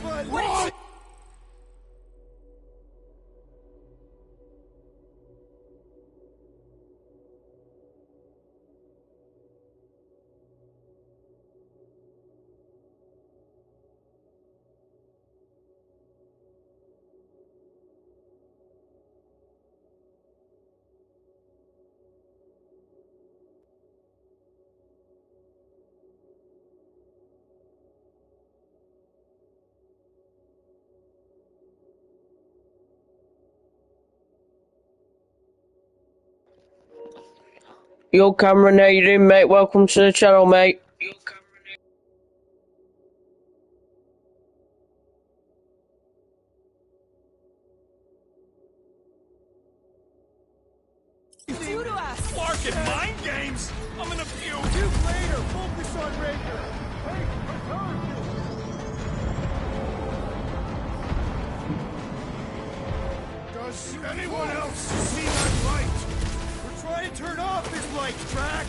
What? Yo, Cameron, how you doing, mate? Welcome to the channel, mate. Do to us. Clark and mind games? I'm in a few. You later. Focus on Ranger. Hey, return. Does anyone else see that light? We're trying to turn off this light, Drax.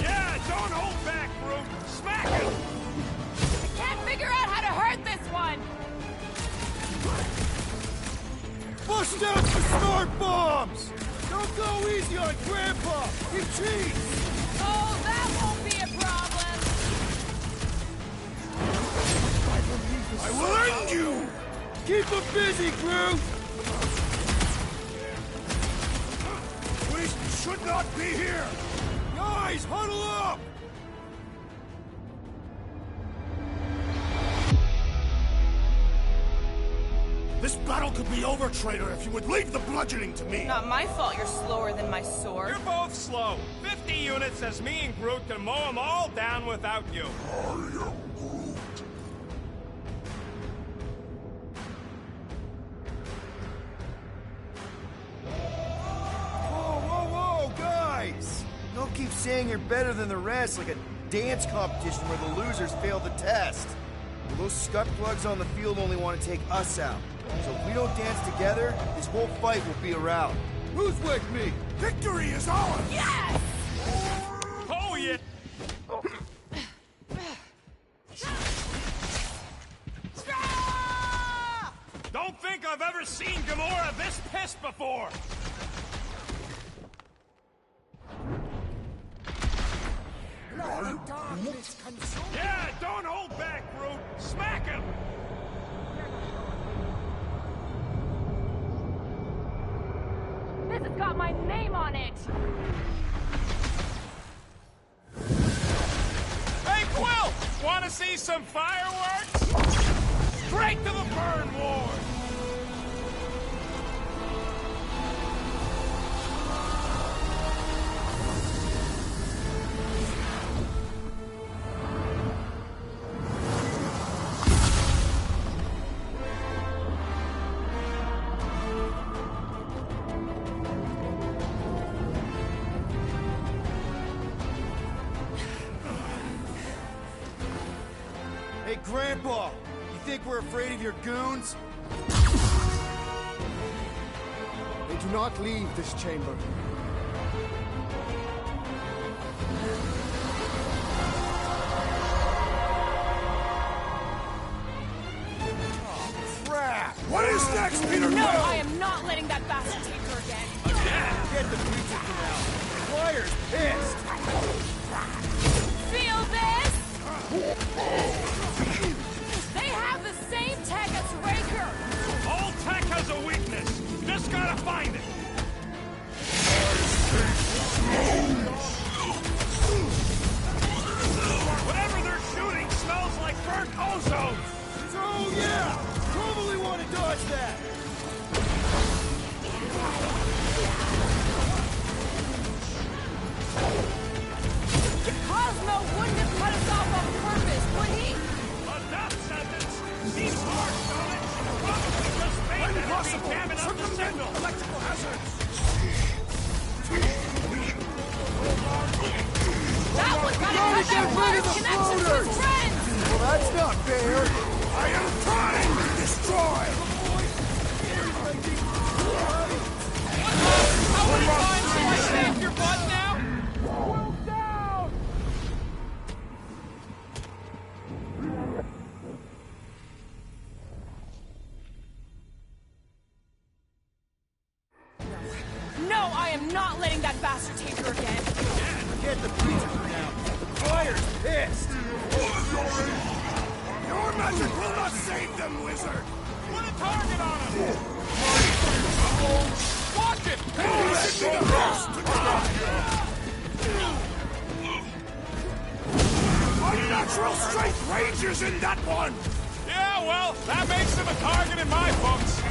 Yeah, don't hold back, Groot. Smack him. I can't figure out how to hurt this one. Bust out the snort bombs! Don't go easy on Grandpa! He cheats! Oh, that won't be a problem. I will end you! Keep him busy, Groot! We should not be here! Guys, huddle up! This battle could be over, traitor, if you would leave the bludgeoning to me! Not my fault you're slower than my sword. You're both slow. 50 units says me and Groot can mow them all down without you. Whoa, guys! Don't keep saying you're better than the rest like a dance competition where the losers fail the test. Well, those scut plugs on the field only want to take us out. So if we don't dance together, this whole fight will be a rout. Who's with me? Victory is ours! Yes! Oh, yeah. Don't think I've ever seen Gamora this pissed before. Yeah, don't hold back, Groot. Smack him. This has got my name on it. Hey, Quill! Want to see some fireworks? Straight to the burn ward! Hey, Grandpa! You think we're afraid of your goons? They do not leave this chamber. Oh, crap! What is next, Peter? No, I am not letting that bastard take her again. Get the preacher canal. Squire's pissed. Feel this? They have the same tech as Raker. All tech has a weakness. Just gotta find it. Whatever they're shooting smells like burnt ozone. Oh, yeah! Probably want to dodge that. Cosmo wouldn't have cut us off on purpose, would he? A death sentence. Seems harsh, don't it? Probably just made that be jamming up the signal. Electrical hazard! That one's gotta cut that wireless connection to his friends! Well, that's not fair! I am trying to destroy! How many times do I save your butt now? not letting that bastard take her again. Forget the preacher for now. The choir's pissed. Your magic will not save them, wizard! Put a target on him! Watch it! Unnatural strength rages in that one! Yeah, well, that makes him a target in my books.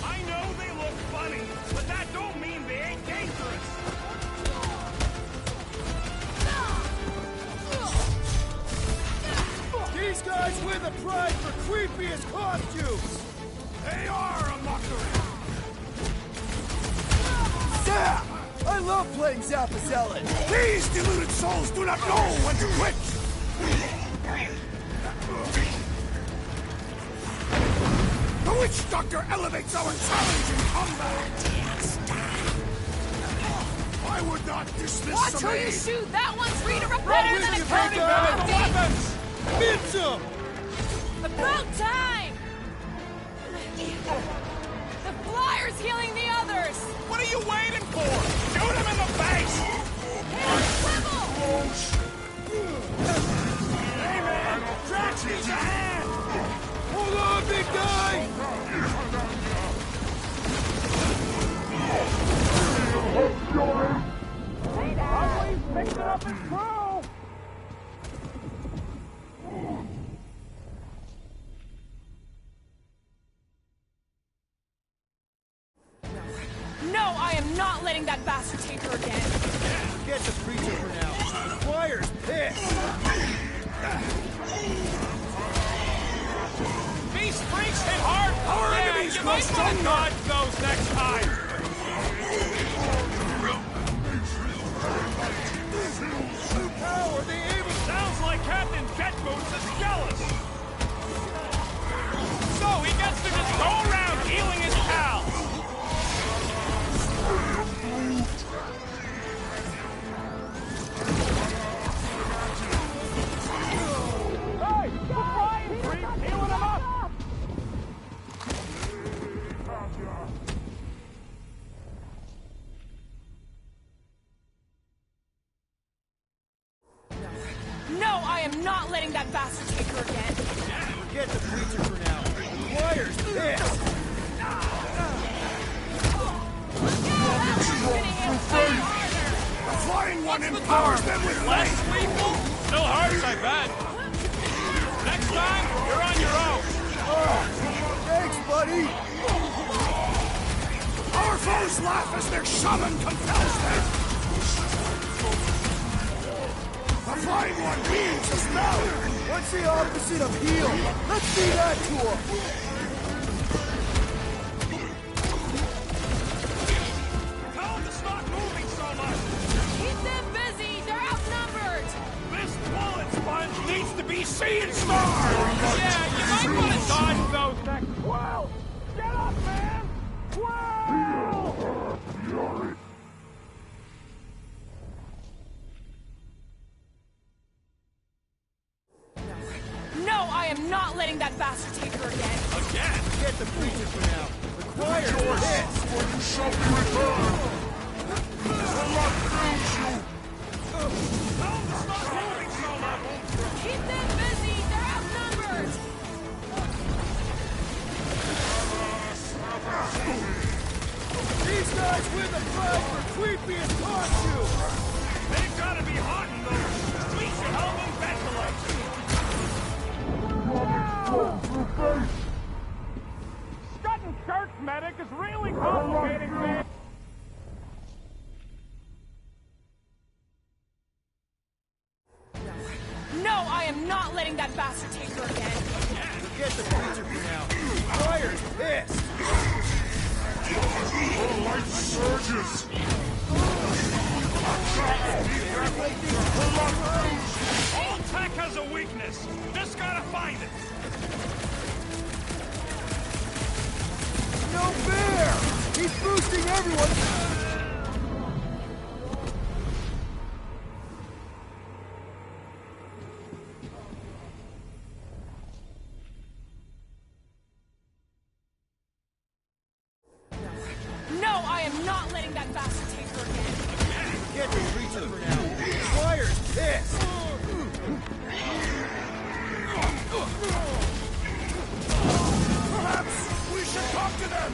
I know they look funny, but that don't mean they ain't dangerous. These guys win the prize for creepiest costumes! They are a mockery. Zap! I love playing Zappazellan! These deluded souls do not know when to quit. The witch doctor elevates our challenge in combat. I would not dismiss Watch some who you aid. shoot! That one's reader better than a Turning turning back the coffee! weapons! Mince 'em! About time! The flyer's healing the others! What are you waiting for? Shoot him in the face! Hey, swivel! Hey man, Drax needs a hand! Hold on, big guy! Always picked it up and throw! No, I am not letting that bastard take her again. Forget the preacher for now. The choir's pissed! These freaks hit hard! Our enemies you grow might wanna stronger! Dodge those next time! How are they able? Sounds like Captain Jet Boots is jealous! So he gets to just go around healing his pals! Hey! The flying creep healing him up! No, I am not letting that bastard take her again. Forget the preacher for now. The choir's pissed! The flying one empowers them with less lethal? Still hurts, I bet. Next time, you're on your own. Thanks, buddy! Our foes laugh as their shaman compels them. The flying one wields a spell. What's the opposite of heal? Let's see that to him! Tell them to stop moving so much. Keep them busy! They're outnumbered! This bullet sponge needs to be seeing stars. Yeah, you might want to dodge those next. Well, get up, man. Well. No, I am not letting that bastard take her again. Again. Forget the preacher for now. The choir's pissed! Or you shall be returned. Will not lose you. Tell them to stop moving so much. Keep them busy! They're outnumbered! These guys win the prize for creepiest costume! They've got to be hot in those. We should help them ventilate. Strutting church medic is really complicating things. No, I am not letting that bastard take her again. Forget the preacher for now. The choir's pissed! Light surges. All tech has a weakness. Just gotta find it. No fair! He's boosting everyone! preacher for now. Squire's pissed. Perhaps we should talk to them!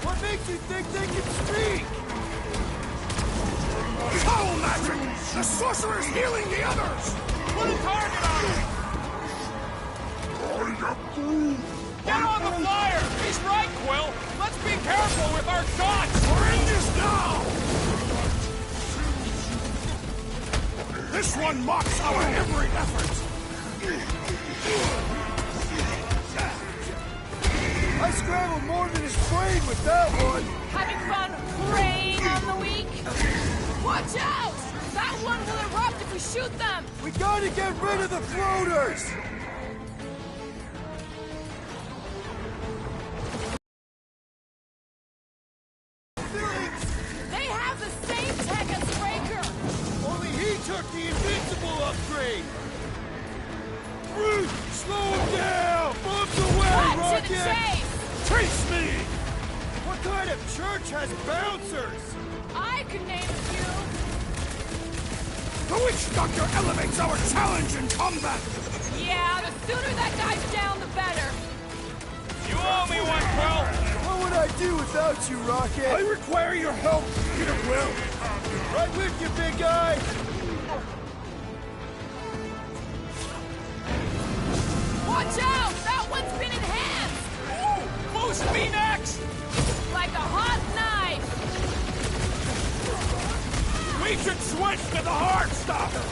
What makes you think they can speak? Foul magic! The sorcerer's healing the others! Put a target on him! Get on the flyer! He's right, Quill! Let's be careful with our shots! We're in this now! This one mocks our every effort! I scrambled more than his brain with that one. Having fun preying on the weak? Watch out! That one will erupt if we shoot them! We gotta get rid of the floaters! They have the same tech as Breaker! Only he took the invincible upgrade! Brute! Slow him down! Bumps away, Cut to the Rocket! chase! Chase me! What kind of church has bouncers? I could name a few. The Witch Doctor elevates our challenge in combat! Yeah, the sooner that guy's down, the better. You owe me one, Quill! What would I do without you, Rocket? I require your help, Peter Quill! Right with you, big guy! Watch out! That one's been enhanced! Boost me next! Like a hot knife! We should switch to the hard stopper!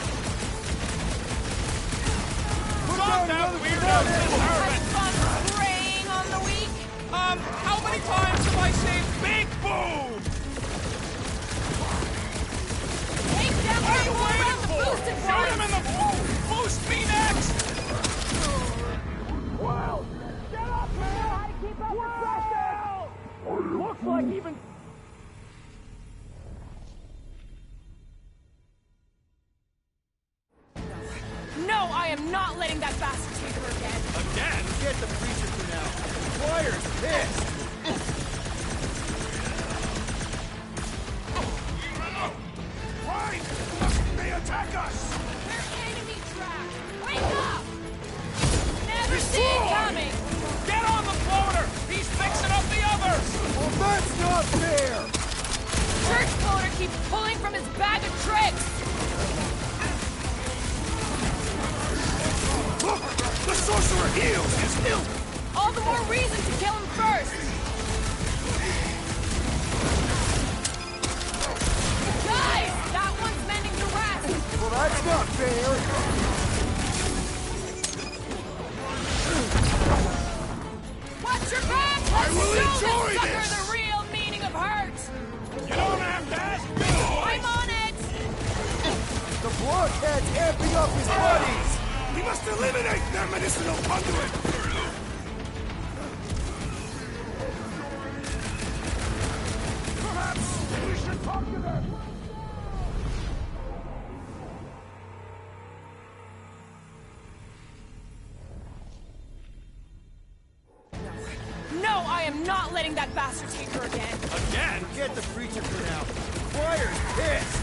Stop down that another weirdo grenade. disturbance! Having fun preying on the weak? How many times have I said big boom? Take down What are that you one waiting around the for? boosted Shoot him in points! the boost me next! Looks like even... No, I am not letting that bastard take her again. Again? Get the preacher for now. Squire's pissed! Right! They attack us! We're enemy trapped! Wake up! Never see it coming! Get on the floater! He's fixing up the others! Well, that's not fair! Church floater keeps pulling from his bag of tricks! Look! The sorcerer heals his ilk! All the more reason to kill him first! Guys! That one's mending the rest! Well, that's not fair! Watch your back! I Let's will show enjoy this sucker this. the real meaning of hurt! You don't have to ask me I'm twice! on it! The blockhead's amping up his buddies! We must eliminate their medicinal conduit! Perhaps we should talk to them! No, I am not letting that bastard take her again! Again? Get the preacher for now. Squire's pissed!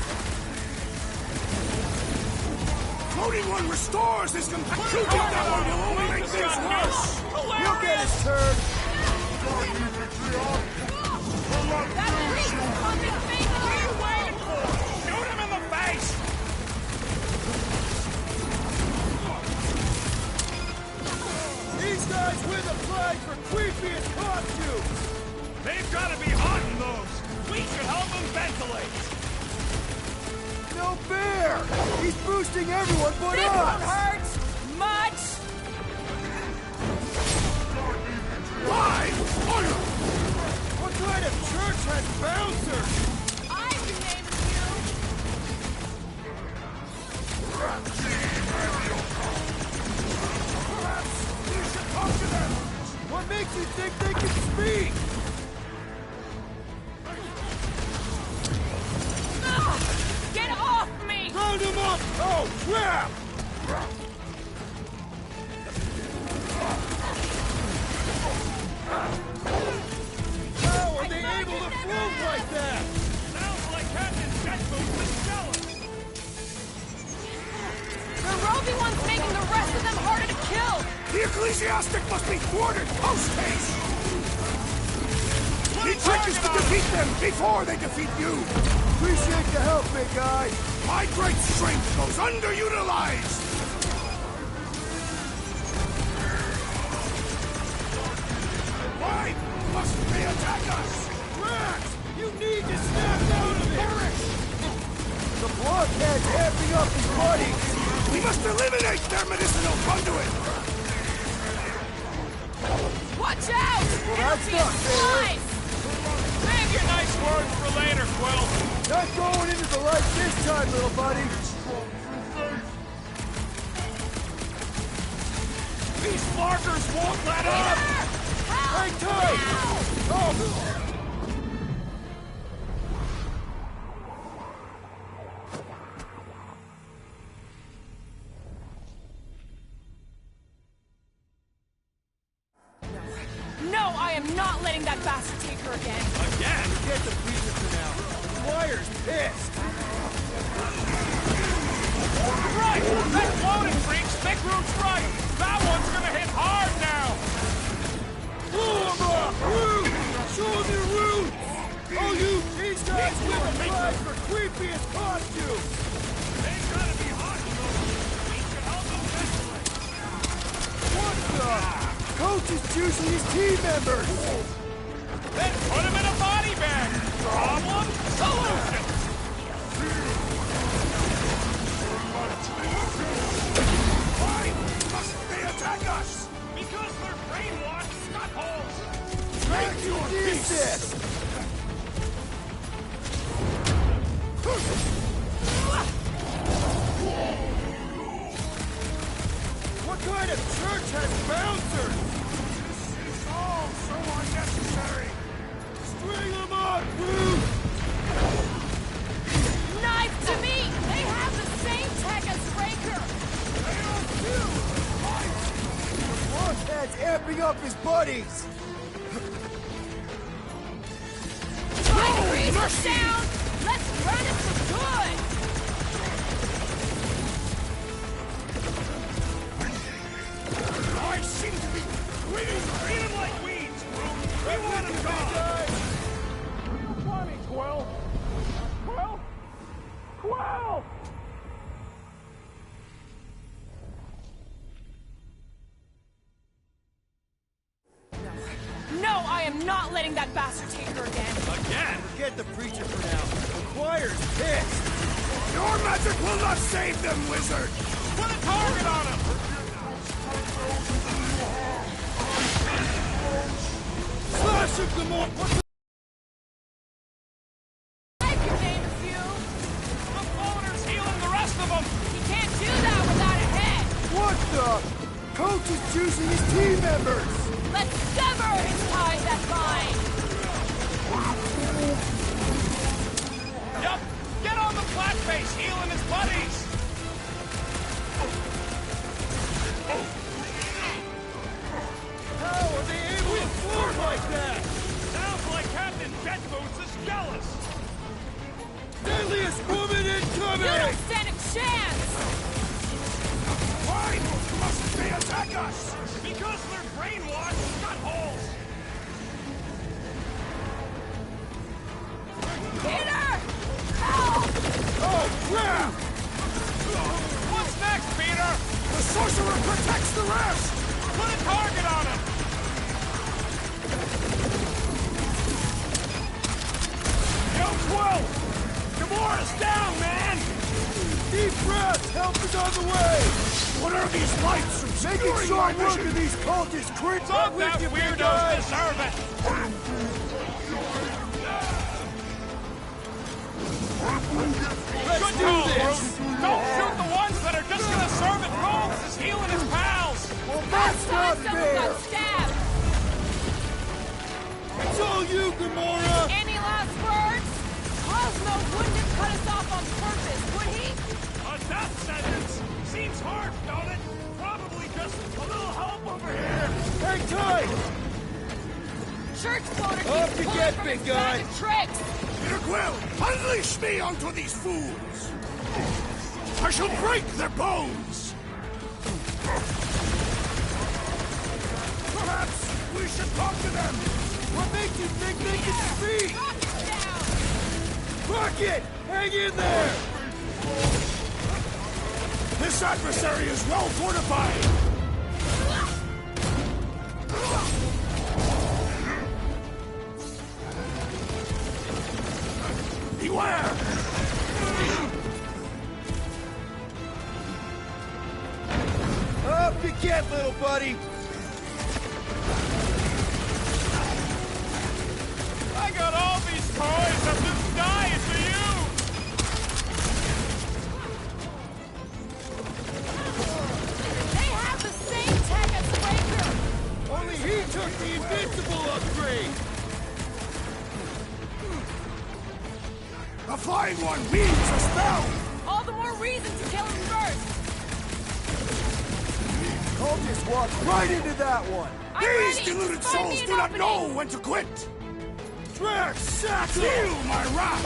Floating one restores his companion! Shooting that one will only make things worse! He'll get his turn! That priest is pumping faith What are you waiting for? Shoot him in the face! These guys win the prize for creepiest costumes! They've got to be hot in those! We should help them ventilate! No fair! He's boosting everyone but This won't us! hurt much! Live fire! What kind of church has bouncers? I can name a few! Perhaps we should talk to them! What makes you think they can speak? Ugh! Get off me! Round him up! Oh, crap! How are they able to float like that? Sounds like Captain Jetboot was jealous! The ecclesiastic must be thwarted post-haste! The trick is to defeat them before they defeat you! Appreciate the help, big guy. My great strength goes underutilized! Why must they attack us? Rex, you need to snap out of it! The blockhead's amping up his buddies! We must eliminate their medicinal conduit! Watch out! that's It'll be a not fair. slice! Save your nice words for later, Quill! Not going into the light this time, little buddy! These markers won't let up! Hang tight! Oh! No, I am not letting that bastard take her again. Again? Get the preacher for now. Squire's pissed! Right! That floating freak's big root's right! That one's gonna hit hard now! Blow him up! Root! Show him your roots! Oh, these guys with a prize for creepiest costume! They've gotta be hot, we should help them mentally! What the? Coach is juicing his team members! Then put him in a body bag! Problem? Solution! Why must they attack us? Because they're brainwashed scut-holes! Make your peace! What kind of church has bouncers? This is all so unnecessary! String them up, Root! Knife to me! They have the same tech as Raker! They are too! The blockhead's amping up his buddies! My greaser's down! Let's run it for good! I seem to be treat him like weeds! We want him gone! Funny, Quill! Quill? Quill! No, I am not letting that bastard take her again. Again? Forget the preacher for now. The choir's pissed! Your magic will not save them, wizard! Put a target on him! Slash him some more! I can name a few. The floater's healing the rest of them! He can't do that without a head. What the? Coach is juicing his team members! Let's sever his ties that bind. Yup! Get on the flat face, healing his buddies! How are they able to float like that? Sounds like Captain Jet Boots is jealous! Deadliest woman You incoming! don't stand a chance. Why must they attack us? Because they're brainwashed scut-holes! Peter! Help! Oh, crap! What's next, Peter? The sorcerer protects the rest! Put a target on him! Yo, Quill! Gamora's down, man! Deep breath! Help is on the way! What are these lights Making obscuring short my work vision? of these cultists crit Some with that you, big weirdos guy! deserve it! Let's Good do call, this! Bruce! Don't shoot the ones that are just gonna serve it Holmes is healing his pals! Well, that's Last not time someone fair! got stabbed. It's all you, Gamora! Any last words? Cosmo wouldn't have cut us off on purpose, would he? A death sentence! Seems harsh, don't it? Probably just a little help over here! Hang tight! Church floater Up keeps you pulling get, from big his guy. magic tricks. Peter Quill, unleash me onto these fools! I shall break their bones! We should talk to them! What makes you think they can speak? Rocket! Hang in there! This adversary is well fortified! Beware! Up you get, little buddy! I got all these toys! I'm just dying for you! They have the same tech as Quaker! Only he took the invincible upgrade! The flying one weaves a spell! All the more reason to kill him first! I'll just walk right into that one! I'm These ready. deluded Find me souls an do not opening. know when to quit! Drax, sack Feel my wrath!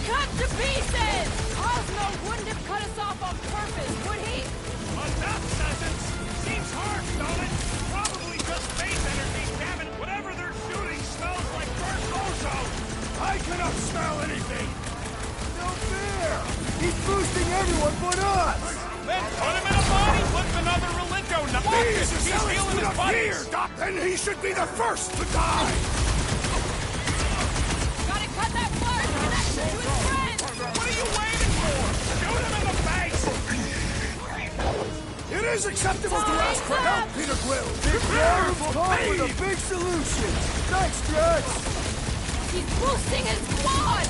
Cut to pieces! Cosmo wouldn't have cut us off on purpose, would he? A death sentence! Seems harsh, don't it? Probably just space energy, damn it! Whatever they're shooting smells like burnt ozone! I cannot smell anything! No fair! He's boosting everyone but us! Then put him in a body with another Relinco! These He's healing his buddies! Then he should be the first to die! Gotta cut that blood connection to his friend! What are you waiting for? Shoot him in the face! It is acceptable to ask for help, Peter Quill! Big Daryl's caught with a big solution! Thanks, Drax! He's boosting his squad!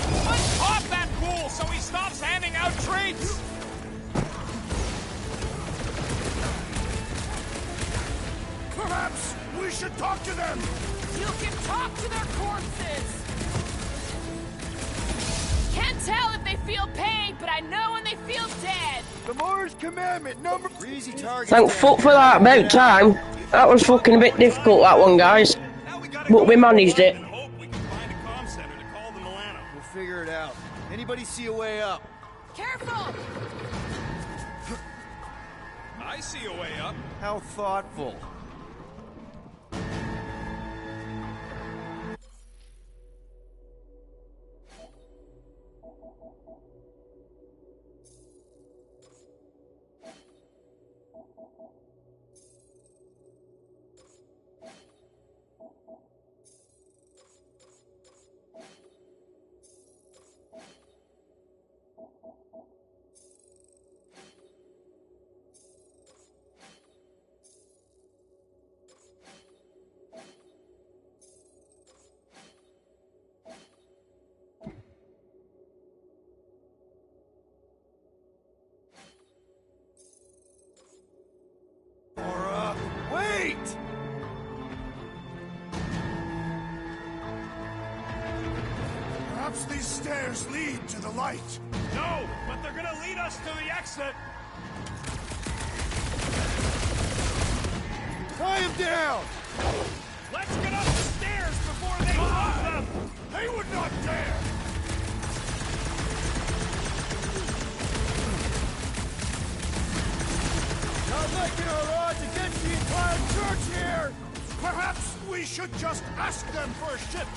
Pop that fool so he stops handing out treats! Perhaps we should talk to them! You can talk to their corpses! Can't tell if they feel pain, but I know when they feel dead! The Mars Commandment number... Easy target. Thank fuck for that, about time. That was fucking a bit difficult, that one, guys. But we managed it. We'll figure it out. Anybody see a way up? Careful! I see a way up. How thoughtful. Wait! Perhaps these stairs lead to the light. No, but they're gonna lead us to the exit. Tie him down! Let's get up the stairs before they drop them. They would not dare. Not liking our odds against the entire church here! Perhaps we should just ask them for a ship.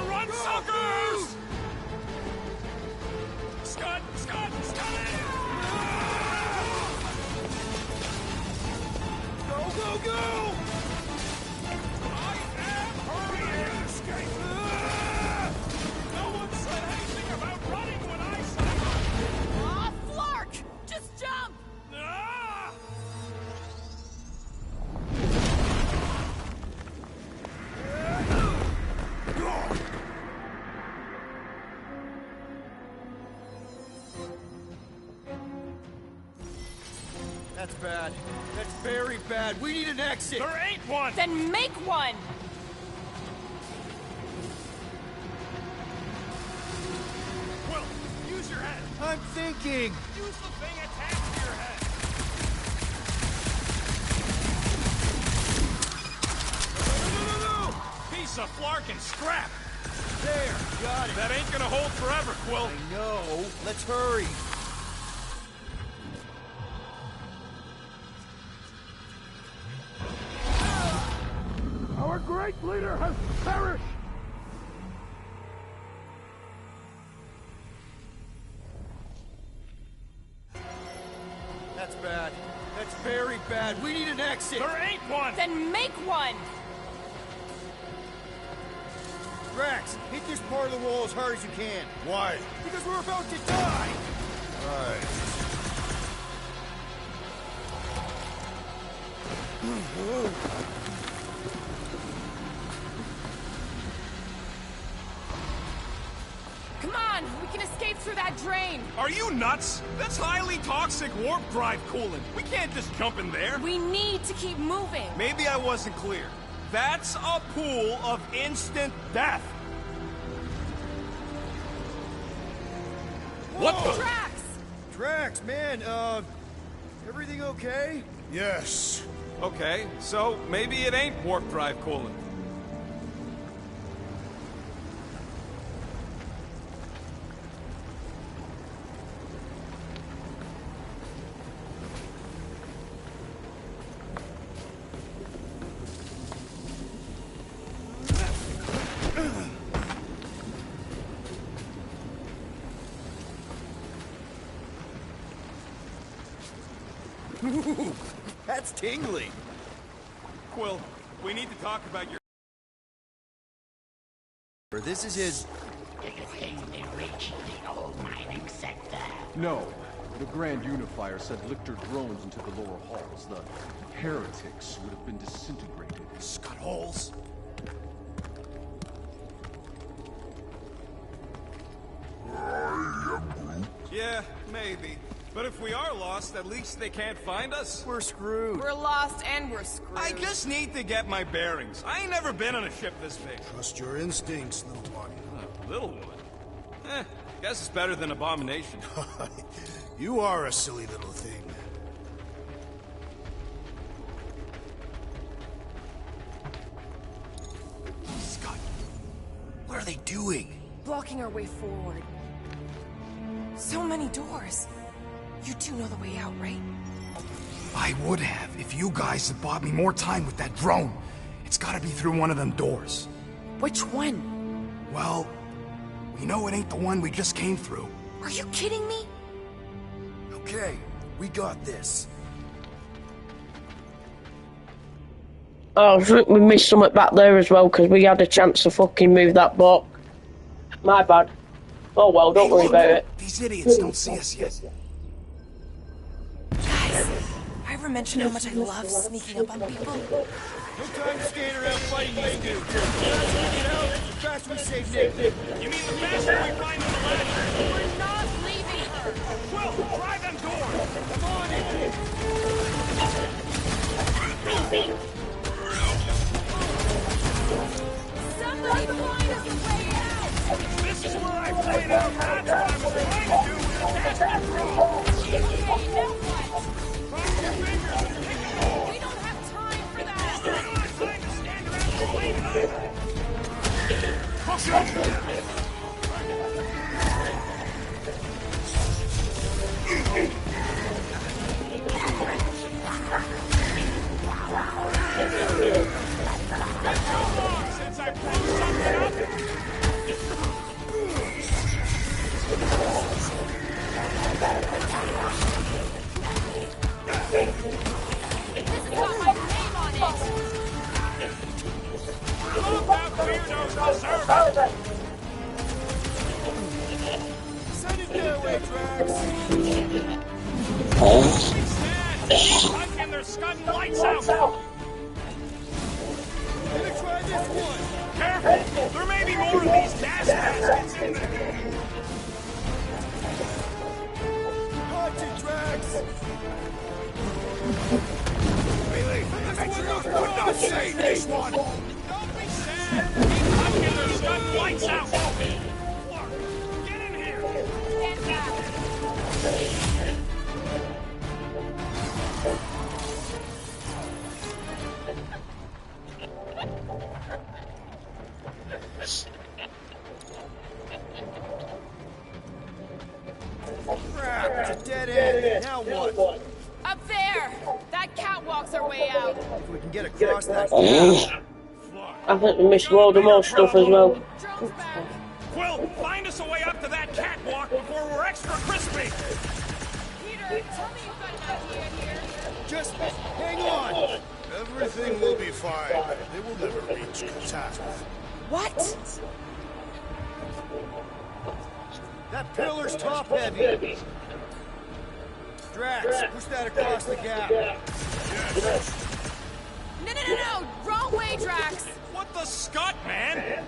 Run, suckers! Scud! Scud! Scud! Go, go, go! I am hurrying! Escape! No one said anything about running when I said Aw, Flark! Just jump! ah! That's bad. That's very bad. We need an exit. There ain't one. Then make one! Quill, use your head. I'm thinking. Use the thing attached to your head. No! Piece of flarkin' scrap. There, got it. That ain't gonna hold forever, Quill. I know. Let's hurry. Our great leader has perished. That's bad. That's very bad. We need an exit. There ain't one. Then make one! Drax, hit this part of the wall as hard as you can. Why? Because we're about to die. Right. Come on, we can escape through that drain! Are you nuts? That's highly toxic warp drive coolant. We can't just jump in there. We need to keep moving! Maybe I wasn't clear. That's a pool of instant death. What the? Drax! Drax, man, everything okay? Yes. Okay, so maybe it ain't warp drive coolant. Ooh, that's tingly. Quill, we need to talk about your... This is his... Do you think they reached the old mining sector? No. The Grand Unifier sent Lictor drones into the lower halls. The heretics would have been disintegrated. Scud holes. Yeah, maybe. But if we are lost, at least they can't find us. We're screwed. We're lost and we're screwed. I just need to get my bearings. I ain't never been on a ship this big. Trust your instincts, little one. Little one. Guess it's better than Abomination. You are a silly little thing. Scud, what are they doing? Blocking our way forward. So many doors. You do know the way out, right? I would have if you guys had bought me more time with that drone. It's gotta be through one of them doors. Which one? Well, we know it ain't the one we just came through. Are you kidding me? Okay, we got this. Oh, I think we missed something back there as well because we had a chance to fucking move that block. My bad. Oh well, don't worry about it. These idiots don't see us yet. Guys, I ever mentioned how much I love sneaking up on people? No time to stand around fighting these dudes. The faster we get out, the faster we save Nick. You mean the faster we find the ladder? We're not leaving her! Quill, try them doors! Come on, Nick. Somebody find us a way out! This is where I played out. That's what I was trying to do with the test control. Okay, now what? Cross your fingers and pick it up. We don't have time for that! We don't have time to stand around and wait either. Push it! Since I blew something up. This has got my name on it! Look, that weirdo deserves it. Send it their way, Drax. Stand. Keep hunting, they're scudding lights out. Gonna try this one. Careful! There may be more of these gas baskets in there. God Watch it, Drax! Not save this one! Don't be sad! Keep punching their stunt lights out! Clark, get in here! Stand back. Crap, it's a dead end. Now what? Up there! That catwalk's our way out. If we can get across that gap. I think we missed loads of more stuff as well. Drone's back. Quill, find us a way up to that catwalk before we're extra crispy! Peter, tell me you've got an idea here. Just hang on. Everything will be fine. They will never reach catastrophe. What? That pillar's top heavy. Drax, push that across the gap. No! Wrong way, Drax! What the scut, man?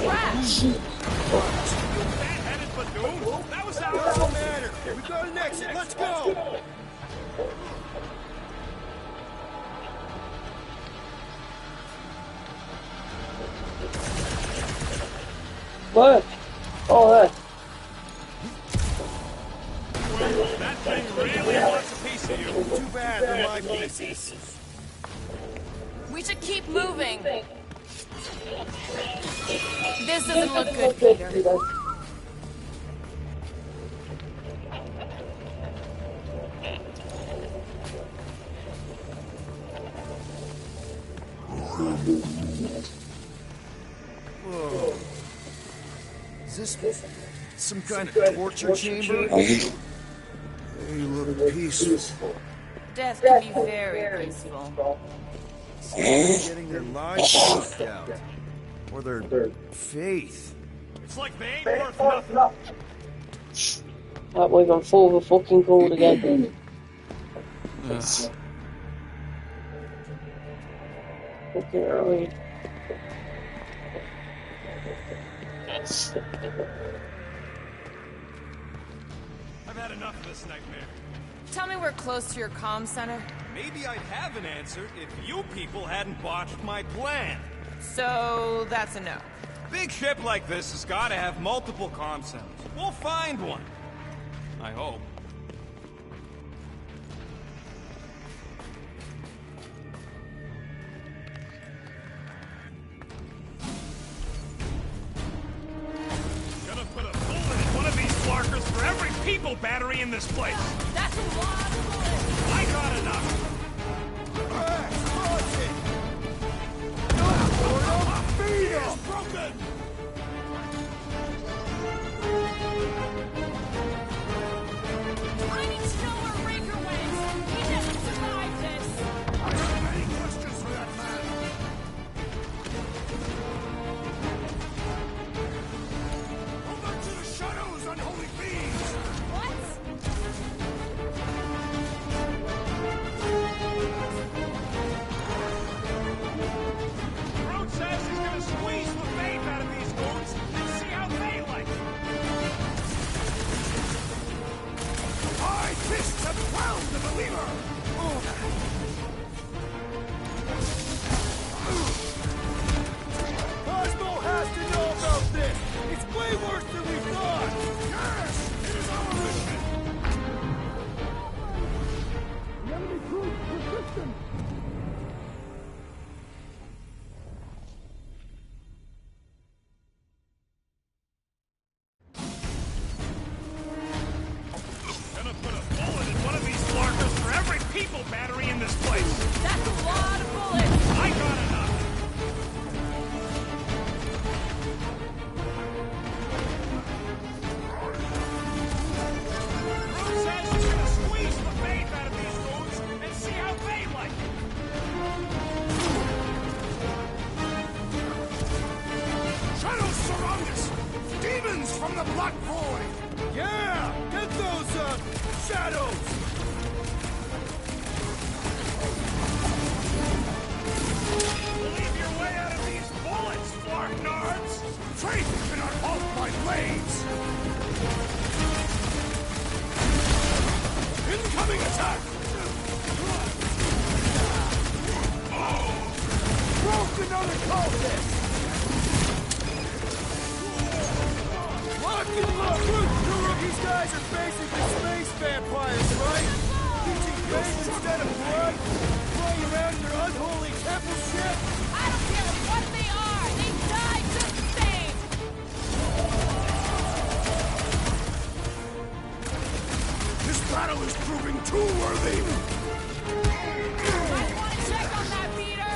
Drax! You fat-headed Badoon? That was our... Doesn't matter. We got an exit. Let's go. Where? Oh, there. That thing really wants a piece of you. Too bad they're my pieces. We should keep moving. This doesn't look good, Peter. Whoa. Is this some kind of torture chamber? They look peaceful. Death can be very peaceful. Getting their lives sucked out. Or their faith. It's like they ain't worth nothing. Right, we've gone full of a fucking cold again. Fucking early. I've had enough of this nightmare. Tell me we're close to your comm center. Maybe I'd have an answer if you people hadn't botched my plan. So that's a no. Big ship like this has got to have multiple comm centers. We'll find one. I hope. Gonna put a bullet in one of these flarkers for every people battery in this place. That's a lot of bullets. I got enough. It's broken. I need to know where Raker went. He didn't survive this. I have many questions for that man. Go back to the shadows, unholy fiends! What? Road says he's gonna squeeze the faith out of these goons and see how they like it. My fists have found the believer! Cosmo has to know about this! It's way worse than we thought! Yes! It is our mission! Gonna put a bullet in one of these flarkers for every people battery in this place. That's a lot of bullets. I got enough. Road says he's gonna squeeze the faith out of these goons and see how they like it. Shadows surround us! Demons from the Black Void! Yeah! Get those, shadows! attack! Broke another cultist! Lock and load! These guys are basically space vampires, right? Eating faith instead of blood? Flying around in their unholy temple ship? I don't care what they are. They die just the same. This battle is proving too worthy! Might want to check on that, Peter.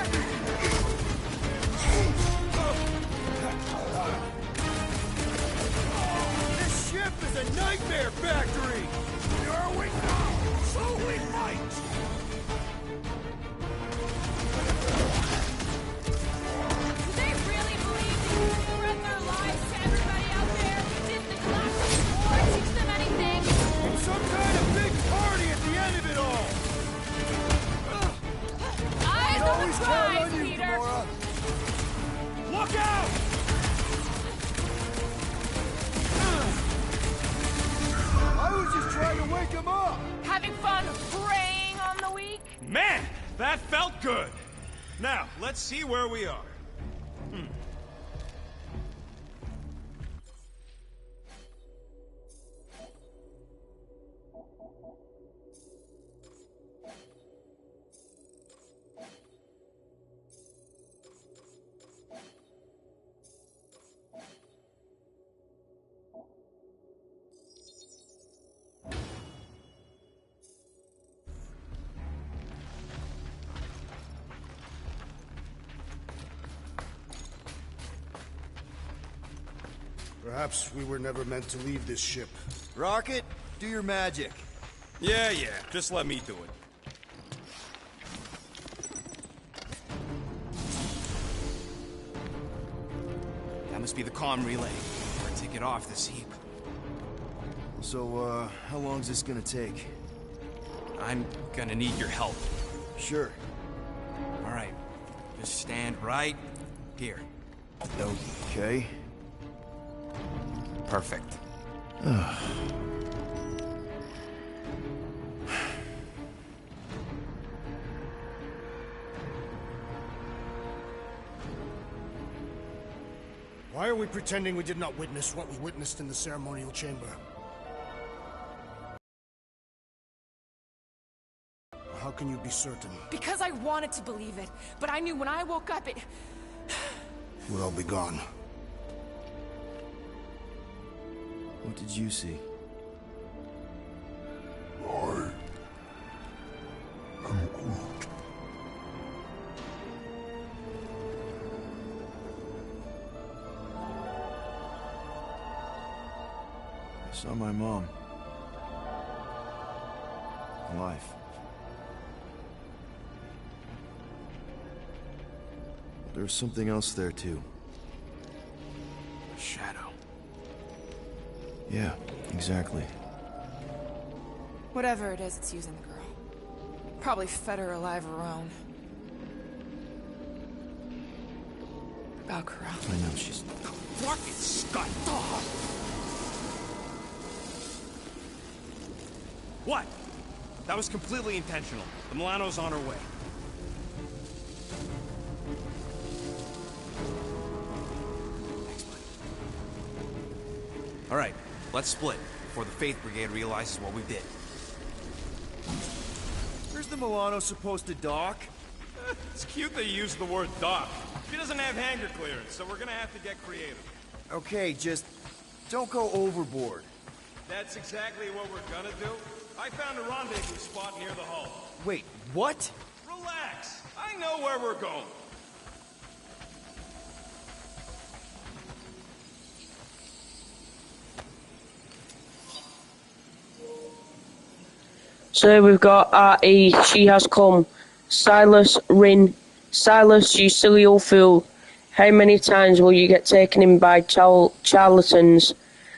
This ship is a nightmare factory! You're weak now, so we fight! Do they really believe they can spread their lies to everybody out there? Did the galactic war teach them anything? Some kind of big party at the end of it all! Eyes on the Always count prize, on you, Peter. Gamora! Look out! I was just trying to wake him up! Having fun preying on the weak? Man, that felt good. Now, let's see where we are. Perhaps we were never meant to leave this ship. Rocket, do your magic. Yeah, just let me do it. That must be the comm relay. Or take it off this heap. So, how long's this gonna take? I'm gonna need your help. Sure. All right, just stand right here. Okay. Perfect. Why are we pretending we did not witness what we witnessed in the ceremonial chamber? How can you be certain? Because I wanted to believe it, but I knew when I woke up it... We'll all be gone. What did you see? I am Groot. I saw my mom. Alive. But there was something else there, too. Shadow. Yeah, exactly. Whatever it is, it's using the girl. Probably fed her alive her own. Valkyra. I know, she's... What is Scott? What? That was completely intentional. The Milano's on her way. Thanks, bud. All right, let's split before the Faith Brigade realizes what we did. Where's the Milano supposed to dock? It's cute that you used the word dock. She doesn't have hangar clearance, so we're gonna have to get creative. Okay, just... don't go overboard. That's exactly what we're gonna do. I found a rendezvous spot near the hull. Wait, what? Relax. I know where we're going. So we've got R.E. She has come. Silas, Rin. Silas, you silly old fool. How many times will you get taken in by charlatans?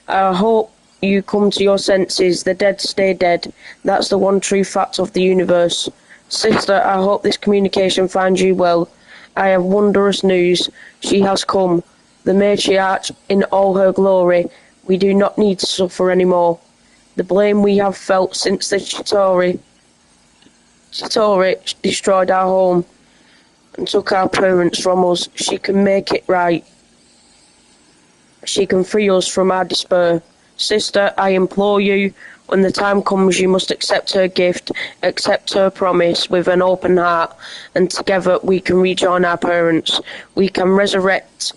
I hope you come to your senses. The dead stay dead. That's the one true fact of the universe. Sister, I hope this communication finds you well. I have wondrous news. She has come. The matriarch in all her glory. We do not need to suffer anymore. The blame we have felt since the Chitauri Satori destroyed our home and took our parents from us. She can make it right. She can free us from our despair. Sister, I implore you, when the time comes, you must accept her gift, accept her promise with an open heart, and together we can rejoin our parents. We can resurrect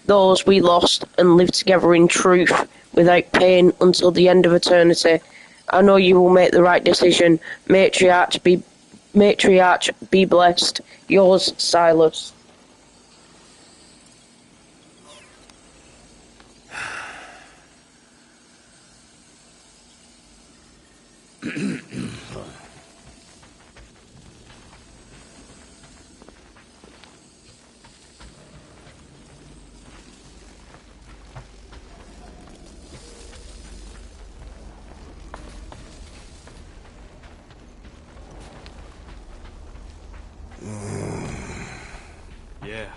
those we lost and live together in truth, without pain, until the end of eternity. I know you will make the right decision. Matriarch, be blessed. Yours, Silas. Yeah.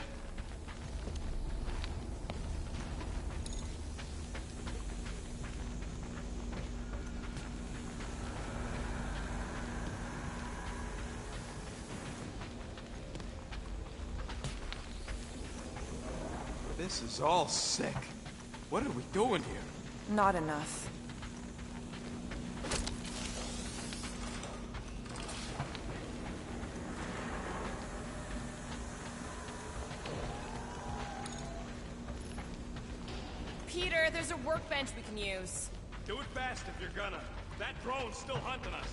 This is all sick. What are we doing here? Not enough. Peter, there's a workbench we can use. Do it fast if you're gonna. That drone's still hunting us.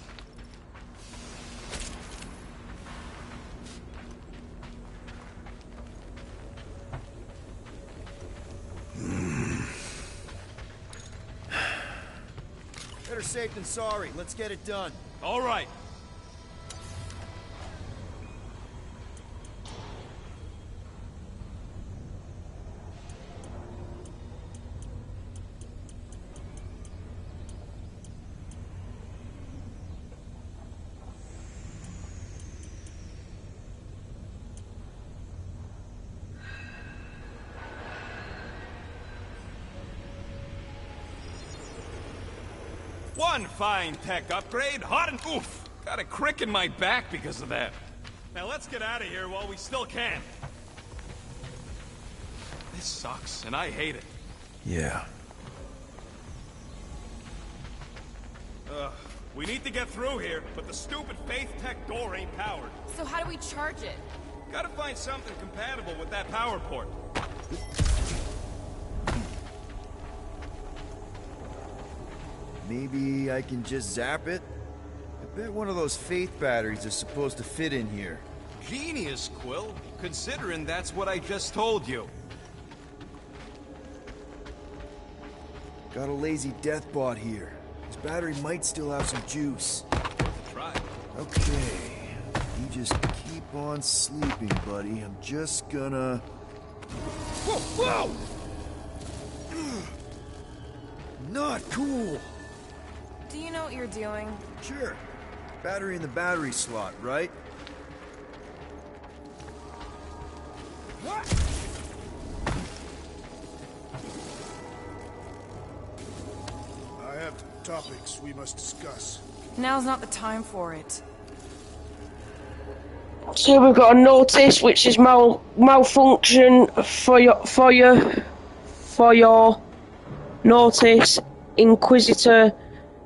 Better safe than sorry. Let's get it done. All right. One fine tech upgrade, hot and oof. Got a crick in my back because of that. Now let's get out of here while we still can. This sucks, and I hate it. Yeah. We need to get through here, but the stupid Faith Tech door ain't powered. So how do we charge it? Gotta find something compatible with that power port. Maybe I can just zap it? I bet one of those Faith batteries is supposed to fit in here. Genius, Quill, considering that's what I just told you. Got a lazy death bot here. His battery might still have some juice. Try. Okay. You just keep on sleeping, buddy. I'm just gonna... Whoa! Whoa! Not cool! Do you know what you're doing? Sure. Battery in the battery slot, right? I have topics we must discuss. Now's not the time for it. So we've got a notice which is malfunction for your notice. Inquisitor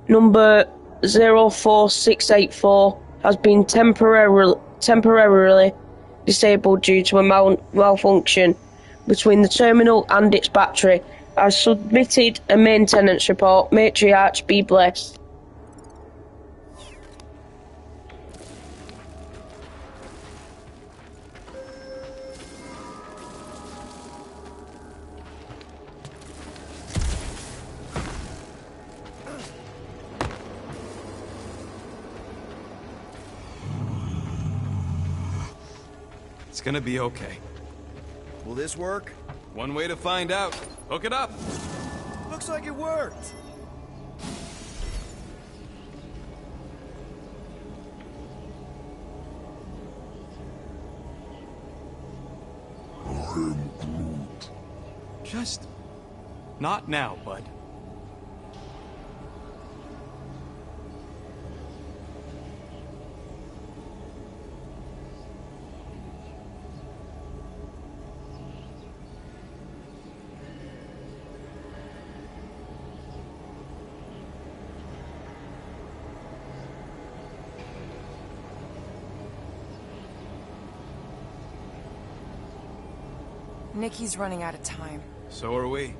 number 04684 has been temporarily disabled due to a malfunction between the terminal and its battery. I submitted a maintenance report. Matriarch, be blessed. It's gonna be okay. Will this work? One way to find out. Hook it up. Looks like it worked. Just not now, bud. Nikki's running out of time. So are we.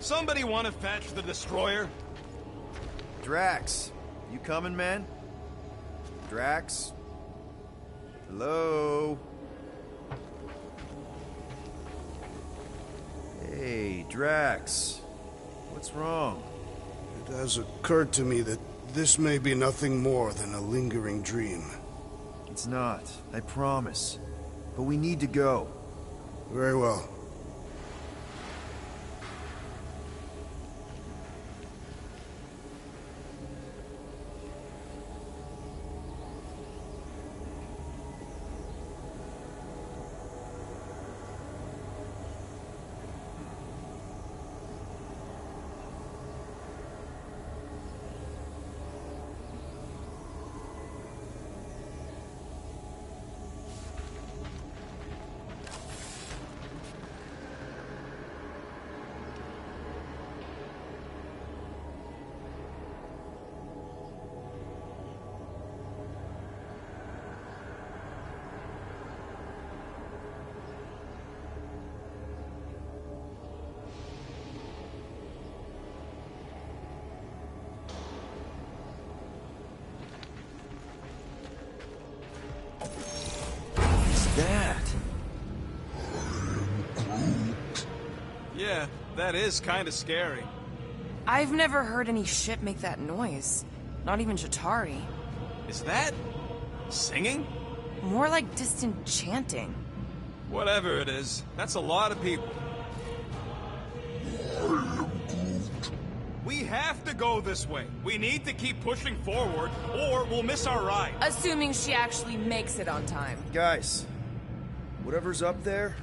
Somebody want to fetch the destroyer? Drax, you coming, man? Drax? Hello? Hey, Drax. What's wrong? It has occurred to me that this may be nothing more than a lingering dream. It's not, I promise. But we need to go. Very well. Yeah, that is kind of scary. I've never heard any ship make that noise. Not even Chitauri. Is that singing? More like distant chanting. Whatever it is, that's a lot of people. We have to go this way. We need to keep pushing forward, or we'll miss our ride. Assuming she actually makes it on time. Guys, whatever's up there,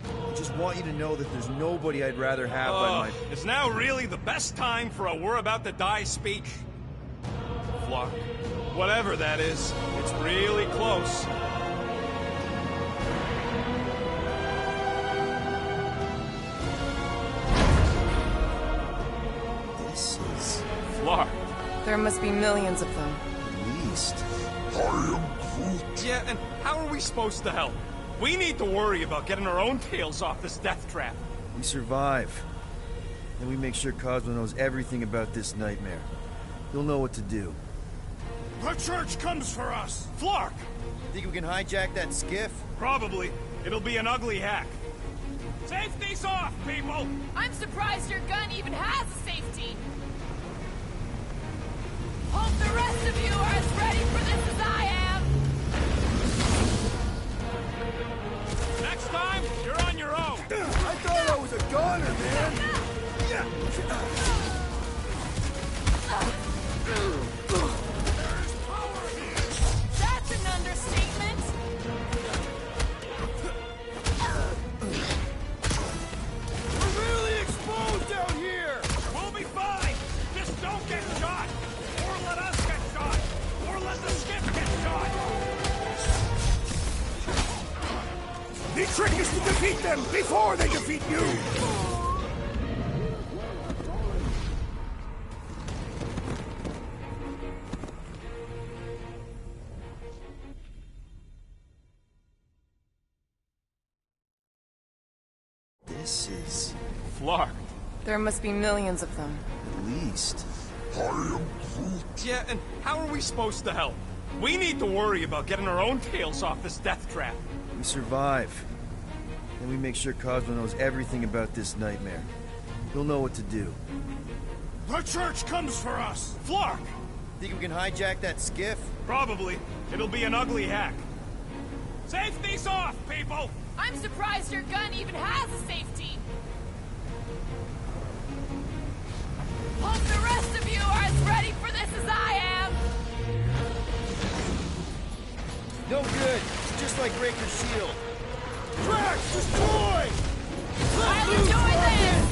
I just want you to know that there's nobody I'd rather have by my... Is now really the best time for a we're about to die speech? Flock. Whatever that is, it's really close. This is... Flock. There must be millions of them. At least. Yeah, and how are we supposed to help? We need to worry about getting our own tails off this death trap. We survive. Then we make sure Cosmo knows everything about this nightmare. He'll know what to do. The church comes for us! Flark! Think we can hijack that skiff? Probably. It'll be an ugly hack. Safety's off, people! I'm surprised your gun even has a safety. Hope the rest of you are as ready for this as I am. Next time, you're on your own. I thought I was a gunner, man! That's an understatement. We're really exposed out here! We'll be fine. Just don't get shot. Or let us get shot. Or let the skip get shot. The trick is to defeat them before they defeat you! This is... Flark, There must be millions of them. At least. Yeah, and how are we supposed to help? We need to worry about getting our own tails off this death trap. We survive. And we make sure Cosmo knows everything about this nightmare. He'll know what to do. The church comes for us! Flark! Think we can hijack that skiff? Probably. It'll be an ugly hack. Safety's off, people! I'm surprised your gun even has a safety. Hope the rest of you are as ready for this as I am. No good. Just like Breaker's shield. Tracks, destroy! I'm doing this!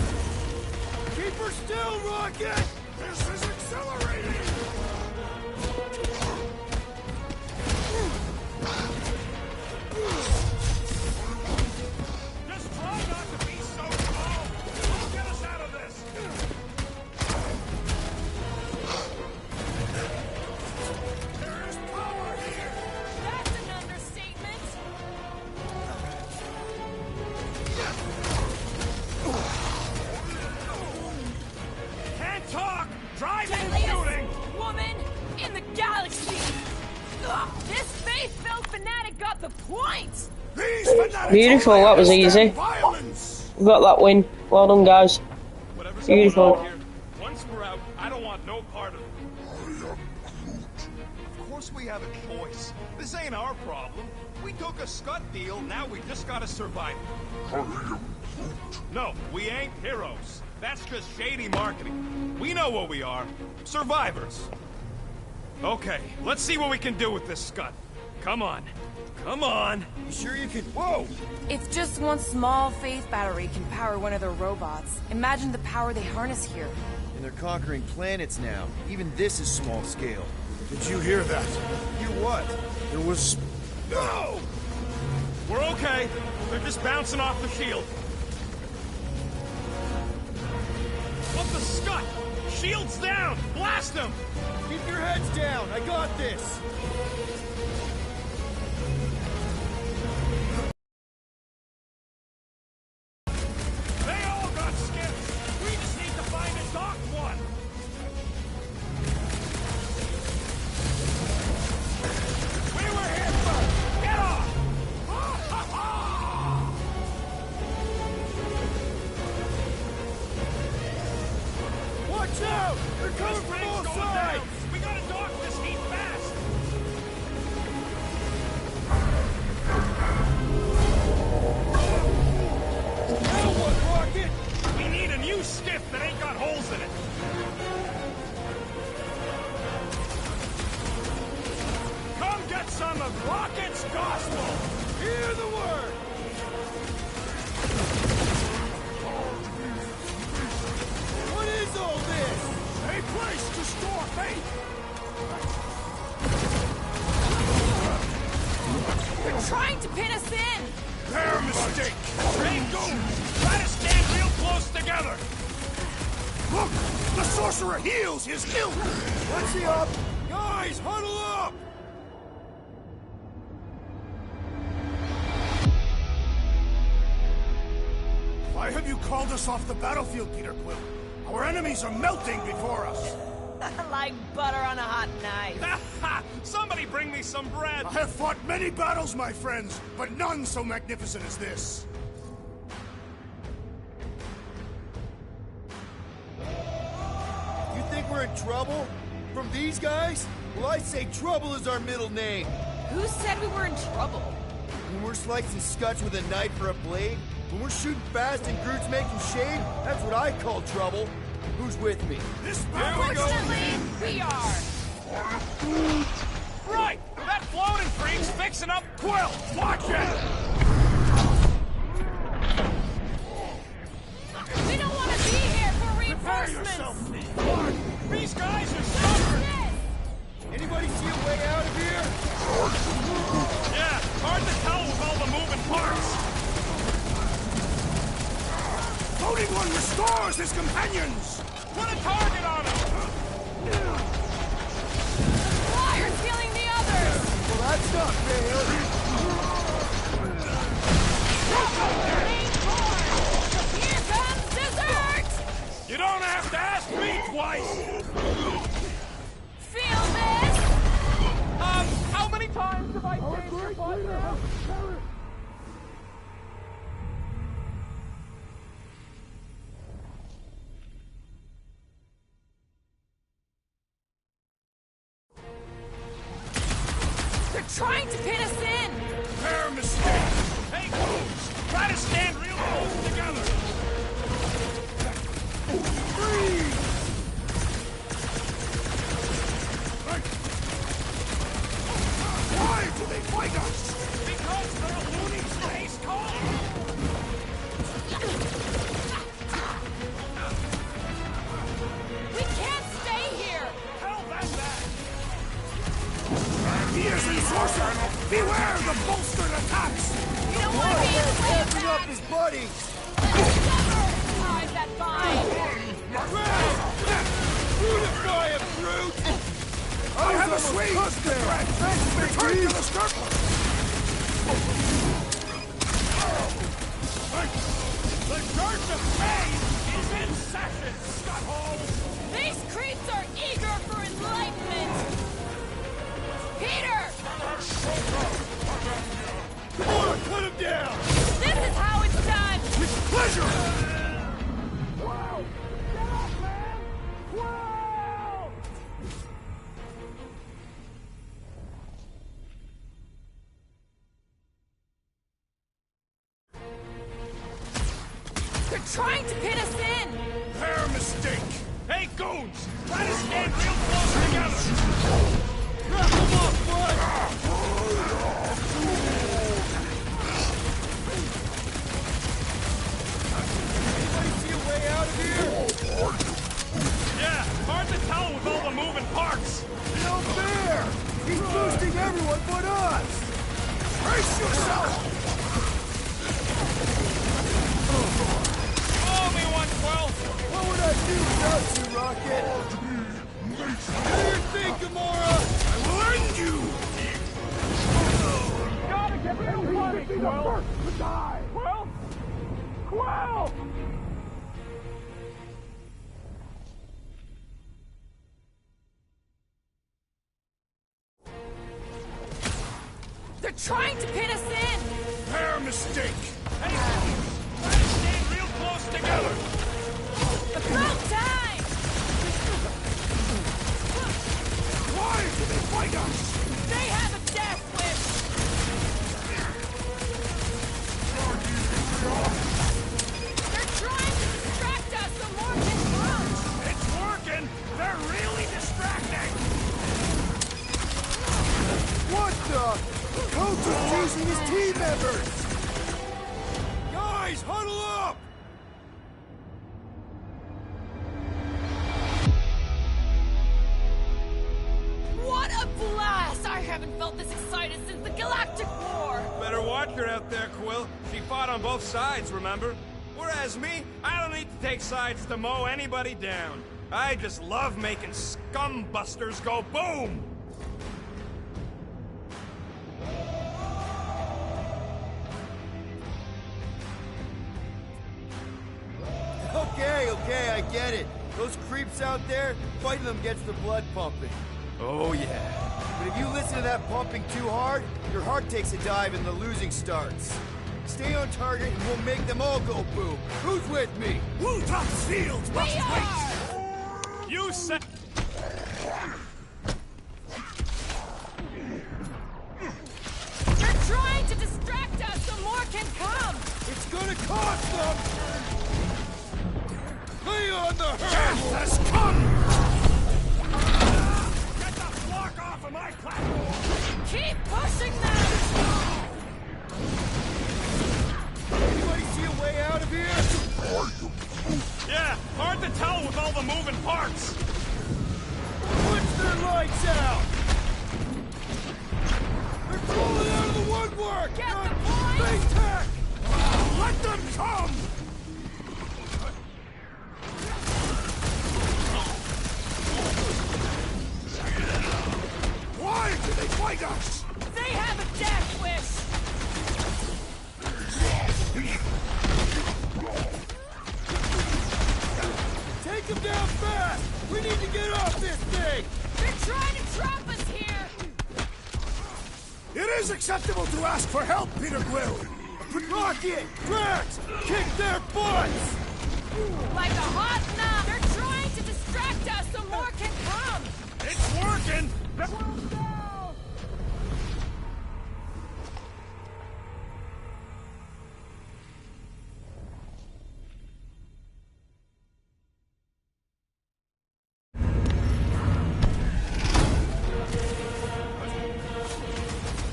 Keep her still, Rocket! This is accelerating! Just try not to be so calm! I'll get us out of this! There is power here! That's an understatement. Can't talk! Driving and Deadliest shooting! woman in the galaxy. Ugh, this faith-filled fanatic got the point. These fanatics Beautiful, only that was understand easy. Violence! We got that win. Well done, guys. Whatever's Beautiful. going on here, once we're out, I don't want no part of it. Of course we have a choice. This ain't our problem. We took a scut deal, now we just gotta survive. No, we ain't heroes. That's just shady marketing. We know what we are. Survivors. Okay, let's see what we can do with this scut. Come on. Come on. You sure you can? Whoa! If just one small faith battery can power one of their robots, imagine the power they harness here. And they're conquering planets now. Even this is small scale. Did you hear that? Hear what? There was... No! We're okay. They're just bouncing off the shield. What the scut? Shield's down! Blast them! Keep your heads down. I got this. They all got skips! We just need to find a docked one! We were here first! Get off! Ha, ha, ha! Watch out! They're coming This from ring's all going sides! down! We gotta dock this heat fast! Now what, Rocket? We need a new skiff that ain't got holes in it! Come get some of Rocket's gospel! Hear the word! What is all this? A place to store faith! They're trying to pin us in. Their mistake! Hey, go! Try to stand real close together! Look! The sorcerer heals his ilk! Let's see up! Guys, huddle up! Why have you called us off the battlefield, Peter Quill? Our enemies are melting before us! Like butter on a hot knife. Somebody bring me some bread! I have fought many battles, my friends, but none so magnificent as this. You think we're in trouble? From these guys? Well, I say trouble is our middle name. Who said we were in trouble? When we're slicing scutch with a knife or a blade, when we're shooting fast and Groot's making shade, that's what I call trouble. Who's with me? This Fortunately, we are. Right! That floating freak's fixing up Quill! Watch it! We don't want to be here for Prepare reinforcements. yourself! Clark, these guys are stubborn! Anybody see a way out of here? Yeah, hard to tell with all the moving parts. Floating one restores his companions! Put a target on him! Flyer's killing the others. Well, that's not fair. Here comes dessert. twice! Feel this? How many times have I changed your butt now? They're trying to pin us in! Fair mistake! Hey, fools! Try to stand real close together! Freeze! Why do they fight us? Because they're a loony space colony! We can't stay here! Hell, that's that! He is an enforcer! Beware the bolstered attacks! We don't want to be in the way of Open up that! his buddy! Ties that bind! Unify him, brute! I have a swing! Return to the circle! The Church of Pain is in session, scuttholes! These creeps are eager for enlightenment! Peter! Come on, cut him down! This is how it's done! With pleasure! Wow! Get up, man! Wow! They're trying to pin us in! Fair mistake! Hey, goons! Try to stand real close together! Wrap him up, bud! Anybody see a way out of here? Yeah, hard to tell with all the moving parts! No fair! He's boosting everyone but us! Brace yourself! Follow me, 112! What would I do without you, Rocket? Do your thing, Gamora! I will end you! Gotta get real funny, Quill! To die! Quill? Quill! They're trying to pin us in! Fair mistake! Hey, try to stand real close together! About time! Why do they fight us? They have a death wish! They're trying to distract us so more can come! It's working! They're really distracting! What the? Coach is chasing his team members! Guys, huddle up! What a blast! I haven't felt this excited since the Galactic War! Better watch her out there, Quill. She fought on both sides, remember? Whereas me, I don't need to take sides to mow anybody down. I just love making scumbusters go boom! Okay, I get it. Those creeps out there, fighting them gets the blood pumping. Oh, yeah. But if you listen to that pumping too hard, your heart takes a dive and the losing starts. Stay on target and we'll make them all go boom. Who's with me? Wooltop's fields must We wait! are! You said... They're trying to distract us so more can come! It's gonna cost them! Lay on the hurt! Death has come! Get the block off of my platform! Keep pushing them! Anybody see a way out of here? Yeah, hard to tell with all the moving parts! Punch their lights out! They're crawling out of the woodwork! Get Not the point! space tech! Let them come! Why do they fight us? They have a death wish! Take them down fast! We is acceptable to ask for help, Peter Quill. Rocket! Drax! Kick their butts! Like a hot knot! They're trying to distract us so more can come! It's working!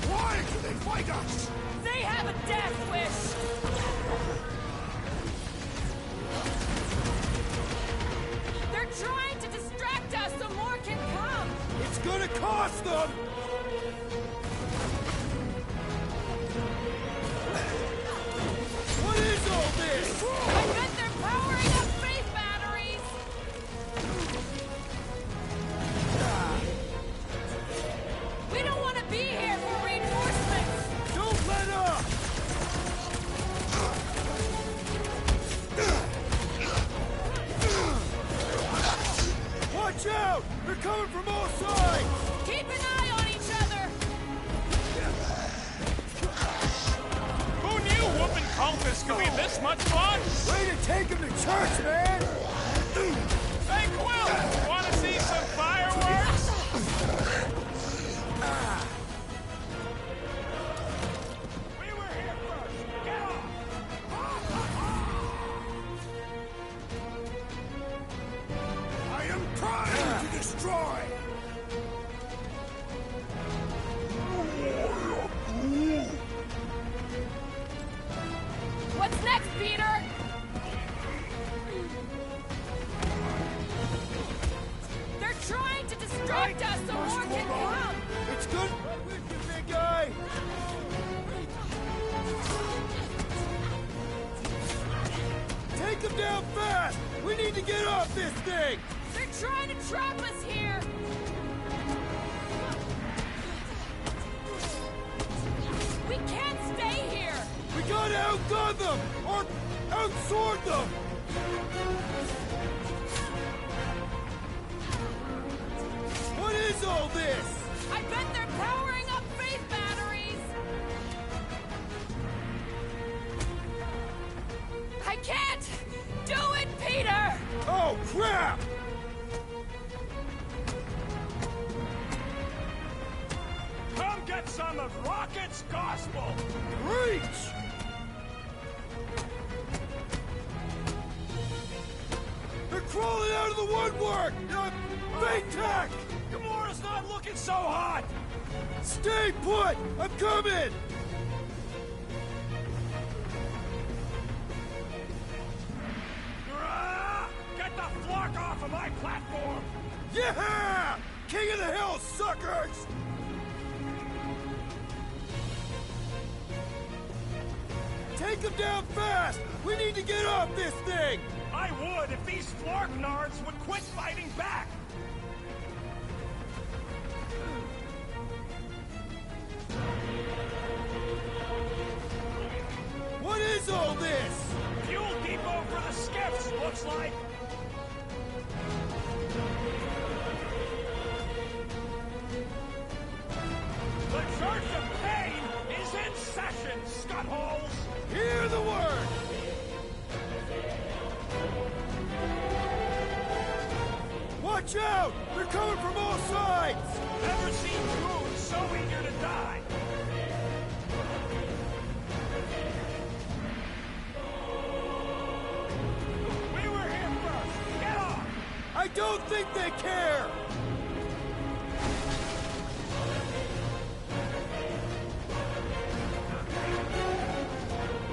Why do they fight us? They have a death wish! They're trying to distract us so more can come! It's gonna cost them! What is all this? I bet they're powering up faith batteries! We don't want to be here for reinforcements! Don't let up! Watch out! They're coming from all sides! Keep an eye on each other! Who knew whooping cultists could be this much fun? Way to take them to church, man! Hey, Quill! Want to see some fireworks? We were here first! Get off! I am trying to destroy. What's next, Peter? They're trying to distract us so more can come! It's good! Right with you, big guy! Take them down fast! We need to get off this thing! They're trying to trap us here! We can't stay here! We gotta outgun them! Or outsword them! What is all this? I bet they're powering up faith batteries! I can't do it, Peter! Oh, crap! Come get some of Rocket's gospel! Reach! They're crawling out of the woodwork! Fake tech! Gamora's not looking so hot! Stay put! I'm coming! Ah! Get the flock off of my platform! Yeah! King of the Hill, suckers! Take them down fast! We need to get off this thing! I would if these Flarknards would quit fighting back! What is all this? Fuel depot for the skiffs, looks like! The Church of Pain is in session, scutholes! Hear the word! Watch out! They're coming from all sides! Never seen goons so eager to die! We were here first! Get off! I don't think they care!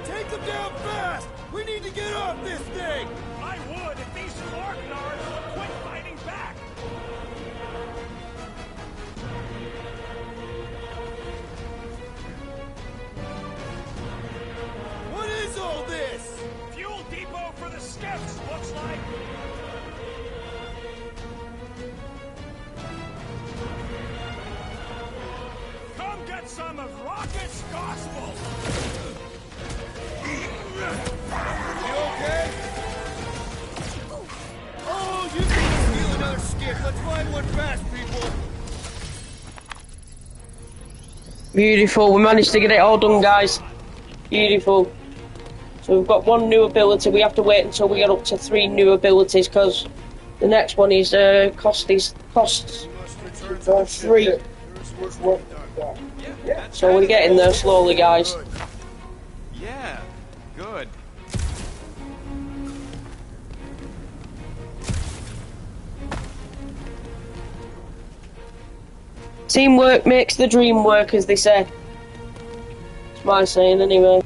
Take them down fast! We need to get off this thing! I would if these Flarknards would quit fighting back! What is all this? Fuel depot for the skiffs, looks like! Come get some of Rocket's gospel! You okay? Oh, you Beautiful. We managed to get it all done, guys. Beautiful. So we've got one new ability. We have to wait until we get up to 3 new abilities because the next one is costs 3. So we're getting there slowly, guys. Yeah, good. Teamwork makes the dream work, as they say. That's my saying, anyway.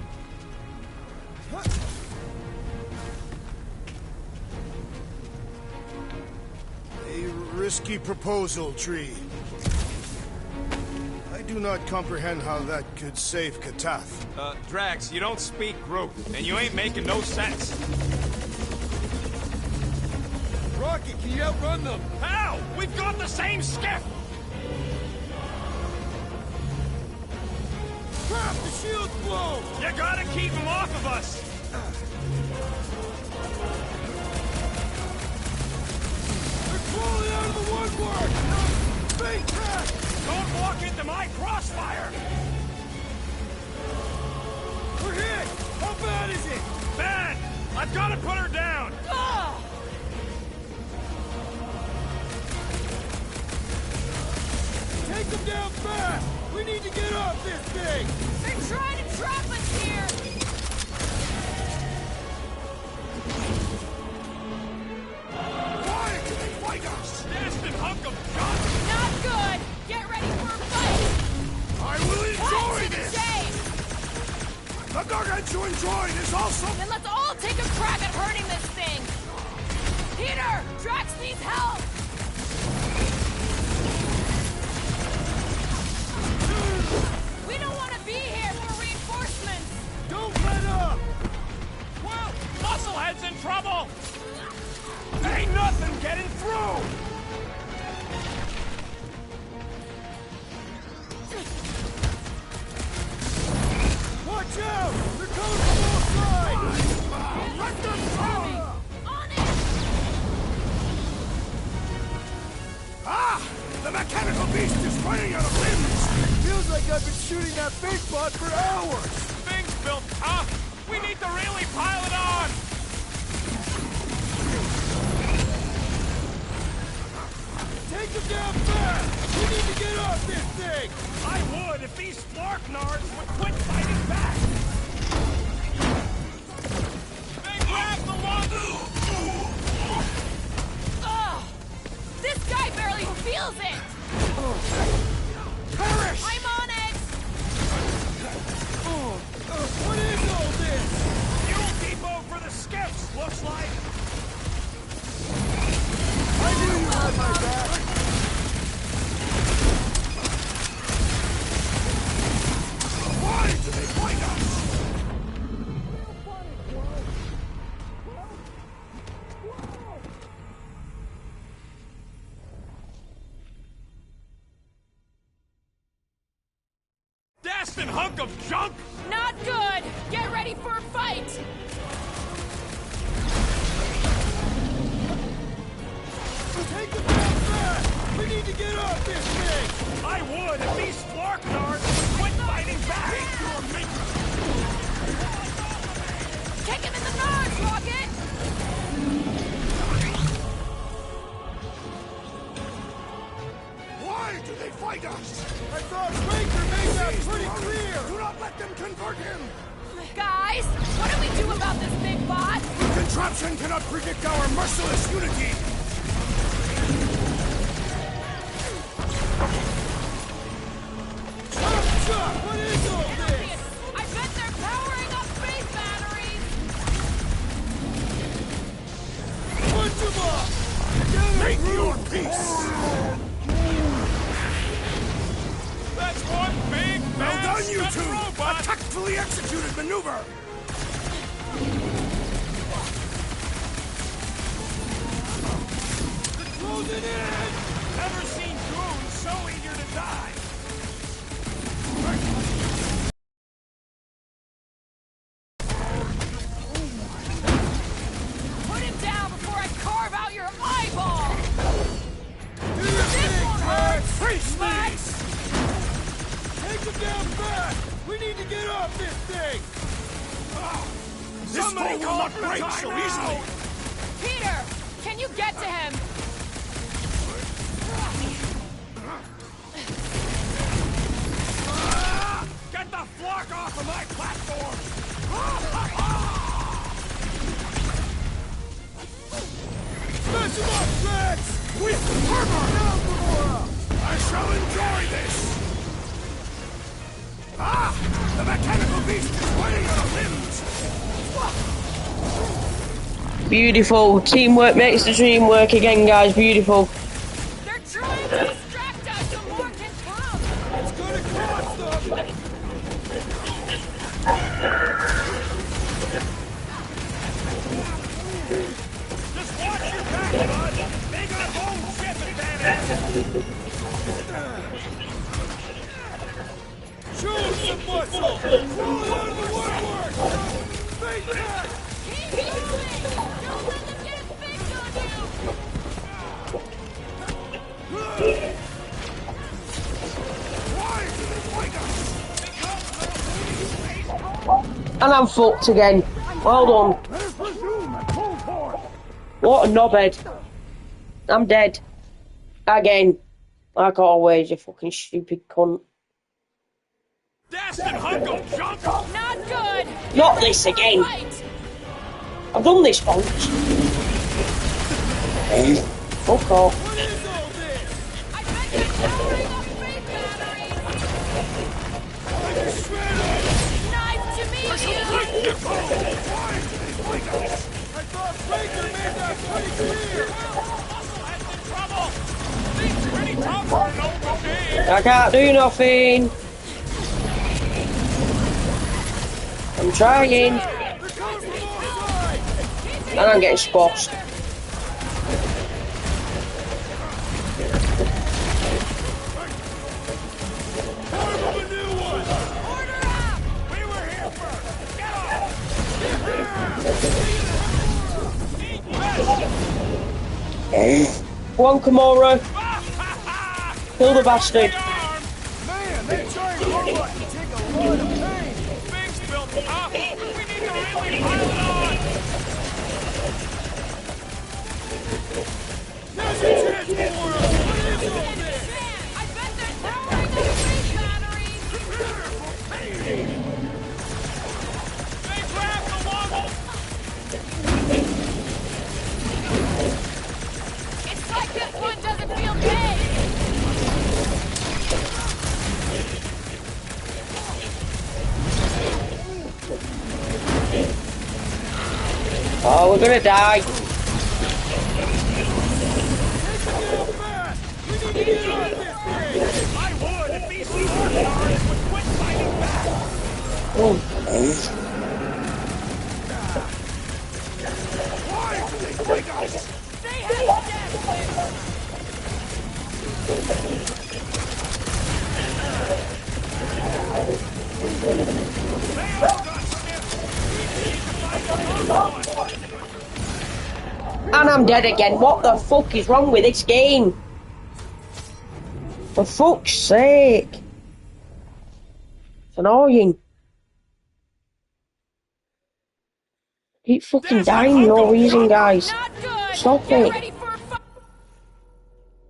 A risky proposal, Tree. I do not comprehend how that could save Katath. Drax, you don't speak Groot, and you ain't making no sense. Rocket, can you outrun them? How? We've got the same skiff! Crap, the shield's blown! You gotta keep him off of us! They're crawling out of the woodwork! Fake track! Don't walk into my crossfire! We're hit! How bad is it? Bad! I've gotta put her down! Take them down fast! We need to get off this thing! They're trying to trap us here! Why do they fight us? Nasty hunk of junk! Not good! Get ready for a fight! I will enjoy Cut to the this! chase! The gargantuan is also... Then let's all take a crack at hurting this thing! Peter! Drax needs help! We don't want to be here for reinforcements! Don't let up! Well, Musclehead's in trouble! Ain't nothing getting through! Watch out! They're coming from both sides! Let them through! On it! Ah! The mechanical beast is running out of limbs! Feels like I've been shooting that big bot for hours! Thing's built tough! We need to really pile it on! Take them down fast! We need to get off this thing! I would if these Flarknards would quit fighting back! They grabbed the one... Ugh! This guy barely feels it! Perish! I'm on it! What is all this? Fuel depot for the skiffs, looks like! I knew you had my back! Why do they fight us? Dastin' hunk of junk! Not good! Get ready for a fight! Take them down fast! We need to get off this thing! I would if these Flarknards would quit fighting back! Kick him in the nose, Rocket! Why do they fight us? I thought Raker made that pretty clear! Do not let them convert him! Guys, what do we do about this big bot? The contraption cannot predict our merciless unity! Chuck, what is all this? I bet they're powering up space batteries! Punch him up! Get him, Make Groot! your peace! That's one big, Well bad, done, you step two! robot! A tactfully executed maneuver! Closing in! Never seen goons so eager to die! Put him down before I carve out your eyeball! Do your This thing, one Drax! hurts! Freeze But these! Take him down This fool will not break so easily! Peter, can you get to him? Get the flock off of my platform! Smash him up, Rex! With armor! Now, Gamora! I shall enjoy this! Ah! The mechanical beast is swaying your limbs! Beautiful. Teamwork makes the dream work again, guys. Beautiful. They're trying to distract us so more can come. It's gonna cost them! Just watch your back, bud! They got home ship advantage! Show them some muscle! Roll out of the woodwork! Face back! Keep moving! Don't let them get a fix on you! Why do they wake us? And I'm fucked again. Well done. Let us resume at full force! What a knobhead. I'm dead. Again. Like always, you fucking stupid cunt. Dastin' Hunko junk! Not good! Not this again. Fight! I've done this once. Fuck off. What is all this? I bet you're powering up faith batteries! Like a shredder! Nice to meet you! I thought Baker made that pretty clear! Muscle has been trouble! Things pretty tough for an old game! I can't do nothing. I'm trying. They're coming from all sides! And I'm getting squashed. Form of a new one! Order up! We were here first! Get off! Go on, Kimura. Kill the bastard. Arm! Man, that giant robot can take a lot of pain! Things built up! We need to really pile it on! There's a chance for us! What is all this? I bet they're powering up faith batteries! They grabbed the wobble! It's like this one doesn't feel big! Oh, we're gonna die. I would if these superstars would quit fighting back! Oh. Why do they wake us? They have death! And I'm dead again. What the fuck is wrong with this game? For fuck's sake. It's annoying. Keep fucking dying for no reason, guys. Not good! Stop Get it. ready for a fight!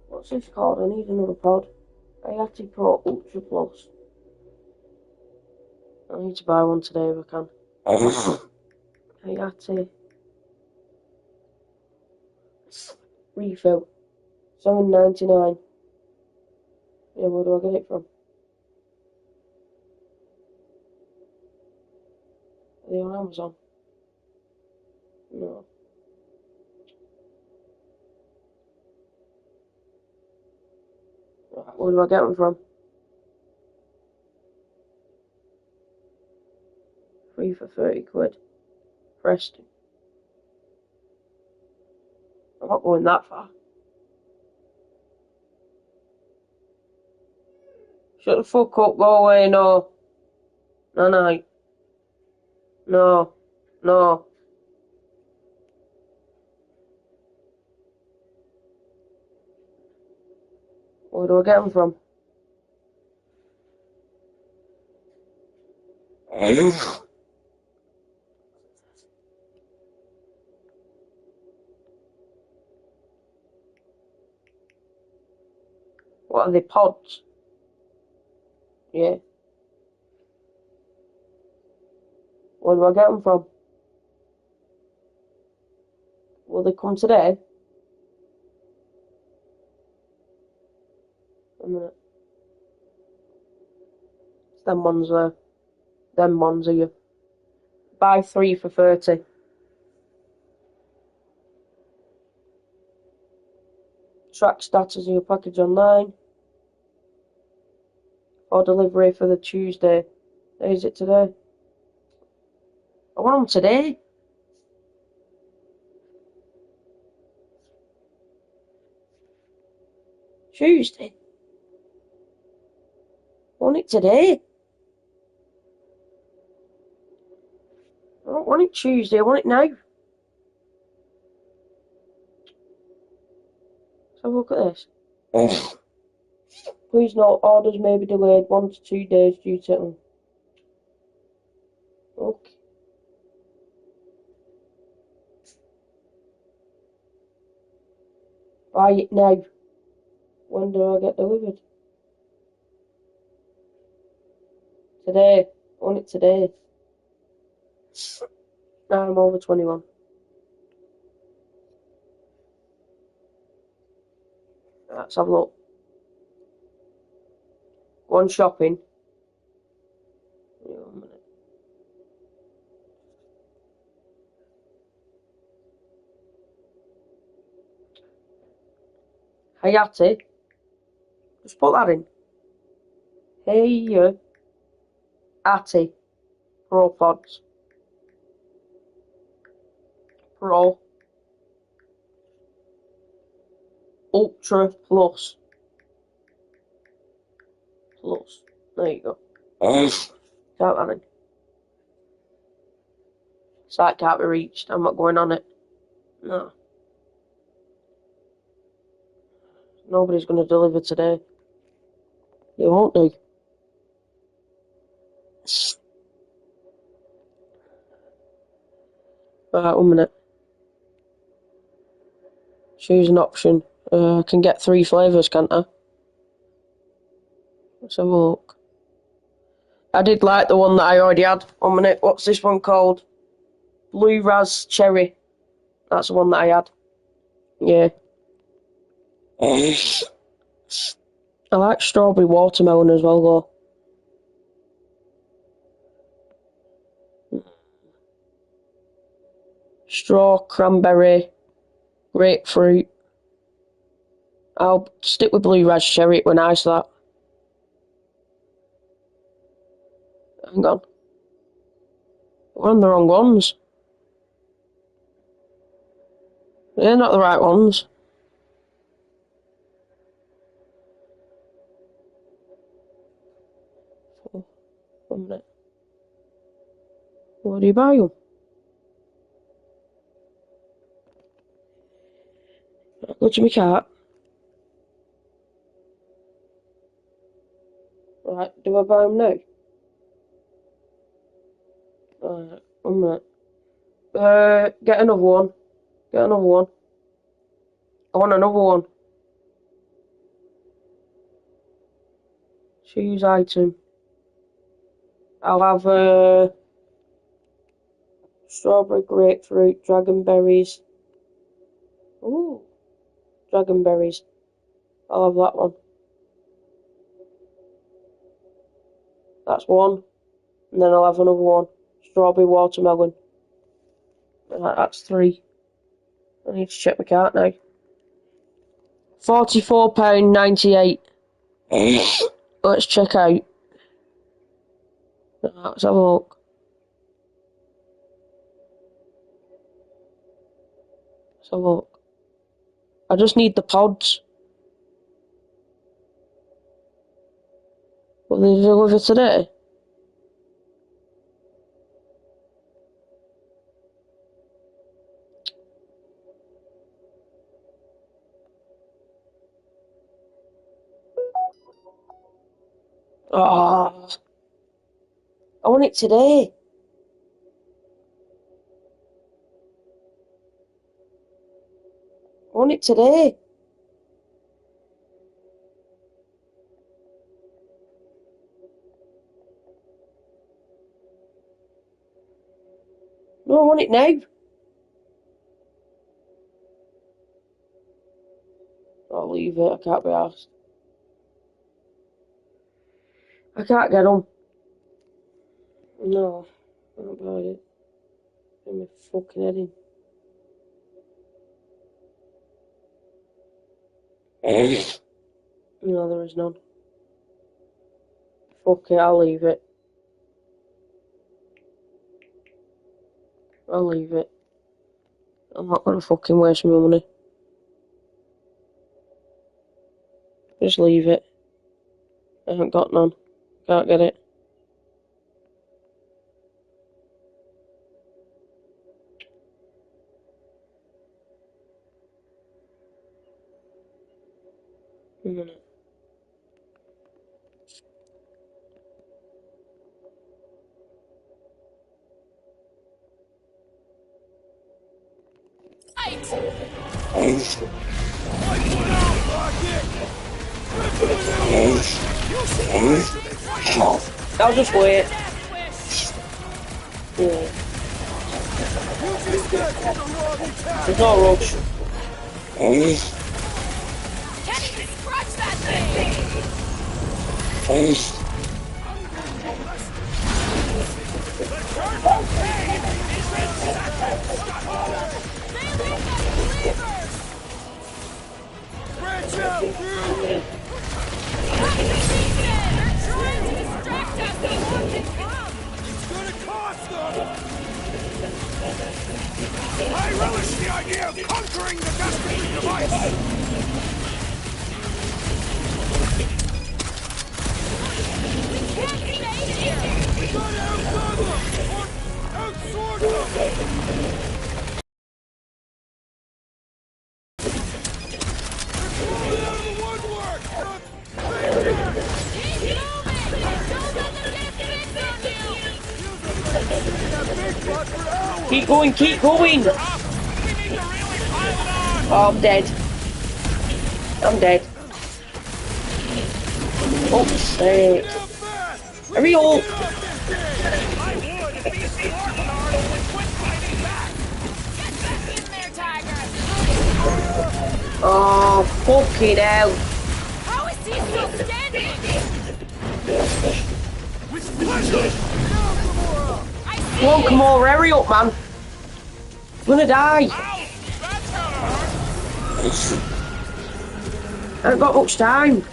What's this called? I need another pod. Ayati Pro Ultra Plus. I need to buy one today if I can. Ayati. Refill. $7.99. Yeah, where do I get it from? Are they on Amazon? No. Right, where do I get them from? Free for 30 quid. Preston. I'm not going that far. Shut the fuck up, go away, no. No, no. No. No. Where do I get them from? What are they, pods? Yeah. Where do I get them from? Will they come today? A minute. It's them ones there. Them ones are you. Buy 3 for 30. Track status of your package online. For delivery for the Tuesday. Is it today? I want them today. Tuesday. I want it today. I don't want it Tuesday, I want it now. Let's have a look at this. Please note, orders may be delayed 1 to 2 days due to... Okay. Buy it now. When do I get delivered? Today. I want it today. I'm over 21. Let's have a look. One shopping. Hang on a minute. Hayate. Just put that in. Hayate. Pro Pods. Pro. Ultra Plus. Plus. There you go. Type that in. Site can't be reached. I'm not going on it. No. Nobody's going to deliver today. They won't do. Right, 1 minute. Choose an option. I can get 3 flavours, can't I? Let's have a look. I did like the one that I already had. 1 minute. What's this one called? Blue Raz Cherry. That's the one that I had. Yeah. I like strawberry watermelon as well, though. Straw, cranberry, grapefruit. I'll stick with blue raz cherry. It were nice, that. Hang on. We're on the wrong ones. They're not the right ones. Oh, 1 minute. Where do you buy them? Go to my cart. Right, do I buy them now? Right, 1 minute. Get another one. Get another one. I want another one. Choose item. I'll have strawberry, grapefruit, dragonberries. Ooh, dragonberries. I'll have that one. That's one. And then I'll have another one. Strawberry watermelon. That's 3. I need to check my cart now. £44.98. Let's check out. Let's have a look. Let's have a look. I just need the pods. Will they deliver today? Oh, I want it today. I want it today. want it now. I'll leave it. I can't be asked. I can't get them. No, not about it. I'm a fucking head in. No, there is none. Fuck it, I'll leave it. I'll leave it. I'm not gonna fucking waste my money. Just leave it. I haven't got none. Can't get it. A minute. I'll just wait. Yeah. There's no rush. Can't even scratch that thing! Branch out, dude! They're trying to distract us so more can come! It's gonna cost them! I relish the idea of conquering the dastardly device! Can't stay here! We gotta outgun them! Or outsword them! They're crawling out of the woodwork! Keep moving! Don't let them get a fix on you! That big butt for hours! Keep going, keep going! Oh, I'm dead. I'm dead. Oh, sake. Hurry up! In there, Tiger! Oh, fucking hell. How is he still standing? Come on, come on, hurry up, man. I'm gonna die. I haven't got much time.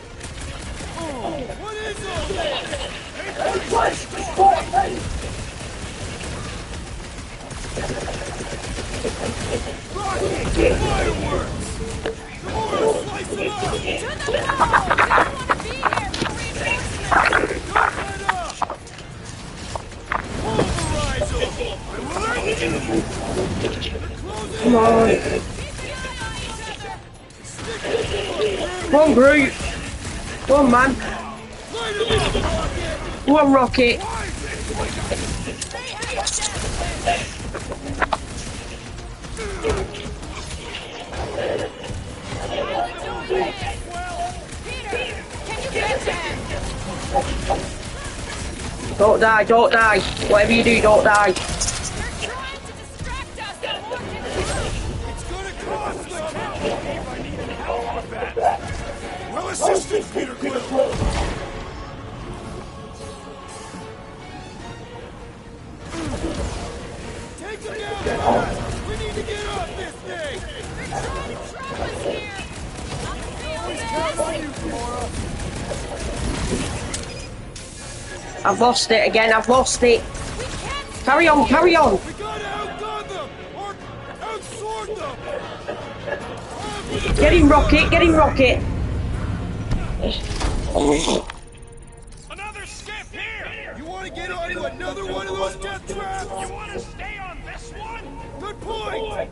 Come on. Come on, Groot. Come on, man. Come on, Rocket. Don't die, don't die. Whatever you do, don't die. Well assisted, Peter Quill! Take him down fast! We need to get off this thing! I've lost it again, I've lost it. Carry on, carry on. We gotta outgun them! Or outsword them! Get him, Rocket, get him, Rocket. Another skip here! You wanna get onto another one of those death traps? You want to stay on this one? Good point!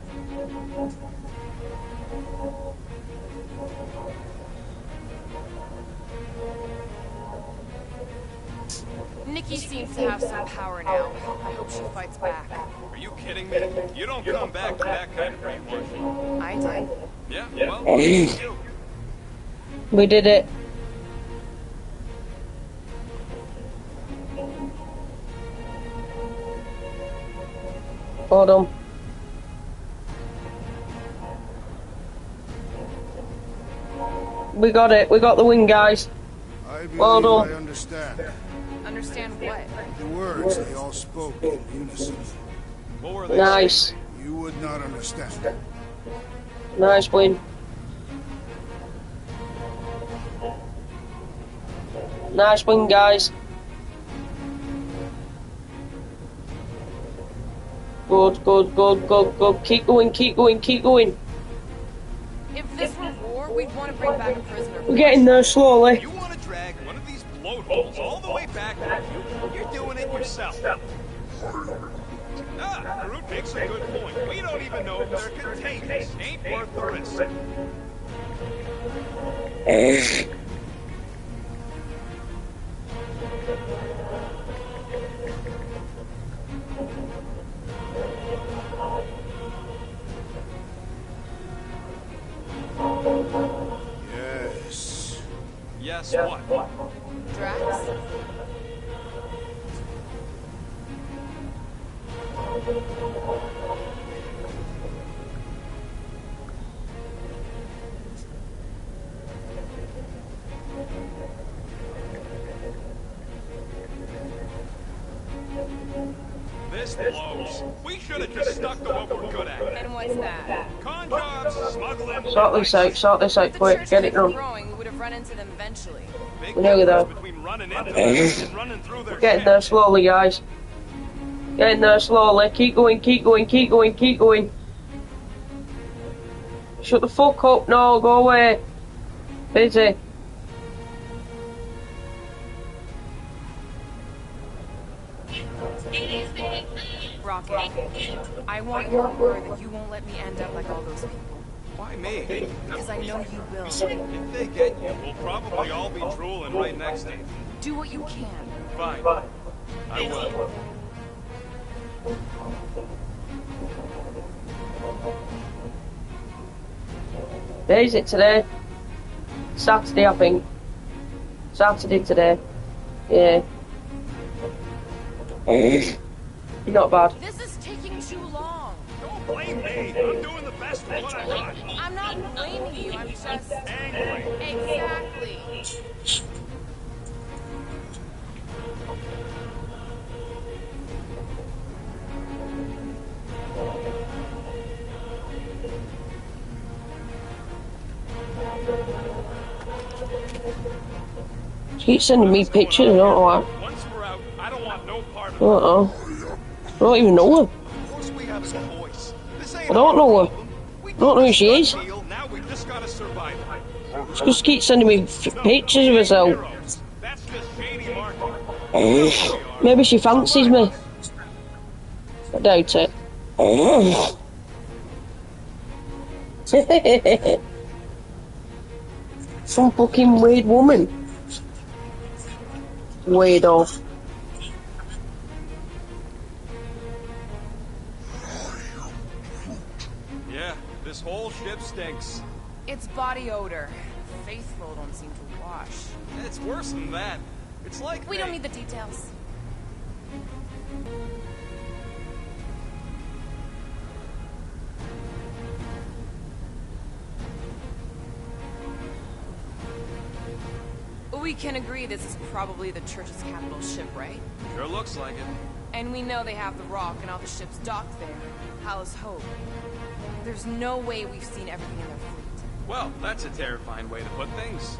Nikki seems to have some power now. I hope she fights back. Are you kidding me? You don't come back to that kind of brainwashing. I did. Yeah, well, you. We did it. Hold on. We got it. We got the win, guys. I believe Well done. I understand. Understand what? The words they all spoke in unison. What were they Nice. saying? You would not understand. Nice win. Nice win, guys. Good, good, good, good, good. Keep going, keep going, keep going. If this were war, we'd want to bring back a prisoner. We're getting there slowly. You want to drag one of these blowholes all the way back with you? You're doing it yourself. Ah, Groot makes a good point. We don't even know if they're contagious. Ain't worth the risk. Yes. Yes, what? Drax? This blows. We should have just stuck to what we're good at. And what's that? Con jobs, smuggling. Sort this out If the quick. church Get it kept done. growing, we would have run into them eventually. Big We know that. difference between running into them and running through their Getting shit. there slowly, guys. Getting there slowly. Keep going, keep going, keep going, keep going. Shut the fuck up. No, go away. Busy. Rocket, I want your word that you won't let me end up like all those people. Why me? Because I know you will. If they get you, we'll probably all be drooling right next to you. Do what you can. Fine. I will. Day is it today? Saturday, I think. Saturday today. Yeah. Not bad. This is taking too long. Don't blame me. I'm doing the best with what I got. I'm not blaming you. I'm just Angry. exactly. Keep sending me pictures, I don't know why. Once we're out, I don't want no part of it. Uh-oh. I don't even know her. Of course we have a choice. This ain't I don't know her. We I don't know who she is. deal. Now we just gotta survive it. She just keeps sending me pictures of herself. Heroes. That's just shady marketing. Maybe she fancies me. I doubt it. Some fucking weird woman. Weirdo. Yeah, this whole ship stinks. It's body odor. Faithful don't seem to wash. It's worse than that. It's like We don't need the details. We can agree this is probably the church's capital ship, right? Sure looks like it. And we know they have the Rock and all the ships docked there. Hal's Hope. There's no way we've seen everything in their fleet. Well, that's a terrifying way to put things.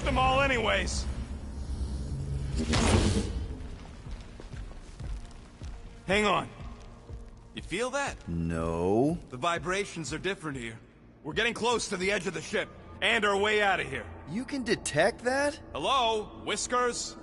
them all anyways. Hang on. You feel that? No. The vibrations are different here. We're getting close to the edge of the ship, and our way out of here. You can detect that? Hello, Whiskers?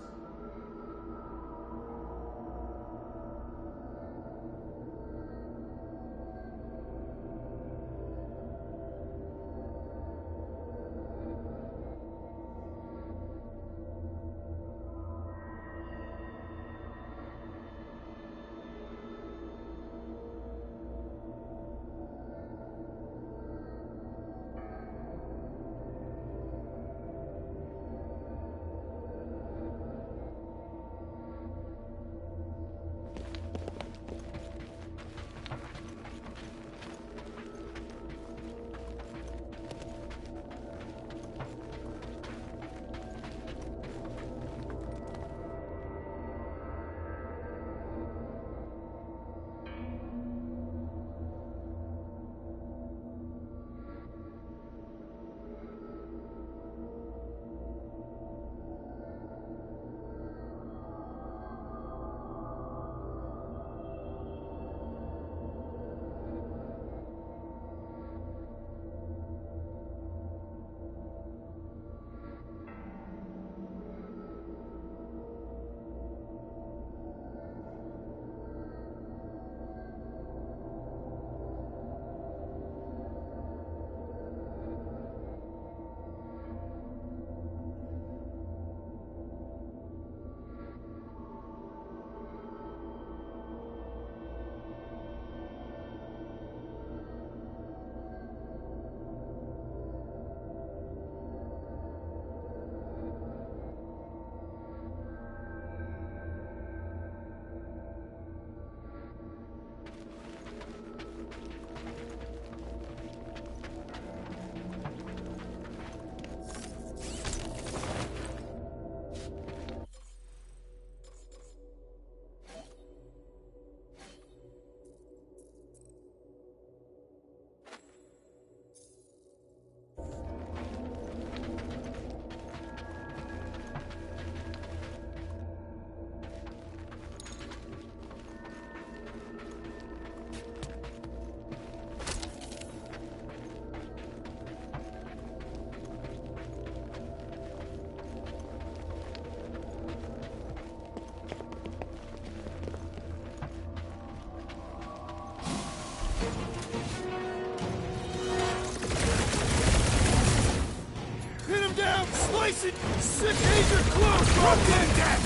Slice it! Sick Asia close! Drop in death!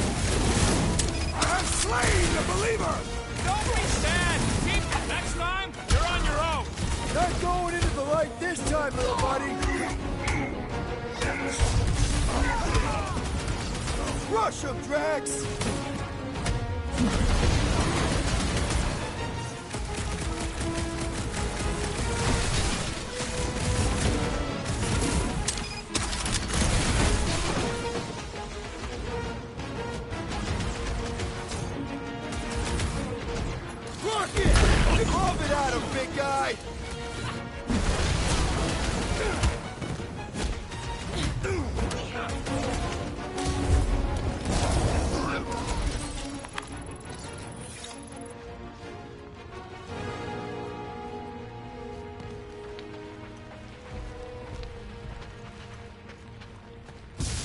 I have slain the believer! Don't be sad! Keep next time, you're on your own! Not going into the light this time, little buddy! Rush him, Drax! Big guy!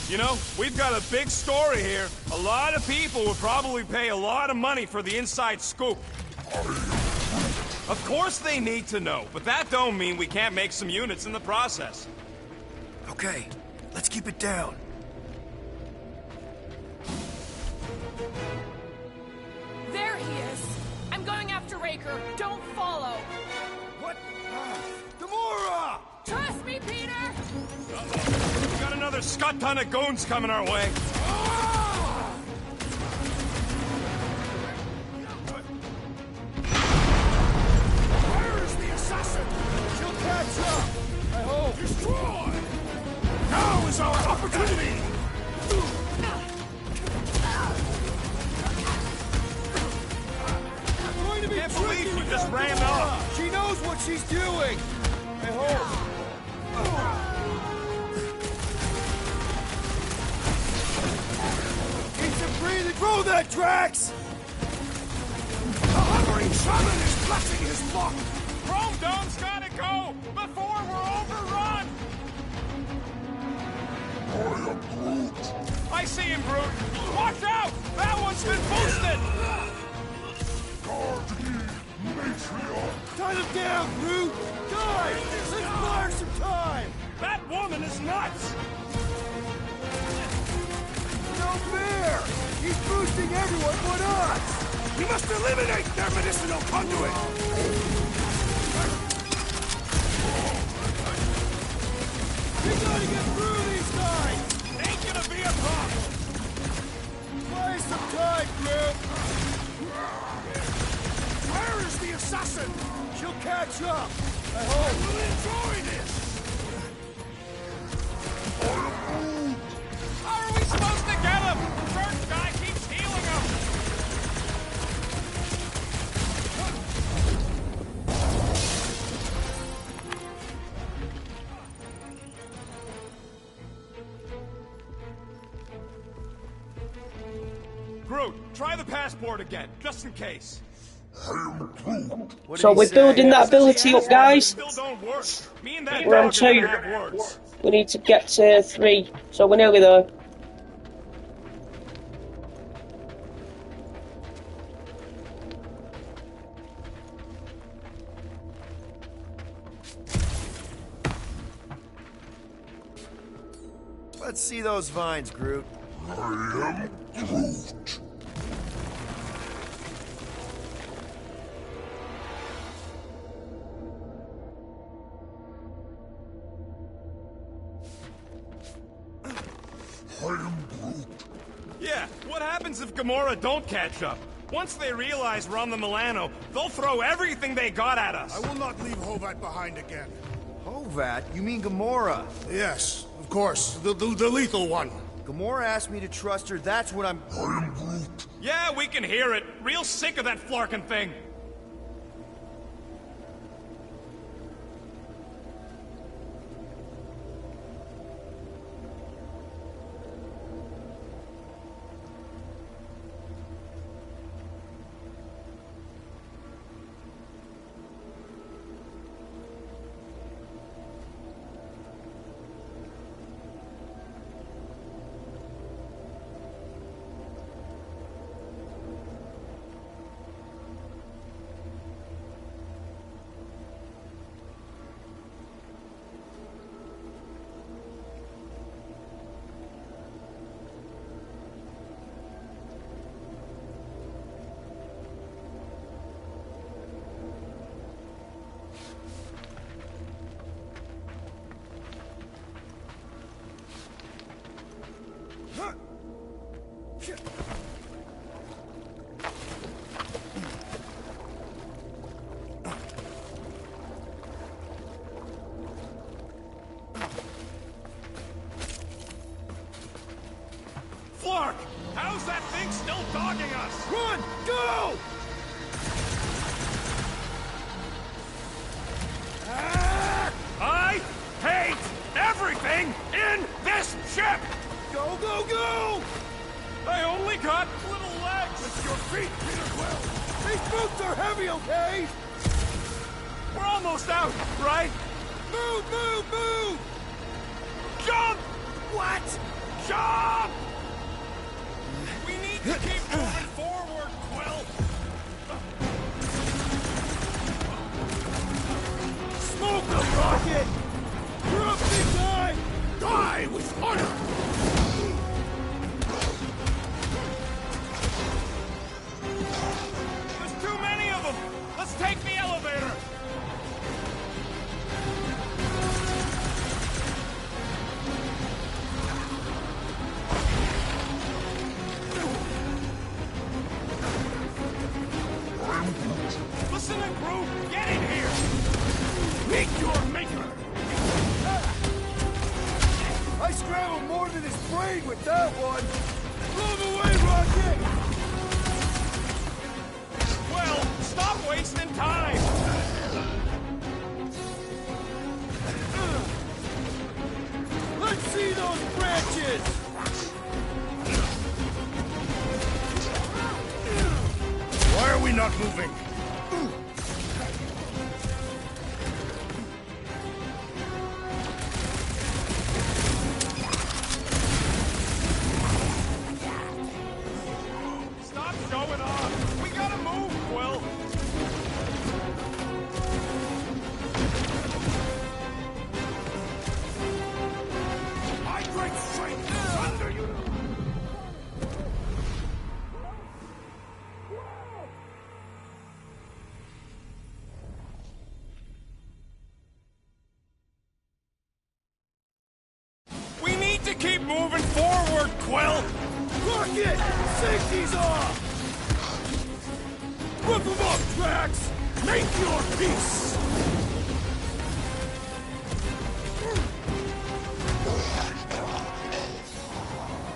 You know, we've got a big story here. A lot of people would probably pay a lot of money for the inside scoop. Of course they need to know, but that don't mean we can't make some units in the process. Okay, let's keep it down. There he is. I'm going after Raker. Don't follow. What? Gamora! Trust me, Peter! Uh-oh. We got another scut ton of goons coming our way. She'll catch up! I hope! Destroy! Now is our opportunity! Going to be Can't believe tricky you without just ran Gamora. off. She knows what she's doing! I hope! Control that, Drax! The hovering shaman is clutching his flock! Chrome Dome's gotta go before we're overrun! I see him, Groot! Watch out! That one's been boosted! Tie them down, Groot! Guys, let's buy her some time! That woman is nuts! No fair! He's boosting everyone but us! We must eliminate their medicinal conduit! We gotta get through these guys! Ain't gonna be a problem! Buy some time, Groot! Where is the assassin? She'll catch up! I hope! We'll enjoy this! How are we supposed to get him? Church guy keeps healing him! Groot, try the passport again, just in case. What So did he we're say? building that ability up, guys. Still don't work. Me and that We're on dog are gonna 2. have words. We need to get to 3. So we're nearly there. Let's see those vines, Groot. I am Groot. Yeah, what happens if Gamora don't catch up? Once they realize we're on the Milano, they'll throw everything they got at us. I will not leave Hovat behind again. Hovat? You mean Gamora? Yes, of course. The lethal one. Gamora asked me to trust her, that's what I'm... I am Groot. Yeah, we can hear it. Real sick of that flarkin' thing. Flark! How's that thing still dogging us? Run! Go! I hate everything in this ship! Go, go, go! I only got little legs! Lift your feet, Peter Quill! These boots are heavy, okay? We're almost out, right? Move, move, move! Jump! What? Jump! We need to keep moving forward, Quill! Smoke them, Rocket! You're up, big guy! Die with honor! There's too many of them! Let's take the elevator! Listen and Groot, get in here! Meet your maker! I scrambled more than his brain with that one! Blow him away, Rocket! Well, stop wasting time! Let's see those branches! not moving? Stop showing off! We gotta move, Quill! My great strength is under you! We need to keep moving forward, Quill! Rocket! Safety's off! Rip them up, Drax! Make your peace!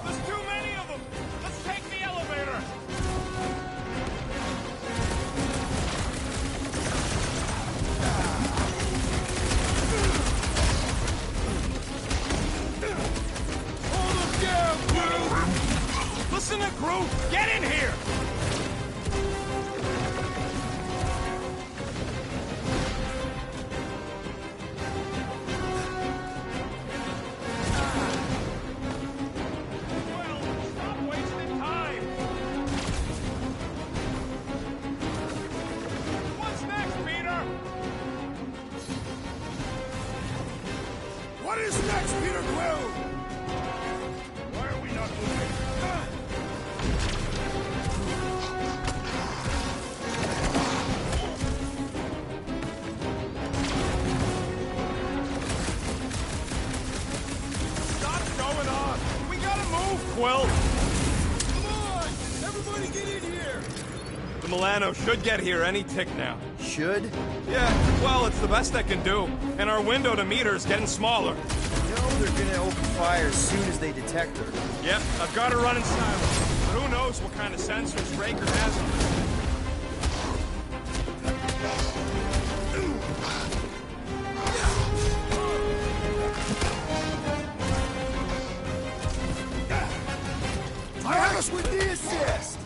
There's too many of them! Let's take the elevator! Hold them down, Groot! Listen to Groot! Get in here! Well, stop wasting time! What's next, Peter? What is next, Peter Quill? Why are we not moving? Stop showing off! We gotta move, Quill! Come on! Everybody get in here! The Milano should get here any tick now. Should? Yeah, well, it's the best I can do. And our window to meet her is getting smaller. You know they're gonna open fire as soon as they detect her. Yep, I've got her running silent. But who knows what kind of sensors Raker has on her. I have us with the assist!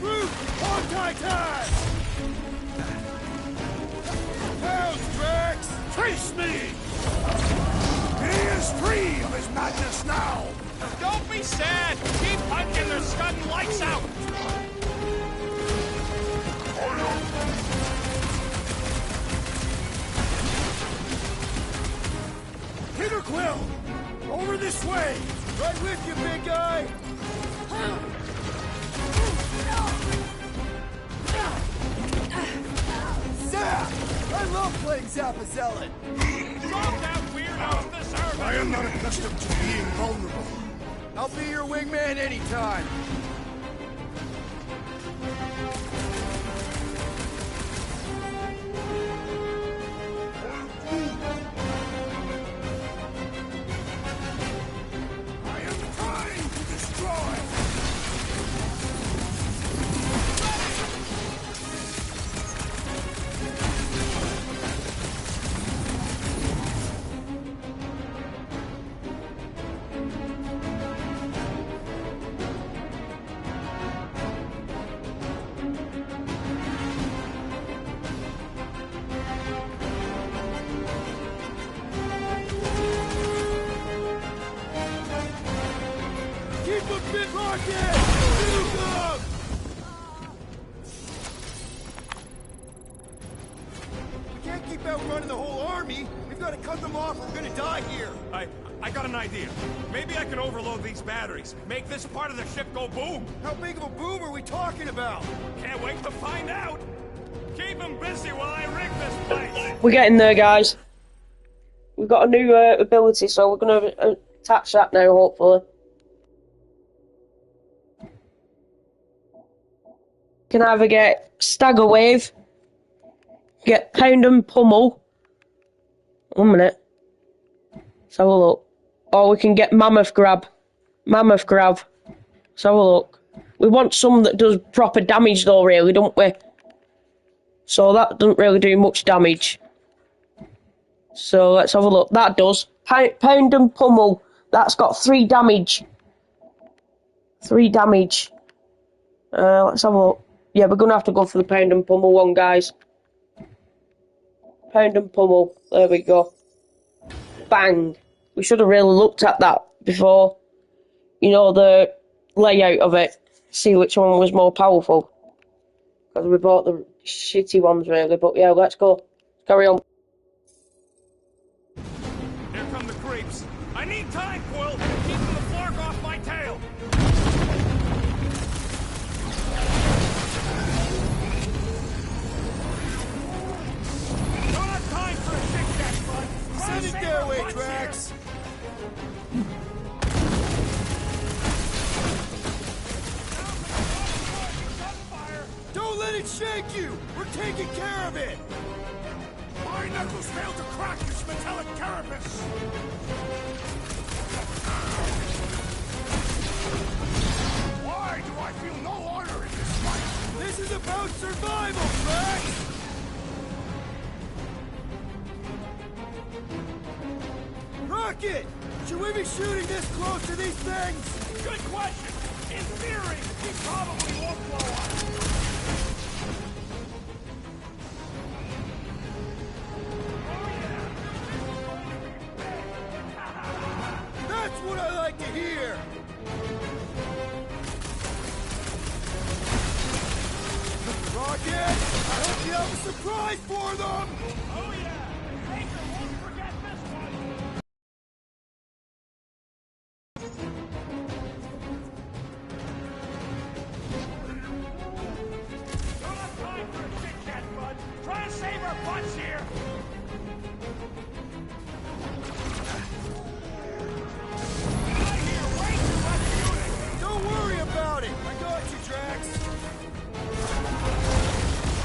Groot! Hawkeye time! Pounds, Drax! Face me! He is free of his madness now! Don't be sad! Keep punching, they're scudding lights out! Peter Quill! Over this way! Right with you, big guy! Zap! I love playing Zappazellan! Drop that weirdo this earth! I am not accustomed to being vulnerable. I'll be your wingman anytime! I am trying to destroy! Keep them big rocket! Shoot them! We can't keep outrunning the whole army. We've got to cut them off. We're gonna die here. I got an idea. Maybe I can overload these batteries. Make this part of the ship go boom. How big of a boom are we talking about? Can't wait to find out. Keep them busy while I rig this place. We're getting there, guys. We've got a new ability, so we're going to attach that now, hopefully. Can either get Stagger Wave, get Pound and Pummel. 1 minute. Let's have a look. Or we can get Mammoth Grab. Mammoth Grab. Let's have a look. We want some that does proper damage though, really, don't we? So that doesn't really do much damage. So let's have a look. That does. Pound and pummel. That's got 3 damage. 3 damage. Let's have a look. Yeah, we're gonna have to go for the pound and pummel one, guys. Pound and pummel. There we go. Bang. We should have really looked at that before. You know, the layout of it. See which one was more powerful. Because we bought the shitty ones, really. But yeah, let's go. Carry on. Here come the creeps. I need time, Quill. Keeping the flark off my tail. Don't have time for a tic-tac, bud. Send it their way, Drax. Don't let it shake you. We're taking care of it. My knuckles failed to crack this metallic carapace! Why do I feel no honor in this fight? This is about survival, Drax. Rocket! Should we be shooting this close to these things? Good question. In theory, he probably won't blow up. That's what I like to hear! Rocket! I hope you have a surprise for them! Oh yeah! Baker won't forget this one! Don't have time for a chit-chat, bud! Try to save our butts here! I hear way too much shooting! Don't worry about it! I got you, Drax!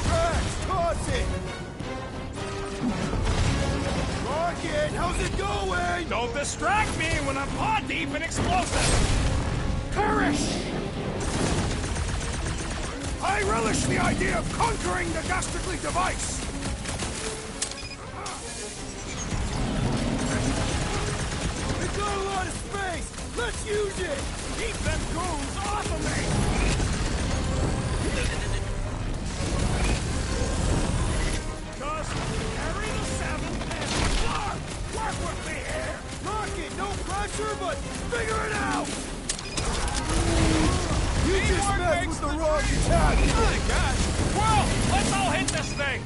Drax, toss it! Rocket, how's it going? Don't distract me when I'm paw deep in explosives! Perish! I relish the idea of conquering the dastardly device! We've got a lot of space! Let's use it! Keep them goons off of me! Just carry the 7 and flark! Work with me here! Rocket, no pressure, but figure it out! You just Teamwork messed makes with the the wrong dream. attack! My gosh! Well, let's all hit this thing!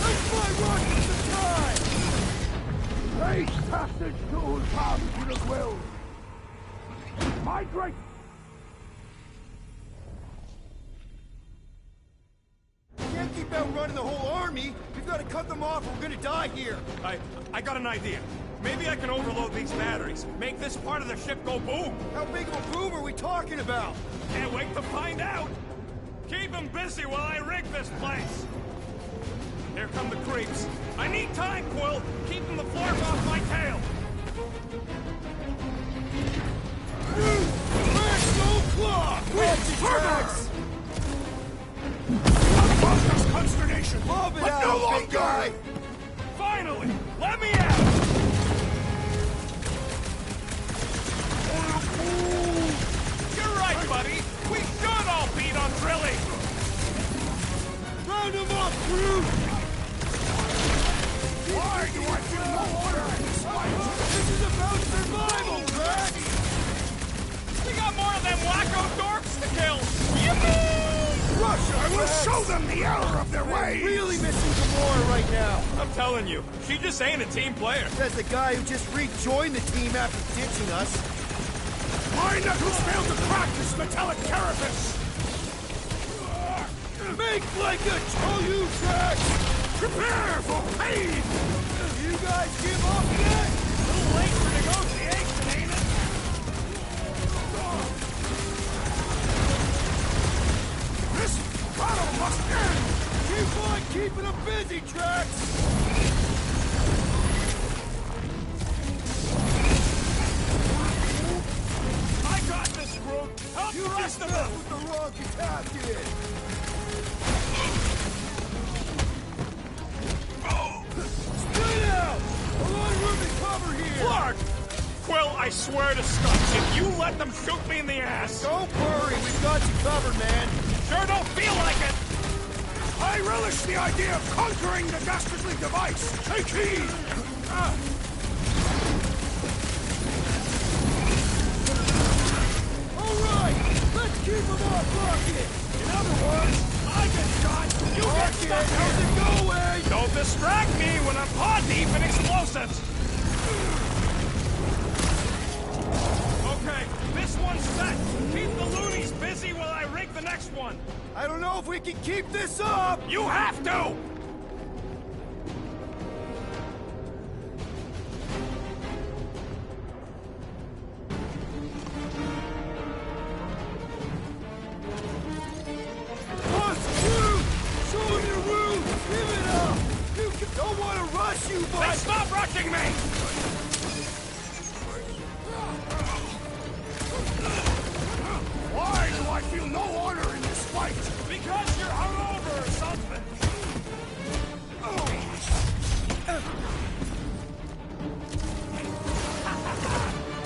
Let's fly rockets some time! Raise passage to Ulpam to the Quill! Migrate! Can't keep outrunning the whole army! We've got to cut them off or we're gonna die here! I got an idea. Maybe I can overload these batteries. Make this part of the ship go boom. How big of a boom are we talking about? Can't wait to find out. Keep them busy while I rig this place. Here come the creeps. I need time, Quill. Keeping the flark off my tail. Drax, no claw! Watch it, Drax! Caused us consternation, Love it, but Al, no big longer! guy. Finally, let me out. You're right, buddy. We should all beat on drilling. Round him up, crew! Why do I feel no order in this fight? This is about survival, Drax! We got more of them wacko dorks to kill. Yippee! Russia, I will Drax! show them the error of their ways! Really missing Gamora right now. I'm telling you, she just ain't a team player. Says the guy who just rejoined the team after ditching us. My knuckles failed to crack this metallic carapace! Make like a you, Drax! Prepare for pain! You guys give up yet? A little late for negotiation, ain't it? This battle must end! Keep on keeping them busy, Drax! I got this, Groot. Help You the just rest of messed them. with the wrong captain! Clark! Quill, I swear to Scott, if you let them shoot me in the ass... Don't worry, we've got you covered, man. Sure don't feel like it! I relish the idea of conquering the dastardly device! Take heed! Alright, let's keep them off Rocket! In other words, I get shot, you get stuck! How's it going? Don't distract me when I'm paw deep in explosives! Okay, this one's set. Keep the loonies busy while I rig the next one. I don't know if we can keep this up! You have to! Don't want to rush you, but... Then stop rushing me! Why do I feel no honor in this fight? Because you're hungover or something.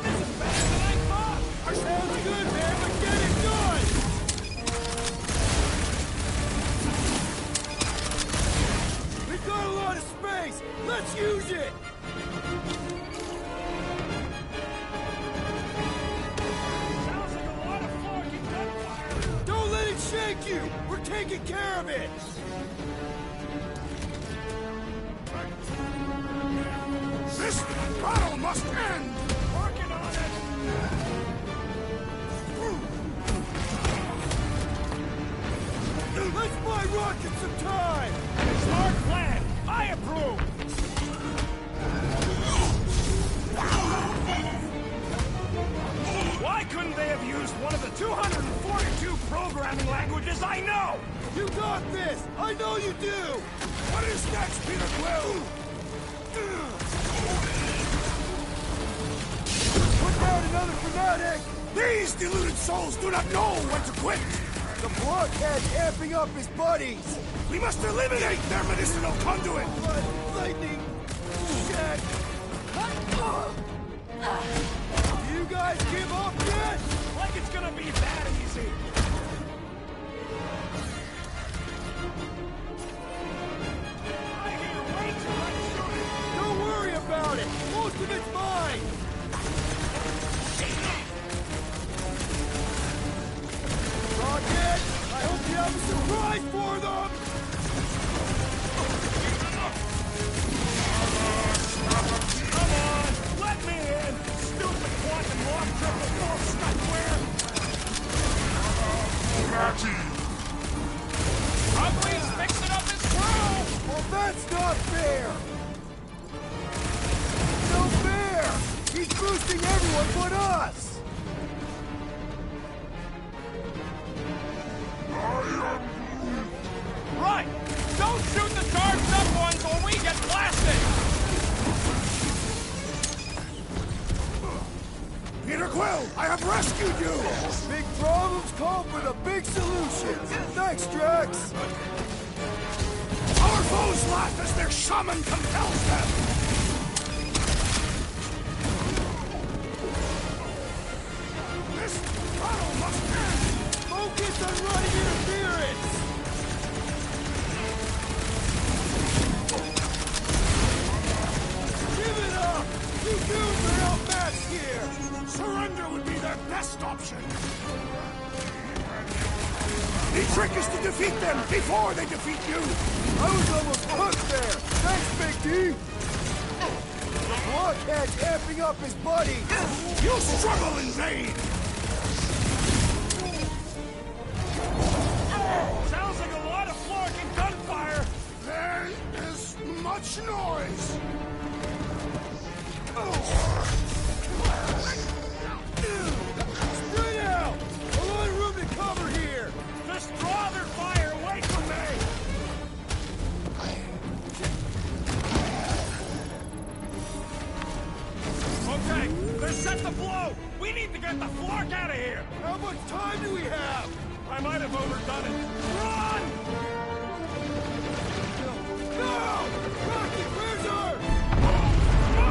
This is better than I thought! Sounds good, man, but get it done! We've got a lot of space! Let's use it! Sounds like a lot of forking gunfire! Don't let it shake you! We're taking care of it! This battle must end! Working on it! Let's buy Rocket some time! Smart plan! I approve! Why couldn't they have used one of the 242 programming languages I know? You got this! I know you do! What is next, Peter Quill? Put down another fanatic! These deluded souls do not know when to quit! The blockhead's amping up his buddies! We must eliminate their medicinal conduit! Blood, lightning, shit! Do you guys give up yet? Like it's gonna be that easy! I hear way too much shooting! Don't worry about it! Most of it's mine! Rocket! I hope you have a surprise for them! Come on! Let me in! Stupid quantum warp triple four stuntware! Ugly's fixing up his crew! Well, that's not fair! No fair! He's boosting everyone but us! Right! Don't shoot the charged up ones or we get blasted! Peter Quill, I have rescued you! Big problems call for the big solutions! Thanks, Drax! Our foes laugh as their shaman compels them! This battle must end! Focus on running interference! Give it up! You dudes are outmatched here! Surrender would be their best option! The trick is to defeat them before they defeat you! I was almost cooked there! Thanks, Big D! The blockhead's amping up his buddy! You struggle in vain! Sounds like a lot of Florkin gunfire! There is much noise! Spread out! A lot of room to cover here! Just draw their fire away from me! Okay, they're set to blow! We need to get the Flark out of here! How much time do we have? I might have overdone it. Run! No! Rocket, where's her? Move!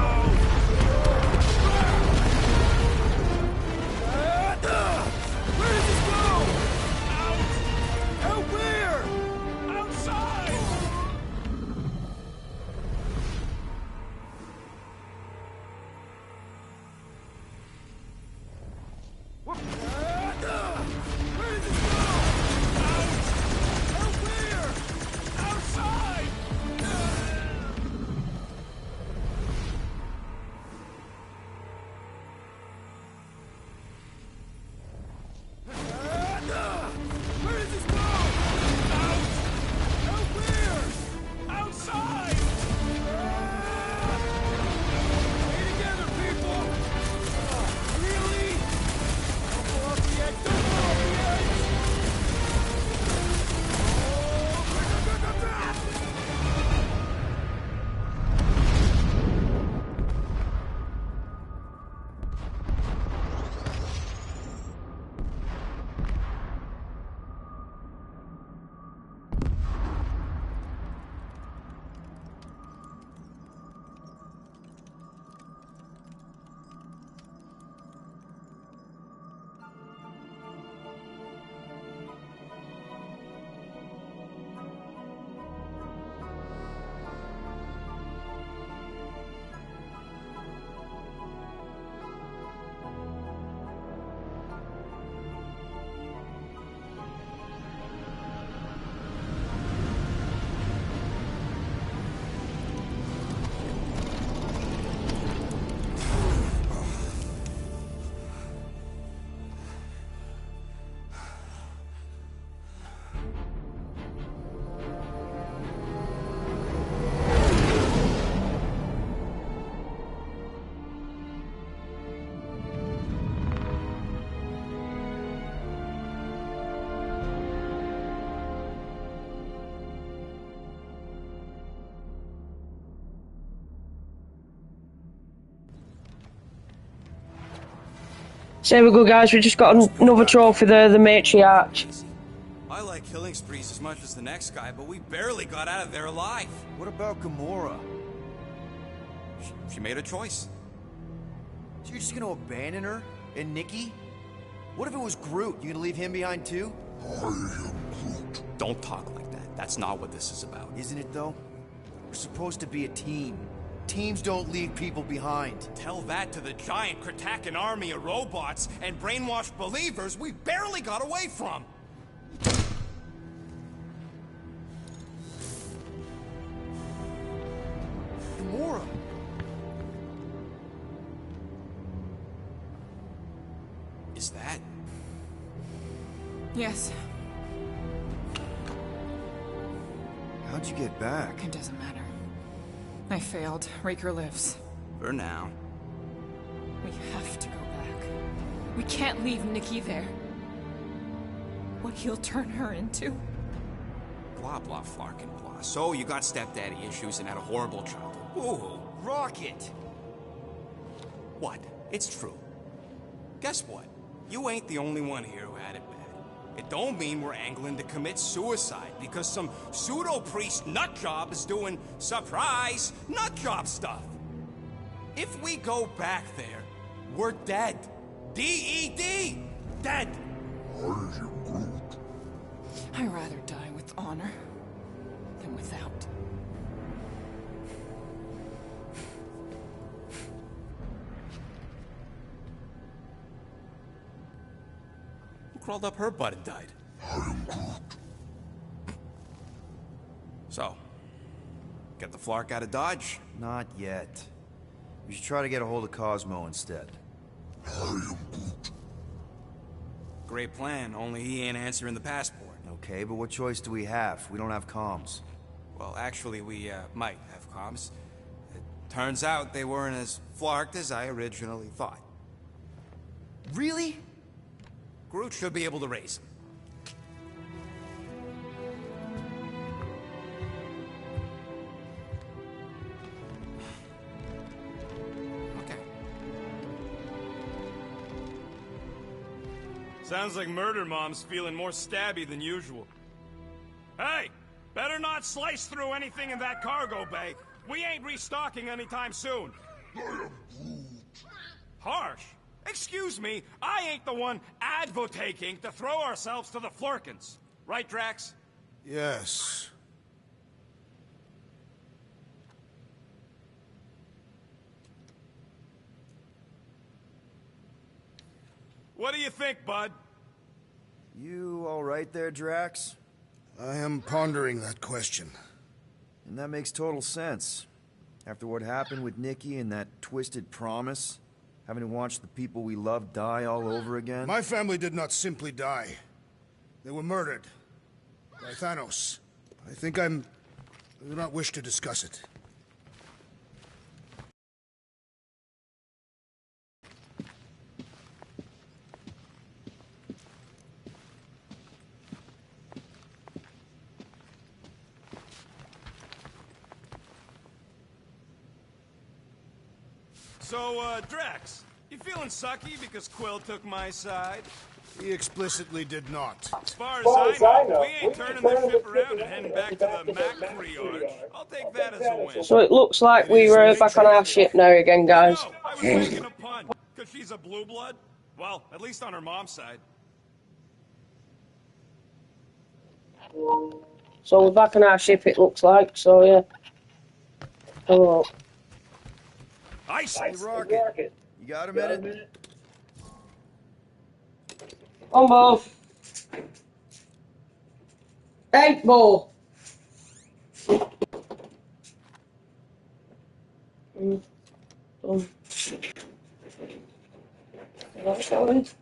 So we go, guys. We just got another trophy there, the matriarch. I like killing sprees as much as the next guy, but we barely got out of there alive. What about Gamora? She made a choice. So you're just gonna abandon her? And Nikki? What if it was Groot? You gonna leave him behind too? Don't talk like that. That's not what this is about. Isn't it though? We're supposed to be a team. Teams don't leave people behind. Tell that to the giant Kratakan army of robots and brainwashed believers we barely got away from. Gamora! Is that? Yes, How'd you get back? it doesn't matter. I failed. Raker lives. For now. We have to go back. We can't leave Nikki there. What he'll turn her into. Blah, blah, flarkin' blah. So you got stepdaddy issues and had a horrible childhood. Ooh, Rocket! what? It's true. Guess what? You ain't the only one here who had it bad. It don't mean we're angling to commit suicide because some pseudo-priest nutjob is doing surprise nutjob stuff. If we go back there, we're dead. D-E-D! Dead! I'd rather die with honor than without. Who crawled up her butt and died? So, get the Flark out of Dodge? Not yet. We should try to get a hold of Cosmo instead. Great plan, only he ain't answering the passport. Okay, but what choice do we have? We don't have comms. Well, actually, we might have comms. It turns out they weren't as flarked as I originally thought. Really? Groot should be able to raise them. Okay. Sounds like Murder Mom's feeling more stabby than usual. Hey! Better not slice through anything in that cargo bay. We ain't restocking anytime soon. Harsh. Excuse me, I ain't the one advocating to throw ourselves to the Flurkins. Right, Drax? Yes. What do you think, bud? You all right there, Drax? I am pondering that question. And that makes total sense. After what happened with Nikki and that twisted promise, having to watch the people we love die all over again. My family did not simply die. They were murdered. By Thanos. I do not wish to discuss it. So, Drax, you feeling sucky because Quill took my side? He explicitly did not. As far as I know, we ain't turning the ship around and heading back to the Macri Arch. I'll take that as a win. So it looks like we're back on our ship now again, guys. No, I was making a pun. Because she's a blue blood? Well, at least on her mom's side. So we're back on our ship, it looks like. So yeah. Hello. Ice! Hey, Rocket, you got a minute? On both. 8 ball. That's how it is.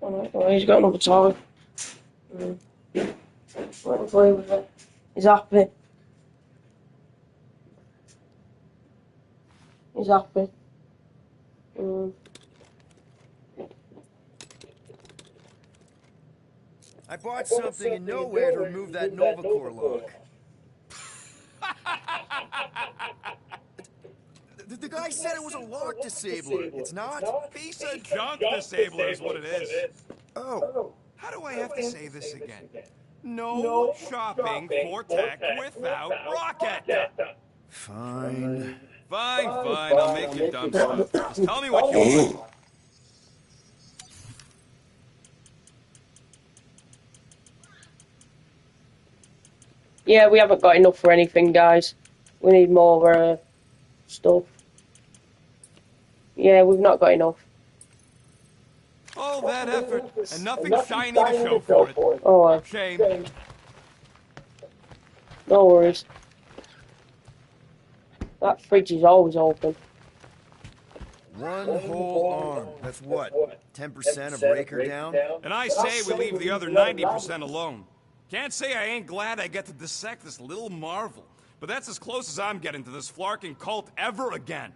Oh, he's got another toy. Let him play with it. He's happy. He's happy. I bought something in nowhere to remove that Nova Corps lock. The The guy said it was a lock disabler. It's not? Piece of junk disabler is what it is. Oh. How do I have to say this again? No shopping for tech without Rocket. Fine. Fine, I'll make you dumb stuff. Just tell me what you want. Yeah, we haven't got enough for anything, guys. We need more stuff. Yeah, we've not got enough. All that effort and nothing shiny to show for it. Oh well. Shame. No worries. That fridge is always open. One whole arm. That's what? 10% of breaker down? And I say we leave the other 90% alone. Can't say I ain't glad I get to dissect this little marvel, but that's as close as I'm getting to this flarking cult ever again.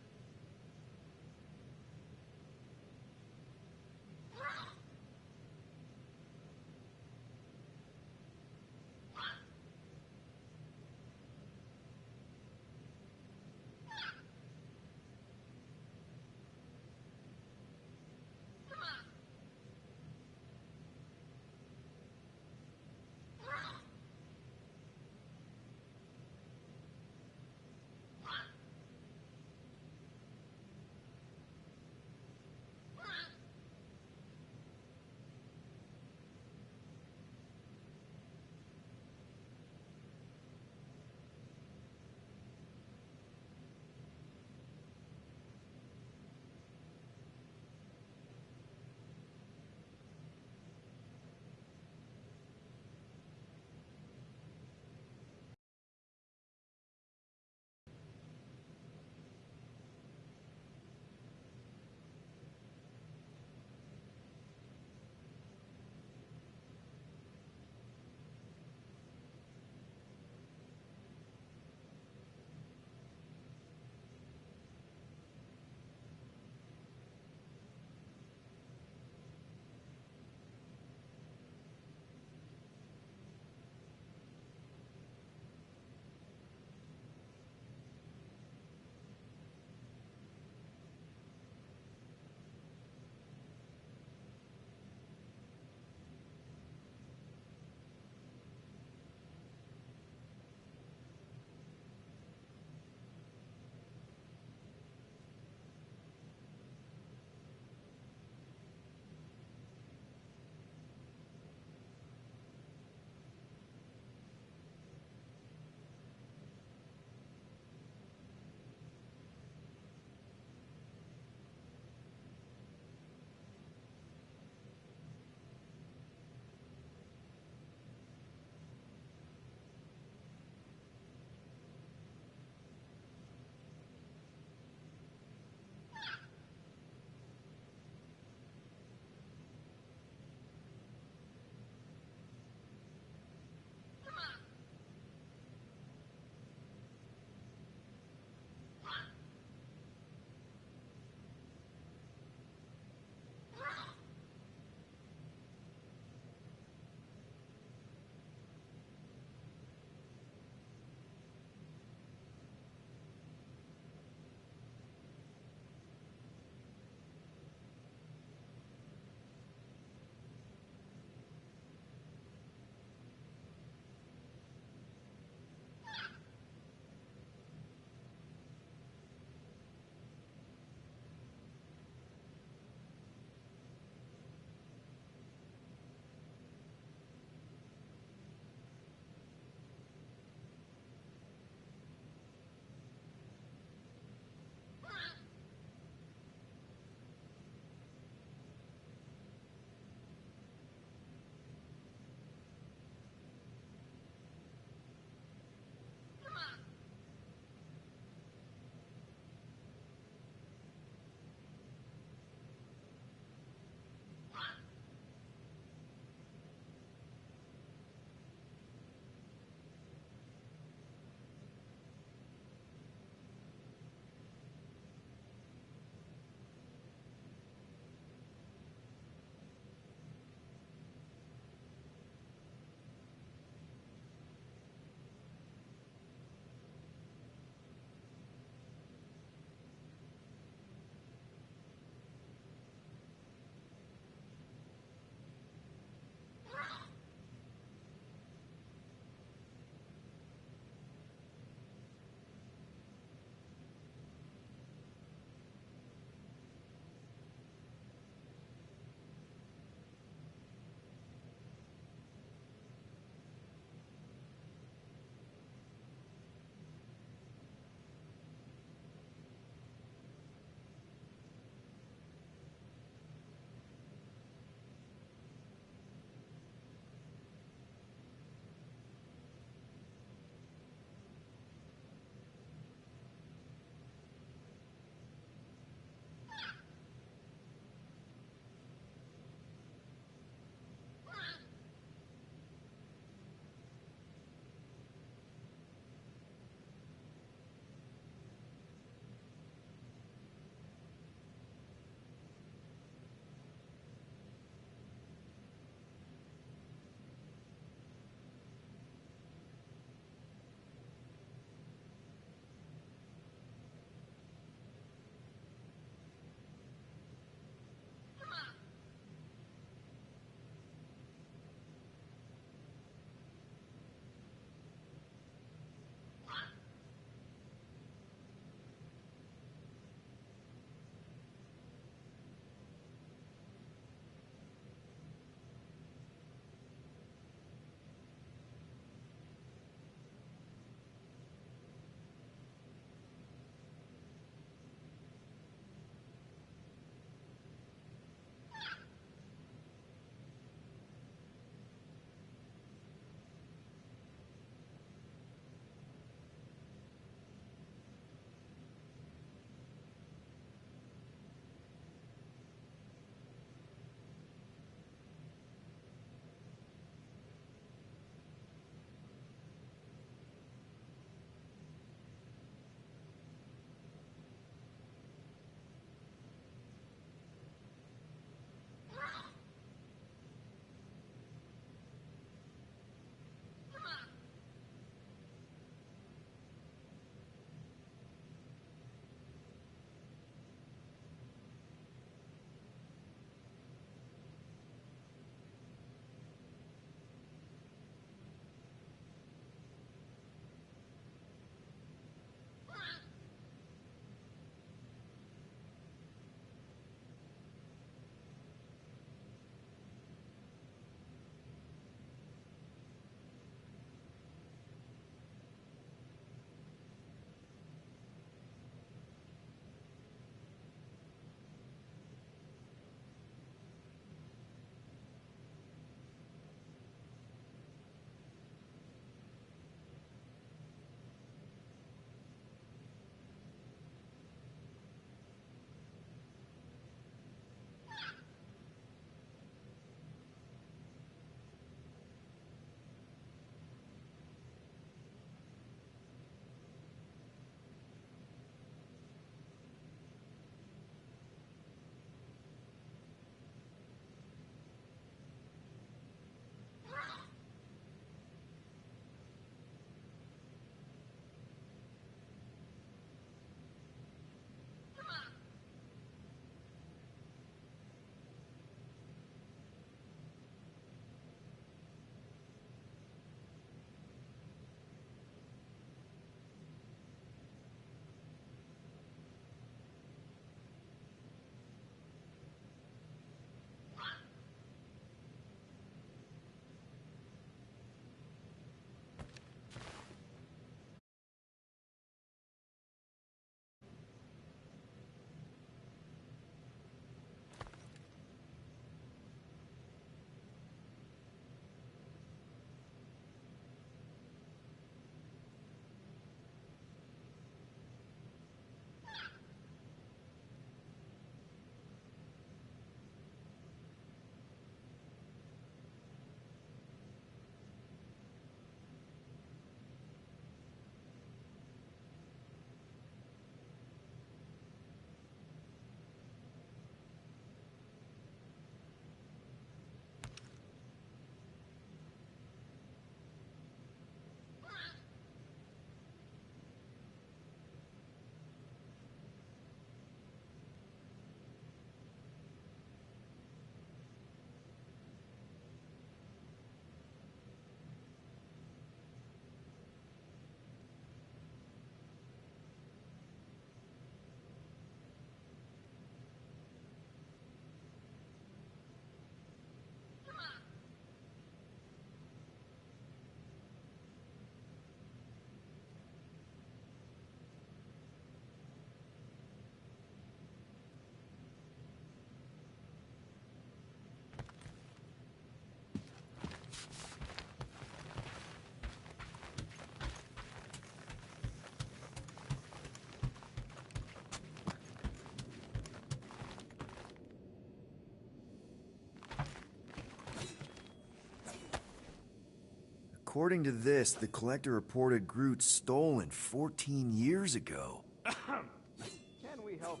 According to this, the Collector reported Groot stolen 14 years ago. Can we help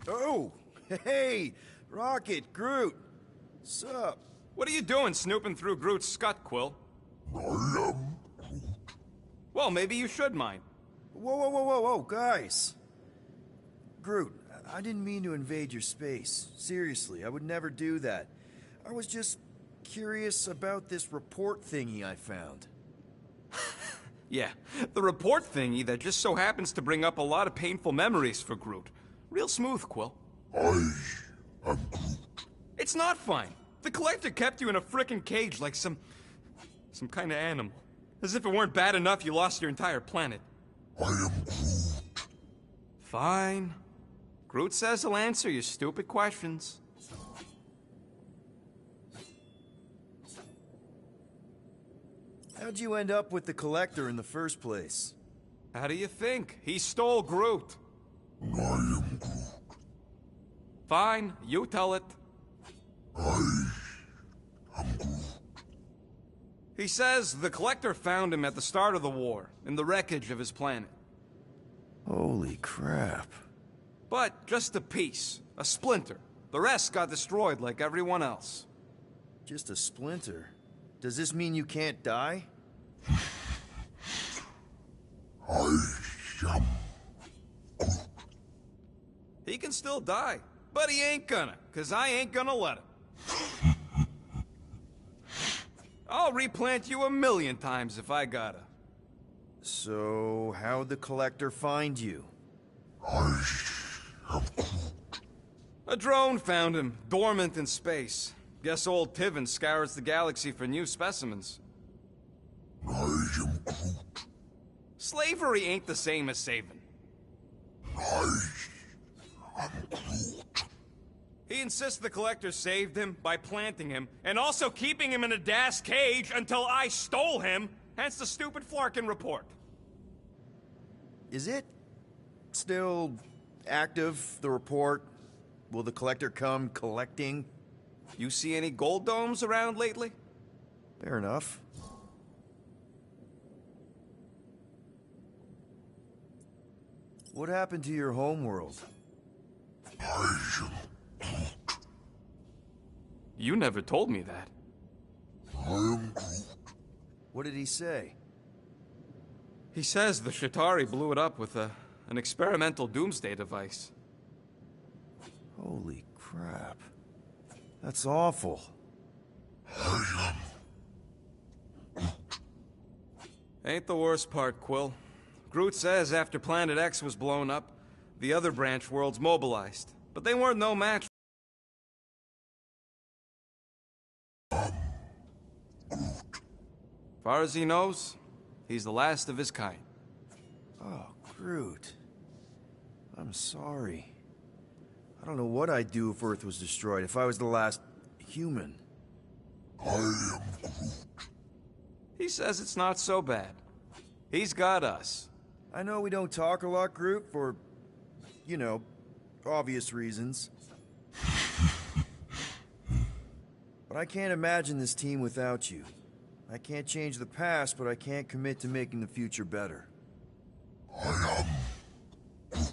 you? Oh! Hey! Rocket, Groot! Sup? What are you doing snooping through Groot's scut, Quill? I am Groot. Well, maybe you should mind. Whoa, guys! Groot, I didn't mean to invade your space. Seriously, I would never do that. I was just curious about this report thingy I found. Yeah, the report thingy that just so happens to bring up a lot of painful memories for Groot. Real smooth, Quill. I am Groot. It's not fine. The Collector kept you in a frickin' cage like some kind of animal. As if it weren't bad enough you lost your entire planet. I am Groot. Fine. Groot says he'll answer your stupid questions. How'd you end up with the Collector in the first place? How do you think? He stole Groot. I am Groot. Fine, you tell it. I am Groot. He says the Collector found him at the start of the war, in the wreckage of his planet. Holy crap. But just a piece, a splinter. The rest got destroyed like everyone else. Just a splinter? Does this mean you can't die? I am Groot. He can still die, but he ain't gonna, 'cause I ain't gonna let him. I'll replant you 1,000,000 times if I gotta. So, how'd the Collector find you? I am Groot. A drone found him, dormant in space. Guess old Tiven scours the galaxy for new specimens. I am Groot. Slavery ain't the same as saving. I am Groot. He insists the Collector saved him by planting him, and also keeping him in a das cage until I stole him, hence the stupid Flarkin report. Is it still active, the report? Will the Collector come collecting? You see any gold domes around lately? Fair enough. What happened to your homeworld? I am You never told me that. I am Groot. What did he say? He says the Shatari blew it up with an experimental doomsday device. Holy crap. That's awful. I am Ain't the worst part, Quill. Groot says after Planet X was blown up, the other branch worlds mobilized. But they weren't no match. Far as he knows, he's the last of his kind. Oh, Groot. I'm sorry. I don't know what I'd do if Earth was destroyed, if I was the last human. I am Groot. He says it's not so bad. He's got us. I know we don't talk a lot, Groot, for, you know, obvious reasons. But I can't imagine this team without you. I can't change the past, but I can't commit to making the future better. I am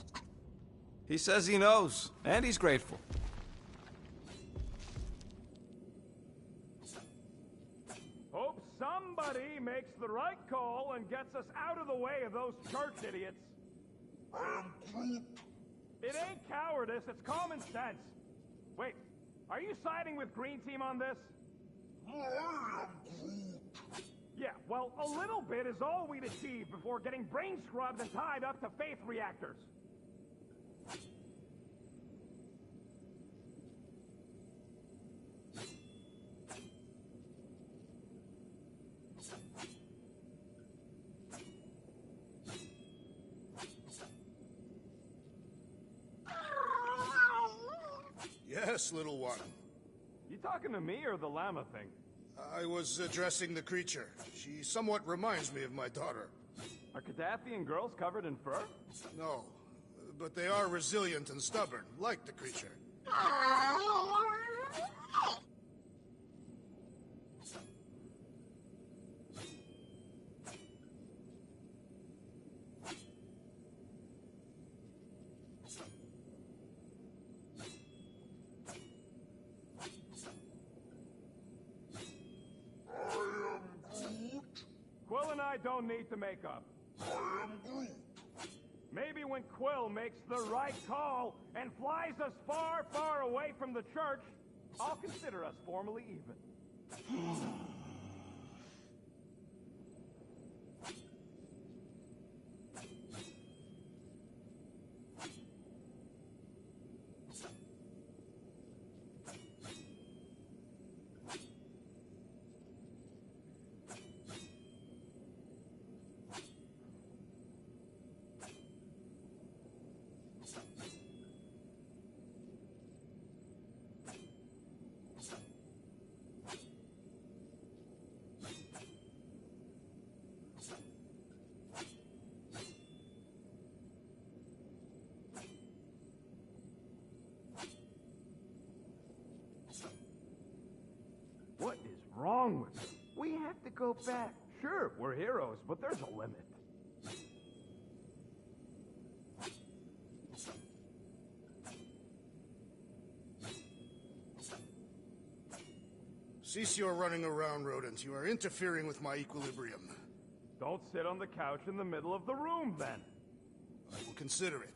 He says he knows, and he's grateful. Hope somebody makes the right call and gets us out of the way of those church idiots. I am Groot. It ain't cowardice, it's common sense. Wait, are you siding with Green Team on this? I am Groot. Yeah, well, a little bit is all we'd achieve before getting brain scrubbed and tied up to faith reactors. Yes, little one. You talking to me or the llama thing? I was addressing the creature. She somewhat reminds me of my daughter. Are Cadathian girls covered in fur? No, but they are resilient and stubborn, like the creature. Quill and I don't need to make up. Maybe when Quill makes the right call and flies us far, far away from the church, I'll consider us formally even. What is wrong with us? We have to go back. Sure, we're heroes, but there's a limit. Cease your running around, rodent. You are interfering with my equilibrium. Don't sit on the couch in the middle of the room, then. I will consider it.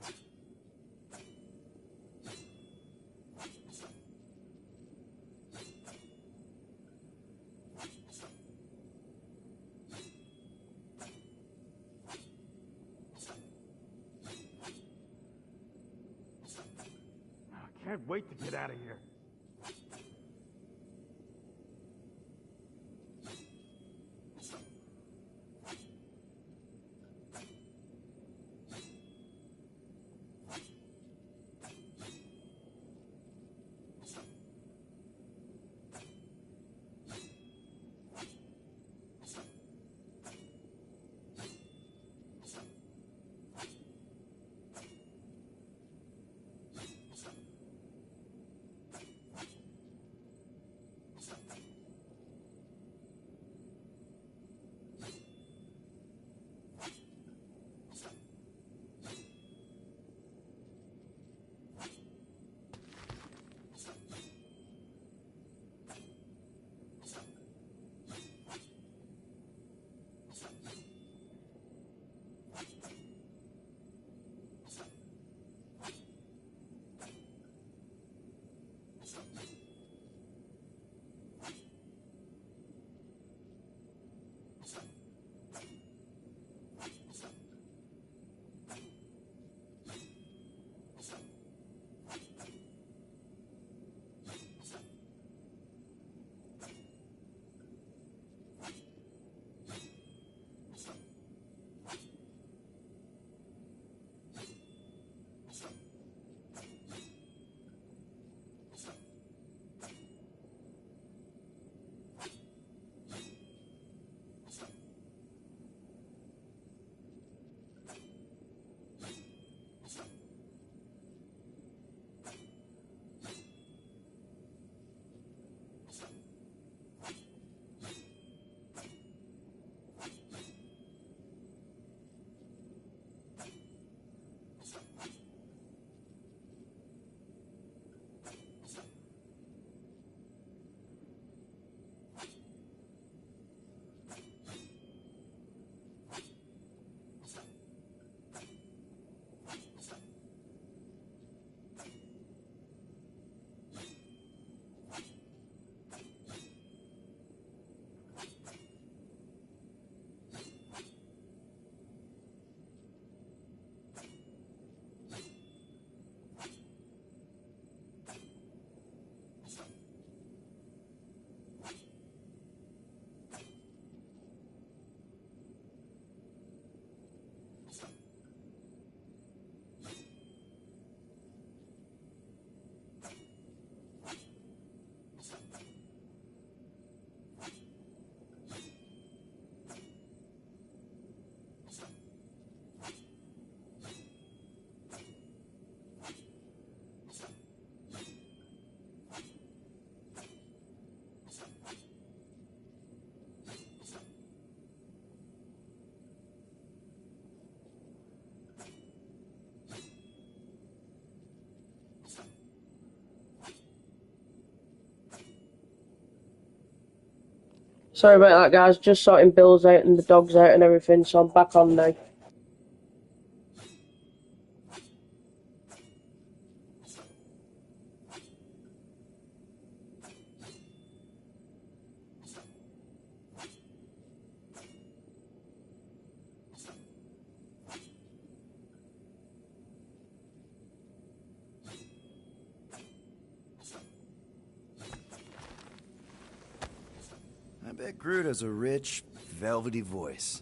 I can't wait to get out of here. Sorry about that, guys. Just sorting bills out and the dogs out and everything, so I'm back on now. I bet Groot has a rich, velvety voice.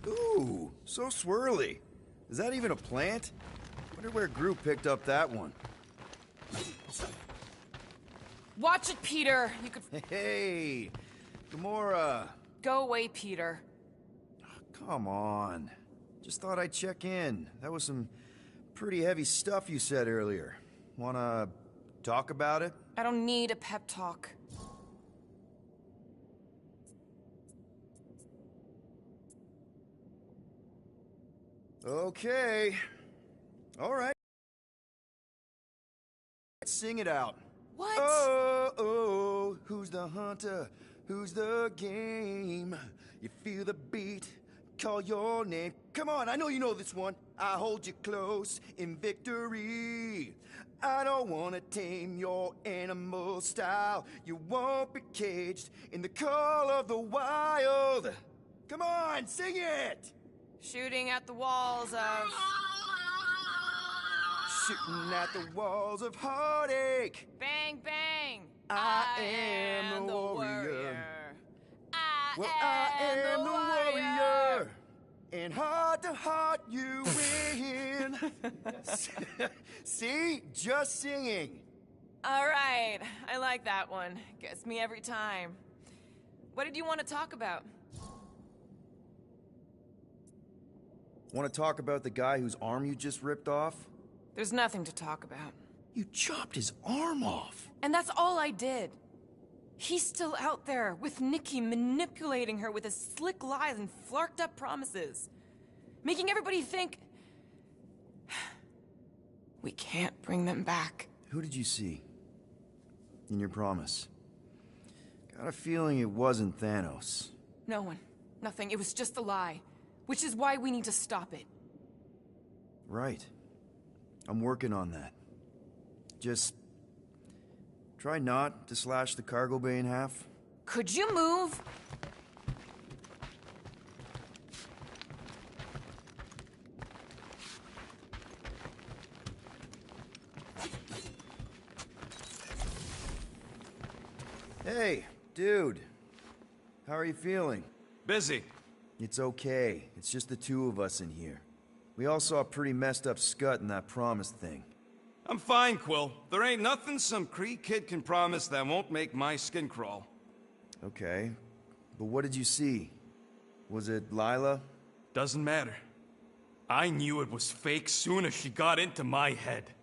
Ooh, so swirly. Is that even a plant? Wonder where Groot picked up that one. Watch it, Peter. You could. Hey, Gamora. Go away, Peter. Come on. Just thought I'd check in. That was some pretty heavy stuff you said earlier. Wanna talk about it? I don't need a pep talk. Okay. All right. Sing it out. What? Oh, oh, who's the hunter? Who's the game? You feel the beat, call your name. Come on, I know you know this one. I hold you close in victory. I don't wanna tame your animal style. You won't be caged in the call of the wild. Come on, sing it! Shooting at the walls of... Shooting at the walls of heartache. Bang, bang! I am the warrior. I am am the warrior. warrior. And heart to heart, you win. See? Just singing. All right, I like that one. Gets me every time. What did you want to talk about? Want to talk about the guy whose arm you just ripped off? There's nothing to talk about. You chopped his arm off. And that's all I did. He's still out there with Nikki, manipulating her with his slick lies and flarked up promises. Making everybody think... we can't bring them back. Who did you see? In your promise? Got a feeling it wasn't Thanos. No one. Nothing. It was just a lie. Which is why we need to stop it. Right. I'm working on that. Just... try not to slash the cargo bay in half. Could you move? Hey, dude. How are you feeling? Busy. It's okay. It's just the two of us in here. We all saw a pretty messed up scut in that promise thing. I'm fine, Quill. There ain't nothing some Kree kid can promise that won't make my skin crawl. Okay. But what did you see? Was it Lila? Doesn't matter. I knew it was fake soon as she got into my head.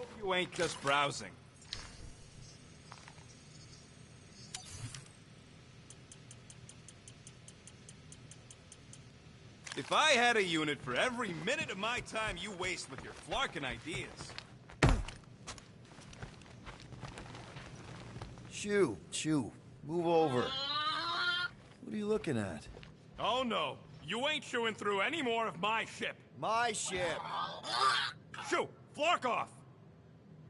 hope you ain't just browsing. If I had a unit for every minute of my time you waste with your flarkin' ideas. Shoo, move over. What are you looking at? Oh no, you ain't chewing through any more of my ship. My ship! Shoo, flark off!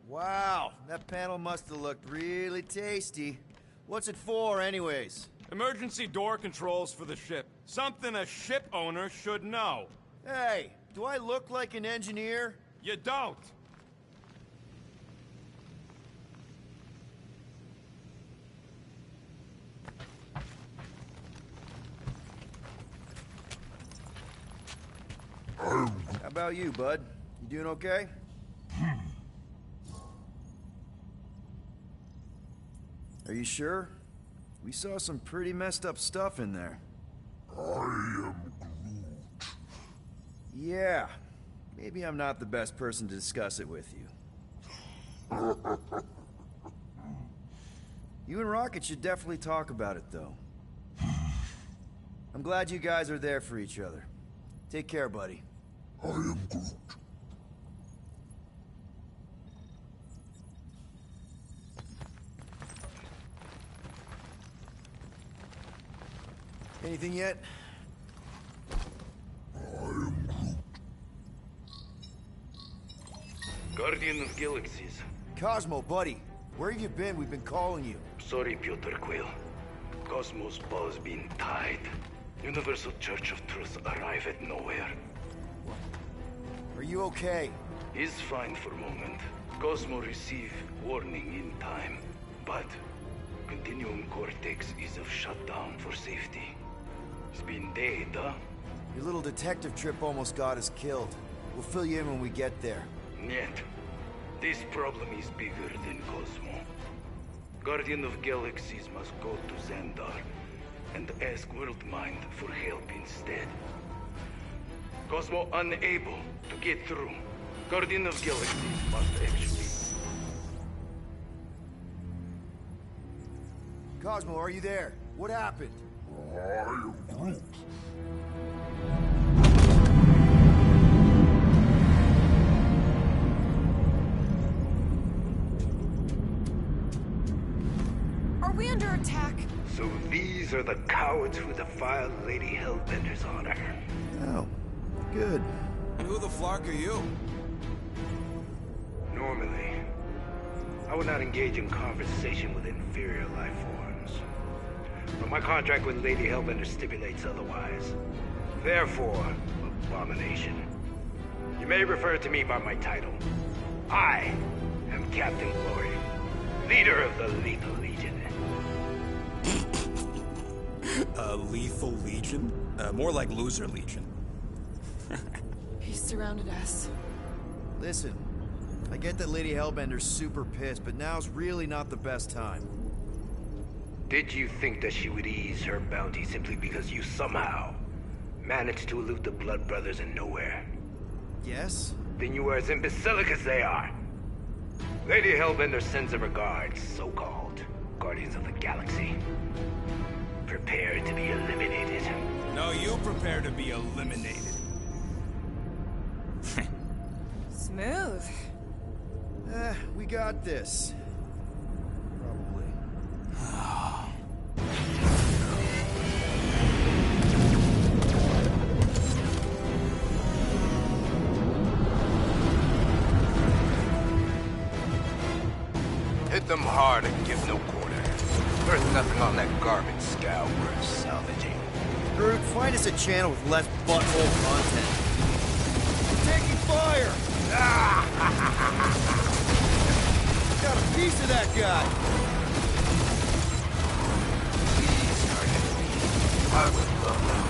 Wow, that panel must have looked really tasty. What's it for, anyways? Emergency door controls for the ship. Something a ship owner should know. Hey, do I look like an engineer? You don't. How about you, bud? You doing okay? Are you sure? We saw some pretty messed up stuff in there. I am Groot. Yeah. Maybe I'm not the best person to discuss it with you. You and Rocket should definitely talk about it, though. I'm glad you guys are there for each other. Take care, buddy. I am Groot. Anything yet? I am Groot. Guardian of Galaxies. Cosmo, buddy. Where have you been? We've been calling you. Sorry, Piotr Quill. Cosmos ball's been tied. Universal Church of Truth arrive at nowhere. Are you okay? He's fine for a moment. Cosmo receive warning in time. But Continuum Cortex is of shutdown for safety. It's been dead, huh? Your little detective trip almost got us killed. We'll fill you in when we get there. Yet, this problem is bigger than Cosmo. Guardian of Galaxies must go to Xandar and ask Worldmind for help instead. Cosmo unable to get through. Guardian of Galaxies must actually... Cosmo, are you there? What happened? I am Groot. Are we under attack? So these are the cowards who defiled Lady Hellbender's honor. Oh, good. Who the flark are you? Normally, I would not engage in conversation with inferior life forms. But my contract with Lady Hellbender stipulates otherwise. Therefore, abomination. You may refer to me by my title. I am Captain Glory, leader of the Lethal Legion. Lethal Legion? More like Loser Legion. He surrounded us. Listen, I get that Lady Hellbender's super pissed, but now's really not the best time. Did you think that she would ease her bounty simply because you somehow managed to elude the Blood Brothers in nowhere? Yes? Then you were as imbecilic as they are. Lady Hellbender sends her regards, so-called Guardians of the Galaxy. Prepare to be eliminated. No, you prepare to be eliminated. Smooth. We got this. Probably. Hit them hard and give no quarter. There's nothing on that garbage scow worth salvaging. Groot, find us a channel with less butthole content. We're taking fire! Got a piece of that guy! I would love that.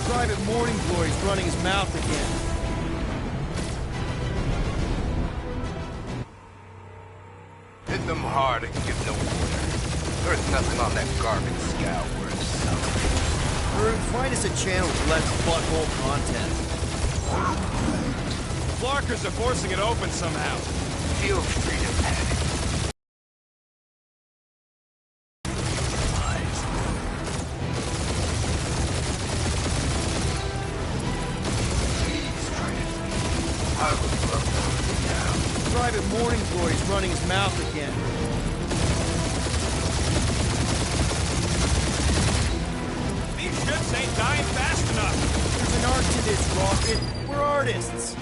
Private Morning Glory's running his mouth again. Hit them hard and give no quarter. There's nothing on that garbage scow worth salvaging. Groot, find us a channel with less butthole content. Flarkers are forcing it open somehow. Feel free to panic. Please try to leave. I would love to hunt you down. Private Morning Glory's running his mouth again. These ships ain't dying fast enough. There's an art to this, Rocket. We're artists.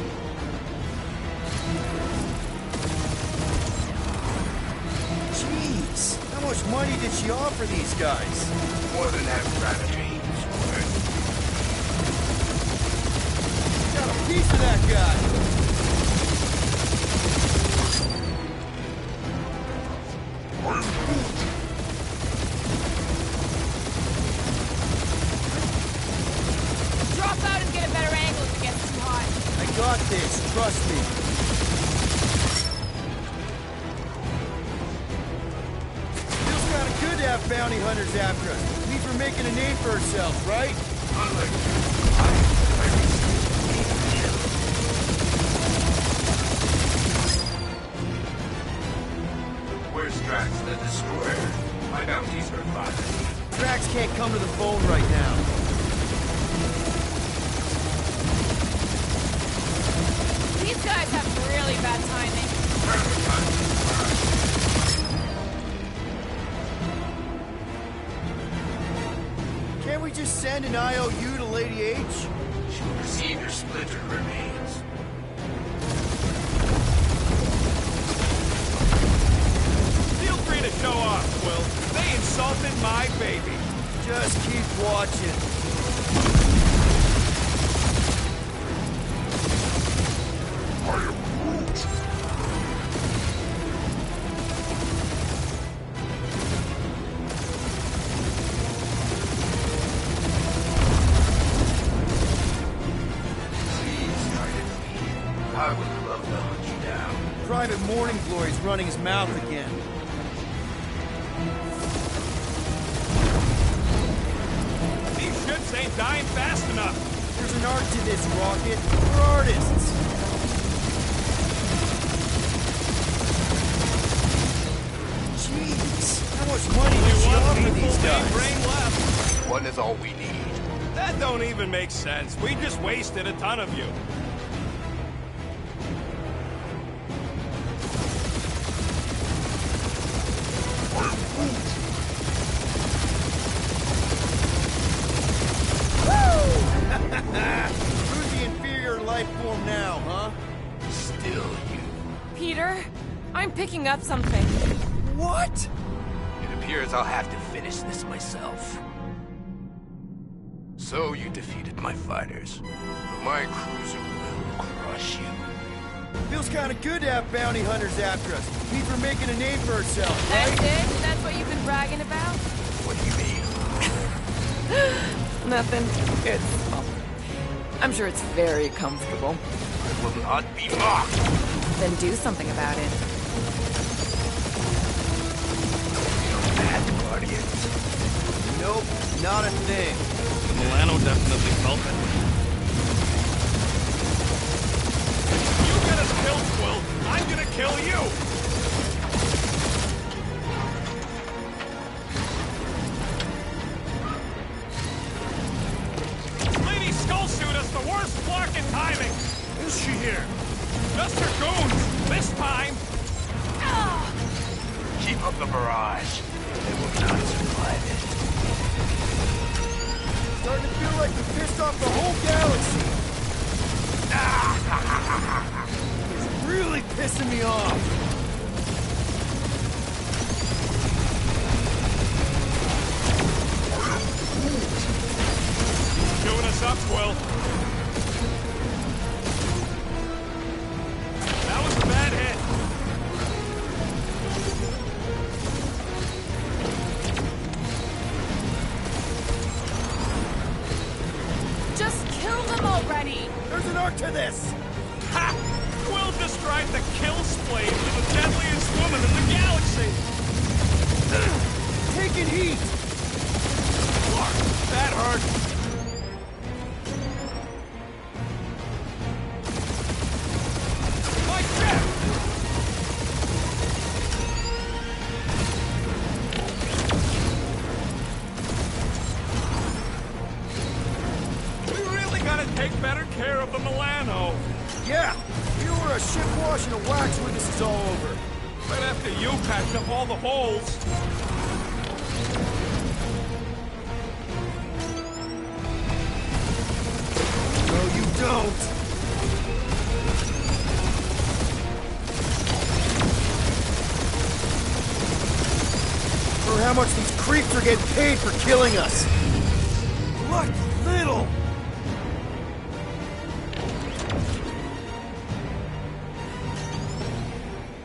Jeez, how much money did she offer these guys? More than that gratitude's worth. Got a piece of that guy. Drop out and get a better angle if it gets too hot. I got this, trust me. Feels kinda good to have bounty hunters after us. Means we're making a name for ourselves, right? Unlike you, I received kill. Where's Drax the Destroyer? My bounties are fine. Drax can't come to the phone right now. These guys have really bad timing. Perfect timing. Can't we just send an IOU to Lady H? She'll receive your splintered remains. Feel free to show off, Quill. They insulted my baby. Just keep watching. Please try to leave. I would love to hunt you down. Private Morning Glory's running his mouth again. These ships ain't dying fast enough. There's an art to this, Rocket. We're artists. Jeez, how much money did she offer these guys? Brain left. One is all we need. That don't even make sense. We just wasted a ton of you. Who's the inferior life form now, huh? Still you. Peter, I'm picking up something. What? It appears I'll have to finish this myself. So you defeated my fighters, but my cruiser will crush you. Feels kind of good to have bounty hunters after us. Means we're making a name for ourselves, That's right? it? That's what you've been bragging about? What do you mean? Nothing. It's... well, I'm sure it's very comfortable. I will not be mocked. Then do something about it. Bad guardians. Nope, not a thing. Milano definitely felt it. You get us killed, Quill. I'm gonna kill you. Lady Skullsuit has the worst blocking timing. Is she here? Just her goons. This time. Keep up the barrage. They will not survive it. Starting to feel like we pissed off the whole galaxy. It's really pissing me off. Doing us up, Quill. That was a bad hit. Just kill them already! There's an art to this. Ha! Quill described the kill splade as the deadliest woman in the galaxy. Taking heat. Clark, that hurt. My ship! better care of the Milano. Yeah, you were a ship washing of wax when this is all over. Right after you patched up all the holes. No, you don't. For how much these creeps are getting paid for killing us. What little?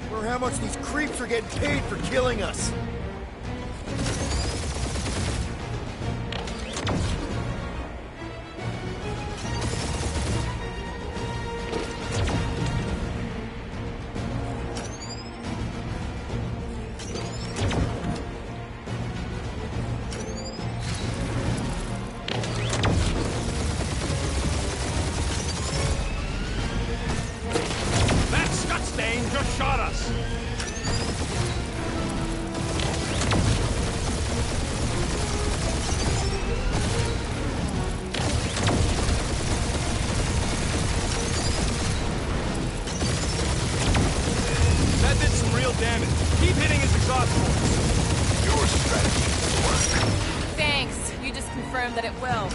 For how much these creeps are getting paid for killing us. That scut stain just shot us. That did some real damage. Keep hitting his exhaust ports. Your strategy worked. Thanks. You just confirmed that it will.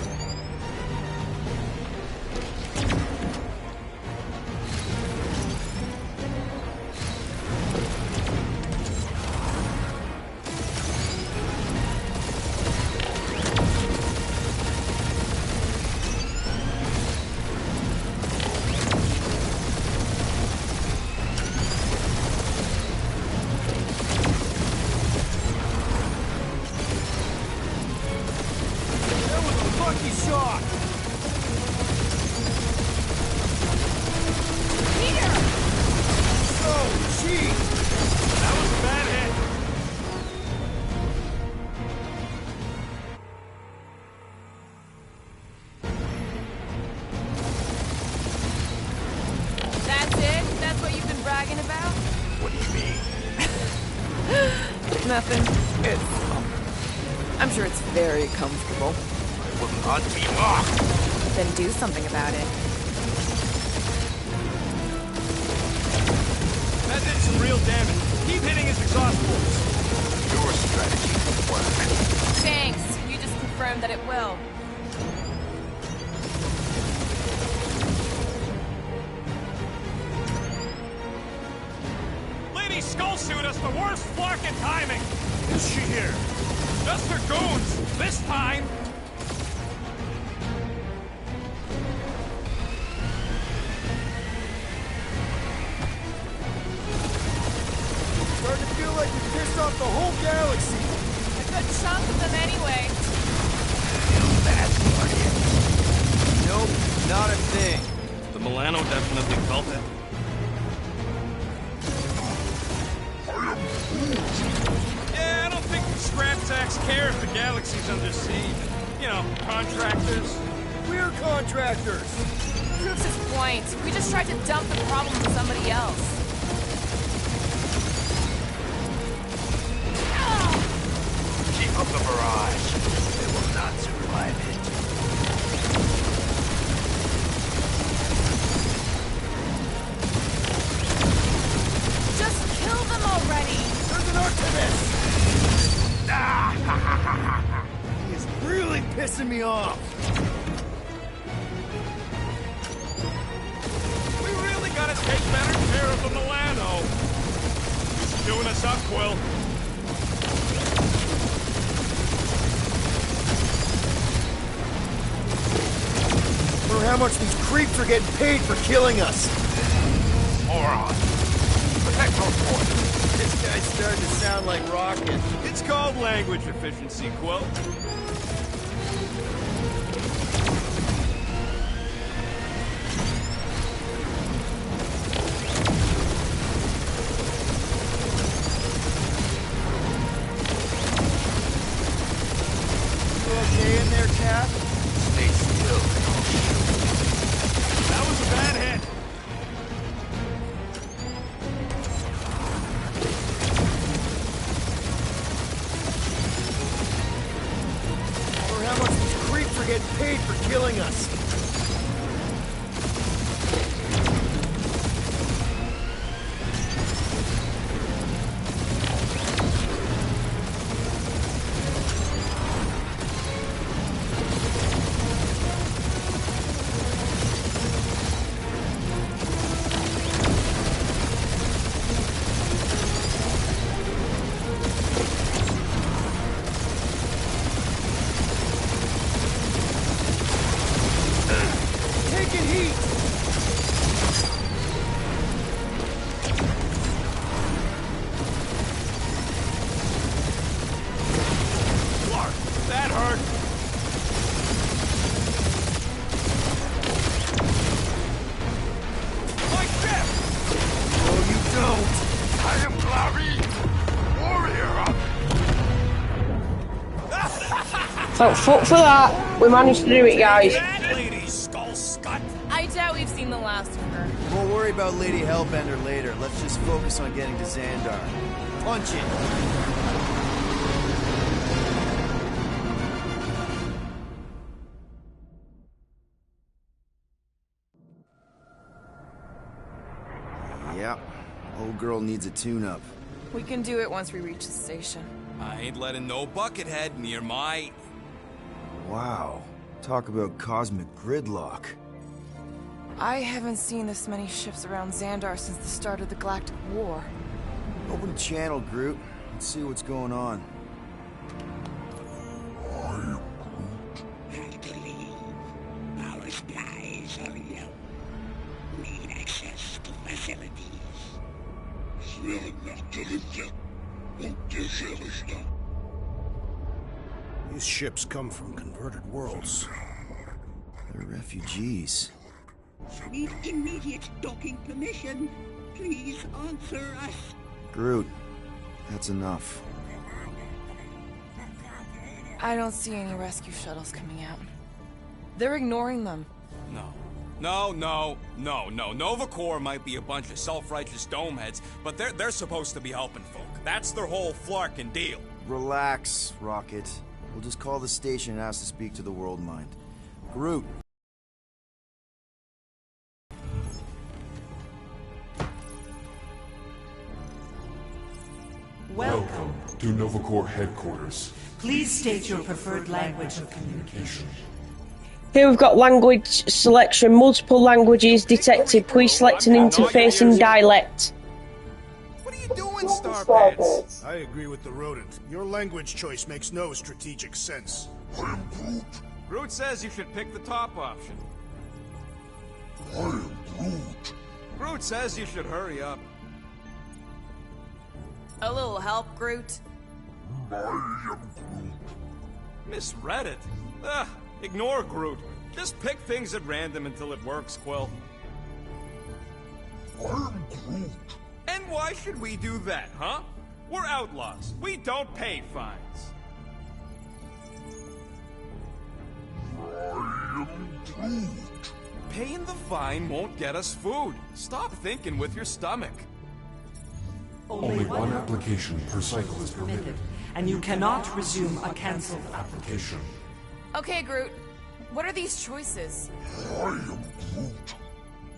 That was a lucky shot. Peter! Oh, gee. That was a bad hit. That's it? That's what you've been bragging about? What do you mean? Nothing. I'm sure it's very comfortable. I will not be mocked. Then do something about it. That did some real damage. Keep hitting his exhaust ports. Your strategy worked. Thanks. You just confirmed that it will. Lady Skullsuit us the worst flarkin' timing. Is she here? Just her goons. This time. Starting to feel like we pissed off the whole galaxy. A good chunk of them anyway. Nope, not a thing. The Milano definitely felt it. Yeah, I don't think scrap sacks care if the galaxy's under siege. You know, contractors. We're contractors. Proves his point. We just tried to dump the problem on somebody else. Keep up the barrage. They will not survive it. Just kill them already! There's an arc to this. He is really pissing me off. We really gotta take better care of the Milano. He's doing us up, Quill. For how much these creeps are getting paid for killing us. Moron. Protect those boys. This guy's starting to sound like Rocket. It's called language efficiency, Quill. You okay in there, Cap? Stay still. That was a bad hit. For how much these creeps are getting paid for killing us. Thank fuck for that. We managed to do it, guys. That lady, skull scut! I doubt we've seen the last of her. We'll worry about Lady Hellbender later. Let's just focus on getting to Xandar. Punch it! Yep. Old girl needs a tune-up. We can do it once we reach the station. I ain't letting no buckethead near my... Wow. Talk about cosmic gridlock. I haven't seen this many ships around Xandar since the start of the Galactic War. Open channel, Groot. Let's see what's going on. Have to leave. Our skies are yellow. Need access to facilities. These ships come from converted worlds. They're refugees. Need immediate docking permission. Please answer us. Groot, that's enough. I don't see any rescue shuttles coming out. They're ignoring them. No. Nova Corps might be a bunch of self-righteous domeheads, but they're supposed to be helping folk. That's their whole flarkin' deal. Relax, Rocket. We'll just call the station and ask to speak to the World Mind. Groot. Welcome to Nova Corps headquarters. Please state your preferred language of communication. Here we've got language selection, multiple languages detected. Please select an interface in dialect. What are you doing, Starpants? I agree with the rodent. Your language choice makes no strategic sense. I am Groot. Groot says you should pick the top option. I am Groot. Groot says you should hurry up. A little help, Groot? I am Groot. Misread it. Ugh, ignore Groot. Just pick things at random until it works, Quill. I am Groot. And why should we do that, huh? We're outlaws. We don't pay fines. I am Groot. Paying the fine won't get us food. Stop thinking with your stomach. Only one application per cycle is permitted. And you cannot resume a cancelled Application. Okay, Groot. What are these choices? I am Groot.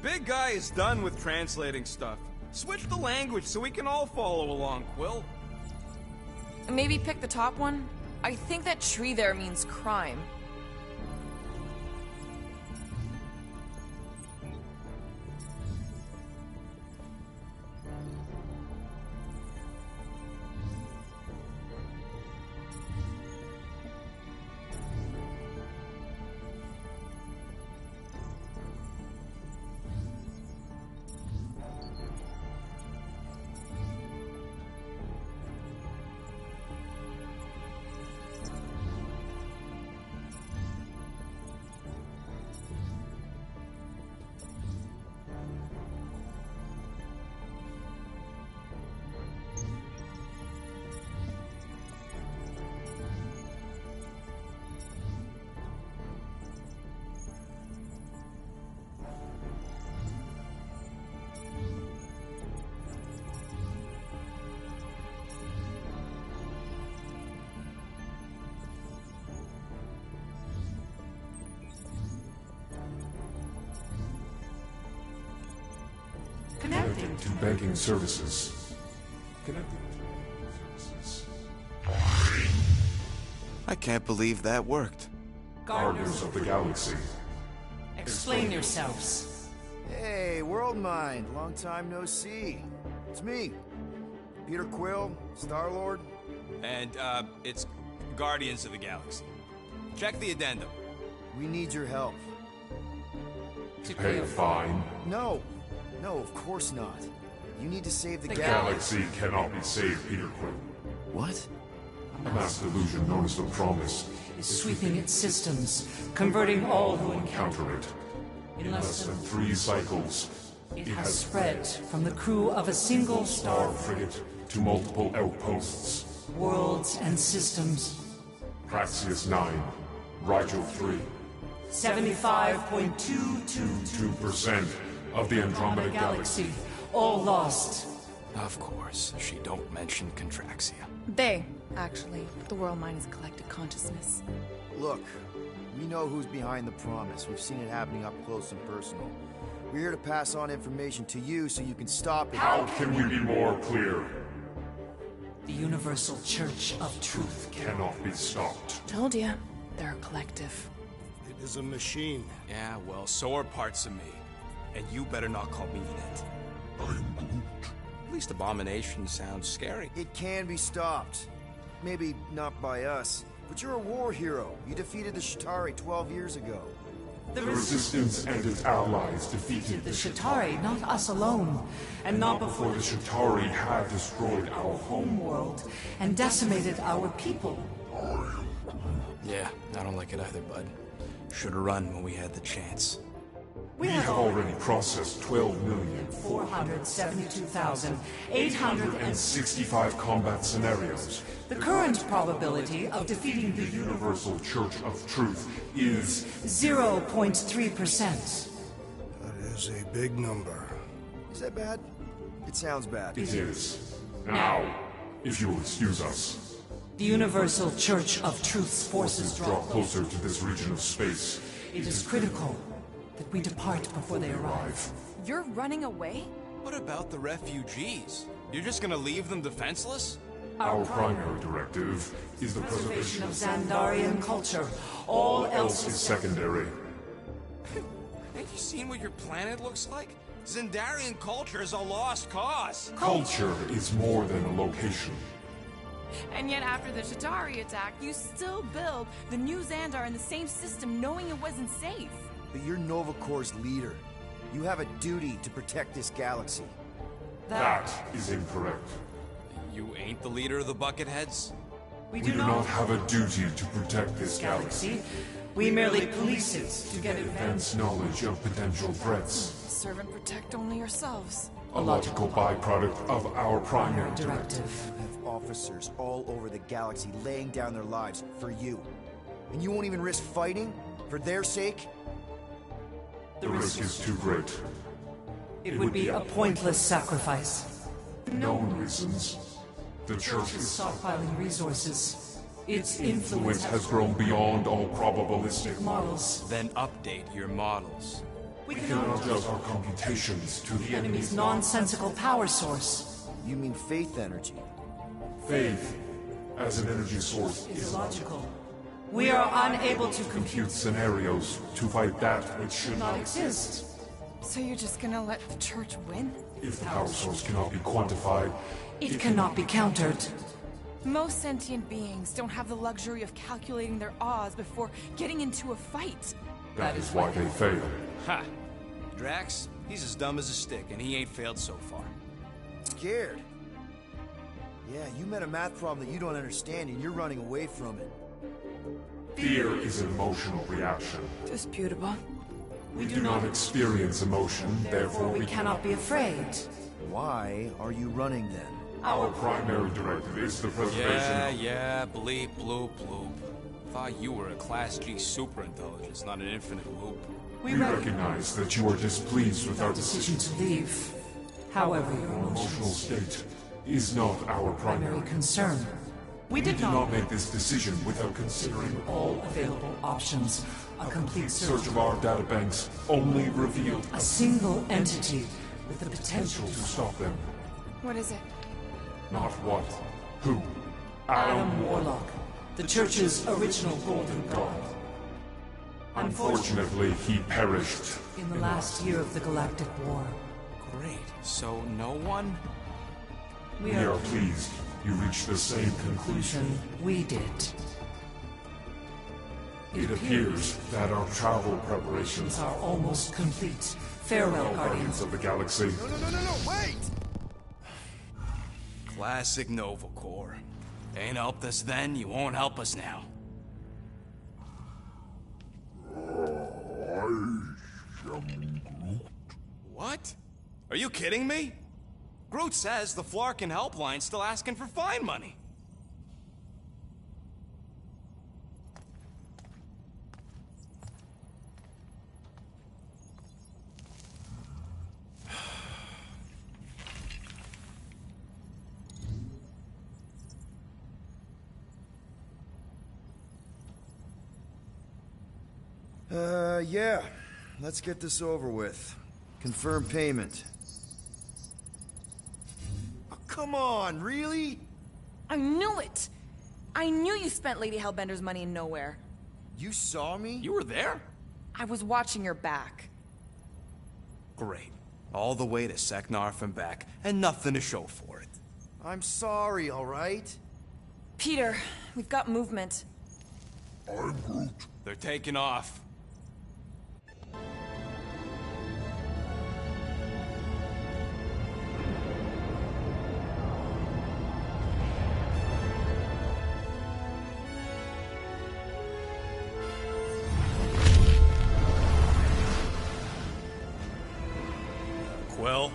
Big Guy is done with translating stuff. Switch the language so we can all follow along, Quill. Maybe pick the top one? I think that tree there means crime. Connecting to banking services. Connecting to services. I can't believe that worked. Guardians of the Galaxy. Explain yourselves. Hey, World Mind. Long time no see. It's me. Peter Quill, Star-Lord. And, it's Guardians of the Galaxy. Check the addendum. We need your help. To pay a fine. No, of course not. You need to save the The galaxy. galaxy cannot be saved, Peter Quill. What? A mass delusion known as the Promise Is sweeping its systems, converting all who encounter it. In less than 3 cycles, It has spread from the crew of a single star frigate to multiple outposts. worlds and systems. Praxius 9, Rigel 3. 75.222% 2% of the Andromeda Galaxy. all lost. Of course, she don't mention Contraxia. They, actually. The world mind is collective consciousness. Look, we know who's behind the promise. We've seen it happening up close and personal. We're here to pass on information to you so you can stop it. How can we be more clear? The Universal Church of Truth Cannot be stopped. Told ya. They're a collective. It is a machine. Yeah, well, so are parts of me. And you better not call me that. At least Abomination sounds scary. It can be stopped. Maybe not by us, but you're a war hero. You defeated the Shatari 12 years ago. The Resistance and its allies defeated the Shatari, not us alone, and not before the Shatari had destroyed our home world and decimated our people. Yeah, I don't like it either, bud. Should've run when we had the chance. We have already processed 12,472,865 combat scenarios. The current probability of defeating the Universal Church of Truth is 0.3%. That is a big number. Is that bad? It sounds bad. It is. Now, if you will excuse us. The Universal Church of Truth's forces draw closer to this region of space. It is critical that we depart before they arrive. You're running away? What about the refugees? You're just gonna leave them defenseless? Our primary directive is the preservation of Xandarian culture. All else is secondary. Have you seen what your planet looks like? Xandarian culture is a lost cause. Culture is more than a location. And yet after the Shatari attack, you still build the new Xandar in the same system knowing it wasn't safe. But you're Nova Corps' leader. You have a duty to protect this galaxy. That is incorrect. You ain't the leader of the Bucketheads? We do not have a duty to protect this galaxy. We merely police it to get advanced knowledge of potential threats. Serve and protect only yourselves. A logical byproduct of our primary directive. You have officers all over the galaxy laying down their lives for you. And you won't even risk fighting? For their sake? The risk is too great. It would be a pointless sacrifice. Known reasons. The Church is stockpiling resources. Its influence has grown beyond all probabilistic models. Then update your models. We cannot adjust our computations to the enemy's nonsensical power source. You mean faith energy? Faith, as an energy source, is illogical. We are unable to compute scenarios to fight that which should not exist. So you're just gonna let the Church win? If the power source cannot be quantified, it cannot be countered. Most sentient beings don't have the luxury of calculating their odds before getting into a fight. That is why they fail. Ha! Drax, he's as dumb as a stick, and he ain't failed so far. Scared? Yeah, you met a math problem that you don't understand, and you're running away from it. Fear is an emotional reaction. Disputable. We do not experience emotion, therefore we cannot be afraid. Why are you running then? Our primary directive is the preservation Yeah, bleep, bloop, bloop. Thought you were a Class G superintelligence, not an infinite loop. We recognize that you are displeased with our decision to leave. However, your emotional state is not our primary concern. We did not make this decision without considering all available options. A complete search of our databanks only revealed a single entity with the potential to stop them. What is it? Not what. Who? Adam Warlock, the Church's original Golden God. Unfortunately, he perished in the last year of the Galactic War. Great. So no one? We are pleased you reached the same conclusion we did. It appears that our travel preparations are almost complete. Farewell, Guardians of the Galaxy. No, wait! Classic Nova Corps. Ain't helped us then, you won't help us now. What? Are you kidding me? Groot says the Flarkin helpline's still asking for fine money. Yeah. Let's get this over with. Confirm payment. Oh, come on, really? I knew it! I knew you spent Lady Hellbender's money in nowhere. You saw me? You were there? I was watching your back. Great. All the way to Seknarf and back, and nothing to show for it. I'm sorry, alright? Peter, we've got movement. I'm Groot. They're taking off. Quill?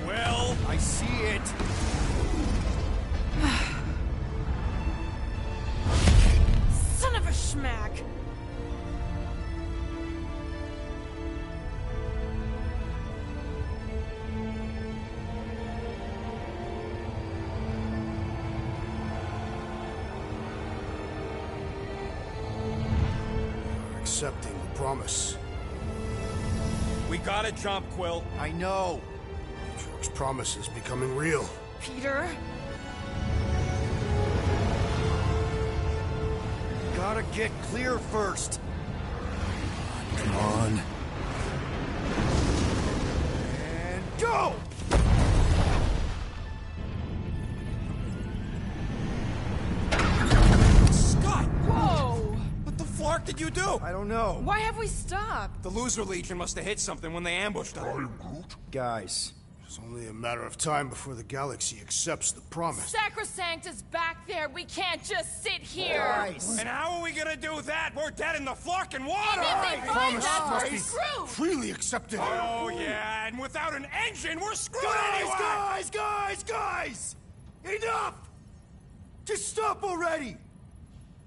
Quill? I see it. Son of a schmack! You're accepting the promise. We gotta jump, Quill. I know. Shark's promise is becoming real. Peter? Gotta get clear first. Come on. And go! Scott! Whoa! What the flark did you do? I don't know. Why have we stopped? The Loser Legion must have hit something when they ambushed us. Guys. It's only a matter of time before the galaxy accepts the promise. Sacrosanct is back there. We can't just sit here. Guys. And how are we gonna do that? We're dead in the flarkin' water! And if they find us, must we're be screwed. freely accepted. Oh, yeah, and without an engine, we're screwed Guys, anyway! guys! Enough! Just stop already!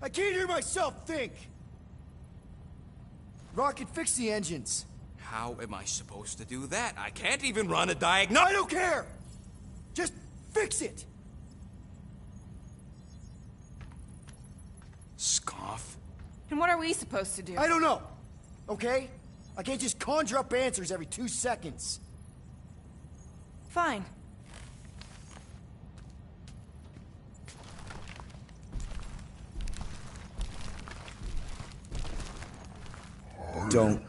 I can't hear myself think! Rocket, fix the engines. How am I supposed to do that? I can't even run a diagnostic. I don't care! Just fix it! Scoff. And what are we supposed to do? I don't know, okay? I can't just conjure up answers every 2 seconds. Fine. Don't.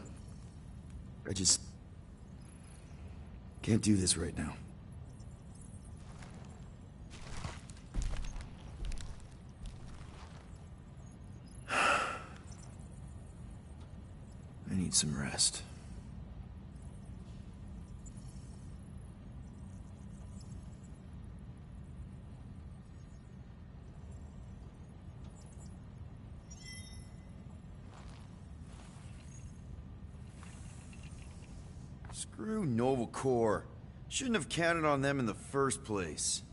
I just can't do this right now. I need some rest. Screw Nova Corps. Shouldn't have counted on them in the first place.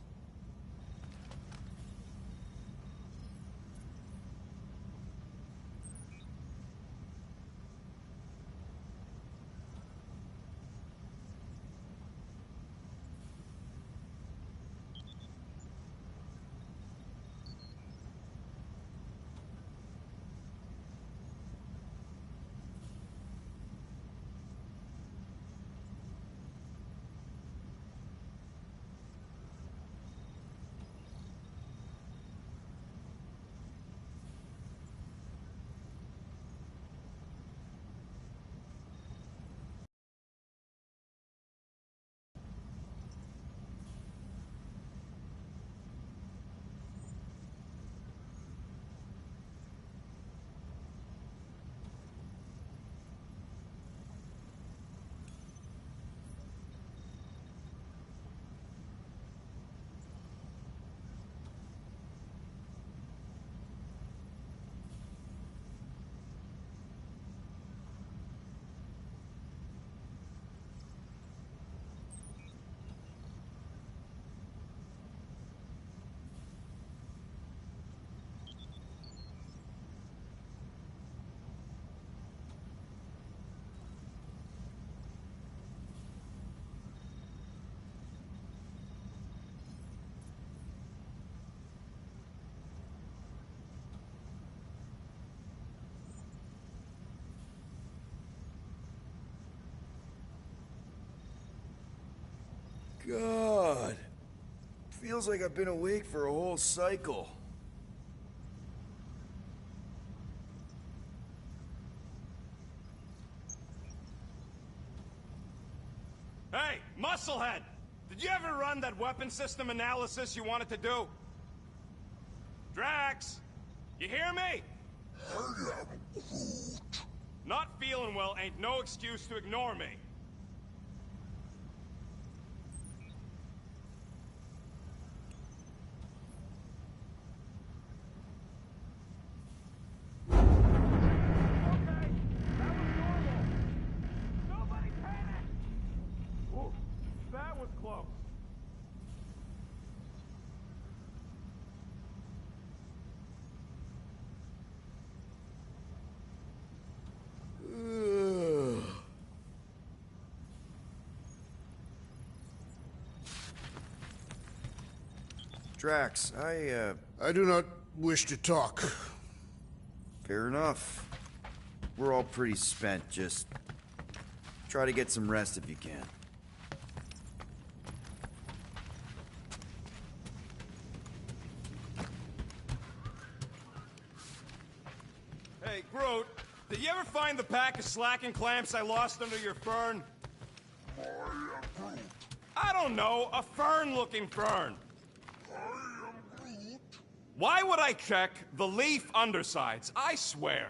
feels like I've been awake for a whole cycle. Hey, Musclehead! Did you ever run that weapon system analysis you wanted to do? Drax! You hear me? I am Groot. Not feeling well ain't no excuse to ignore me. That was close. Drax, I do not wish to talk. Fair enough. We're all pretty spent, just try to get some rest if you can. Hey, Groot, did you ever find the pack of slacking clamps I lost under your fern? I am Groot. I don't know, a fern-looking fern. I am Groot. Why would I check the leaf undersides? I swear.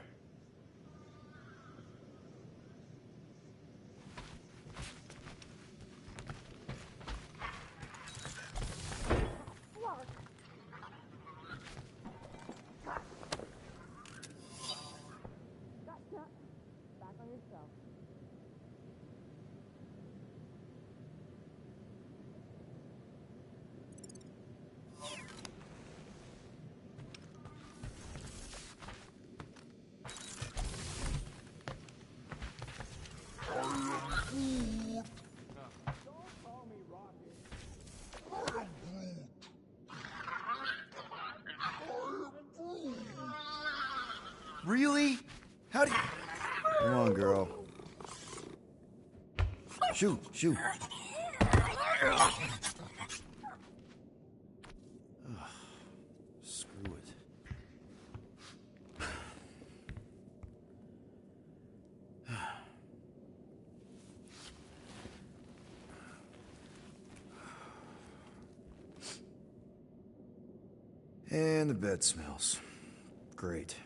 Really? How do you... Come on, girl. Shoot, shoot. Ugh, screw it. And the bed smells. Great.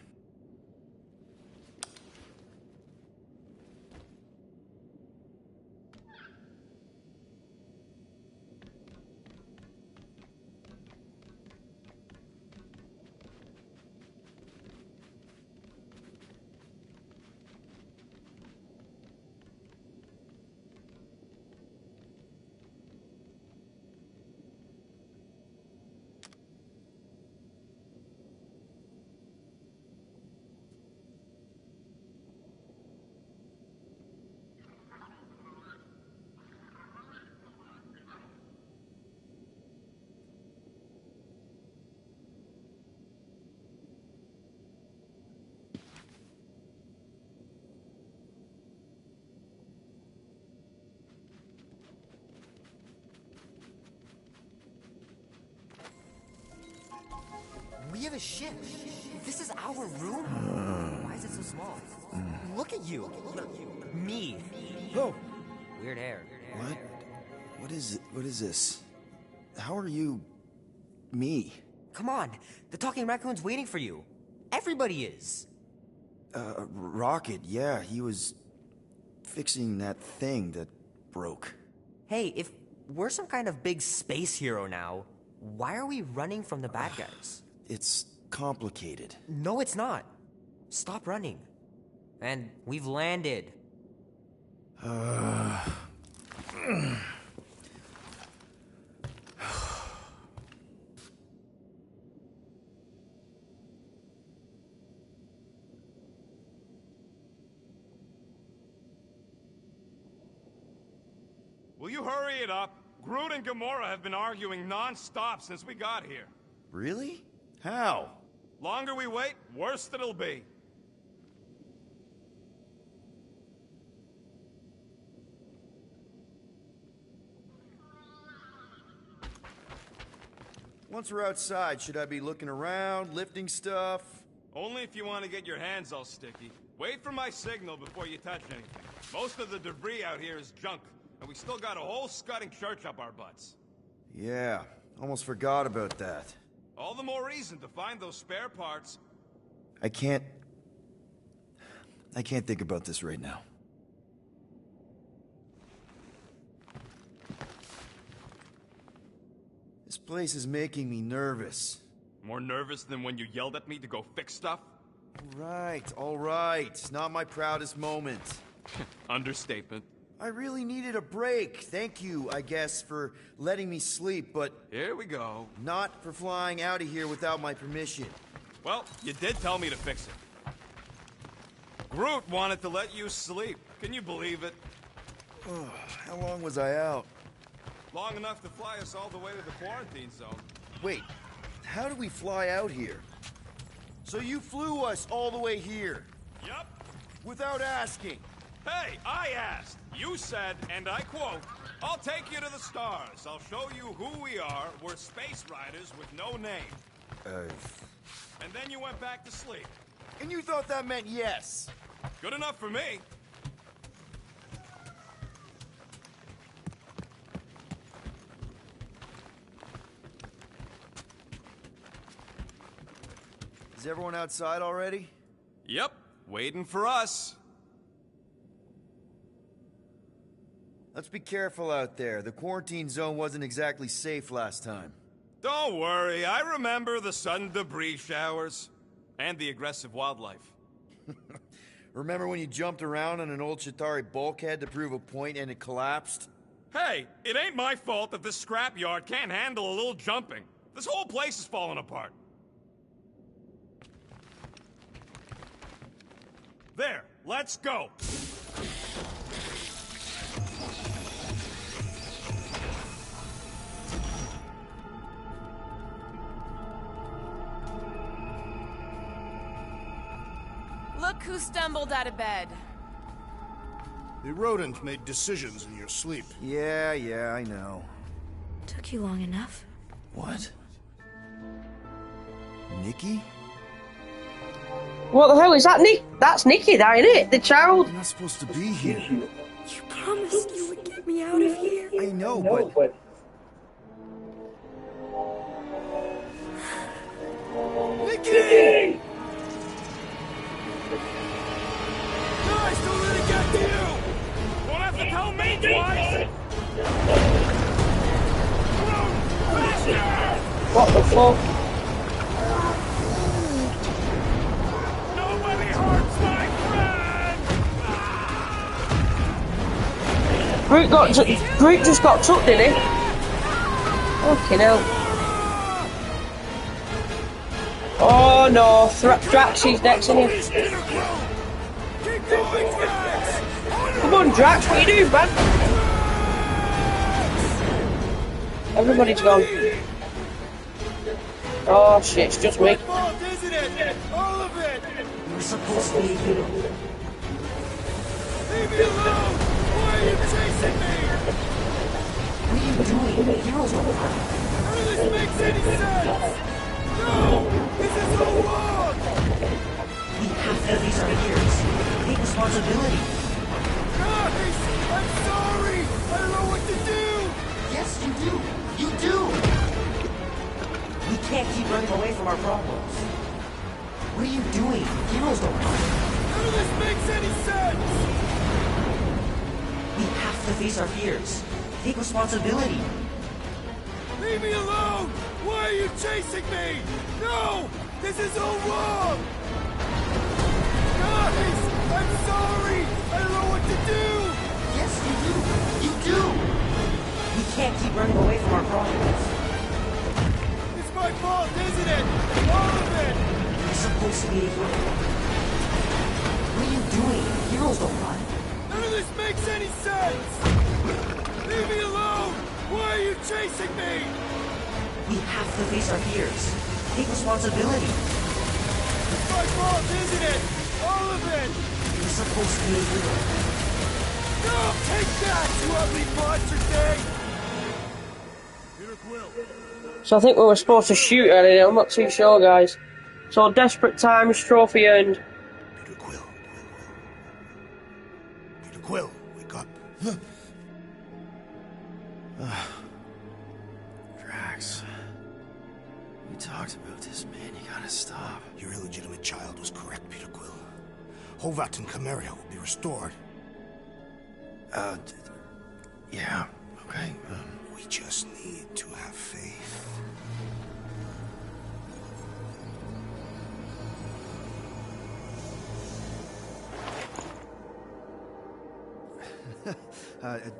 We have a ship. This is our room? Why is it so small? Look at you. Me. Oh. Weird hair. What? What is this? How are you... me? Come on. The talking raccoon's waiting for you. Everybody is. Rocket, yeah, he was fixing that thing that broke. Hey, if we're some kind of big space hero now, why are we running from the bad guys? It's complicated. No, it's not. Stop running. And we've landed. Will you hurry it up? Groot and Gamora have been arguing non-stop since we got here. Really? How? Longer we wait, worse it'll be. Once we're outside, should I be looking around, lifting stuff? Only if you want to get your hands all sticky. Wait for my signal before you touch anything. Most of the debris out here is junk, and we still got a whole scudding church up our butts. Yeah, almost forgot about that. All the more reason to find those spare parts. I can't think about this right now. This place is making me nervous. More nervous than when you yelled at me to go fix stuff? All right. Not my proudest moment. Understatement. I really needed a break. Thank you, I guess, for letting me sleep, but... Here we go. Not for flying out of here without my permission. Well, you did tell me to fix it. Groot wanted to let you sleep. Can you believe it? How long was I out? Long enough to fly us all the way to the quarantine zone. Wait, how did we fly out here? So you flew us all the way here? Yup. Without asking? Hey, I asked. You said, and I quote, "I'll take you to the stars. I'll show you who we are. We're space riders with no name." And then you went back to sleep. And you thought that meant yes? Good enough for me. Is everyone outside already? Yep, waiting for us. Let's be careful out there. The quarantine zone wasn't exactly safe last time. Don't worry, I remember the sudden debris showers. And the aggressive wildlife. Remember when you jumped around on an old Chitauri bulkhead to prove a point and it collapsed? Hey, it ain't my fault that this scrapyard can't handle a little jumping. This whole place is falling apart. There, let's go. Look who stumbled out of bed. The rodent made decisions in your sleep. Yeah, I know. Took you long enough. What? Nikki? What the hell is that, Nick? That's Nikki, that ain't it? The child. I'm not supposed to be here. You promised you would get me out of here. I know, but... Nikki! Guys, don't let it get to you! Won't have to tell me twice! Faster! What the fuck? Nobody hurts my friend! Groot just got took, didn't he? Fucking hell. Oh no, Drax is next in here. Come on, Drax, what are you doing, man? Everybody's gone. Oh shit, it's just me. Isn't it? All of it! You're supposed to be here. Leave me alone! Why are you chasing me? What are you doing? The heroes are over. None of this makes any sense! No! This is all wrong! We have to face our fears. Take responsibility. Guys! I'm sorry! I don't know what to do! Yes, you do. You do. We can't keep running away from our problems. What are you doing? Heroes don't run. None of this makes any sense! We have to face our fears. Take responsibility. Leave me alone! Why are you chasing me? No! This is all wrong! Guys! I'm sorry! I don't know what to do! Yes, you do. You do. We can't keep running away from our problems. It's my fault, isn't it? All of it! You're supposed to be a hero. What are you doing? Heroes don't run. None of this makes any sense! Leave me alone! Why are you chasing me? We have to face our fears. Take responsibility. It's my fault, isn't it? All of it! You're supposed to be a hero. No! Take that, you ugly monster thing! Peter Quill, So I think we were supposed to shoot at it. I'm not too sure, guys. So desperate times, trophy earned. Peter Quill, wake up. Drax. We talked about this, man. You gotta stop. Your illegitimate child was correct, Peter Quill. Hovat and Camaria will be restored. Yeah, okay. We just need to have faith.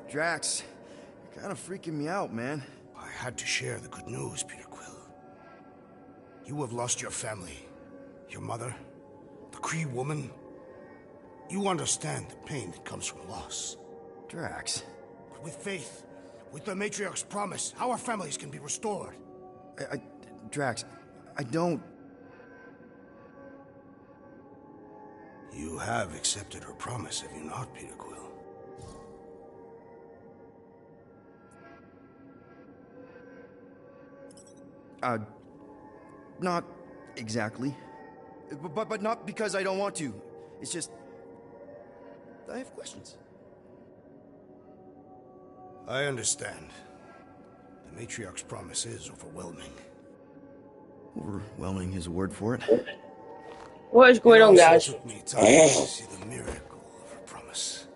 Drax, you're kind of freaking me out, man. I had to share the good news, Peter Quill. You have lost your family. Your mother, the Kree woman. You understand the pain that comes from loss. Drax. But with faith, with the Matriarch's promise, our families can be restored. Drax, I don't... You have accepted her promise, have you not, Peter Quill? Not exactly. But not because I don't want to. It's just... I have questions. I understand. The Matriarch's promise is overwhelming. Overwhelming is a word for it. What is going on, guys? It took me time to see the miracle of her promise.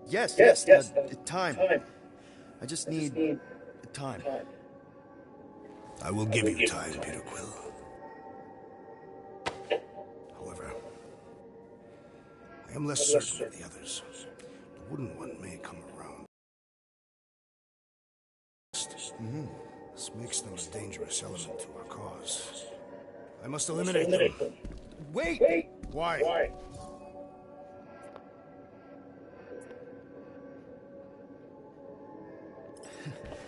Yes, time. I just need time. I will give you time, Peter Quill. However, I am less certain of the others. The Wooden One may come around. This makes them a dangerous element to our cause. I must eliminate them. Wait! Why?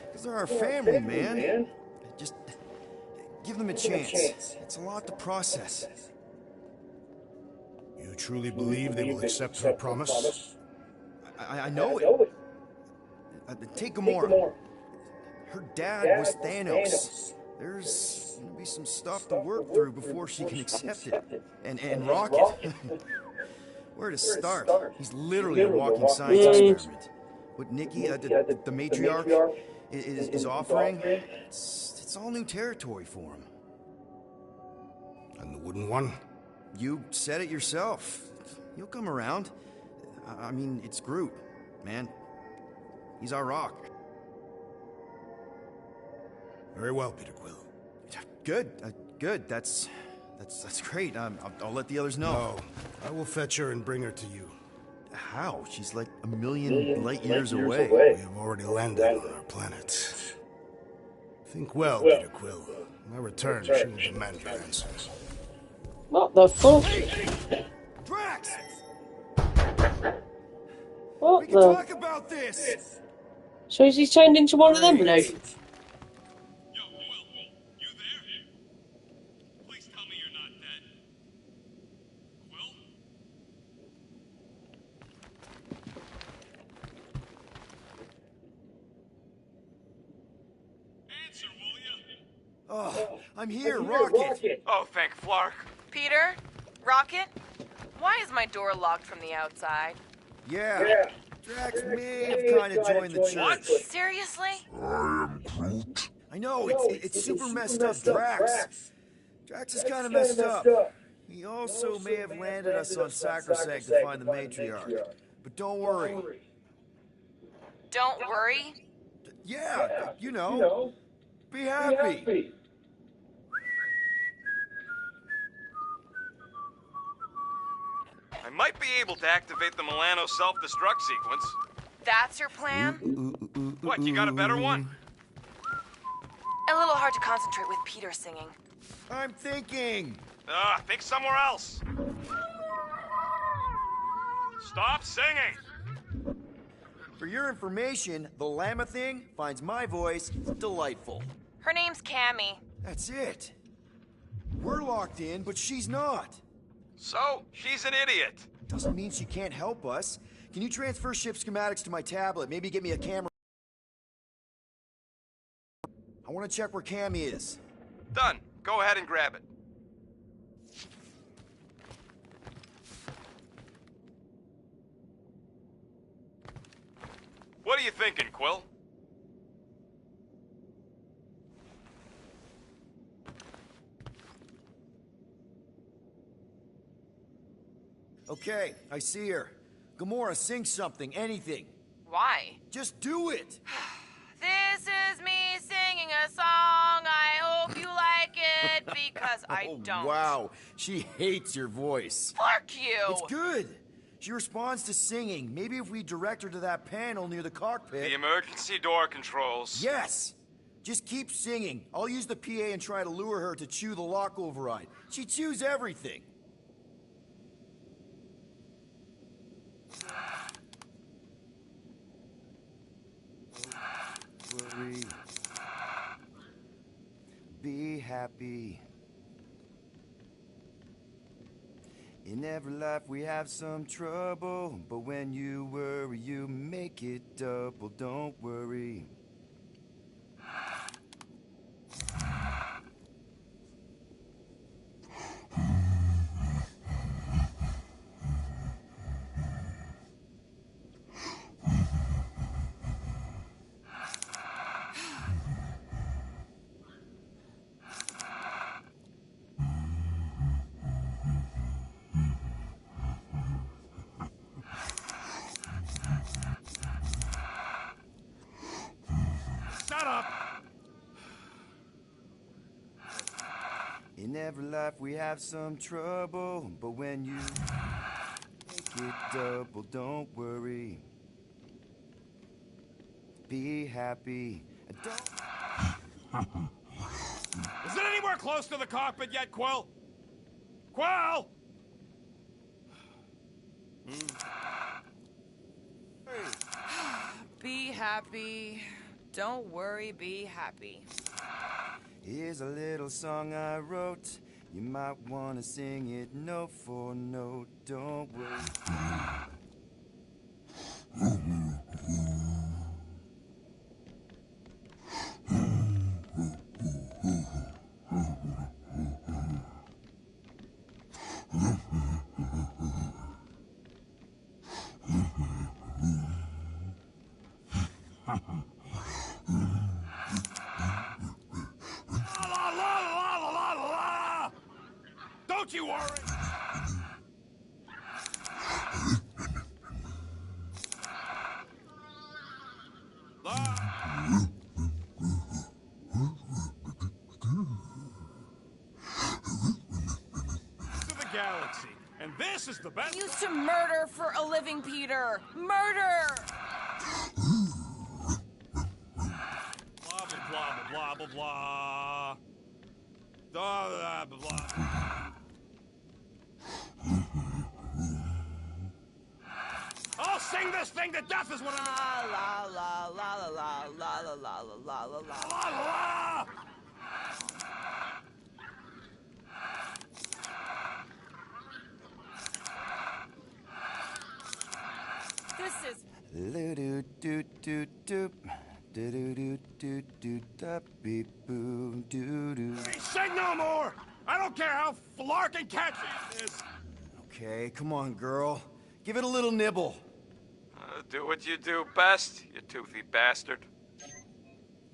Because they're our family, man. Just give them a chance. It's a lot to process. You truly believe they will accept her promise? I know it. Take Gamora. Her dad was Thanos. There's gonna be some stuff to work through before she can accept it. And Rocket. Where to start? He's literally a walking science experiment. What Nikki, the matriarch, is offering, it's all new territory for him. And the Wooden One? You said it yourself. He'll come around. I mean, it's Groot, man. He's our rock. Very well, Peter Quill. Good. That's great. I'll let the others know. No, I will fetch her and bring her to you. How? She's like a million light years away. We have already landed on our planet. Think well, Peter Quill. When I return, she will demand your answer. What the fuck? Drax! What we can talk about this! So is he turned into one of them now? Oh, I'm here, Rocket! Oh, thank Flark. Peter? Rocket? Why is my door locked from the outside? Yeah. Drax may have kind of joined the church. What? Seriously? I am Groot. I know, it's super messed up, Drax. Drax is kind of messed up. He also may have landed us on Sacrosanct to find the matriarch. But don't worry. Don't worry? Yeah, you know. Be happy. I might be able to activate the Milano self-destruct sequence. That's your plan? What, you got a better one? A little hard to concentrate with Peter singing. I'm thinking. Think somewhere else. Stop singing! For your information, the llama thing finds my voice delightful. Her name's Cammy. That's it. We're locked in, but she's not. So, she's an idiot. Doesn't mean she can't help us. Can you transfer ship schematics to my tablet? Maybe get me a camera want to check where Cammy is. Done. Go ahead and grab it. What are you thinking, Quill? Okay, I see her. Gamora, sing something, anything. Why? Just do it! This is me singing a song. I hope you like it because I don't. Wow, she hates your voice. Fuck you! It's good. She responds to singing. Maybe if we direct her to that panel near the cockpit. The emergency door controls. Yes! Just keep singing. I'll use the PA and try to lure her to chew the lock override. She chews everything. Worry. Be happy. In every life we have some trouble, but when you worry, you make it double. Don't worry. Shut up! In every life we have some trouble, but when you make it double, don't worry. Be happy. And don't... Is it anywhere close to the cockpit yet, Quill? Quill! Be happy. Don't worry, be happy. Here's a little song I wrote. You might want to sing it note for note. Don't worry. Don't you worry! To the galaxy, and this is the best. Used to murder for a living, Peter. Murder! Blah blah blah blah blah blah. Blah blah blah. I'll sing this thing to death is what I'm. La la la la la la la la la la la la La la. This is. Do do do do do do do do do da beep boo do do. Sing no more! I don't care how flarkin' catchy it is. Okay, come on, girl. Give it a little nibble. Do what you do best, you toothy bastard.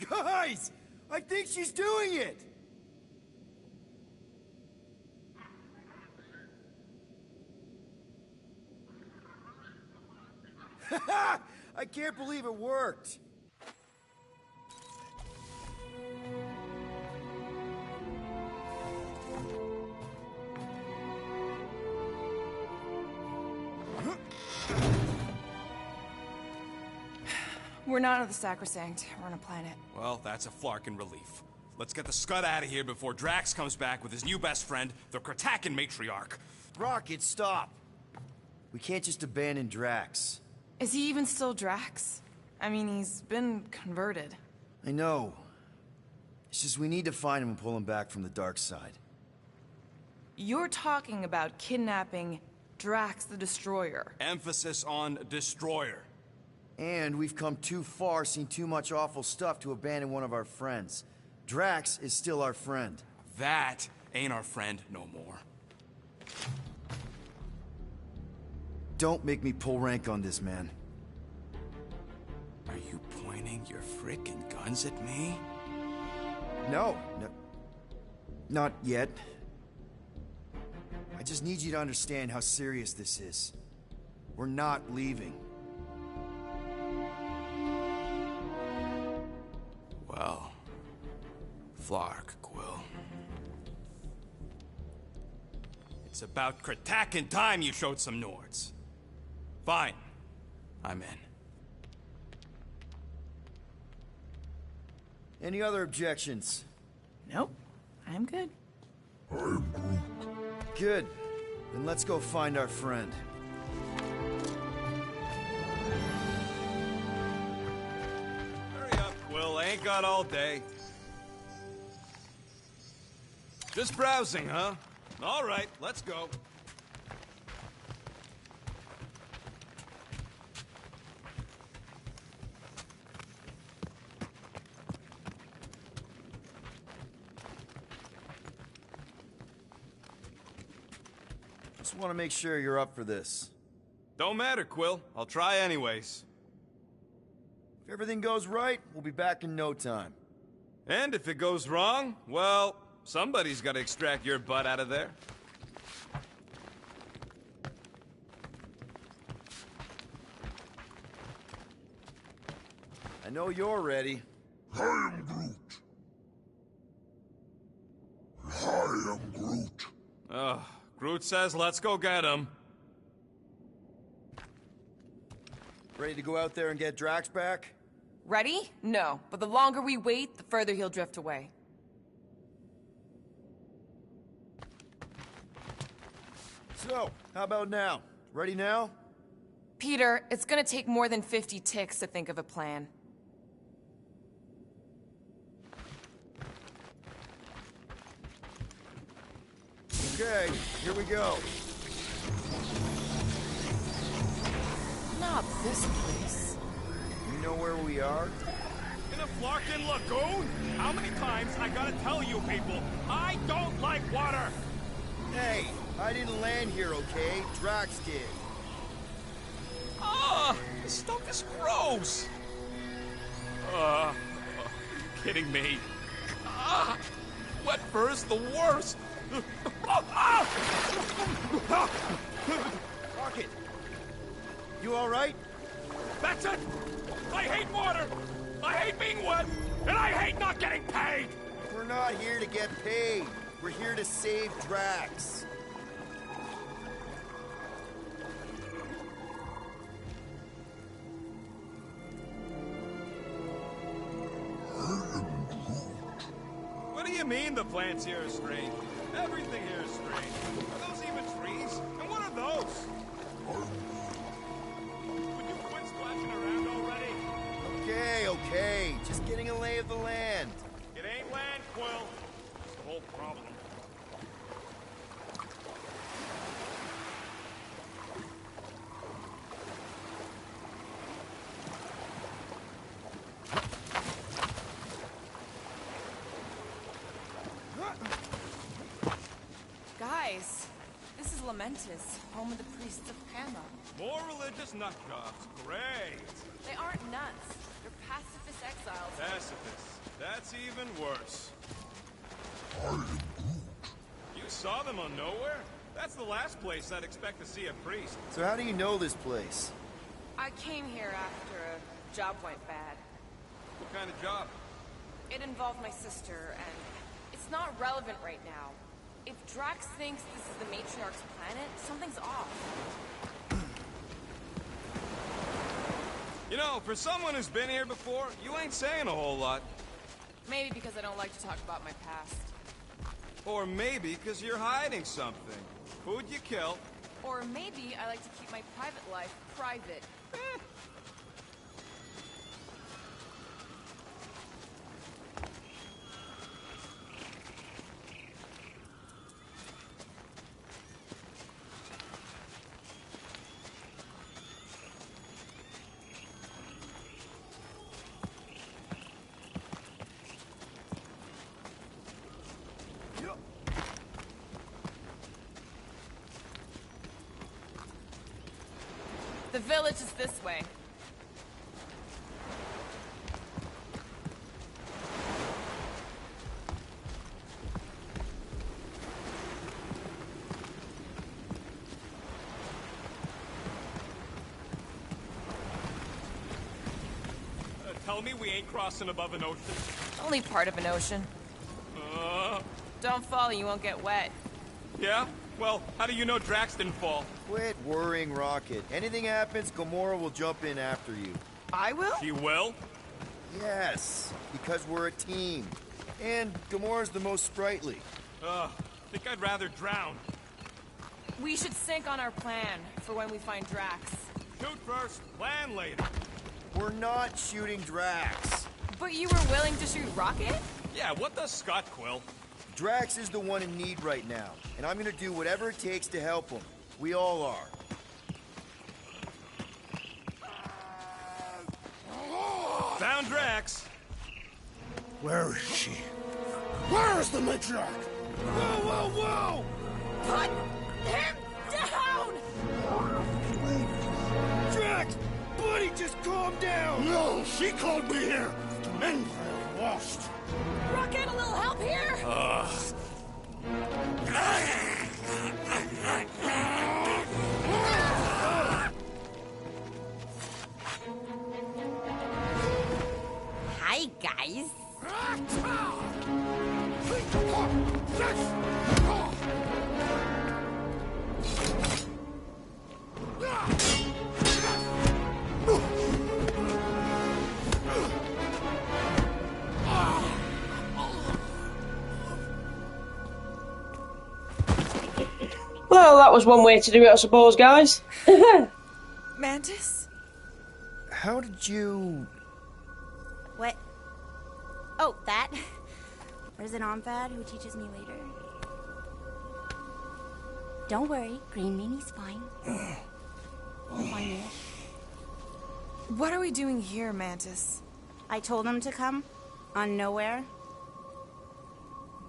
Guys, I think she's doing it. I can't believe it worked. We're not on the Sacrosanct. We're on a planet. Well, that's a flarkin' relief. Let's get the scud out of here before Drax comes back with his new best friend, the Kratakan matriarch. Rocket, stop. We can't just abandon Drax. Is he even still Drax? I mean, he's been converted. I know. It's just we need to find him and pull him back from the dark side. You're talking about kidnapping Drax the Destroyer. Emphasis on destroyer. And we've come too far, seen too much awful stuff to abandon one of our friends. Drax is still our friend. That ain't our friend no more. Don't make me pull rank on this, man. Are you pointing your frickin' guns at me? No. Not yet. I just need you to understand how serious this is. We're not leaving. Well, Flark, Quill. It's about Kratak time you showed some Nords. Fine. I'm in. Any other objections? Nope. I'm good. Good. Then let's go find our friend. Hurry up, Quill. I ain't got all day. Just browsing, huh? All right, let's go. Just want to make sure you're up for this. Don't matter, Quill. I'll try anyways. If everything goes right, we'll be back in no time. And if it goes wrong, well, somebody's got to extract your butt out of there. I know you're ready. I am Groot. I am Groot. Ugh. Groot says let's go get him. Ready to go out there and get Drax back? Ready? No. But the longer we wait, the further he'll drift away. So, how about now? Ready now? Peter, it's gonna take more than 50 ticks to think of a plan. Okay, here we go. Not this place. You know where we are? In a Flarkin lagoon? How many times I gotta tell you people, I don't like water! Hey, I didn't land here, okay? Drax did. Ah, this stuff is gross! Kidding me. Wet fur is the worst! Rocket! You alright? That's it! I hate water! I hate being wet! And I hate not getting paid! We're not here to get paid. We're here to save Drax. What do you mean the plants here are strange? Everything here is strange. Are those even trees? And what are those? Would you quit splashing around already? Okay. Just getting a lay of the land. It ain't land, Quill. That's the whole problem. Guys, this is Lamentus, home of the priests of Pama. More religious nutjobs. Great. They aren't nuts. They're pacifist exiles. Pacifists. That's even worse. You saw them on Nowhere? That's the last place I'd expect to see a priest. So how do you know this place? I came here after a job went bad. What kind of job? It involved my sister, and it's not relevant right now. If Drax thinks this is the Matriarch's planet, something's off. You know, for someone who's been here before, you ain't saying a whole lot. Maybe because I don't like to talk about my past. Or maybe because you're hiding something. Who'd you kill? Or maybe I like to keep my private life private. The village is this way. Tell me we ain't crossing above an ocean. Only part of an ocean. Don't fall, you won't get wet. Yeah? Well, how do you know Drax didn't fall? Quit worrying, Rocket. Anything happens, Gamora will jump in after you. I will? She will? Yes, because we're a team. And Gamora's the most sprightly. Think I'd rather drown. We should sync on our plan for when we find Drax. Shoot first, plan later. We're not shooting Drax. But you were willing to shoot Rocket? Yeah, what does Scott, Quill? Drax is the one in need right now, and I'm gonna do whatever it takes to help him. We all are. Found Drax. Where is she? Where is the matriarch? Whoa, whoa, whoa! Put him down! Drax! Buddy, just calm down! No, she called me here to mend what I lost. Rocket, a little help here? Hi, guys. Well, that was one way to do it, I suppose, guys. Mantis? How did you... What? Oh, that? There's an Omphad who teaches me later. Don't worry, Green Meanie's fine. Fine-ish. What are we doing here, Mantis? I told him to come, on nowhere.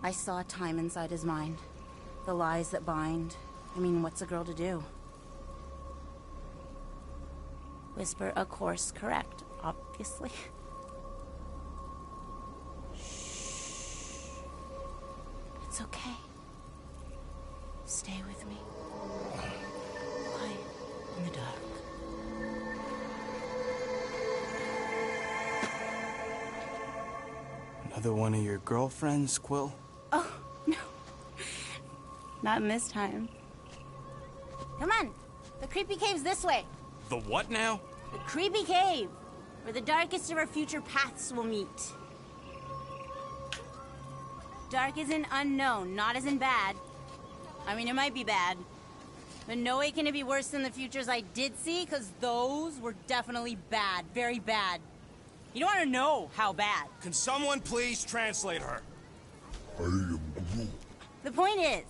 I saw time inside his mind. The lies that bind. I mean, what's a girl to do? Whisper a course correct, obviously. Shh. It's okay. Stay with me. Quiet in the dark. Another one of your girlfriends, Quill? Oh, no. Not in this time. Come on. The creepy cave's this way. The what now? The creepy cave, where the darkest of our future paths will meet. Dark as in unknown, not as in bad. I mean, it might be bad, but no way can it be worse than the futures I did see, because those were definitely bad, very bad. You don't want to know how bad. Can someone please translate her? I am Groot. The point is,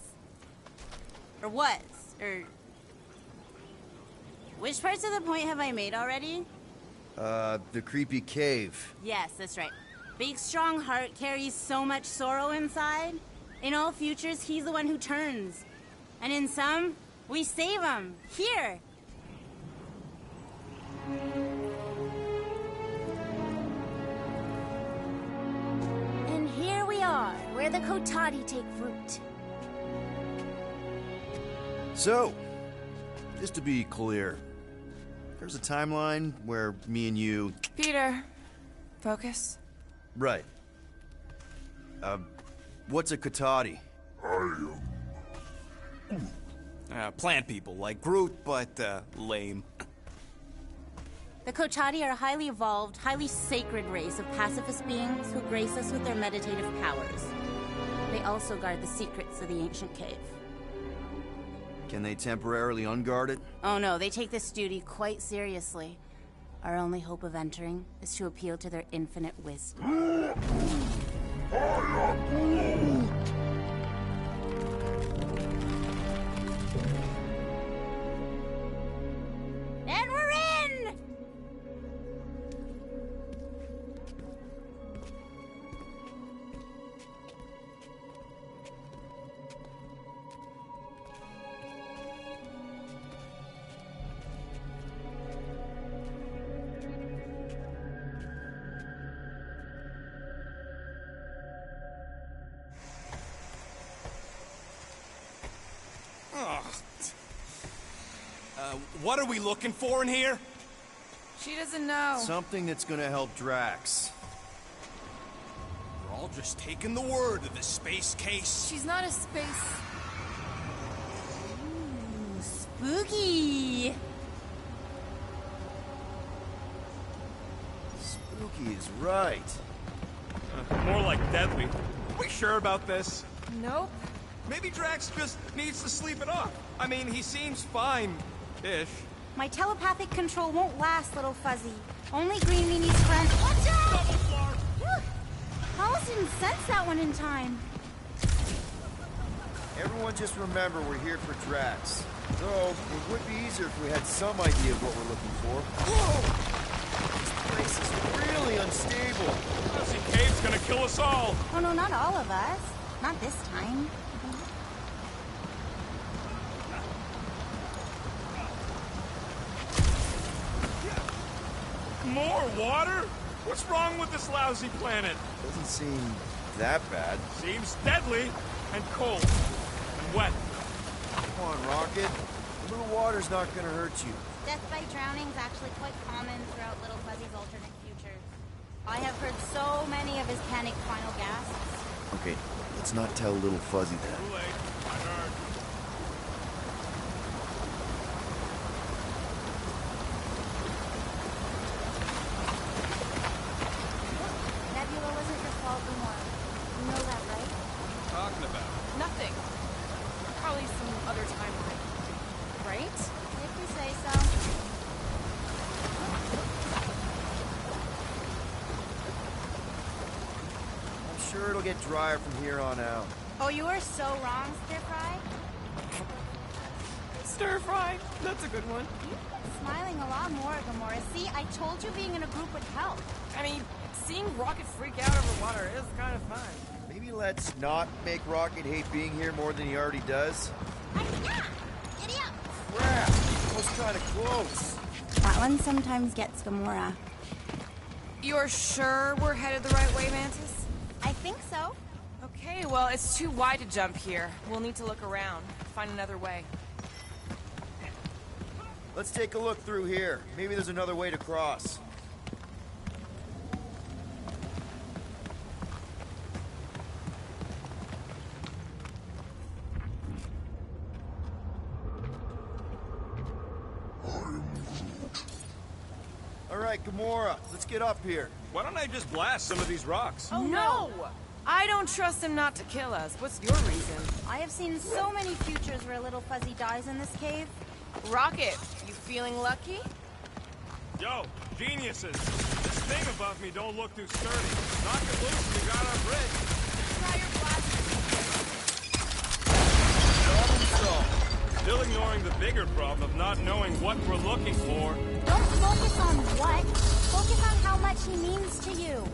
or was, or... Which parts of the point have I made already? The creepy cave. Yes, that's right. Big, strong heart carries so much sorrow inside. In all futures, he's the one who turns. And in some, we save him. Here! And here we are, where the Kotati take fruit. So, just to be clear, there's a timeline where me and you... Peter, focus. Right. What's a Kotati? Plant people, like Groot, but, lame. The Kotati are a highly evolved, highly sacred race of pacifist beings who grace us with their meditative powers. They also guard the secrets of the ancient cave. Can they temporarily unguard it? Oh no, they take this duty quite seriously. Our only hope of entering is to appeal to their infinite wisdom. And we're in! What are we looking for in here? She doesn't know. Something that's gonna help Drax. We're all just taking the word of the space case. She's not a space... Ooh, spooky. Spooky is right. More like deadly. Are we sure about this? Nope. Maybe Drax just needs to sleep it off. I mean, he seems fine-ish. My telepathic control won't last, little fuzzy. Only Green Meanie's friend. Watch out! Whew. Almost didn't sense that one in time. Everyone just remember we're here for Drax. Though, it would be easier if we had some idea of what we're looking for. Whoa! This place is really unstable. Fuzzy Cave's gonna kill us all. Oh no, not all of us. Not this time. More water? What's wrong with this lousy planet? Doesn't seem that bad. Seems deadly and cold and wet. Come on, Rocket. A little water's not gonna hurt you. Death by drowning is actually quite common throughout Little Fuzzy's alternate futures. I have heard so many of his panicked final gasps. Okay, let's not tell Little Fuzzy that. Too late. I heard. Nebula wasn't your fault, Lamar. You know that, right? Talking about. Nothing. Probably some other timeline. Right? If you say so. I'm sure it'll get drier from here on out. Oh, you are so wrong, Stir Fry. Stir fry. That's a good one. You've been smiling a lot more, Gamora. See, I told you being in a group would help. I mean, seeing Rocket freak out over water is kind of fun. Maybe let's not make Rocket hate being here more than he already does. Giddy up! Crap! That was kind of close. That one sometimes gets Gamora. You're sure we're headed the right way, Mantis? I think so. Okay, well, it's too wide to jump here. We'll need to look around, find another way. Let's take a look through here. Maybe there's another way to cross. All right, Gamora, let's get up here. Why don't I just blast some of these rocks? Oh, no! I don't trust him not to kill us. What's your reason? I have seen so many futures where Little Fuzzy dies in this cave. Rocket, you feeling lucky? Yo, geniuses! This thing above me don't look too sturdy. Knock it loose and you got our bridge. Try your blast. Problem solved. Still ignoring the bigger problem of not knowing what we're looking for. Don't focus on what. Focus on how much he means to you.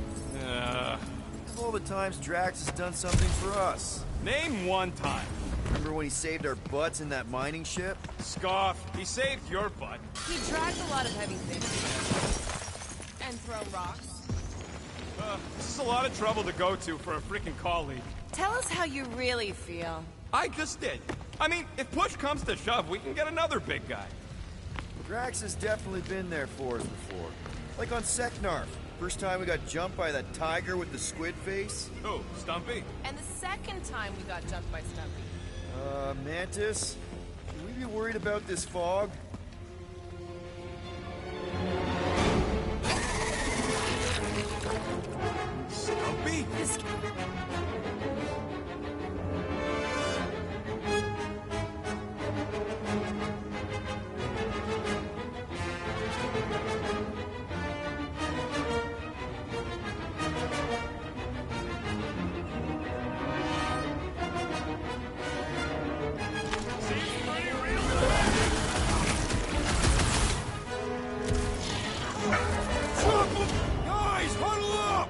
All the times Drax has done something for us. Name one time. Remember when he saved our butts in that mining ship? Scoff. He saved your butt. He dragged a lot of heavy things. And thrown rocks. This is a lot of trouble to go to for a freaking colleague. Tell us how you really feel. I just did. I mean, if push comes to shove, we can get another big guy. Drax has definitely been there for us before. Like on Seknarf. First time we got jumped by that tiger with the squid face. Oh, Stumpy? And the second time we got jumped by Stumpy. Mantis? Should we be worried about this fog? Stumpy? Guys, huddle up!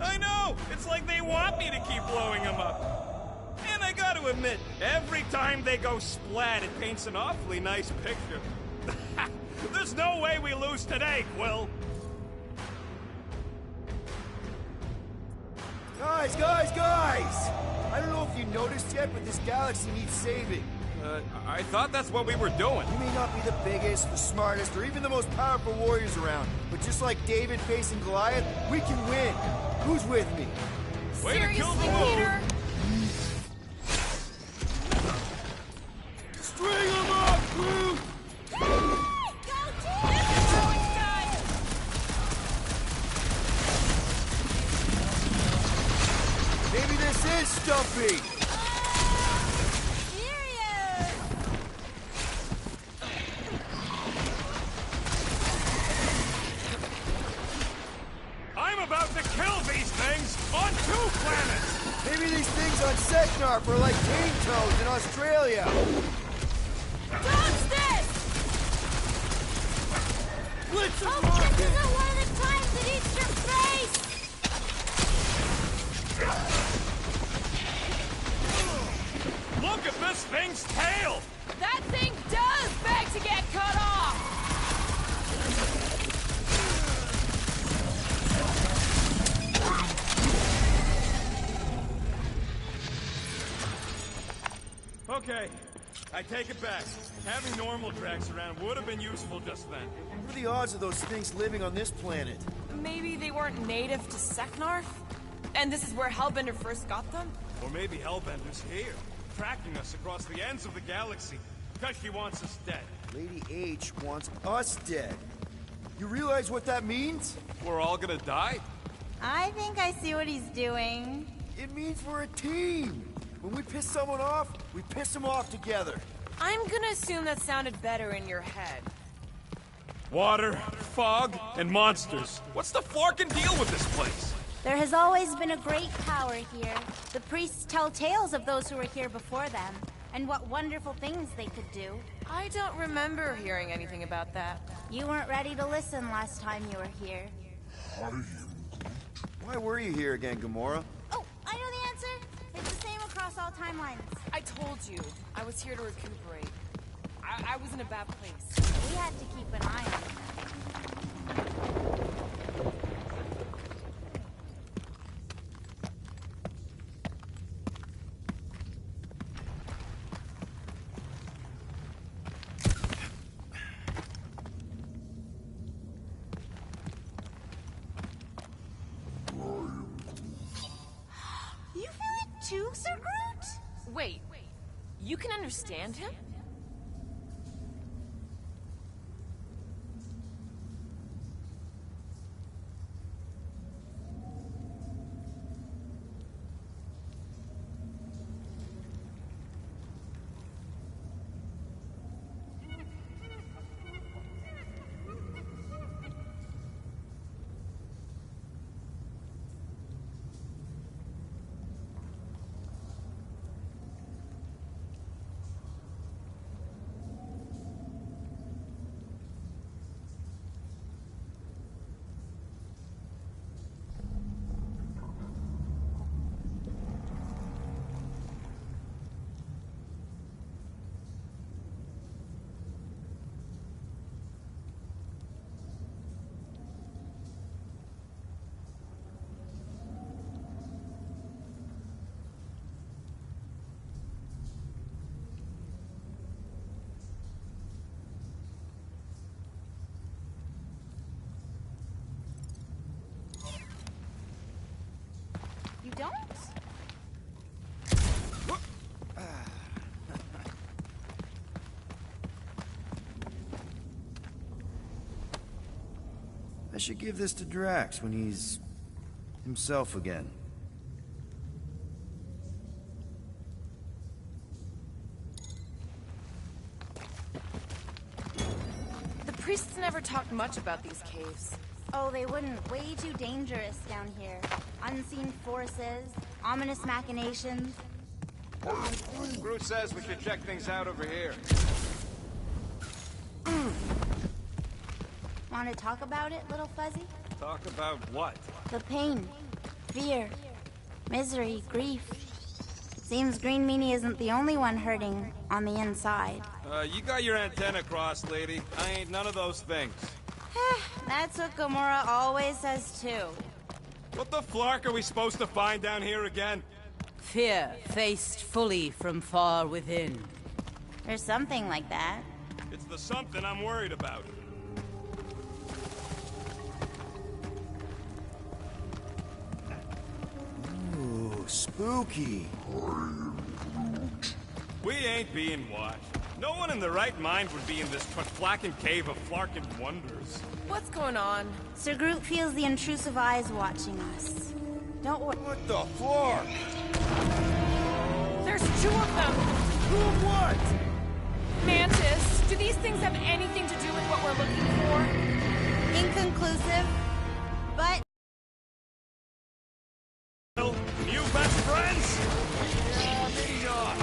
I know! It's like they want me to keep blowing them up. And I gotta admit, every time they go splat, it paints an awfully nice picture. There's no way we lose today, Quill! Guys! I don't know if you noticed yet, but this galaxy needs saving. I thought that's what we were doing. We may not be the biggest, the smartest, or even the most powerful warriors around, but just like David facing Goliath, we can win. Who's with me? Way to kill the Seriously, mood. Peter? String them up, crew! Maybe this is Stumpy! I'm about to kill these things on 2 planets! Maybe these things on Seknarf are like cane toads in Australia! Dodge this! Blitz and Oh, rocket! this isn't one of the times it eats your face! Look at this thing's tail! That thing does beg to get cut off! Okay, I take it back. Having normal tracks around would have been useful just then. What are the odds of those things living on this planet? Maybe they weren't native to Seknarf? And this is where Hellbender first got them? Or maybe Hellbender's here, tracking us across the ends of the galaxy, because she wants us dead. Lady H wants us dead. You realize what that means? We're all gonna die? I think I see what he's doing. It means we're a team. When we piss someone off, we piss them off together. I'm gonna assume that sounded better in your head. Water, fog, and monsters. What's the forking deal with this place? There has always been a great power here. The priests tell tales of those who were here before them, and what wonderful things they could do. I don't remember hearing anything about that. You weren't ready to listen last time you were here. Why were you here again, Gamora? Oh, I know the answer. It's the same across all timelines. I told you, I was here to recuperate. I was in a bad place. We had to keep an eye on them. You feel it too, Sir Groot? Wait, you can understand him? You don't? I should give this to Drax when he's himself again. The priests never talked much about these caves. Oh, they wouldn't. Way too dangerous down here. Unseen forces, ominous machinations. Groot says we should check things out over here. Want to talk about it, little fuzzy? Talk about what? The pain, fear, misery, grief. It seems Green Meanie isn't the only one hurting on the inside. You got your antenna crossed, lady. I ain't none of those things. That's what Gamora always says too. What the flark are we supposed to find down here again? Fear faced fully from far within. There's something like that. It's the something I'm worried about. Ooh, spooky. We ain't being watched. No one in their right mind would be in this Twatflacken cave of Flarkin wonders. What's going on? Sir Groot feels the intrusive eyes watching us. Don't worry. What the flark? There's two of them! Who of what? Mantis, do these things have anything to do with what we're looking for? Inconclusive, but... New best friends? Yeah, maybe not.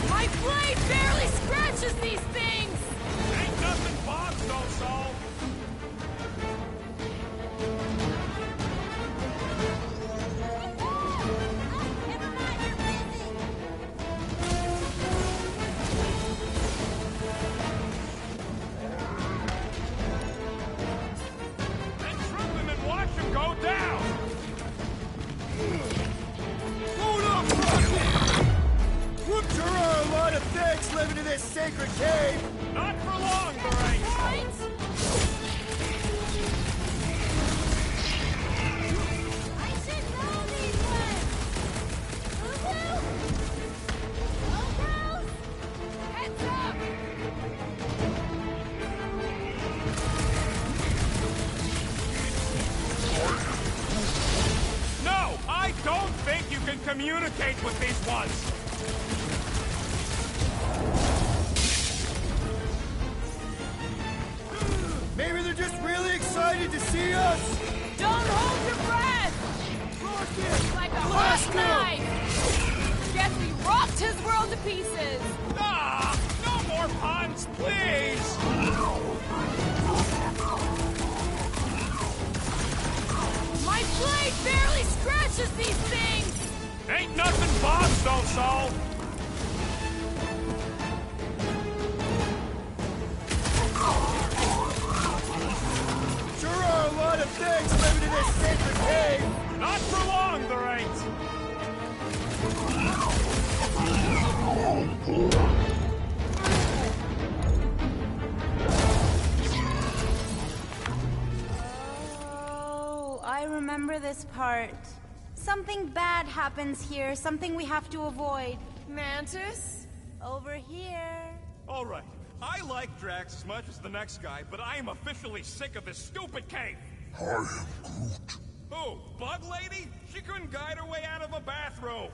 My blade barely scratches these things! Ain't nothing bombs don't solve. Then trip him and watch him go down. Hold up, Rocket! There are a lot of things living in this sacred cave! Not for long, Beret. I should know these ones! Uhu! Oh, Heads up! No, I don't think you can communicate with these ones. Maybe they're just really excited to see us! Don't hold your breath! Rocket! Like a Blast hot him! knife! Guess we rocked his world to pieces! Ah, no more puns, please. My blade barely scratches these things! Ain't nothing bombs don't solve. Sure are a lot of things living in this sacred cave! Not for long, there ain't. Oh, I remember this part. Something bad happens here, something we have to avoid. Mantis? Over here. All right, I like Drax as much as the next guy, but I am officially sick of this stupid cave. I am Groot. Who, Bug Lady? She couldn't guide her way out of a bathrobe.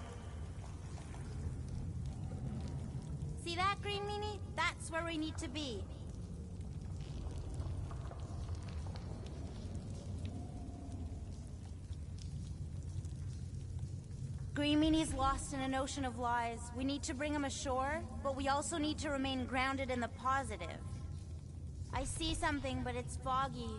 See that, Green Meanie? That's where we need to be. Green Meanie's lost in an ocean of lies. We need to bring him ashore, but we also need to remain grounded in the positive. I see something, but it's foggy.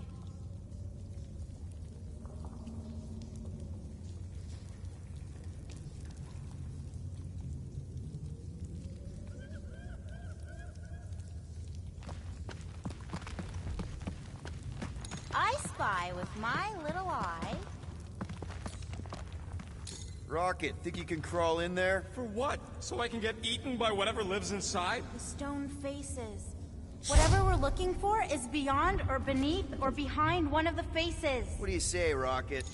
I spy with my little eye. Rocket, think you can crawl in there? For what? So I can get eaten by whatever lives inside? The stone faces. Whatever we're looking for is beyond or beneath or behind one of the faces. What do you say, Rocket?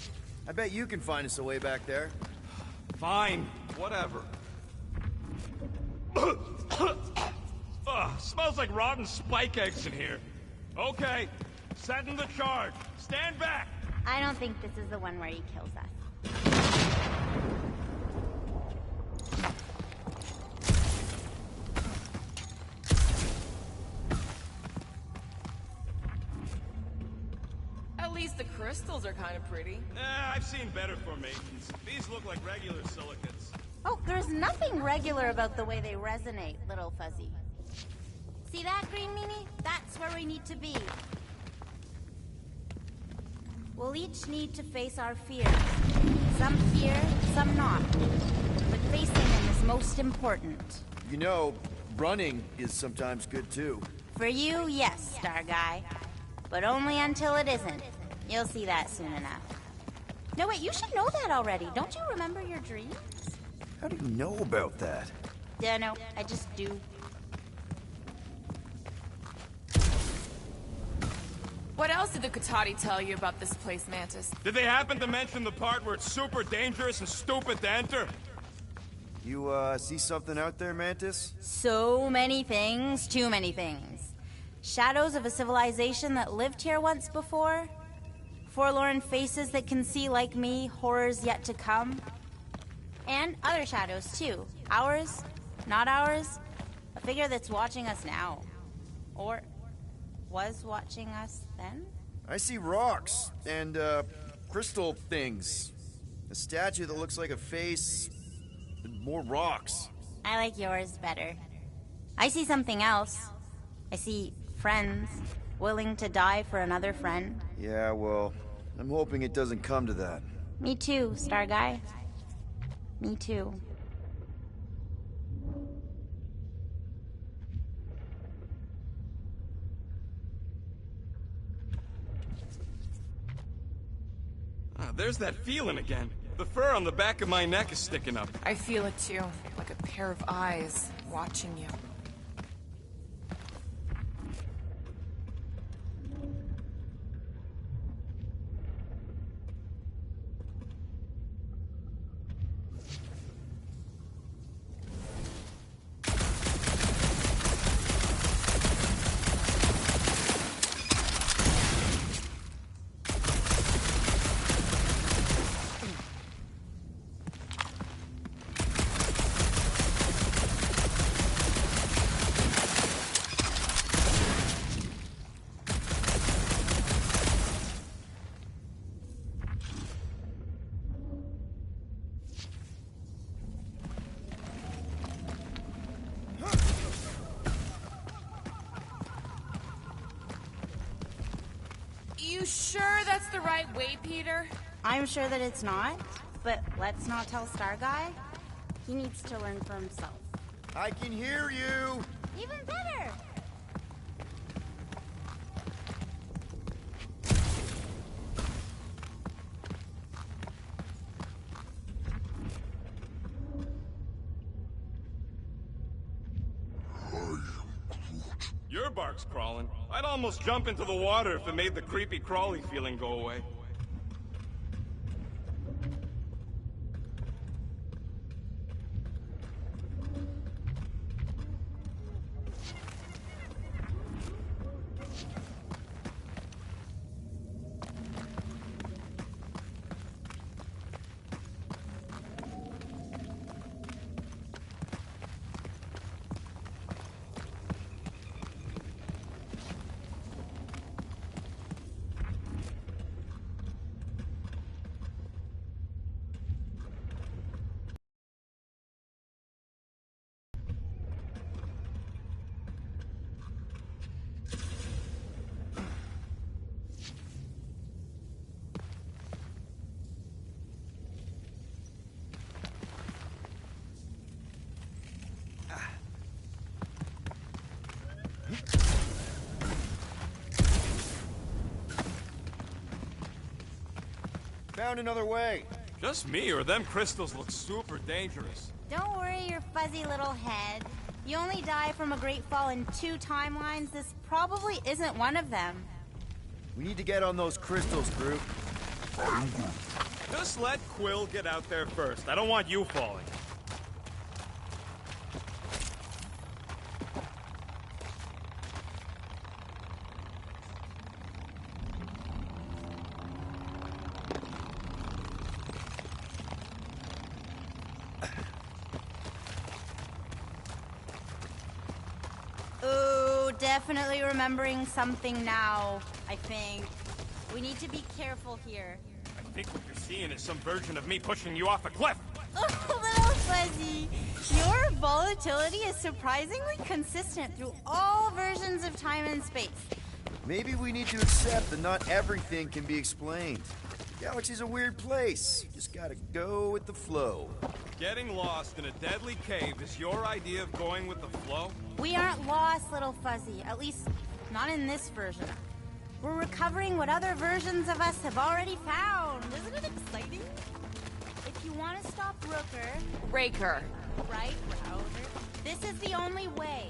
I bet you can find us a way back there. Fine, whatever. Ugh, smells like rotten spike eggs in here. Okay, setting the charge. Stand back. I don't think this is the one where he kills us. At least the crystals are kind of pretty. I've seen better formations. These look like regular silicates. Oh, there's nothing regular about the way they resonate, little fuzzy. See that, Green Meanie? That's where we need to be. We'll each need to face our fears. Some fear, some not. But facing them is most important. You know, running is sometimes good too. For you, yes, Star Guy. But only until it isn't. You'll see that soon enough. No, wait, you should know that already. Don't you remember your dreams? How do you know about that? Dunno, I just do. What else did the Katati tell you about this place, Mantis? Did they happen to mention the part where it's super dangerous and stupid to enter? You, see something out there, Mantis? So many things, too many things. Shadows of a civilization that lived here once before. Forlorn faces that can see, like me, horrors yet to come. And other shadows, too. Ours, not ours. A figure that's watching us now. Or was watching us then? I see rocks and, crystal things. A statue that looks like a face, and more rocks. I like yours better. I see something else. I see friends willing to die for another friend. Yeah, well, I'm hoping it doesn't come to that. Me too, Star Guy. Me too. There's that feeling again. The fur on the back of my neck is sticking up. I feel it too, like a pair of eyes watching you. You sure that's the right way, Peter? I'm sure that it's not, but let's not tell Star Guy. He needs to learn for himself. I can hear you! Even better! Your bark's crawling. I'd almost jump into the water if it made the creepy crawly feeling go away. Found another way. Just me, or them crystals look super dangerous. Don't worry your fuzzy little head. You only die from a great fall in 2 timelines. This probably isn't one of them. We need to get on those crystals, group. Just let Quill get out there first. I don't want you falling. Ooh, definitely remembering something now, I think. We need to be careful here. I think what you're seeing is some version of me pushing you off a cliff. Oh, little fuzzy. Your volatility is surprisingly consistent through all versions of time and space. Maybe we need to accept that not everything can be explained. The galaxy's a weird place. Just gotta go with the flow. Getting lost in a deadly cave is your idea of going with the flow? We aren't lost, little Fuzzy. At least, not in this version. We're recovering what other versions of us have already found. Isn't it exciting? If you want to stop Raker. right, Rouser, this is the only way.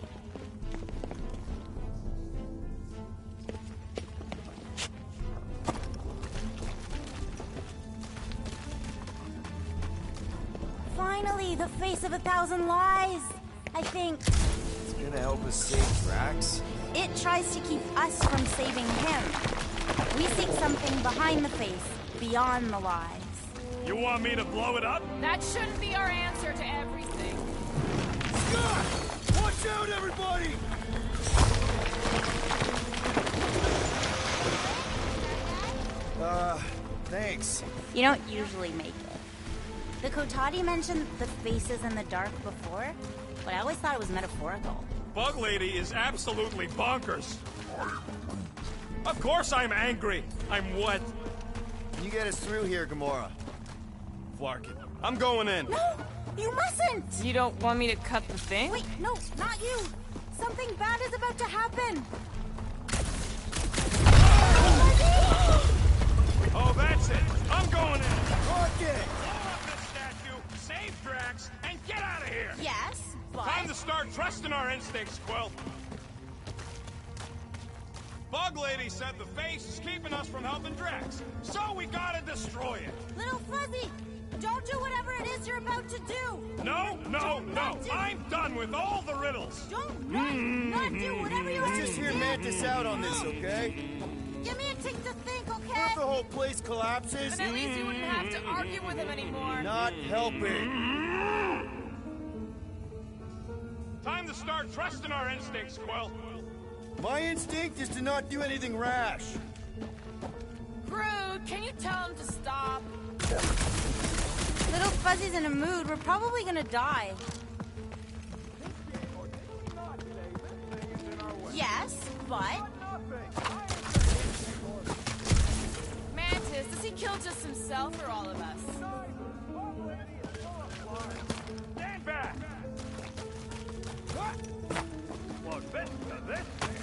Finally, the face of 1,000 lies. I think It's gonna help us save Drax. it tries to keep us from saving him. We seek something behind the face, beyond the lies. You want me to blow it up? That shouldn't be our answer to everything. Scott! Watch out, everybody! Thanks. You don't usually make it. The Kotati mentioned the faces in the dark before, but I always thought it was metaphorical. Bug Lady is absolutely bonkers. Of course I'm angry. I'm what? Can you get us through here, Gamora? Flarkin. I'm going in. No! You mustn't! You don't want me to cut the thing? Wait, no, not you! Something bad is about to happen! Oh, that's it. I'm going in. Rocket! Blow up this statue, save Drax, and get out of here. Yes, but... Time to start trusting our instincts, Quill. Bug Lady said the face is keeping us from helping Drax, so we gotta destroy it. Little Fuzzy, don't do whatever it is you're about to do! No, no, no! I'm done with all the riddles! Don't not do whatever you Let's have just to hear do! Mantis out on this, okay? Give me a tick to think, okay? If the whole place collapses, Then at least you wouldn't have to argue with him anymore. not helping. Time to start trusting our instincts, Quill. My instinct is to not do anything rash. Groot, can you tell him to stop? Little Fuzzy's in a mood. We're probably gonna die. Yes, but... Mantis, does he kill just himself or all of us? Stand back! What? Well, this to this thing.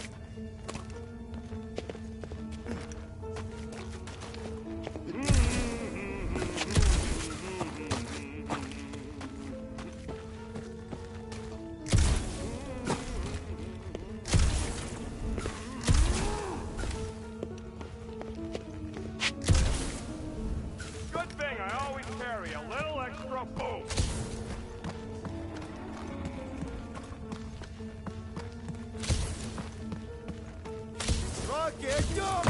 Good thing I always carry a little extra boom. Rocket, go!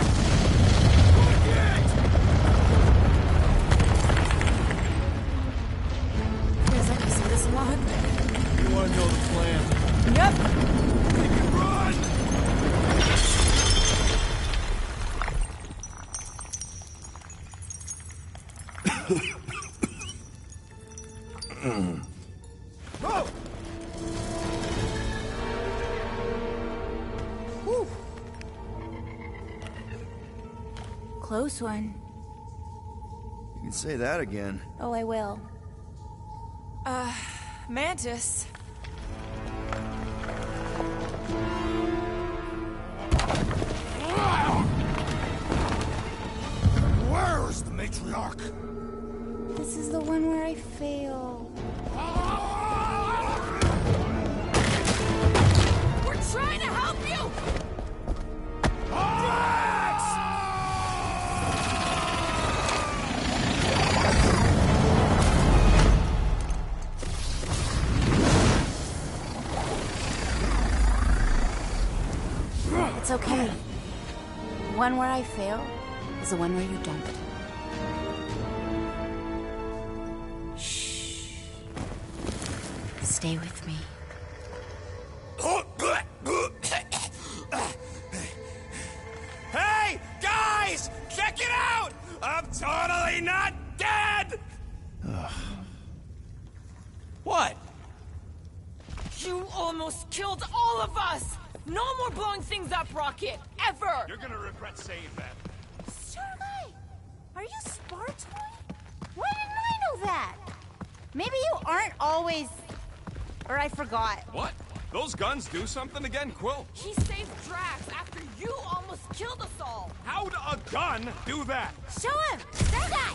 Feels like I've seen this a lot. You wanna know the plan? Yep. Make it run! Go! Whew. Close one. You can say that again. Oh, I will. Mantis. Where is the matriarch? This is the one where I fail. We're trying to help you! It's okay. One where I fail is the one where you don't. Shh. Stay with me. Hey, guys! Check it out! I'm totally not dead! What? You almost killed all of us! No more blowing things up, Rocket! Ever! You're gonna regret saying that. Sergei! Are you Spartan? Why didn't I know that? Maybe you aren't always... Or I forgot. What? Those guns do something again, Quill? He saved Drax after you almost killed us all. How'd a gun do that? Show him! That guy!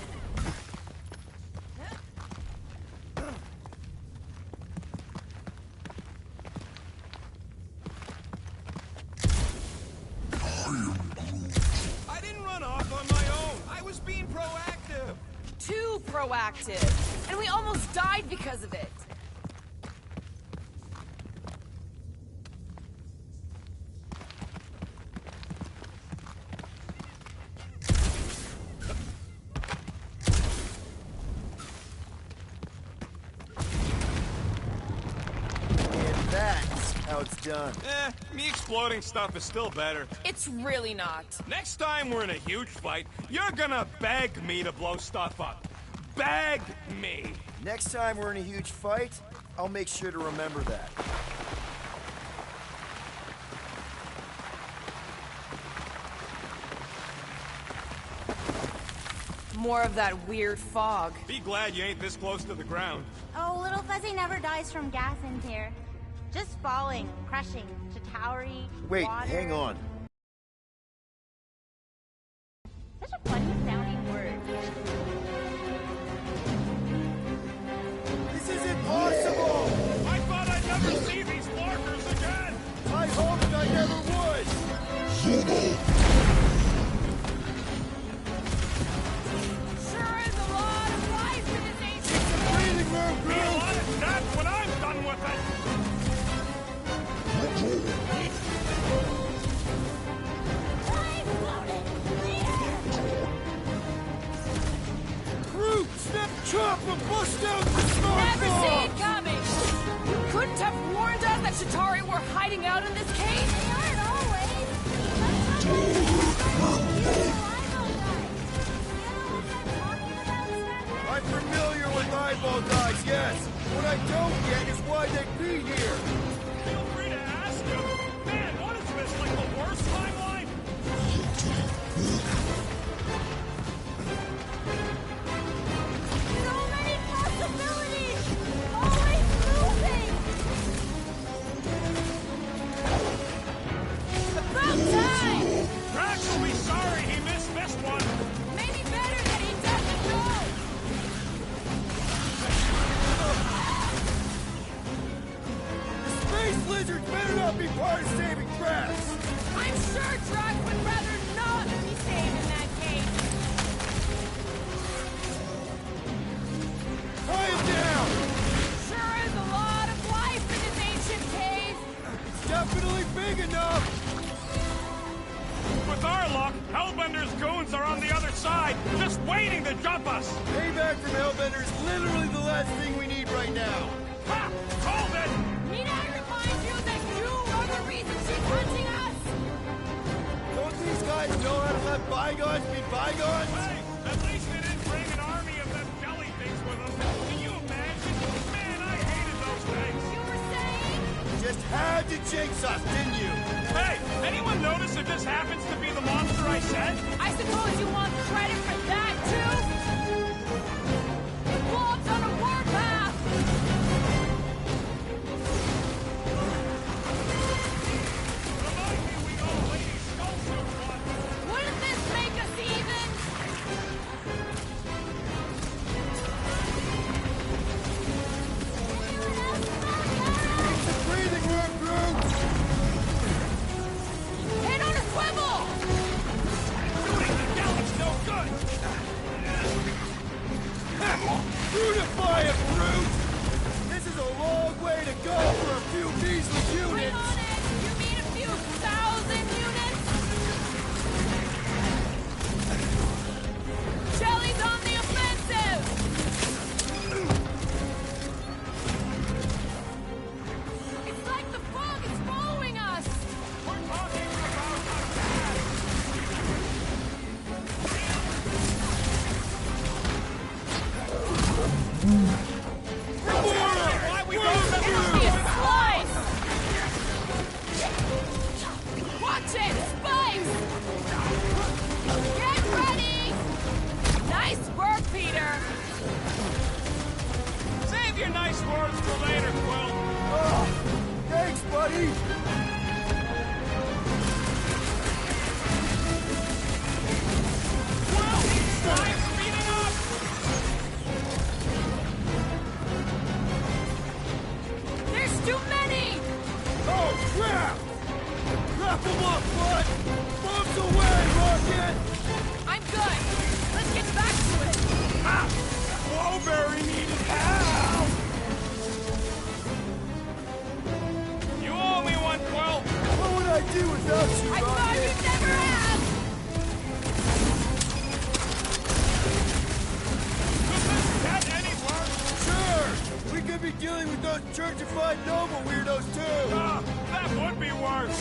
I didn't run off on my own. I was being proactive. Too proactive. And we almost died because of it. It's done. Me exploding stuff is still better. It's really not. Next time we're in a huge fight, you're gonna beg me to blow stuff up. Beg me. Next time we're in a huge fight, I'll make sure to remember that. More of that weird fog. Be glad you ain't this close to the ground. Oh, Little Fuzzy never dies from gas in here. Just falling, crushing, to towery, Wait, water. hang on. Such a funny sounding word. This isn't possible! I thought I'd never see these markers again! I hoped I never would! Sure is a lot of life in this ancient Breathing room, Be a lot of death when I'm done with it! Groot, snap chop and bust out the smoke Never bomb! see it coming! You couldn't have warned us that Chitauri were hiding out in this cave? They aren't always. I'm familiar with eyeball guys, yes. What I don't get is why they'd be here. Feel free to ask him. Man, what is this, like the worst timeline? So many possibilities! Always moving! About time! Drax will be sorry he missed this one. Maybe better that he doesn't know! The space lizards better not be part of saving Drax. I'm sure Drax would rather not be saved in that cave! Tie him down! Sure is a lot of life in this ancient cave! It's definitely big enough! With our luck, Hellbender's goons are on the other side, just waiting to jump us. Payback from Hellbender is literally the last thing we need right now. Ha! Called it! Need I remind you that you are the reason she's hunting us? Don't these guys know how to let bygones be bygones? Hey, at least they didn't bring an army of them jelly things with them. Can you imagine? Man, I hated those things. You were saying? Just had to jinx us, didn't you? Hey, anyone notice it just happens to be the monster I said? I suppose you want credit for that, too? Blob's on a warpath! Remind me we owe Lady Skullsuit one. Wouldn't this make us even? It's the breathing room, Groot! Head on a swivel! Shooting the galaxy churchified noble weirdos too! That would be worse!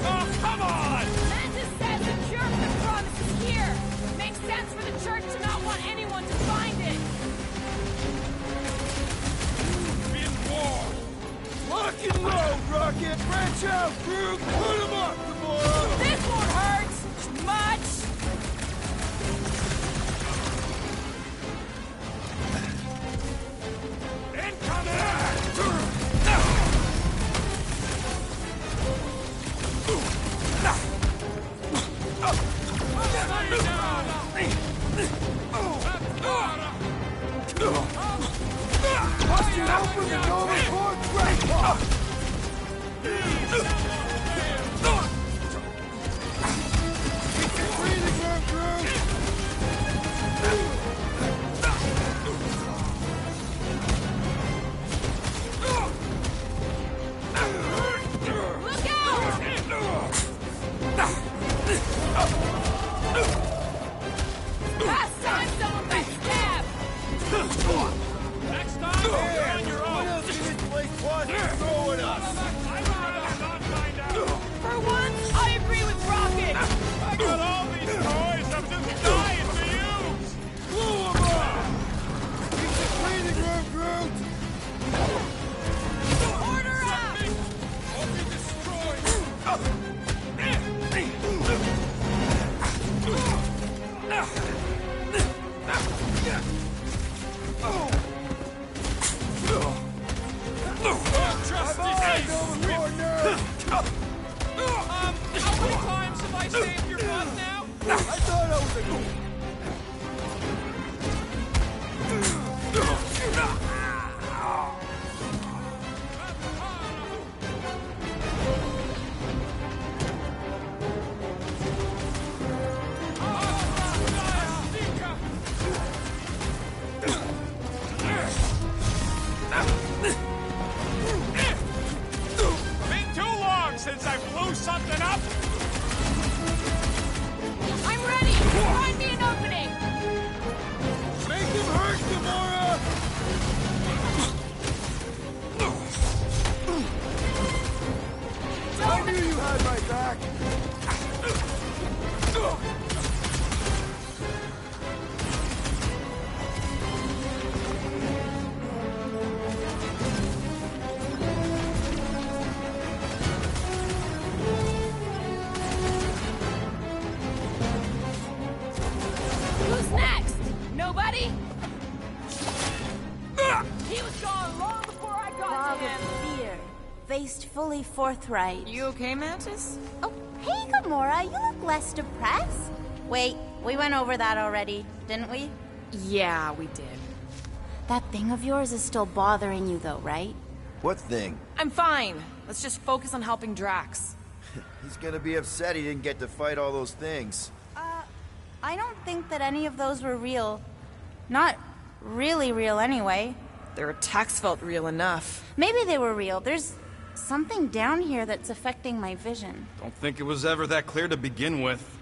Oh, come on! Mantis says the cure for the promise is here. Makes sense for the church to not want anyone to find it. In war! Lock and load, Rocket! Branch out, crew! Put 'em up, Gamora! This won't hurt much. Busted open the Nova Corps Great Hawk! Breathing room, crew! Look out! Last time someone got stabbed. Next time, you're on your What own! else can this place possibly throw at us? I'd rather not find out! For once, I agree with Rocket. I got all these toys, I'm just dying to use! Blew 'em up! Keep the breathing room, crew! Order up! I'll be destroyed! How many times have I saved your butt now? I thought I was a... Been too long since I blew something up! I'm ready. Find me an opening. Make him hurt, Gamora! I knew you had my back! Who's next? Nobody? He was gone long before I got Fog to him. of fear, faced fully forthright. You okay, Mantis? Oh, hey, Gamora, you look less depressed. Wait, we went over that already, didn't we? Yeah, we did. That thing of yours is still bothering you, though, right? What thing? I'm fine. Let's just focus on helping Drax. He's gonna be upset he didn't get to fight all those things. I don't think that any of those were real. Not really real, anyway. Their attacks felt real enough. Maybe they were real. There's something down here that's affecting my vision. Don't think it was ever that clear to begin with.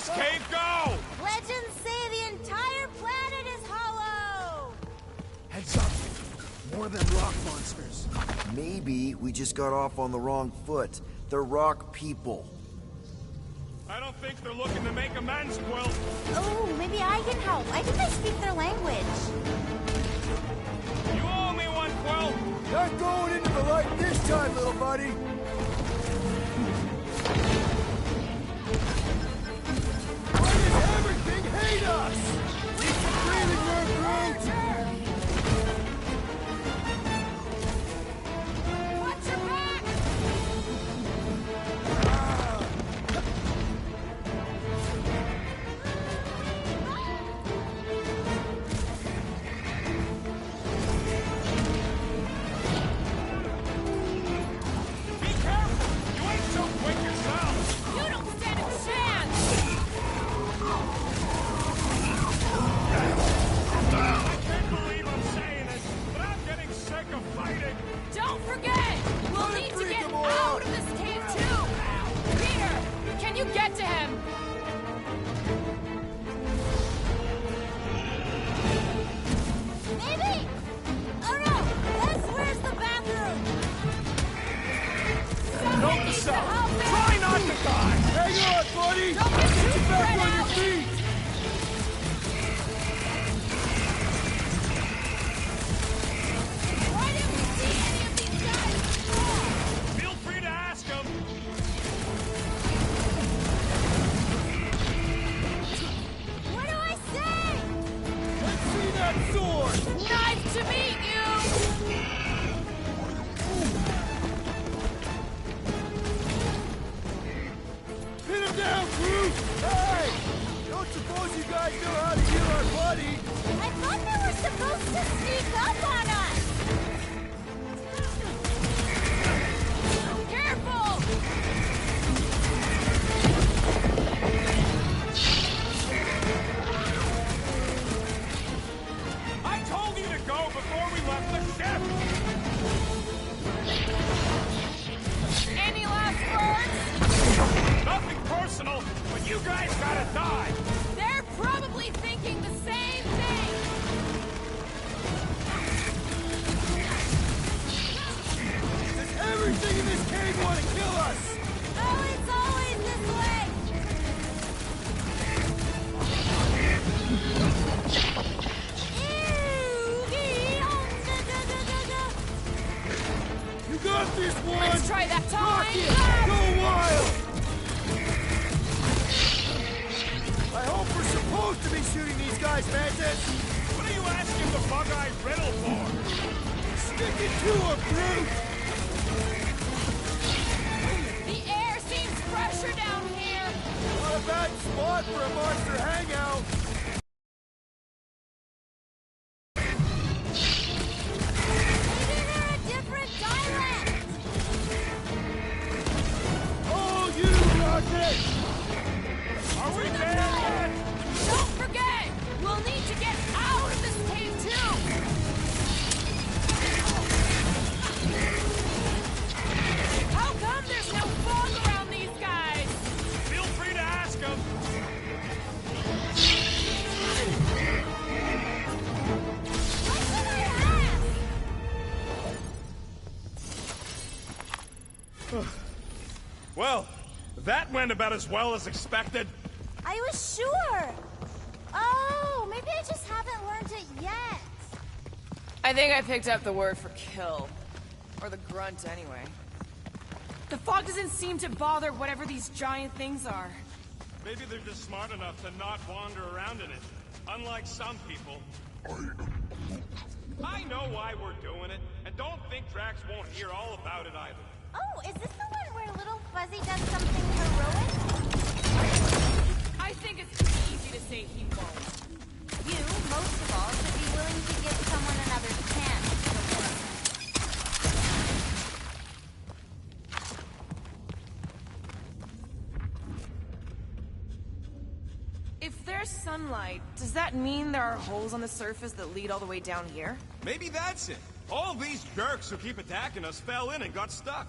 this cave go! Legends say the entire planet is hollow! Heads up. More than rock monsters. Maybe we just got off on the wrong foot. They're rock people. I don't think they're looking to make amends, Quill. Oh, maybe I can help. I think I speak their language. You owe me one, Quill. Not going into the light this time, little buddy. Why does everything hate us? Keep the breathing room, Groot. Watch your back! Be careful! You ain't so quick yourself! You don't stand a chance! I can't believe I'm saying this, but I'm getting sick of fighting! Don't forget! We'll need to get out of this cave, too! Peter, can you get to him? Maybe? Oh no! Where's the bathroom? Note to self! Try not to die! Hang on, buddy! Don't get too Get back spread on your out. feet! Why didn't we see any of these guys before? Feel free to ask him! What do I say? Let's see that sword! Nice to meet you! Pin him down, Groot! Hey! Don't suppose you guys know how to heal our buddy? I thought they were supposed to sneak up on us! Careful! I told you to go before we left the ship! Any last words? Nothing personal, but you guys gotta die! They're probably thinking the same thing! Does everything in this cave want to kill us? Oh, it's always this way! You got this one! Let's try that Rock time! it! Go wild! I hope we're supposed to be shooting these guys, Mantis! What are you asking the bug-eyed riddle for? Stick it to him, Groot! The air seems fresher down here! Not a bad spot for a monster hangout! Maybe they're a different dialect! Oh, you got it! Are we there yet? Don't forget! We'll need to get out of this cave, too! How come there's no fog around these guys? Feel free to ask him! What should I ask? Well, that went about as well as expected. I was sure! Oh, maybe I just haven't learned it yet. I think I picked up the word for kill. Or the grunt, anyway. The fog doesn't seem to bother whatever these giant things are. Maybe they're just smart enough to not wander around in it. Unlike some people. I know why we're doing it, and don't think Drax won't hear all about it either. Oh, is this the one where Little Fuzzy does something heroic? I think it's pretty easy to say he won't. You, most of all, should be willing to give someone another chance to work. If there's sunlight, does that mean there are holes on the surface that lead all the way down here? Maybe that's it. All these jerks who keep attacking us fell in and got stuck.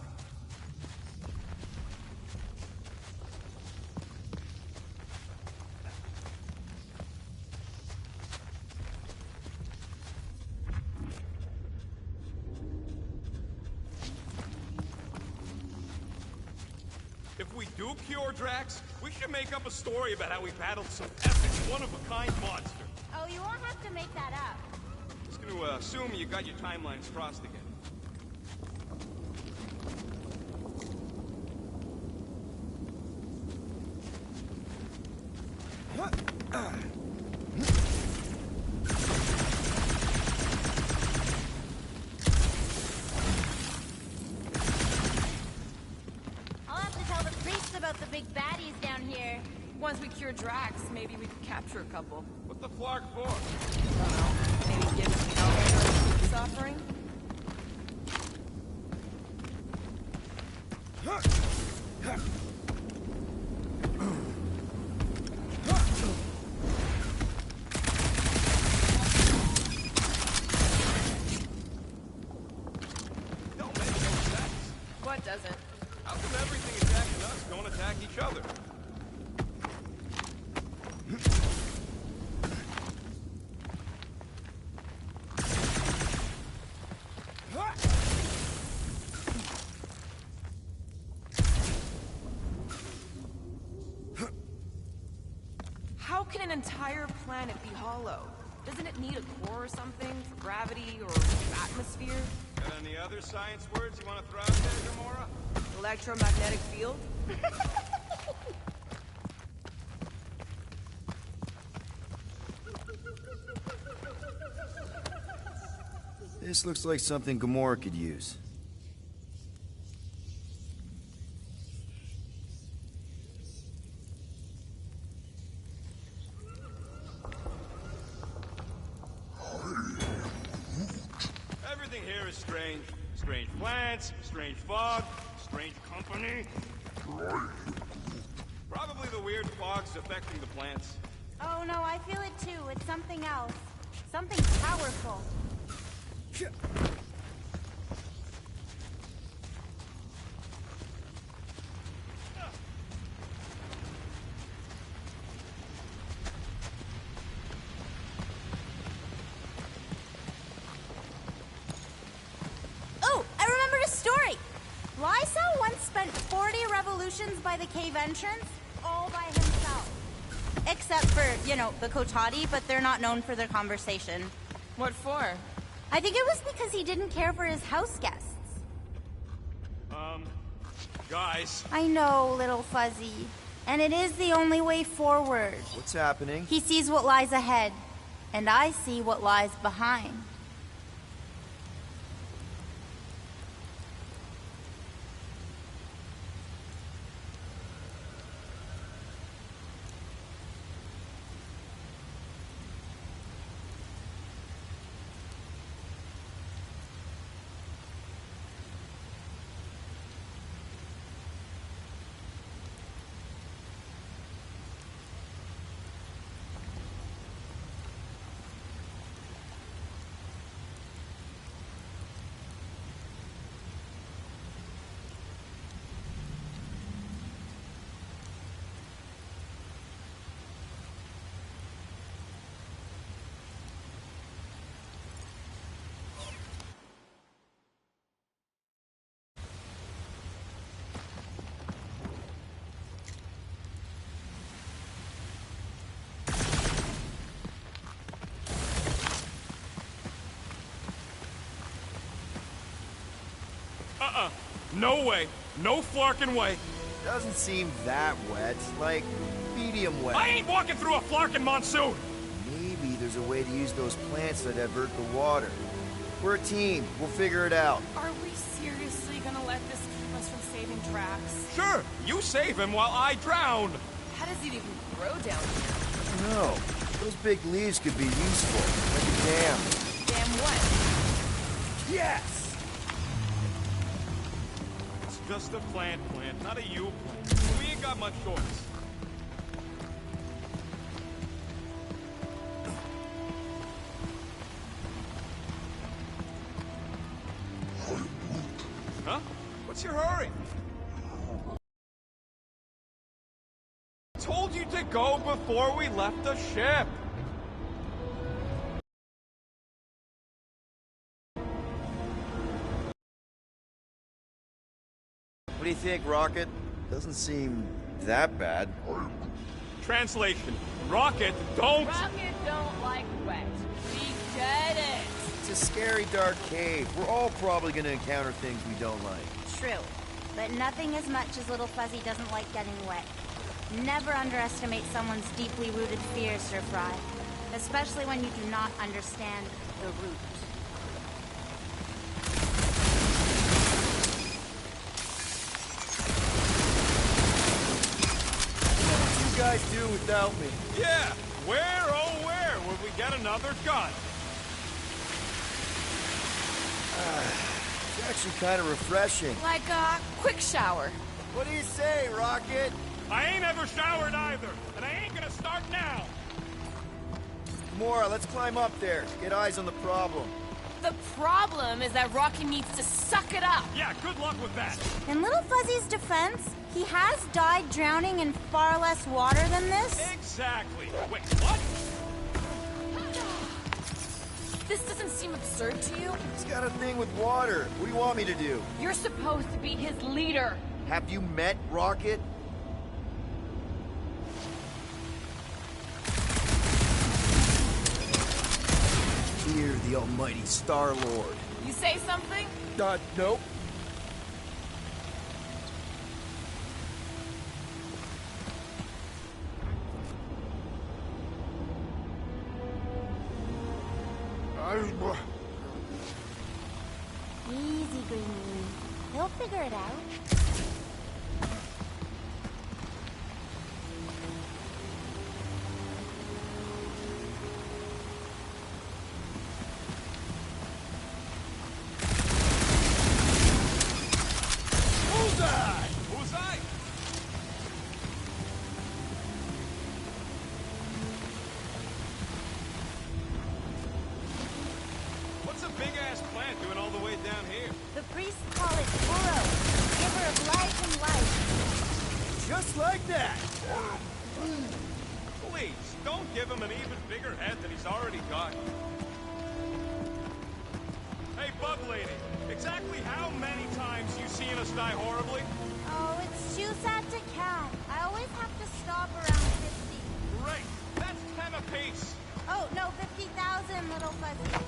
you cure Drax, we should make up a story about how we battled some epic, one-of-a-kind monster. Oh, you won't have to make that up. Just gonna assume you got your timelines crossed again. I'll have to tell the priests about the big baddies down here. Once we cure Drax, maybe we could capture a couple. What the flark for? Don't know. Maybe give some help for peace offering? Don't make no sense. What doesn't? How come everything attacking us don't attack each other? How can an entire planet be hollow? Doesn't it need a core or something? For gravity or atmosphere? Got any other science words you want to throw out there, Gamora? Electromagnetic field? This looks like something Gamora could use. Everything here is strange. Strange plants, strange fog, strange company. Probably the weird fog's affecting the plants. Oh no, I feel it too. It's something else. Something powerful. Oh, I remembered a story. Lysa once spent 40 revolutions by the cave entrance, all by himself. Except for, you know, the Kotati, but they're not known for their conversation. What for? I think it was because he didn't care for his house guests. Guys. I know, little Fuzzy. And it is the only way forward. What's happening? He sees what lies ahead, and I see what lies behind. No way. No flarkin' way. Doesn't seem that wet. Like, medium wet. I ain't walking through a flarkin' monsoon! Maybe there's a way to use those plants to divert the water. We're a team. We'll figure it out. Are we seriously gonna let this keep us from saving Drax? Sure, you save him while I drown. How does it even grow down here? I don't know. Those big leaves could be useful. Like a dam. Damn what? Yes! It's just a plant, not a you plant. We ain't got much choice. Huh? What's your hurry? Told you to go before we left the ship. What do you think, Rocket? Doesn't seem that bad. Translation. Rocket, don't... Rocket don't like wet. We get it. It's a scary dark cave. We're all probably gonna encounter things we don't like. True. But nothing as much as Little Fuzzy doesn't like getting wet. Never underestimate someone's deeply rooted fears, Sir Fry. Especially when you do not understand the root. What would you guys do without me? Yeah, where, oh where, would we get another gun? It's actually kind of refreshing. Like a quick shower. What do you say, Rocket? I ain't ever showered either, and I ain't gonna start now. Mora, let's climb up there. Get eyes on the problem. The problem is that Rocky needs to suck it up. Yeah, good luck with that. In Little Fuzzy's defense, he has died drowning in far less water than this. Exactly. Wait, what? This doesn't seem absurd to you? He's got a thing with water. What do you want me to do? You're supposed to be his leader. Have you met Rocket? Fear the almighty Star-Lord. You say something? Nope. Easy, Greenie. He'll figure it out. Bullseye! Bullseye? What's a big-ass plant doing all the way down here? The priests call it Burrow, giver of light and life. Just like that. Please, don't give him an even bigger head than he's already got. Hey, Bug Lady, exactly how many times you seen us die horribly? Oh, it's too sad to count. I always have to stop around 50. Great, that's 10 apiece. Oh, no, 50,000, Little Fuzzy.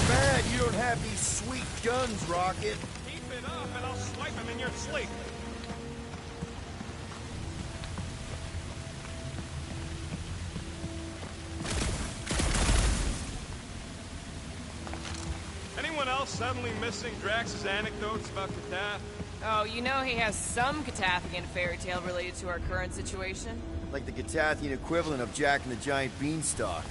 Bad you don't have these sweet guns, Rocket. Keep it up and I'll swipe him in your sleep. Anyone else suddenly missing Drax's anecdotes about Katath? Oh, you know he has some Catathian fairy tale related to our current situation? Like the Catathian equivalent of Jack and the Giant Beanstalk.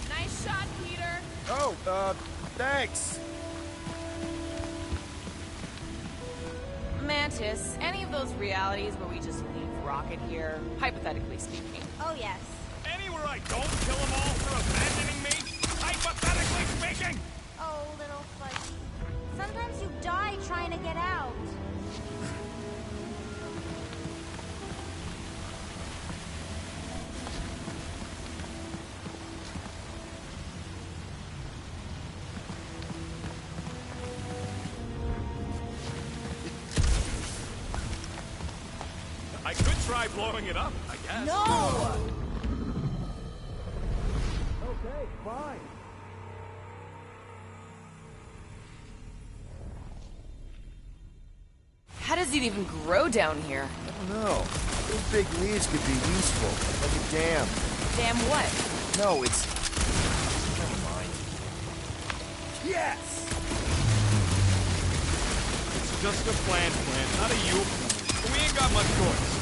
Nice shot, Peter. Oh, thanks. Mantis, any of those realities where we just leave Rocket here, hypothetically speaking? Oh, yes. Anywhere I don't kill them all for abandoning me? Hypothetically speaking! Oh, Little Fuzzy. Sometimes you die trying to get out. I could try blowing it up, I guess. No! Okay, fine. How does it even grow down here? I don't know. Those big leaves could be useful, like a dam. Damn what? No, it's... Never mind. Yes! It's just a plant, not a you. We ain't got much choice.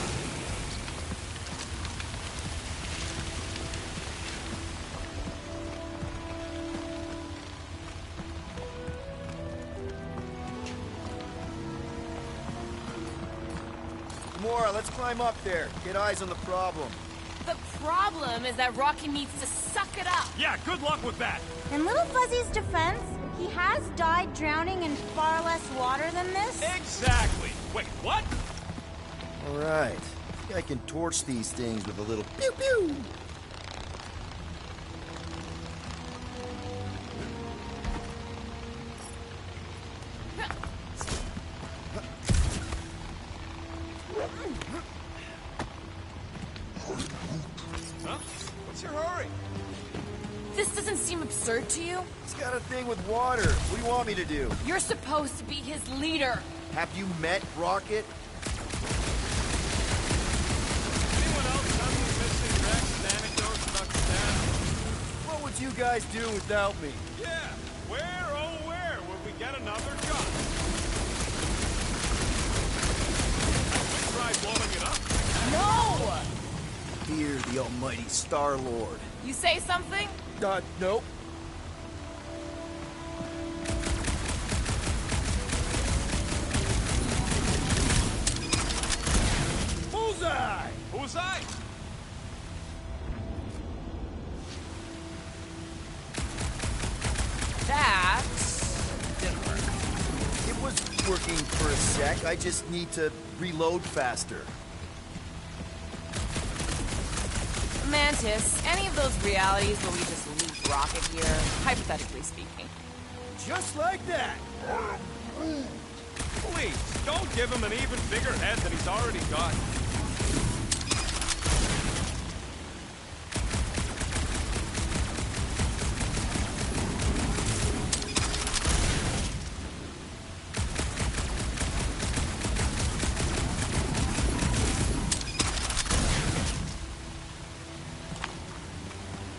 Cora, let's climb up there. Get eyes on the problem. The problem is that Rocky needs to suck it up. Yeah, good luck with that. In Little Fuzzy's defense, he has died drowning in far less water than this. Exactly. Wait, what? All right. I think I can torch these things with a little pew-pew. Huh? What's your hurry? This doesn't seem absurd to you? He's got a thing with water. What do you want me to do? You're supposed to be his leader. Have you met Rocket? Anyone else have any missing Rex and anecdotes about Stan? What would you guys do without me? Yeah, where, oh where would we get another gun? Have we tried blowing it up? No! Fear the almighty Star-Lord. You say something? Nope. Bullseye! Bullseye? That didn't work. It was working for a sec. I just need to reload faster. Mantis, any of those realities where we just leave Rocket here, hypothetically speaking. Just like that. Please, don't give him an even bigger head than he's already got.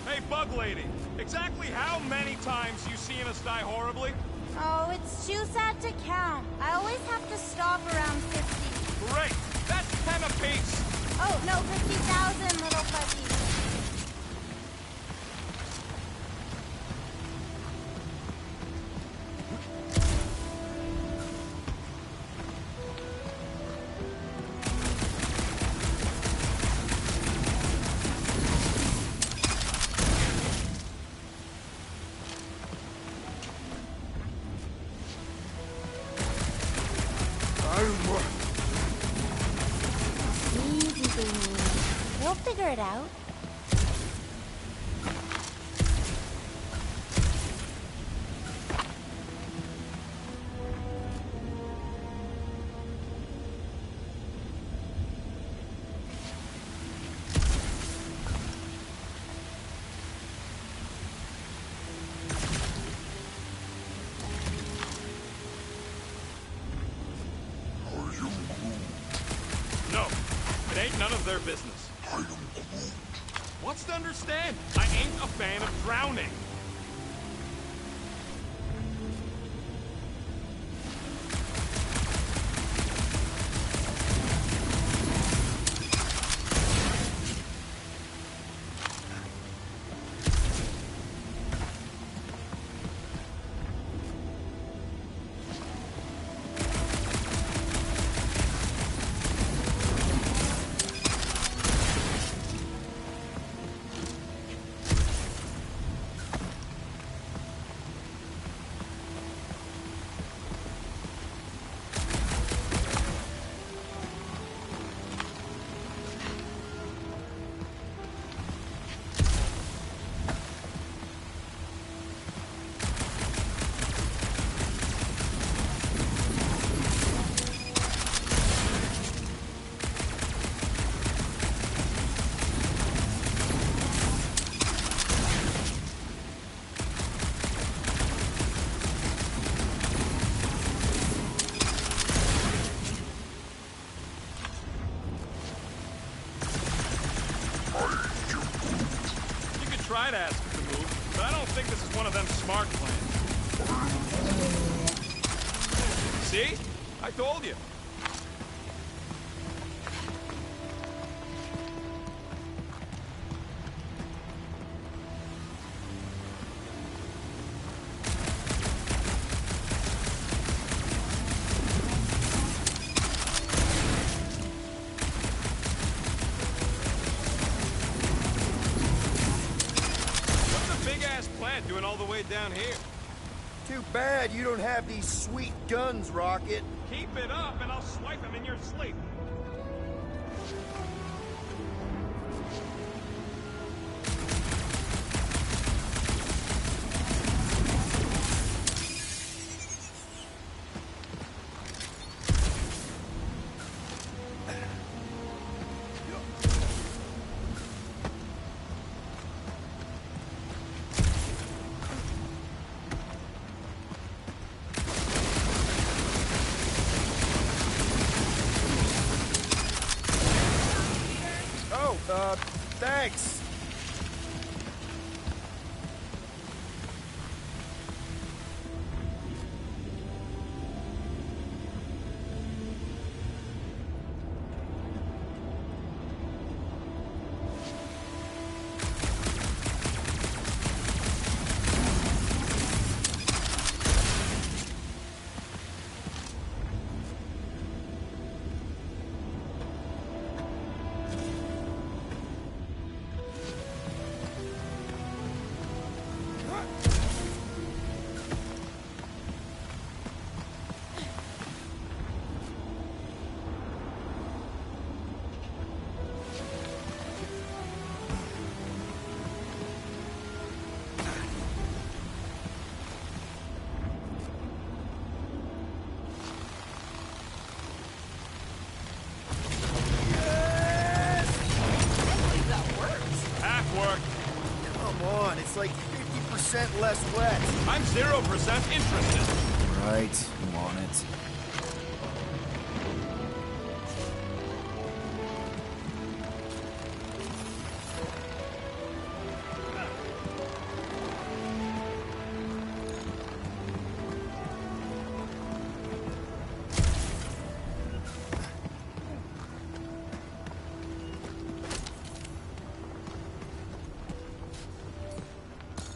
Hey, Bug Lady, exactly how many times you seen us die horribly? Oh, it's too sad to count. I always have to stop around 50. Great! That's 10 apiece! Oh, no, 50,000, Little Fuzzy. Easy, baby. We'll figure it out. No, it ain't none of their business. What's to understand? I ain't a fan of drowning. Try to ask it to move, but I don't think this is one of them smart plans. See? I told you. bad doing all the way down here. Too bad you don't have these sweet guns, Rocket. Keep it up and I'll swipe him in your sleep. Thanks. It's like 50% less wet. I'm 0% interested. Right, I'm on it.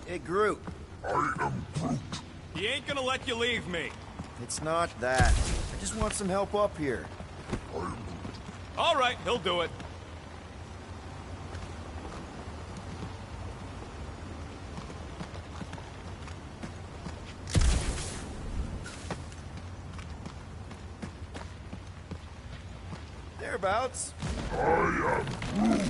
Hey, Groot. I am Groot. He ain't gonna let you leave me. It's not that. I just want some help up here. All right, he'll do it. Thereabouts. I am Groot.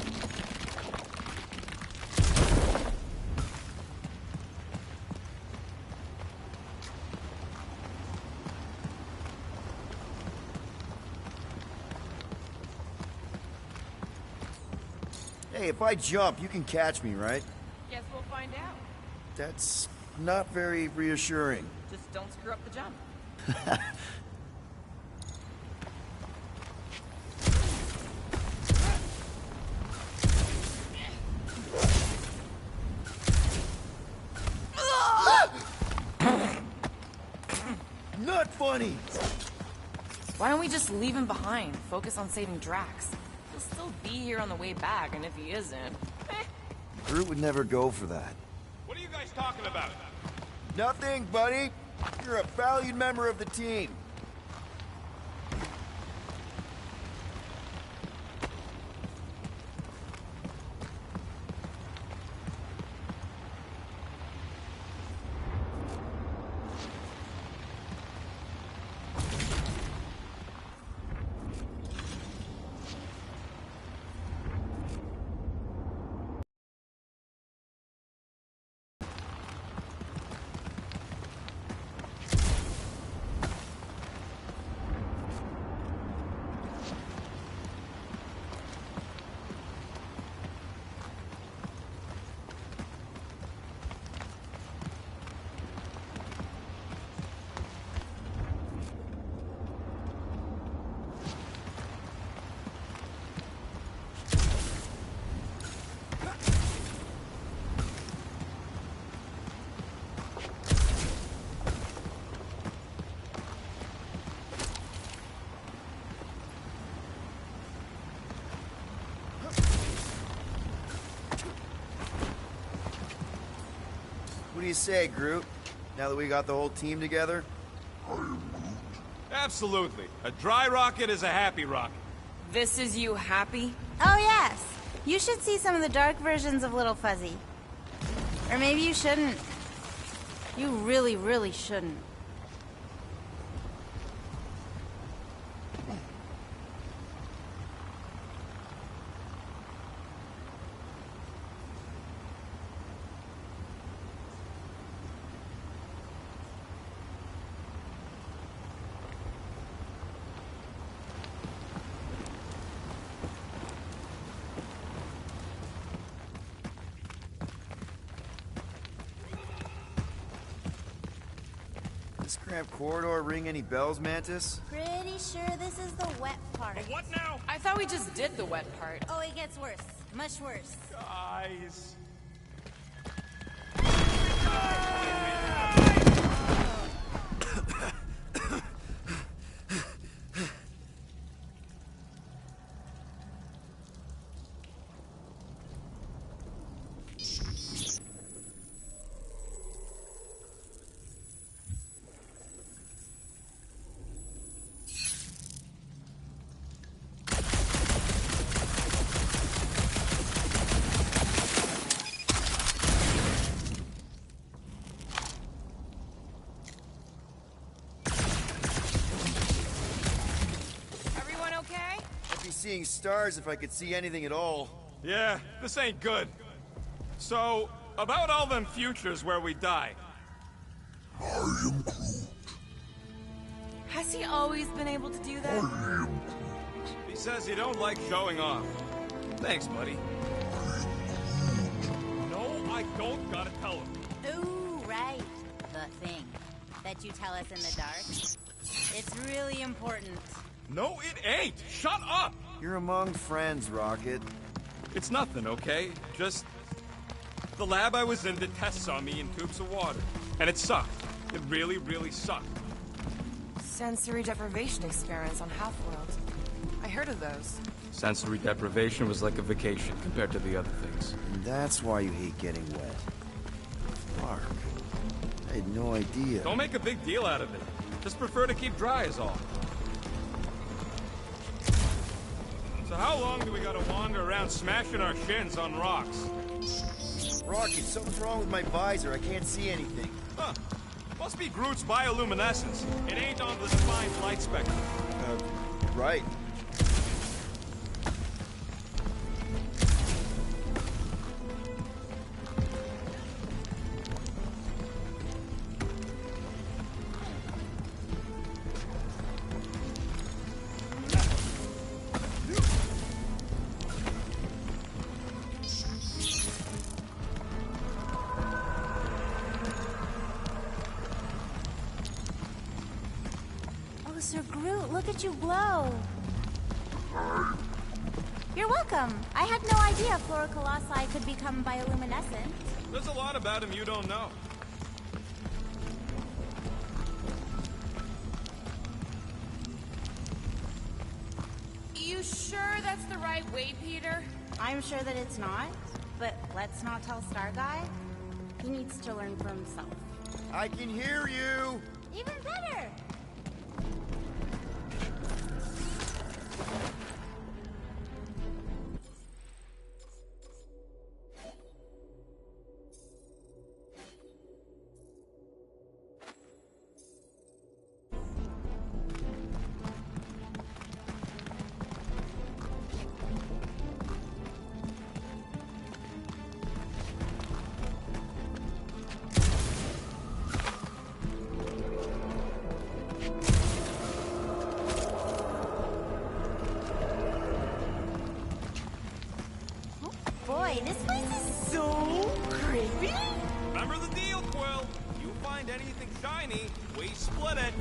Hey, if I jump, you can catch me, right? Guess we'll find out. That's not very reassuring. Just don't screw up the jump. Not funny! Why don't we just leave him behind? Focus on saving Drax. He'll still be here on the way back, and if he isn't... Groot would never go for that. What are you guys talking about? Nothing, buddy. You're a valued member of the team. What do you say, Groot? Now that we got the whole team together? Absolutely. A dry rocket is a happy rocket. This is you happy? Oh, yes. You should see some of the dark versions of Little Fuzzy. Or maybe you shouldn't. You really, really shouldn't. This cramped corridor ring any bells, Mantis? Pretty sure this is the wet part. What now? I thought we just did the wet part. Oh, it gets worse. Much worse. Guys. Everyone okay? I'd be seeing stars if I could see anything at all. Yeah, this ain't good. So, about all them futures where we die. Has he always been able to do that? He says you don't like showing off. Thanks, buddy. No, I don't gotta tell him. Ooh, right. The thing that you tell us in the dark. It's really important. No, it ain't! Shut up! You're among friends, Rocket. It's nothing, okay? Just... the lab I was in did tests on me in tubes of water. And it sucked. It really, really sucked. Sensory deprivation experiments on Half-World. I heard of those. Sensory deprivation was like a vacation compared to the other things. And that's why you hate getting wet. Mark, I had no idea. Don't make a big deal out of it. Just prefer to keep dry is all. So how long do we gotta wander around smashing our shins on rocks? Rocket, something's wrong with my visor. I can't see anything. Huh. Must be Groot's bioluminescence. It ain't on the defined light spectrum. Right. Oh, Sir Groot, look at you glow. You're welcome. I had no idea fluorocolossi could become bioluminescent. There's a lot about him you don't know. You sure that's the right way, Peter? I'm sure that it's not, but let's not tell Star Guy. He needs to learn for himself. I can hear you! Even better! Boy, this place is so creepy. Remember the deal, Quill. You find anything shiny, we split it.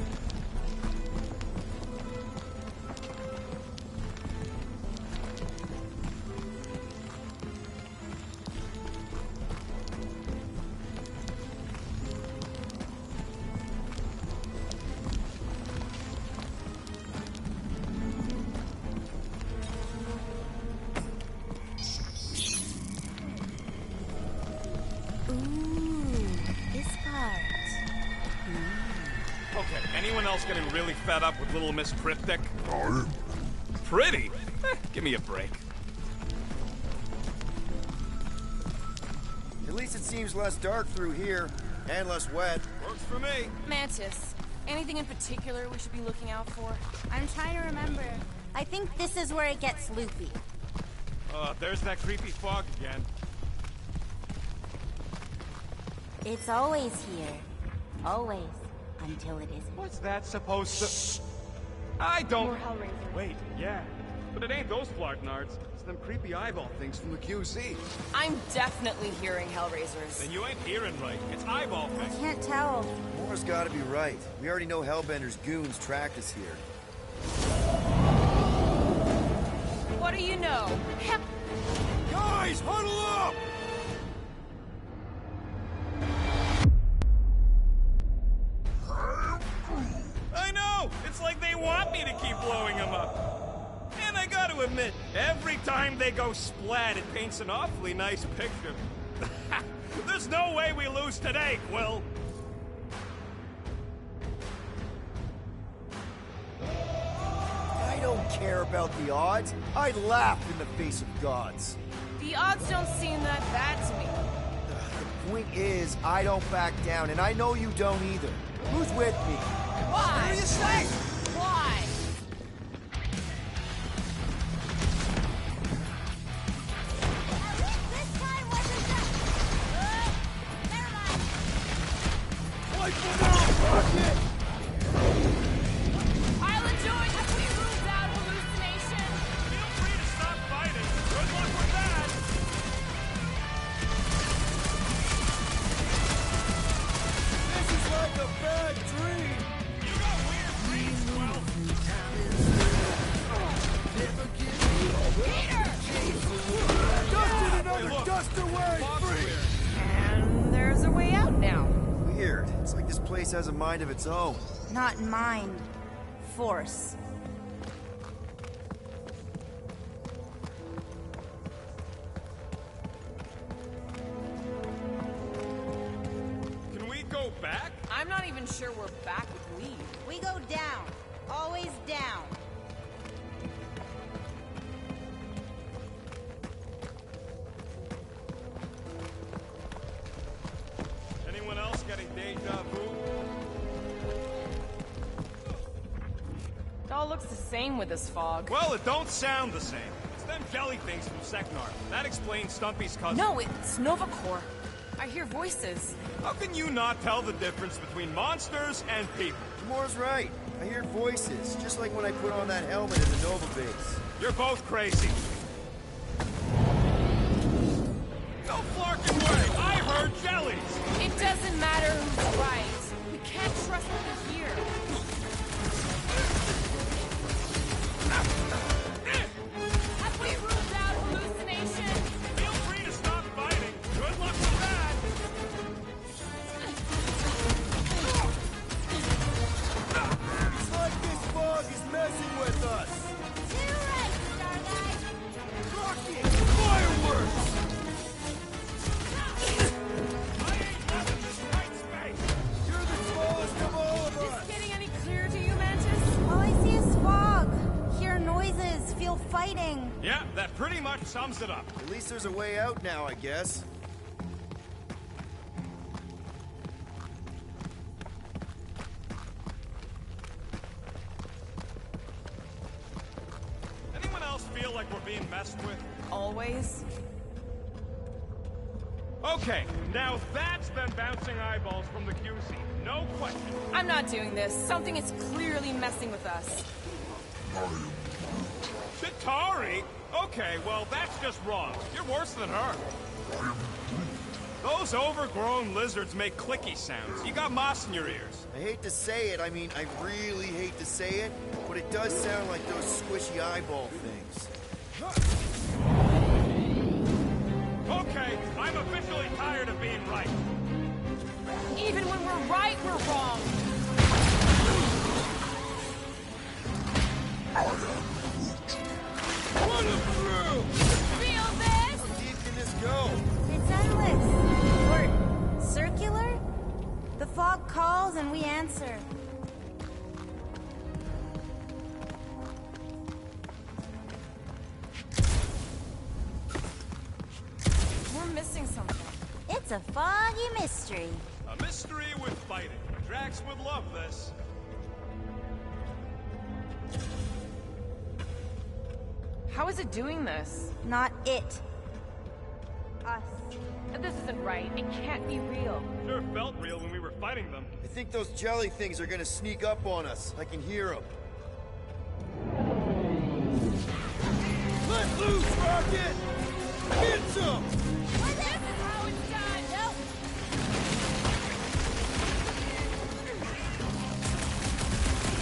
Okay, anyone else getting really fed up with Little Miss Cryptic? Pretty? Give me a break. At least it seems less dark through here. And less wet. Works for me. Mantis, anything in particular we should be looking out for? I'm trying to remember. I think this is where it gets loopy. There's that creepy fog again. It's always here. Always. Until it isn't. What's that supposed to... Shh. I don't... More Hellraiser. Wait, yeah. But it ain't those Flarknards. It's them creepy eyeball things from the QC. I'm definitely hearing Hellraisers. Then you ain't hearing right. It's eyeball I things. can't tell. Mora's gotta be right. We already know Hellbender's goons tracked us here. What do you know? Guys, huddle up! I know! It's like they want me to keep blowing them up. And I gotta admit, every time they go splat, it paints an awfully nice picture. There's no way we lose today, Quill! I don't care about the odds. I laugh in the face of gods. The odds don't seem that bad to me. The point is, I don't back down, and I know you don't either. Who's with me? Why? Seriously? Why? I'll enjoy the ruled out hallucination. Feel free to stop fighting. Good luck with that! This is like a bad dream. You got weird dreams, Quill. Dust in another dust away! Free! And there's a way out now. Weird. It's like this place has a mind of its own. Not mind. Force. Can we go back? I'm not even sure we're back with Lee. We go down. Always down. Anyone else getting deja vu? It all looks the same with this fog. Well, it don't sound the same. It's them jelly things from Seknar. That explains Stumpy's cousin. No, it's Nova Corps. I hear voices. How can you not tell the difference between monsters and people? Mora's right. I hear voices, just like when I put on that helmet in the Nova base. You're both crazy. No flarking way! I heard jellies! It doesn't matter who's right. We can't trust what we hear. Have we ruled out hallucination? Feel free to stop fighting. Good luck with that! It's like this fog is messing with us. Too right, Starlight. Rocket! Fireworks! I ain't loving this white space! You're the smallest of all of us! This getting any clearer to you, Mantis? All I see is fog. Hear noises. Feel fighting. Yeah, that pretty much sums it up. At least there's a way out now, I guess. Anyone else feel like we're being messed with? Always. Okay, now that's them bouncing eyeballs from the QC. No question. I'm not doing this. Something is clearly messing with us. Chitauri? Okay, well, that's just wrong. You're worse than her. Those overgrown lizards make clicky sounds. You got moss in your ears. I hate to say it, I mean, I really hate to say it, but it does sound like those squishy eyeball things. Okay, I'm officially tired of being right. Even when we're right, we're wrong. What a thrill! Feel this? How deep can this go? It's endless. Or circular? The fog calls and we answer. We're missing something. It's a foggy mystery. A mystery? fighting. Drax would love this. How is it doing this? Not it. Us. This isn't right. It can't be real. Sure felt real when we were fighting them. I think those jelly things are gonna sneak up on us. I can hear them. Let loose, Rocket! Get some! This is how it's done! Nope.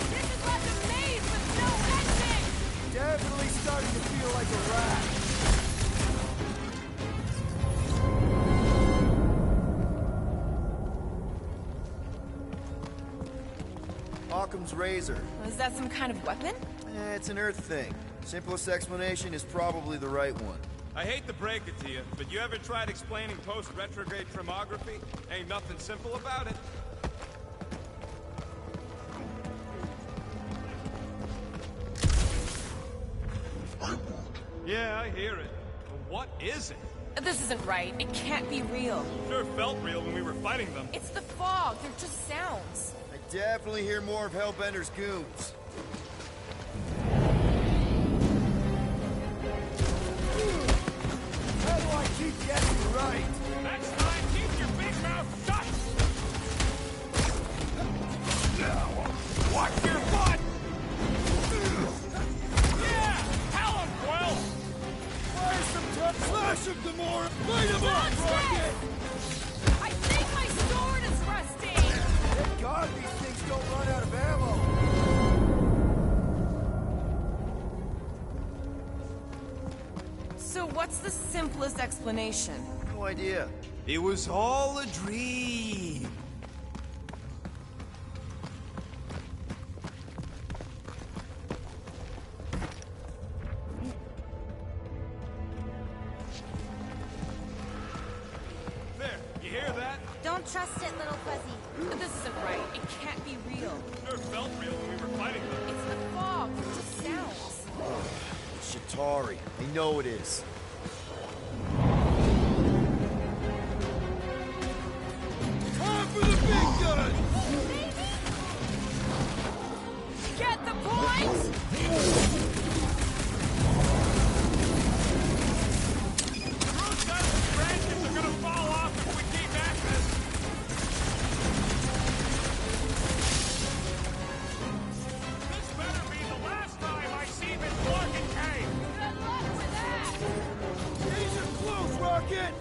This is like a maze with no exit! Definitely starting to feel like a rat. Occam's razor. Is that some kind of weapon? It's an Earth thing. Simplest explanation is probably the right one. I hate to break it to you, but you ever tried explaining post-retrograde thermography? Ain't nothing simple about it. Yeah, I hear it. But what is it? This isn't right. It can't be real. Sure felt real when we were fighting them. It's the fog. They're just sounds. I definitely hear more of Hellbender's goons. How do I keep getting right? Next time, keep your big mouth shut! Now, watch your butt! Yeah! Tell him, Quill! Fire some tough slash him, Gamora! Light him up, Rocket! I think my sword is rusty! Thank God these things don't run out of ammo! So what's the simplest explanation? No idea. It was all a dream. There, you hear that? Don't trust it, little fuzzy. This isn't right. It can't be real. Sure felt real when we were fighting them. It's the fog. They're just sounds. It's Shatari. I know it is. Time for the big gun! Get the point? Who says the branches are gonna fall off if we keep at this? This better be the last time I see this Morgan cave! Good luck with that! These are close, Rocket!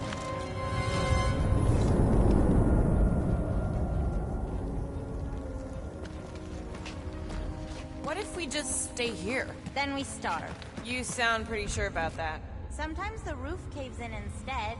What if we just stay here? Then we starve. You sound pretty sure about that. Sometimes the roof caves in instead.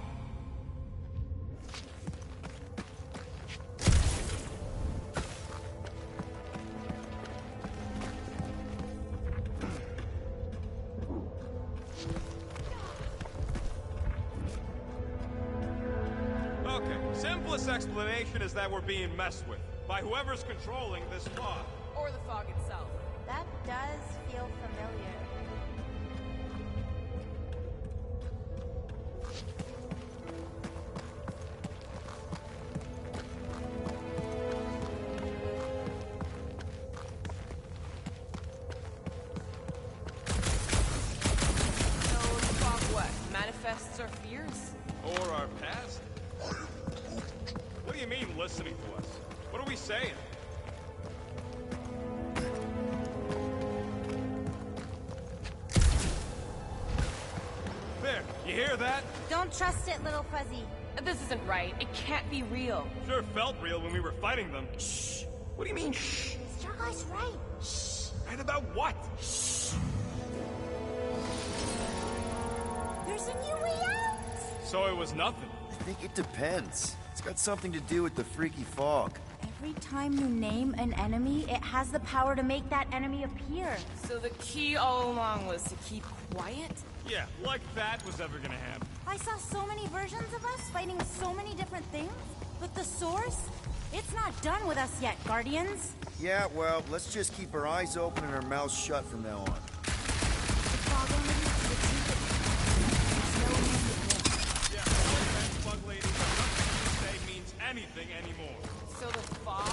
Okay, simplest explanation is that we're being messed with by whoever's controlling this fog. Or the fog itself. That does feel familiar. So the fog what? Manifests our fears? Or our past? What do you mean, listening to us? What are we saying? There, you hear that? Don't trust it, little fuzzy. This isn't right. It can't be real. Sure felt real when we were fighting them. Shh! What do you mean, shh? Starguy's right. Shh! And about what? Shh! There's a new way out! So it was nothing. I think it depends. It's got something to do with the freaky fog. Every time you name an enemy, it has the power to make that enemy appear. So the key all along was to keep quiet? Yeah, like that was ever gonna happen. I saw so many versions of us fighting so many different things, but the source? It's not done with us yet, Guardians. Yeah, well, let's just keep our eyes open and our mouths shut from now on. Yeah, like that bug lady, nothing you say means anything anymore. So the fog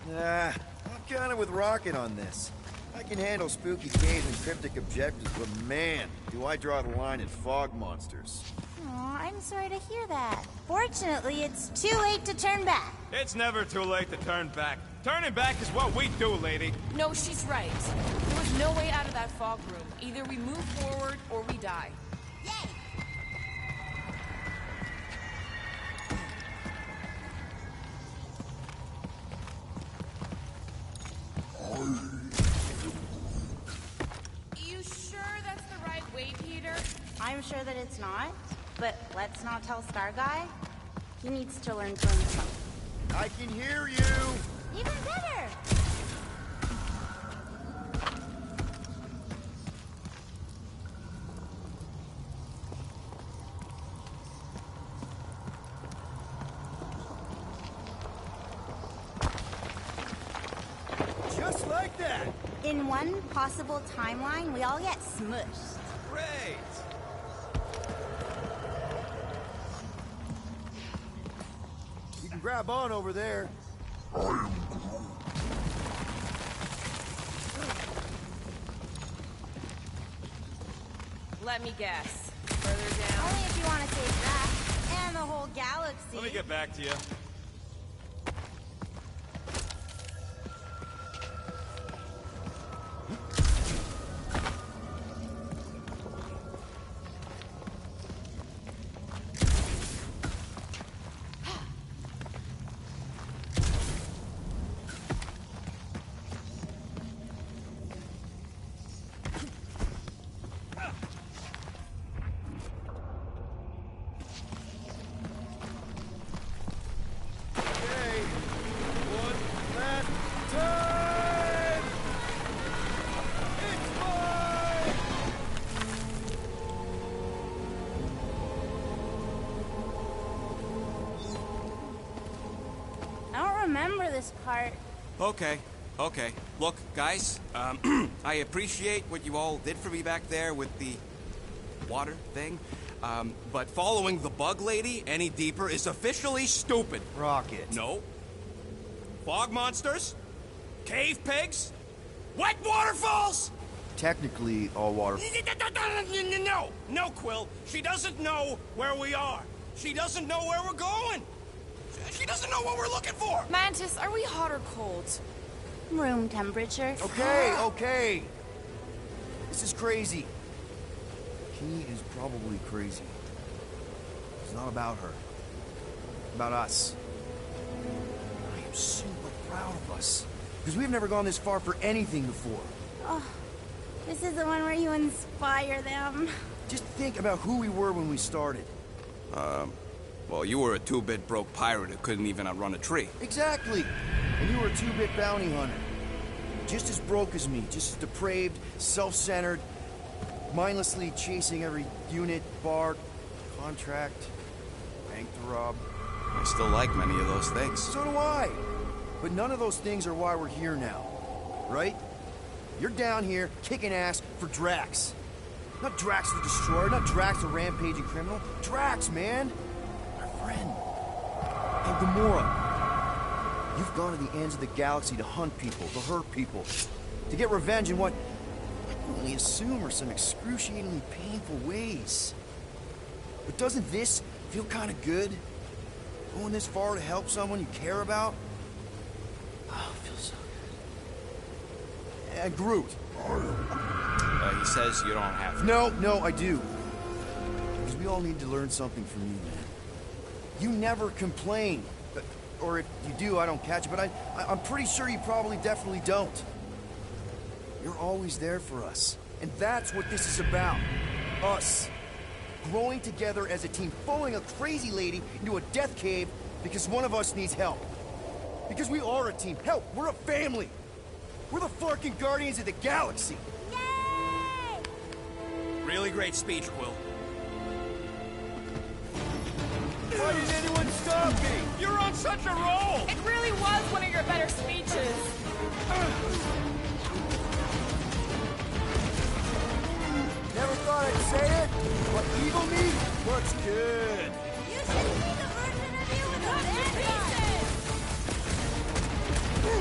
Nah, I'm kinda with Rocket on this. I can handle spooky caves and cryptic objectives, but man, do I draw the line at fog monsters. Aw, I'm sorry to hear that. Fortunately, it's too late to turn back. It's never too late to turn back. Turning back is what we do, lady. No, she's right. There was no way out of that fog room. Either we move forward or we die. You sure that's the right way, Peter? I'm sure that it's not, but let's not tell Star Guy. He needs to learn from himself. I can hear you! Even better! Just like that! In one possible timeline, we all get smushed. Great! You can grab on over there. Let me guess. Further down. Only if you want to save that and the whole galaxy. Let me get back to you. Remember this part. Okay. Look, guys, I appreciate what you all did for me back there with the water thing, but following the bug lady any deeper is officially stupid. Rocket. No. Fog monsters? Cave pigs? Wet waterfalls? Technically, all water... No, Quill. She doesn't know where we are. She doesn't know where we're going. She doesn't know what we're looking for! Mantis, are we hot or cold? Room temperature. Okay. This is crazy. She is probably crazy. It's not about her. It's about us. I am super proud of us. Because we've never gone this far for anything before. Oh, this is the one where you inspire them. Just think about who we were when we started. Well, you were a two-bit broke pirate who couldn't even outrun a tree. Exactly! And you were a 2-bit bounty hunter. Just as broke as me, just as depraved, self-centered, mindlessly chasing every unit, bar, contract, bank to rob. I still like many of those things. So do I! But none of those things are why we're here now. Right? You're down here kicking ass for Drax. Not Drax the Destroyer, not Drax the rampaging criminal. Drax, man! Friend. Hey, Gamora. You've gone to the ends of the galaxy to hunt people, to hurt people, to get revenge in what I can only assume are some excruciatingly painful ways. But doesn't this feel kind of good? Going this far to help someone you care about? Oh, it feels so good. And Groot. He says you don't have to. No, I do. Because we all need to learn something from you, man. You never complain. Or if you do, I don't catch it, but I'm pretty sure you probably definitely don't. You're always there for us. And that's what this is about. Us. Growing together as a team, following a crazy lady into a death cave because one of us needs help. Because we are a team. Hell, we're a family. We're the fucking Guardians of the Galaxy. Yay! Really great speech, Quill. Why didn't anyone stop me? You're on such a roll! It really was one of your better speeches. Never thought I'd say it, but evil me looks good. You should see the version of you with the bad guy. Find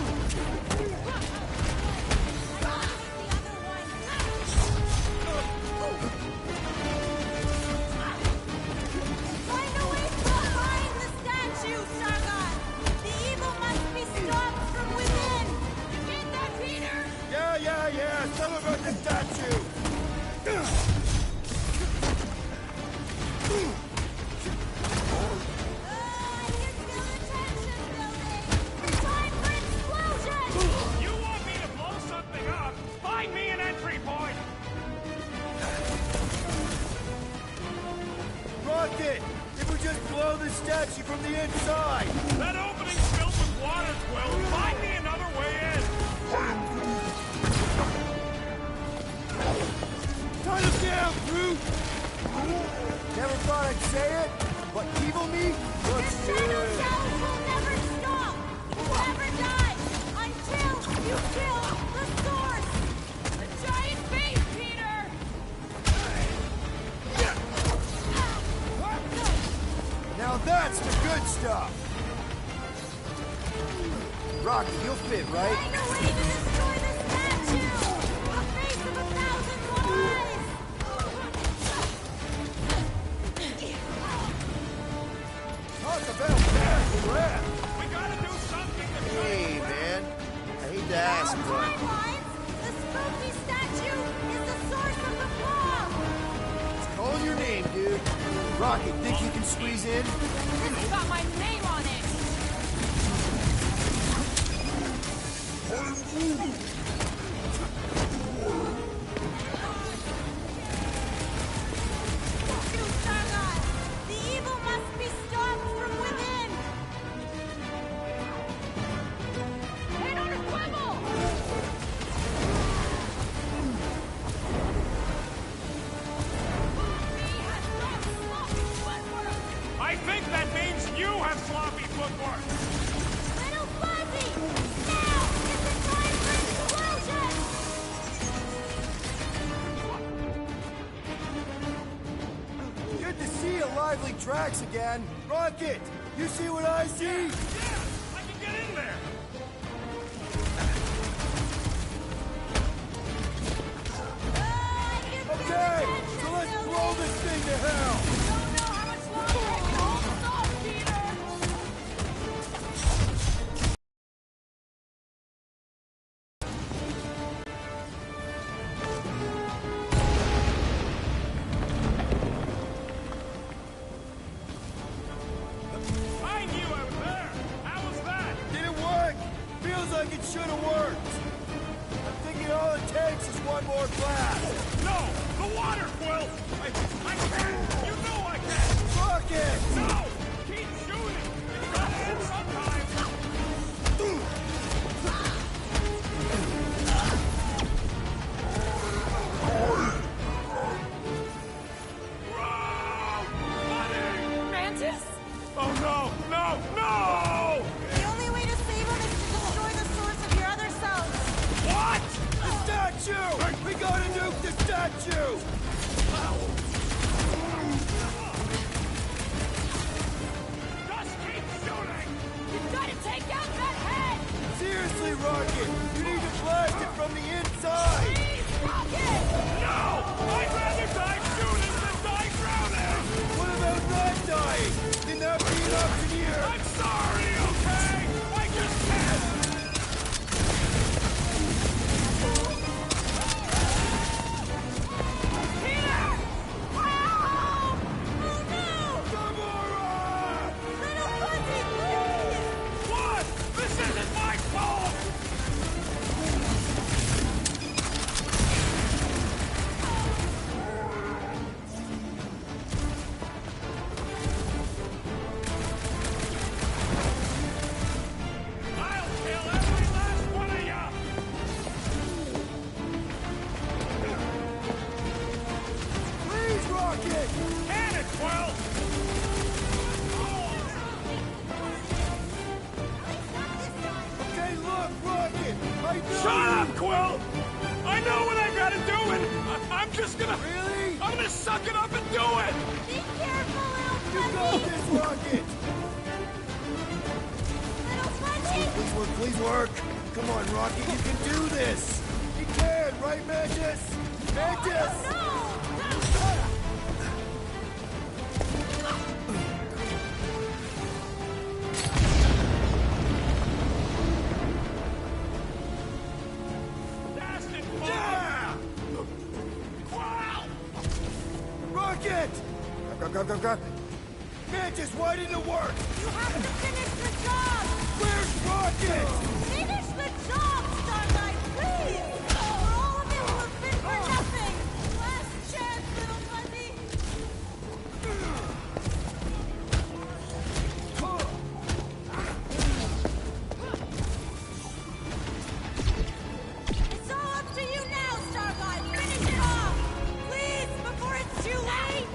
a way behind the statue, Sargon! The evil must be stopped from within! You get that, Peter? Yeah. Tell him about the statue. You want me to blow something up? Find me an entry point! Rocket! If we just blow the statue from the inside! That opening's filled with water, Quill. Find me another way in! Turn him down, brute! Never thought I'd say it, but evil me looks good. Cells will never stop! Never die! Until you kill the source! The giant face, Peter! Now that's the good stuff! Rocky, you'll fit, right? Find a way to destroy the statue! The face of 1,000 lives! Talk about bad breath! We gotta do something to Hey, man. I hate to ask, but... Timelines! The spooky statue is the source of the fog! It's calling your name, dude. Rocket, think you can squeeze in? This has got my name on it! Sargon! The evil must be stopped from within! Hit on a quibble! I think that means you have sloppy footwork! Little Fuzzy! Now is the time for explosion! Good to see you lively tracks again. Rocket, you see what I see? Yeah! I can get in there! Okay, so let's blow this thing to hell! Don't know how much longer I can hold this off, Peter! I knew I was there! How was that? Did it work? Feels like it should have worked. I'm thinking all it takes is one more blast. No! The water, Quill! I can't! You know I can't! Rocket! No! Keep shooting! It's gotta end sometime! Mantis? Oh no! No! The only way to save him is to destroy the source of your other selves. What? The statue! We gotta nuke the statue! Just keep shooting! You've got to take out that head! Seriously, Rocket! You need to blast it from the inside! Please, Rocket! No! I'd rather die shooting than die drowning! What about not dying? Can that be an option here? I'm sorry, okay? I just can't! Peter! Oh no! Gamora! Little Fuzzy, please! What? This isn't my fault! I'll kill every last one of ya! Please, Rocket! Can it, Quill! Okay, look, Rocket! I know! Shut up, Quill! I know what I gotta do, and I'm just gonna... Really? I'm gonna suck it up and do it! Be careful, little You Fuzzy! got this, Rocket! Little Fuzzy! Please work, please work. Come on, Rocky, you can do this. You can, right, Mantis? Mantis! Yeah! Rocket! Go. Mantis, why didn't it work? You have to finish the job! Where's Rocket? Finish the job, Starlight, please! Or all of it will have been for nothing! Last chance, little fuzzy! It's all up to you now, Starlight! Finish it off! Please, before it's too late!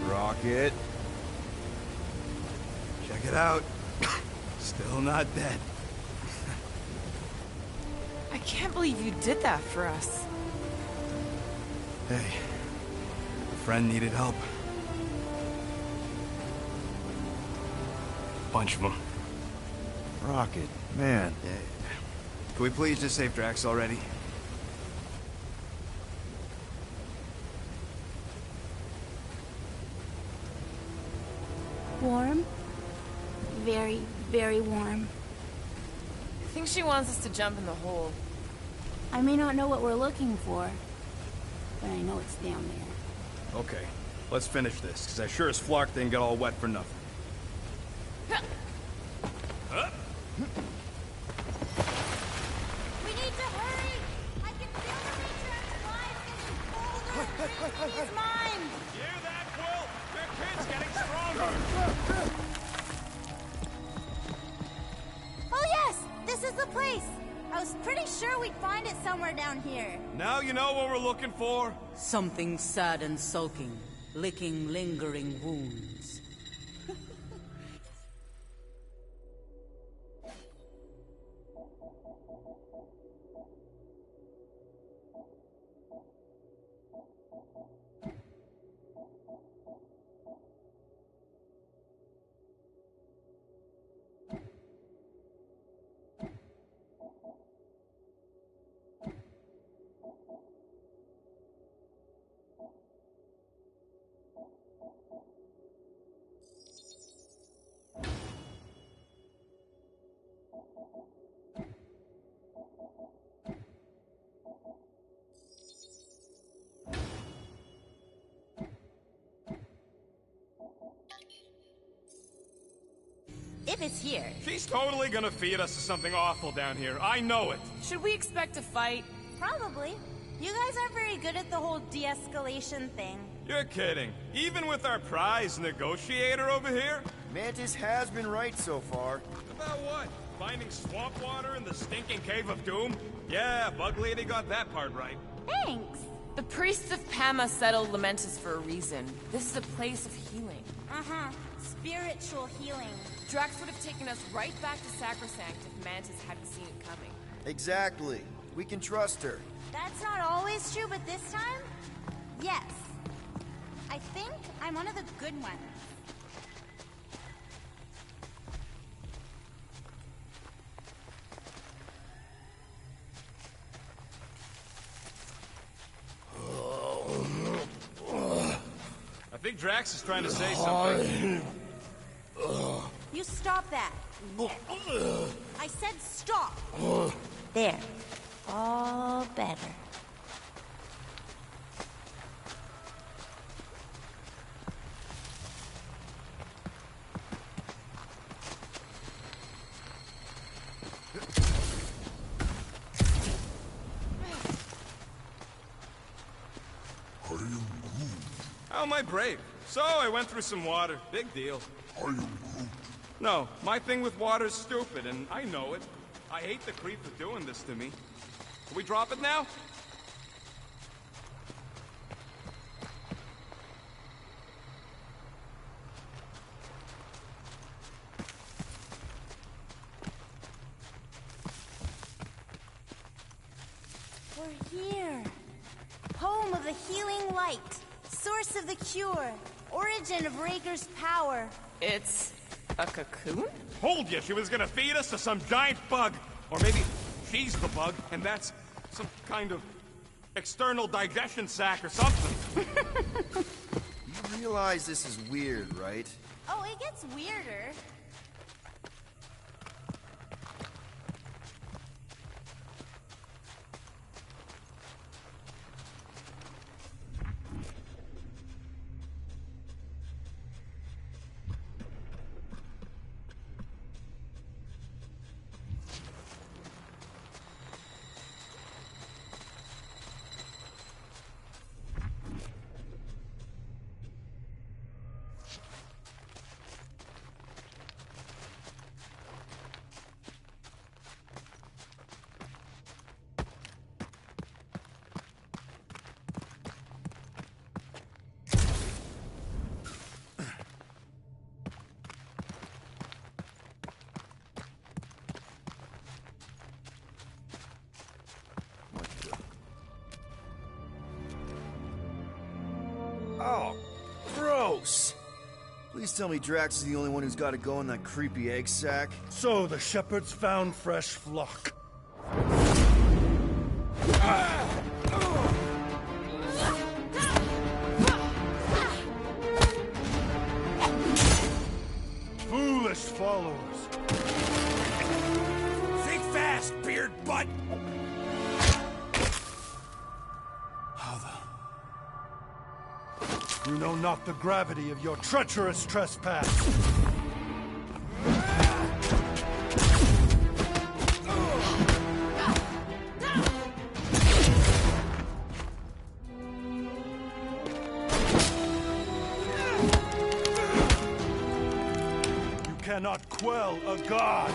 Rocket. Check it out. Still not dead. I can't believe you did that for us. Hey, a friend needed help. Bunch of them. Rocket, man. Yeah. Can we please just save Drax already? Warm? Very, very warm. I think she wants us to jump in the hole. I may not know what we're looking for, but I know it's down there. Okay, let's finish this, because I sure as Flark didn't get all wet for nothing. We need to hurry! I can feel the Matriarch's life getting colder! He's mine! You hear that, Quill? Your kid's getting stronger! Oh yes! This is the place! I was pretty sure we'd find it somewhere down here. Now you know what we're looking for? Something sad and sulking, licking lingering wounds. If it's here. She's totally gonna feed us to something awful down here. I know it. Should we expect a fight? Probably. You guys aren't very good at the whole de-escalation thing. You're kidding. Even with our prize negotiator over here? Mantis has been right so far. About what? Finding swamp water in the stinking cave of doom? Yeah, Bug Lady got that part right. Thanks! The priests of Pama settled Lamentus for a reason. This is a place of healing. Uh-huh. Spiritual healing. Drax would have taken us right back to Sacrosanct if Mantis hadn't seen it coming. Exactly. We can trust her. That's not always true, but this time, yes. I think I'm one of the good ones. I think Drax is trying to say something. You stop that. I said stop. There. All better. How am I brave? So I went through some water. Big deal. No, my thing with water's stupid, and I know it. I hate the creep for doing this to me. Can we drop it now? healing light, source of the cure, origin of Raker's power. It's a cocoon? Told you she was gonna feed us to some giant bug. Or maybe she's the bug, and that's some kind of external digestion sac or something. You realize this is weird, right? Oh, it gets weirder. Oh, gross! Please tell me Drax is the only one who's got to go in that creepy egg sack. So the shepherds found fresh flock. Foolish followers. Think fast, beard butt! You know not the gravity of your treacherous trespass. You cannot quell a god.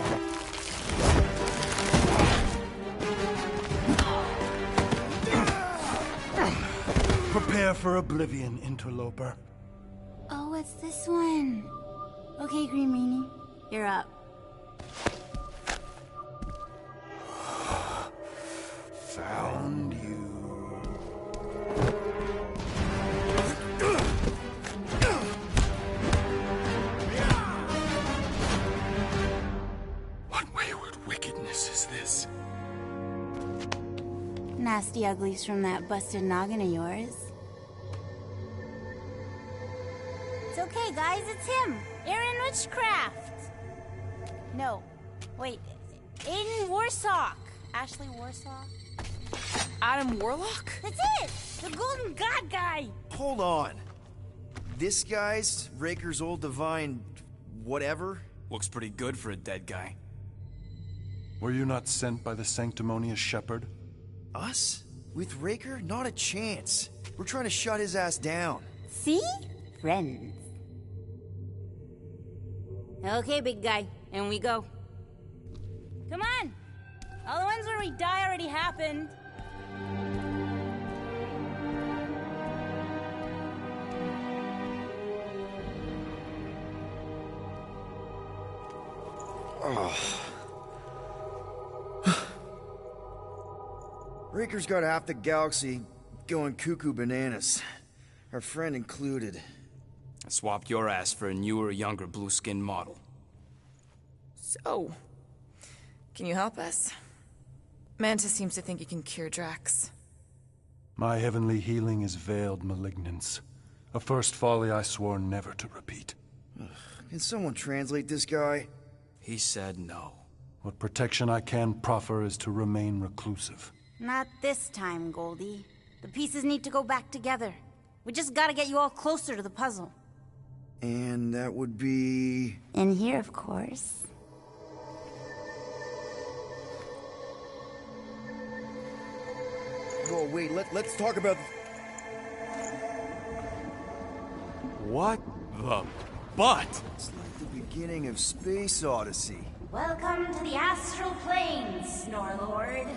Prepare for oblivion, interloper. Oh, what's this one? Okay, Green Meanie, you're up. Found you. What wayward wickedness is this? Nasty uglies from that busted noggin of yours. It's okay, guys, it's him! Aaron Witchcraft! No, wait, Aiden Warsock! Ashley Warsock? Adam Warlock? That's it! The Golden God guy! Hold on. This guy's Raker's old divine whatever? Looks pretty good for a dead guy. Were you not sent by the sanctimonious shepherd? Us? With Raker? Not a chance. We're trying to shut his ass down. See? Friends. Okay, big guy, and we go. Come on! All the ones where we die already happened. Oh. Raker's got half the galaxy going cuckoo bananas. Our friend included. I swapped your ass for a newer, younger blue-skinned model. So, can you help us? Mantis seems to think he can cure Drax. My heavenly healing is veiled malignance. A first folly I swore never to repeat. Can someone translate this guy? He said no. What protection I can proffer is to remain reclusive. Not this time, Goldie. The pieces need to go back together. We just gotta get you all closer to the puzzle. And that would be... In here, of course. Oh, wait, let's talk about... What the butt? It's like the beginning of Space Odyssey. Welcome to the astral planes, Snorlord.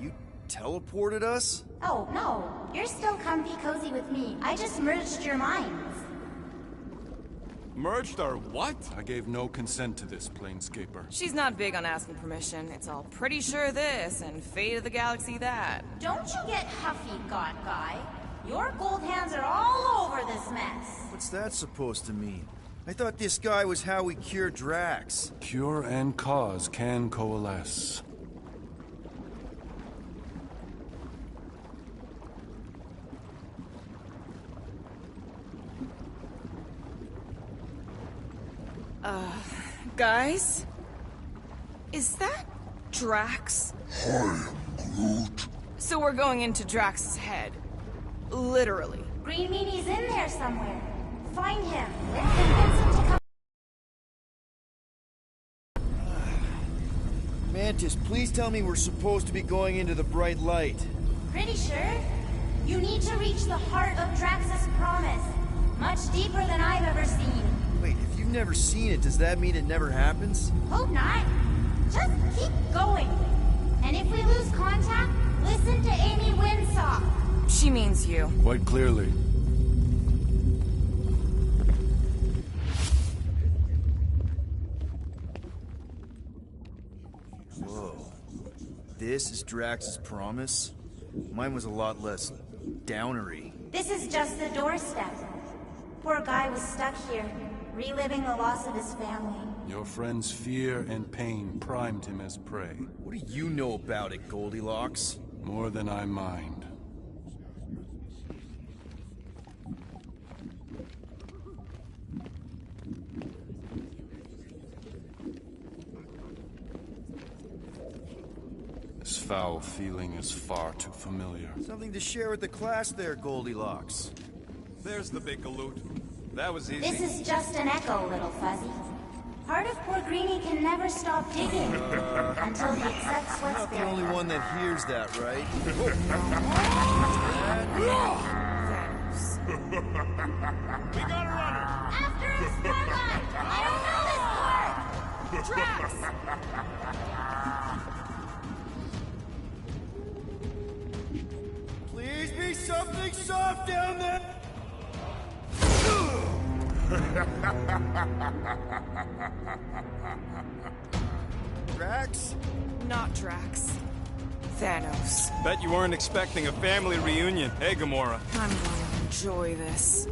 You teleported us? Oh, no. You're still comfy cozy with me. I just merged your minds. Merged our what? I gave no consent to this, Planescaper. She's not big on asking permission. It's all pretty sure this and fate of the galaxy that. Don't you get huffy, God Guy. Your gold hands are all over this mess. What's that supposed to mean? I thought this guy was how we cure Drax. Cure and cause can coalesce. Guys? Is that Drax? Hi, Groot. So we're going into Drax's head. Literally. Green Meanie's in there somewhere. Find him and convince him to come. Mantis, please tell me we're supposed to be going into the bright light. Pretty sure. You need to reach the heart of Drax's promise. Much deeper than I've ever seen. Wait, if you've never seen it, does that mean it never happens? Hope not. Just keep going. And if we lose contact, listen to Amy Winsock. She means you. Quite clearly. Whoa. This is Drax's promise? Mine was a lot less downery. This is just the doorstep. Poor guy was stuck here, reliving the loss of his family. Your friend's fear and pain primed him as prey. What do you know about it, Goldilocks? More than I mind. This foul feeling is far too familiar. Something to share with the class there, Goldilocks. There's the big galoot. That was easy. This is just an echo, little fuzzy. Part of poor Greenie can never stop digging until he accepts what's Not the there. only one that hears that, right? We got a runner. After him, Spotlight! I don't know this part! Drax! Please be something soft down there! Drax? Not Drax. Thanos. Bet you weren't expecting a family reunion, hey, Gamora? I'm going to enjoy this.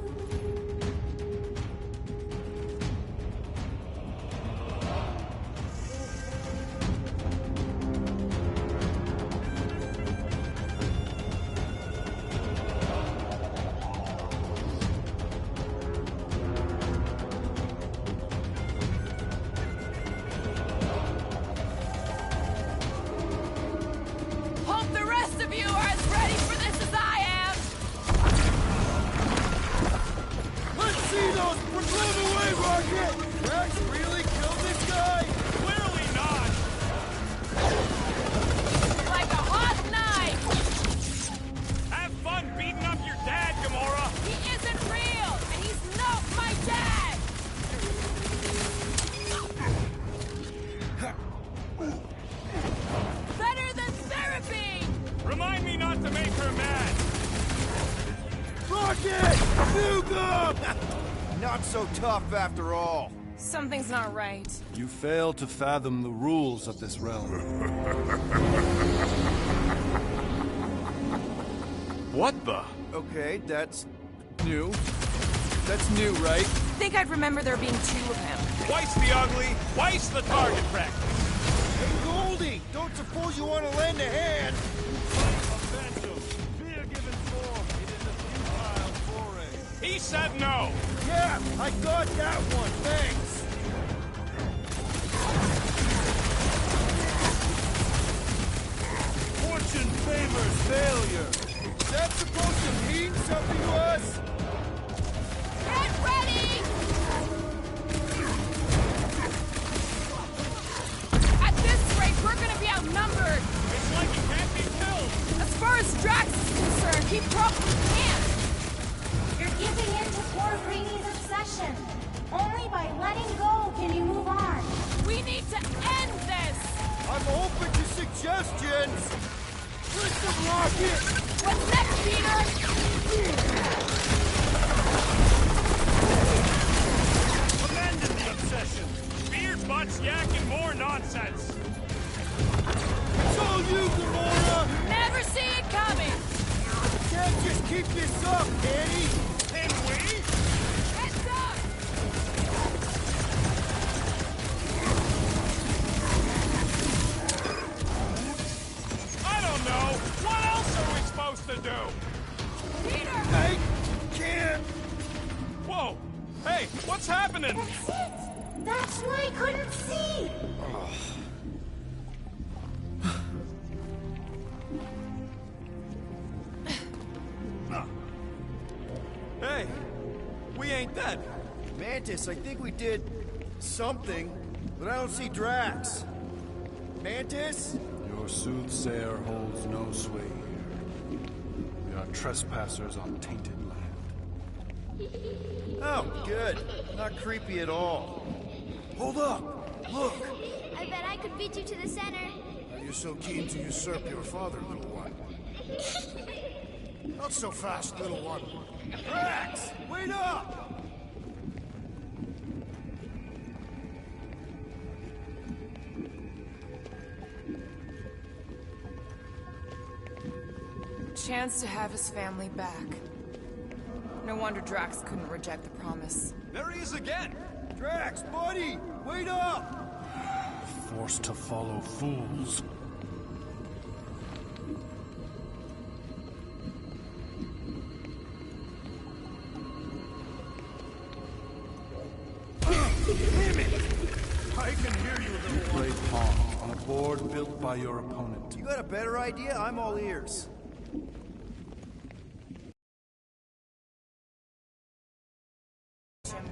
Hope the rest of you are as ready for this as I am! Let's see those blown away, Rocket! Drax really killed this guy? Clearly not. Like a hot knife! Have fun beating up your dad, Gamora. He isn't real, and he's not my dad! Better than therapy! Remind me not to make her mad. Rocket! Nuke! Not so tough after all. Something's not right. You fail to fathom the rules of this realm. What the? Okay, that's new. That's new, right? Think I'd remember there being two of him. Twice the ugly, twice the target practice. Hey, Goldie! Don't suppose you want to lend a hand? He said no. Yeah, I got that one, thanks. Fortune favors failure. Is that supposed to mean something to us? Get ready! At this rate, we're gonna be outnumbered. It's like he can't be killed. As far as Drax is concerned, he probably can't. You're giving in to poor Greenie's obsession. Only by letting go can you move on. We need to end this! I'm open to suggestions. Listen, Rocket! What's next, Peter? Abandon the obsession. Beard butts yakking more nonsense. It's all you, Gamora! Never see it coming! Can't just keep this up, Danny! Can we? Heads up! I don't know. What else are we supposed to do? Peter! I can't! Whoa! Hey, what's happening? That's it! That's why I couldn't see! Hey, we ain't dead. Mantis, I think we did something, but I don't see Drax. Mantis? Your soothsayer holds no sway here. We are trespassers on tainted land. Oh, good. Not creepy at all. Hold up! Look! I bet I could beat you to the center. Are you so keen to usurp your father, little one? Not so fast, little one. Drax! Wait up! Chance to have his family back. No wonder Drax couldn't reject the promise. There he is again! Drax, buddy! Wait up! Forced to follow fools. Damn it! I can hear you, You little one. played pawn on a board built by your opponent. You got a better idea? I'm all ears.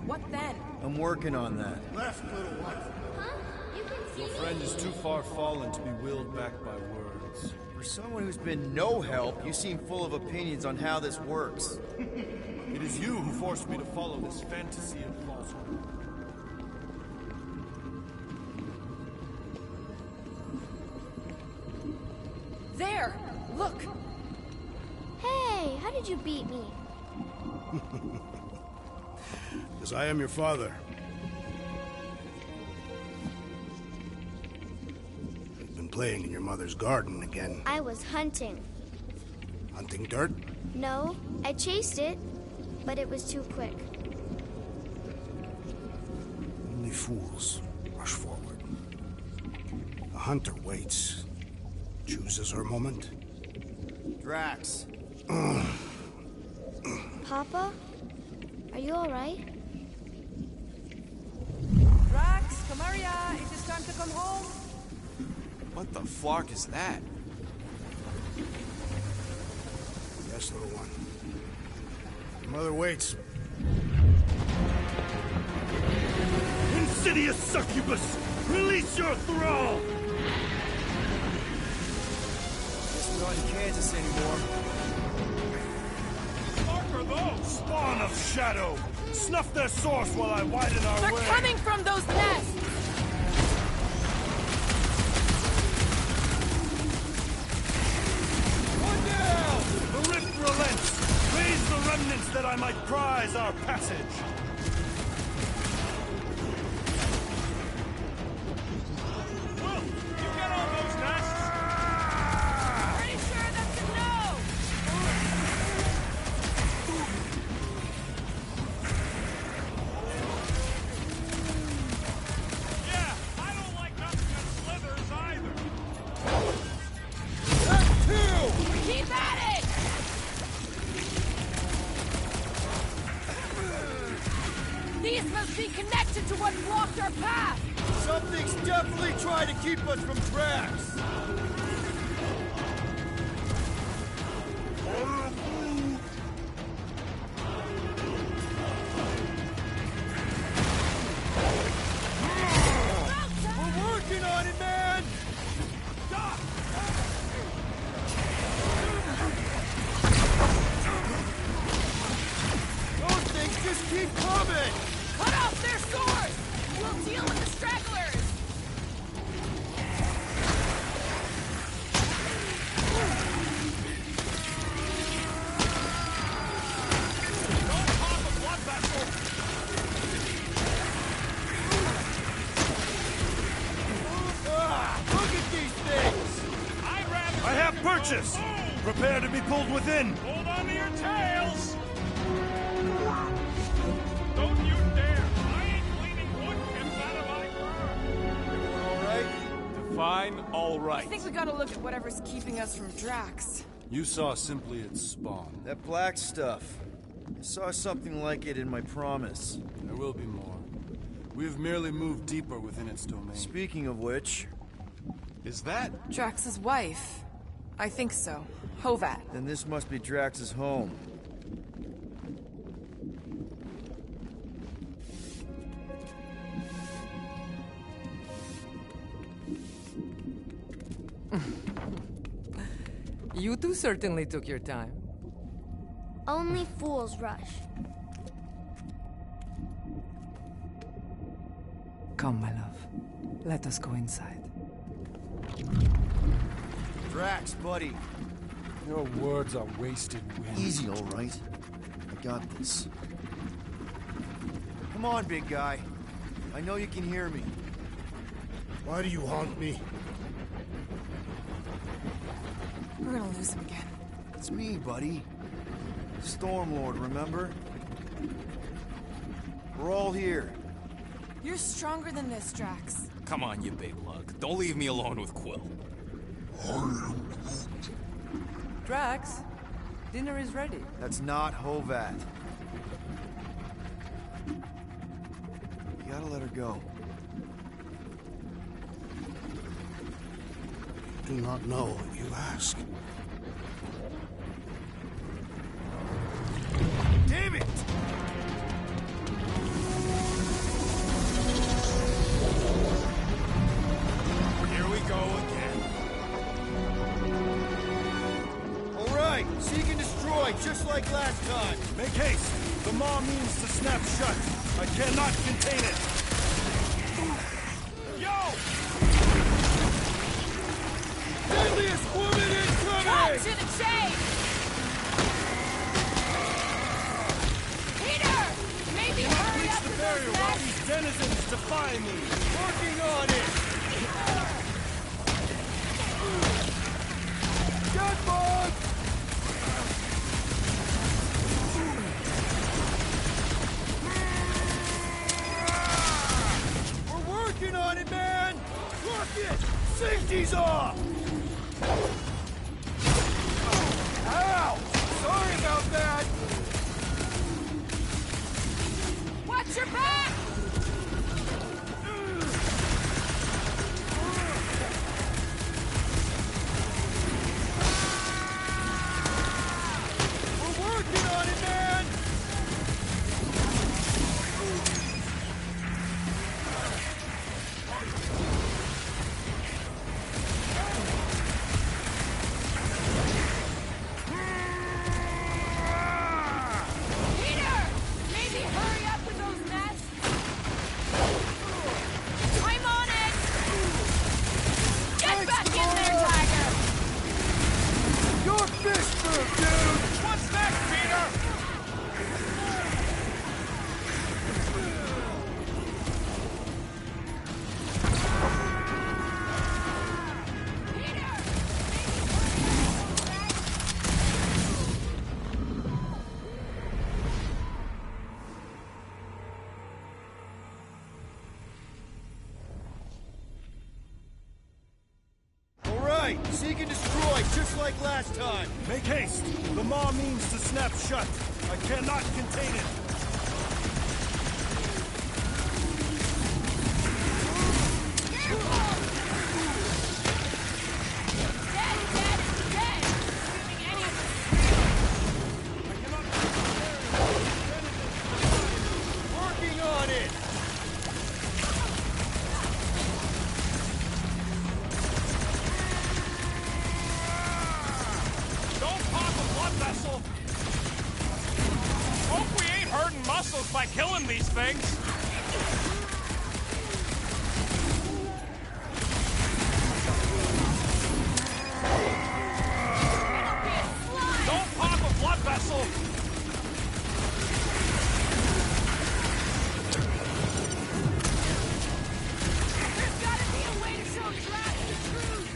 What then? I'm working on that. Left, little one. Huh? You can see Your me? friend is too far fallen to be willed back by words. For someone who's been no help, you seem full of opinions on how this works. It is you who forced me to follow this fantasy of falsehood. There! Look! Hey, how did you beat me? Because I am your father. You've been playing in your mother's garden again. I was hunting. Hunting dirt? No, I chased it, but it was too quick. Only fools rush forward. A hunter waits. Chooses her moment. Drax. Papa? Are you alright? Drax, Kamaria, it is time to come home. What the flark is that? Yes, little one. Your mother waits. Insidious succubus! Release your thrall! Guess we're not in Kansas anymore. What are those? Spawn of Shadow! Snuff their source while I widen our They're way! coming from those nests! One down! The rift relents! Raise the remnants that I might prize our passage! Will, you get on those nests? Pretty sure that's a no! Yeah, I don't like nothing that slithers either. That too! Keep at it! These must be connected to what blocked our path! Something's definitely trying to keep us from Drax! We're working on it, man! Those things just keep coming! Cut off their swords! We'll deal with the stragglers! Don't pop a blood vessel! Look at these things! I'd rather... I have purchase! Prepare to be pulled within! Hold on to your tails! Don't you dare! I ain't cleaning wood chips out of my fur! All right? Define all right. I think we gotta look at whatever's keeping us from Drax. You saw simply its spawn. That black stuff. I saw something like it in my promise. There will be more. We have merely moved deeper within its domain. Speaking of which... Is that... Drax's wife? I think so. Hovat. Then this must be Drax's home. You two certainly took your time. Only fools rush. Come, my love. Let us go inside. Drax, buddy. Your words are wasted wind. Easy, all right. I got this. Come on, big guy. I know you can hear me. Why do you haunt me? We're gonna lose him again. It's me, buddy. Stormlord, remember? We're all here. You're stronger than this, Drax. Come on, you big lug. Don't leave me alone with Quill. Drax, dinner is ready. That's not Hovat. You gotta let her go. Do not know what you ask. Damn it! Here we go again. All right, seek and destroy, just like last time. Make haste! The maw means to snap shut. I cannot contain it. Yo! Deadliest woman incoming! Cut to the chase! Peter! Maybe hurry up The with barrier those while nests! these denizens defy me. Working on it! Good bug! We're working on it, man! Look it! Safety's off! Ow! Sorry about that! Watch your back! We're working on it, man! Peter! Maybe hurry up with those nests! I'm on it! Get back in there, Tiger! Your fish move, dude! What's next, Peter? All right, seek and destroy, just like last time. Make haste! The maw means to snap shut. I cannot contain it. Working on it! Don't pop a blood vessel! Hope we ain't hurting muscles by killing these things! Don't pop a blood vessel! There's gotta be a way to show Drax the truth!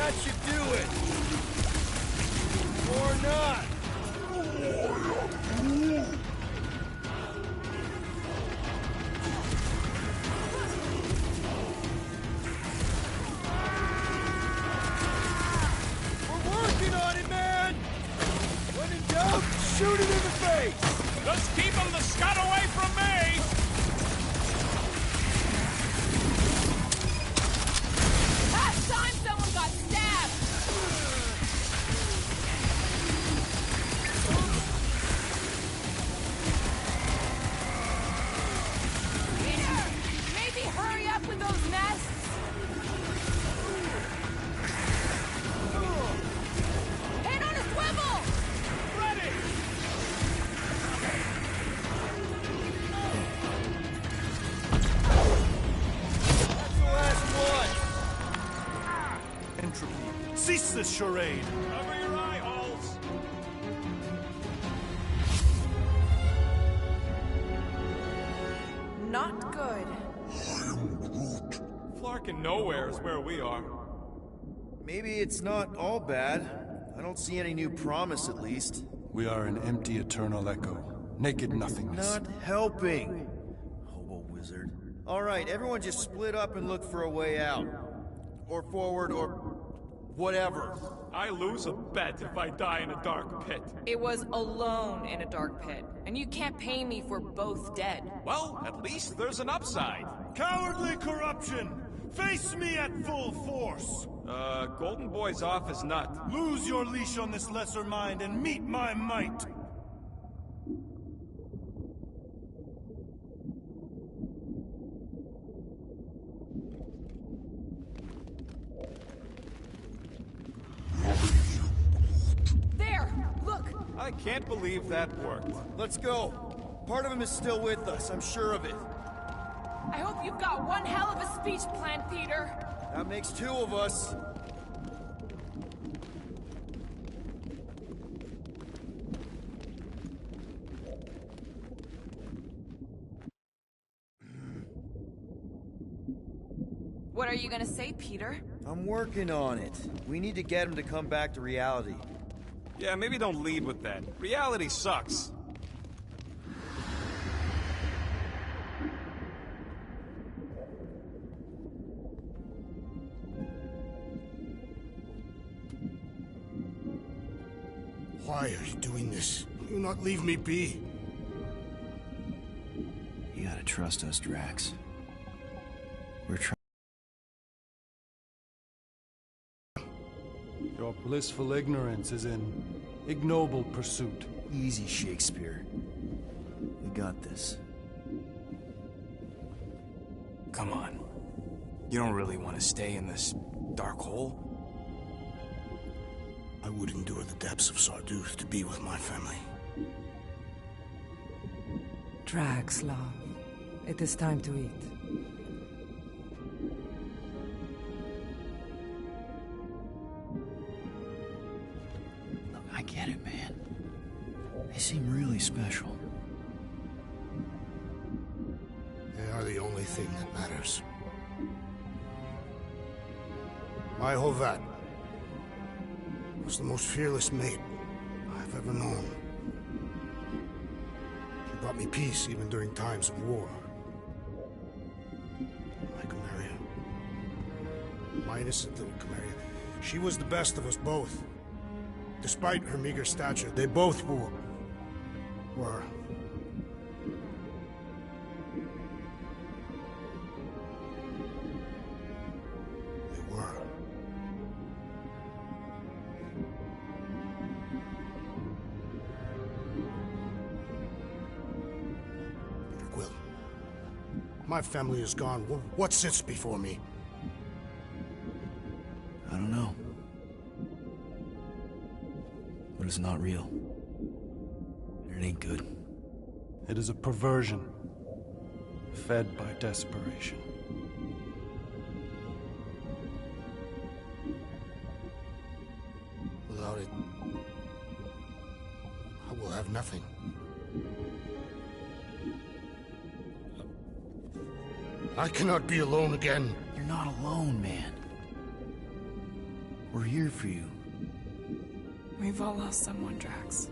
That should do it. Or not. We're working on it, man! When in doubt, shoot it in the face! Just keep him the scud away from me! Last time someone got stabbed! Peter! Maybe hurry up with those nests? Head on a swivel! Ready! That's the last one! Entropy. Cease this charade. Cover your eye holes! Not good. Flarkin' nowhere is where we are. Maybe it's not all bad. I don't see any new promise, at least. We are an empty eternal echo. Naked nothingness. Not helping. Hobo wizard. Alright, everyone just split up and look for a way out. Or forward, or whatever. I lose a bet if I die in a dark pit. It was alone in a dark pit, and you can't pay me for both dead. Well, at least there's an upside. Cowardly corruption! Face me at full force! Golden Boy's off his nut. Lose your leash on this lesser mind and meet my might! There! Look! I can't believe that worked. Let's go. Part of him is still with us, I'm sure of it. I hope you've got one hell of a speech plan, Peter! That makes two of us. What are you gonna say, Peter? I'm working on it. We need to get him to come back to reality. Yeah, maybe don't lead with that. Reality sucks. Why are you doing this? Will you not leave me be? You gotta trust us, Drax. We're trying. Your blissful ignorance is an ignoble pursuit. Easy, Shakespeare. We got this. Come on. You don't really want to stay in this dark hole? I would endure the depths of Sarduth to be with my family. Drax, love. It is time to eat. Look, I get it, man. They seem really special. They are the only thing that matters. My Hovat was the most fearless mate I've ever known. She brought me peace even during times of war. My Camarilla. My innocent little Camarilla. She was the best of us both. Despite her meager stature, they both were. My family is gone. What sits before me? I don't know. But it's not real. It ain't good. It is a perversion, fed by desperation. Without it, I will have nothing. I cannot be alone again. You're not alone, man. We're here for you. We've all lost someone, Drax.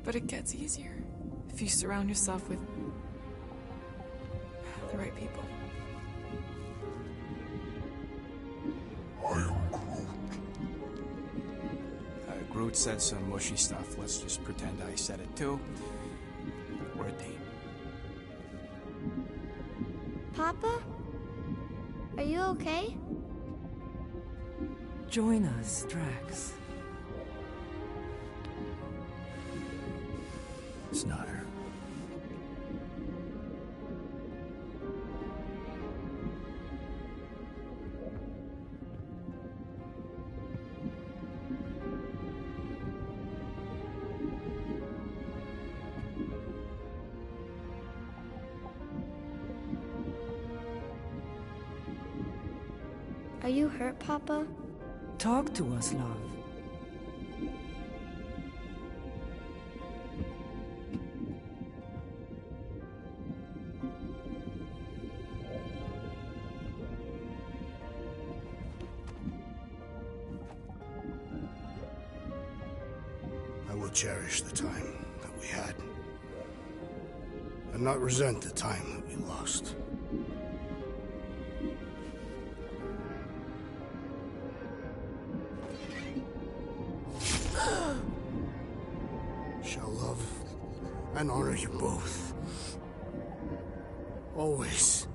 But it gets easier if you surround yourself with the right people. I am Groot. Groot said some mushy stuff. Let's just pretend I said it too. We're a team. Papa? Are you okay? Join us, Drax. It's not her. Are you hurt, Papa? Talk to us, love. I will cherish the time that we had, and not resent the time that we lost. Shall love and honor you both. Always.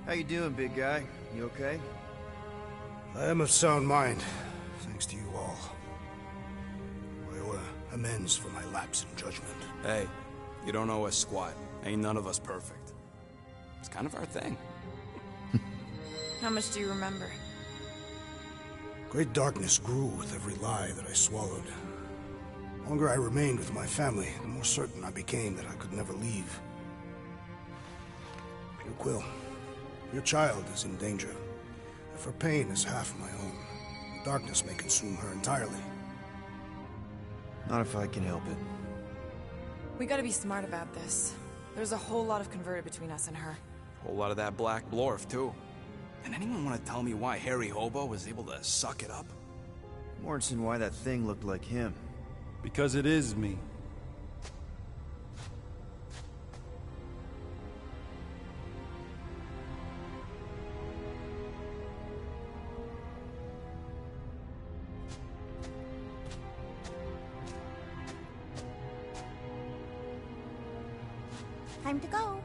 How you doing, big guy? You okay? I am of sound mind, thanks to you all. I owe amends for my lapse in judgment. Hey, you don't owe us squat. Ain't none of us perfect. It's kind of our thing. How much do you remember? Great darkness grew with every lie that I swallowed. The longer I remained with my family, the more certain I became that I could never leave. Peter Quill, your child is in danger. If her pain is half my own, the darkness may consume her entirely. Not if I can help it. We gotta be smart about this. There's a whole lot of converted between us and her. Whole lot of that black blorf, too. And anyone want to tell me why Harry Hobo was able to suck it up? Morrison, why that thing looked like him. Because it is me. Time to go.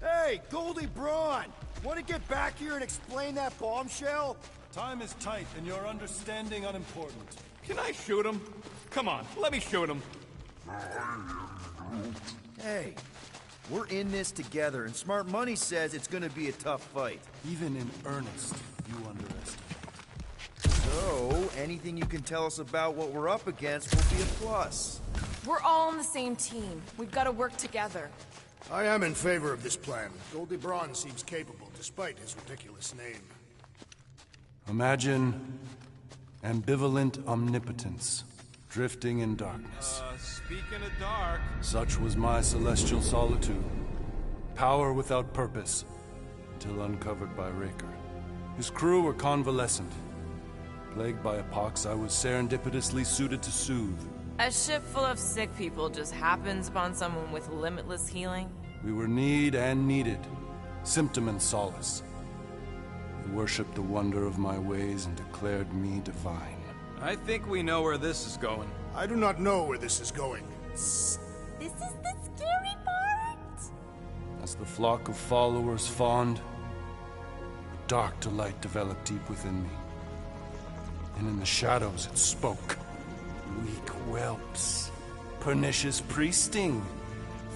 Hey, Goldie Braun! Want to get back here and explain that bombshell? Time is tight and your understanding unimportant. Can I shoot him? Come on, let me shoot him. Hey, we're in this together, and Smart Money says it's gonna be a tough fight. Even in earnest, you underestimate. So, anything you can tell us about what we're up against will be a plus. We're all on the same team. We've gotta work together. I am in favor of this plan. Goldie Braun seems capable, despite his ridiculous name. Imagine ambivalent omnipotence, drifting in darkness. Speaking of dark... Such was my celestial solitude. Power without purpose, till uncovered by Raker. His crew were convalescent. Plagued by a pox, I was serendipitously suited to soothe. A ship full of sick people just happens upon someone with limitless healing? We were need and needed. Symptom and solace. They worshipped the wonder of my ways and declared me divine. I think we know where this is going. I do not know where this is going. This is the scary part! As the flock of followers fawned, a dark delight developed deep within me. And in the shadows it spoke. Weak whelps, pernicious priesting,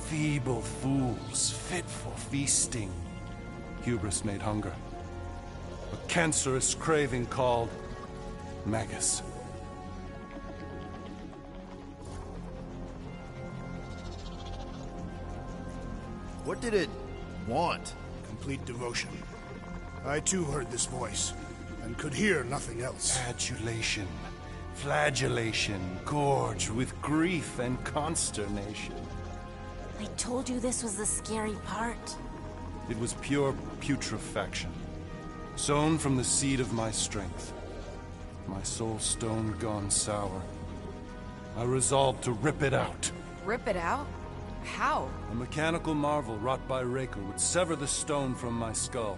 feeble fools, fit for feasting. Hubris made hunger. A cancerous craving called Magus. What did it want? Complete devotion. I too heard this voice, and could hear nothing else. Adulation, flagellation, gorged with grief and consternation. I told you this was the scary part. It was pure putrefaction, sown from the seed of my strength. My soul stone gone sour. I resolved to rip it out. Rip it out? How? A mechanical marvel wrought by Raker would sever the stone from my skull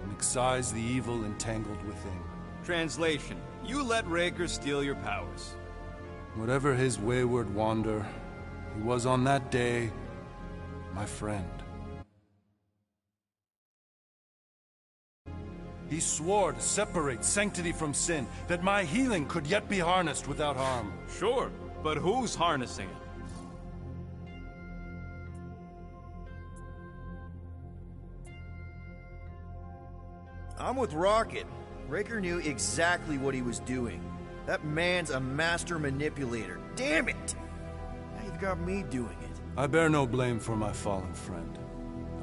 and excise the evil entangled within. Translation: you let Raker steal your powers. Whatever his wayward wander, he was on that day my friend. He swore to separate sanctity from sin, that my healing could yet be harnessed without harm. Sure, but who's harnessing it? I'm with Rocket. Raker knew exactly what he was doing. That man's a master manipulator. Damn it! Now you've got me doing it. I bear no blame for my fallen friend.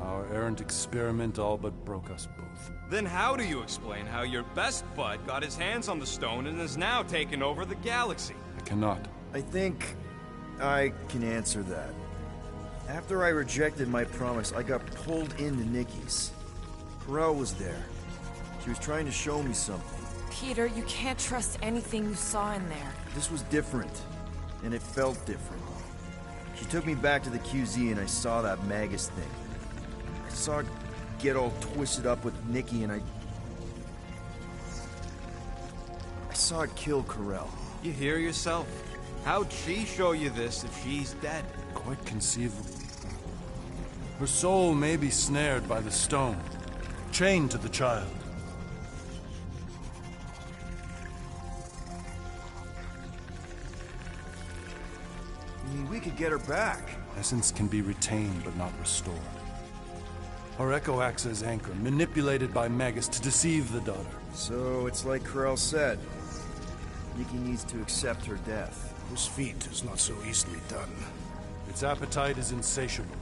Our errant experiment all but broke us both. Then how do you explain how your best bud got his hands on the stone and is now taking over the galaxy? I cannot. I think I can answer that. After I rejected my promise, I got pulled into Nikki's. Corel was there. She was trying to show me something. Peter, you can't trust anything you saw in there. This was different, and it felt different. She took me back to the QZ and I saw that Magus thing. I saw it get all twisted up with Nikki and I saw it kill Corel. You hear yourself? How'd she show you this if she's dead? Quite conceivable. Her soul may be snared by the stone, chained to the child. I mean, we could get her back. Essence can be retained but not restored. Her echo acts as anchor, manipulated by Magus to deceive the daughter. So it's like Corel said. Nikki needs to accept her death. This feat is not so easily done. Its appetite is insatiable.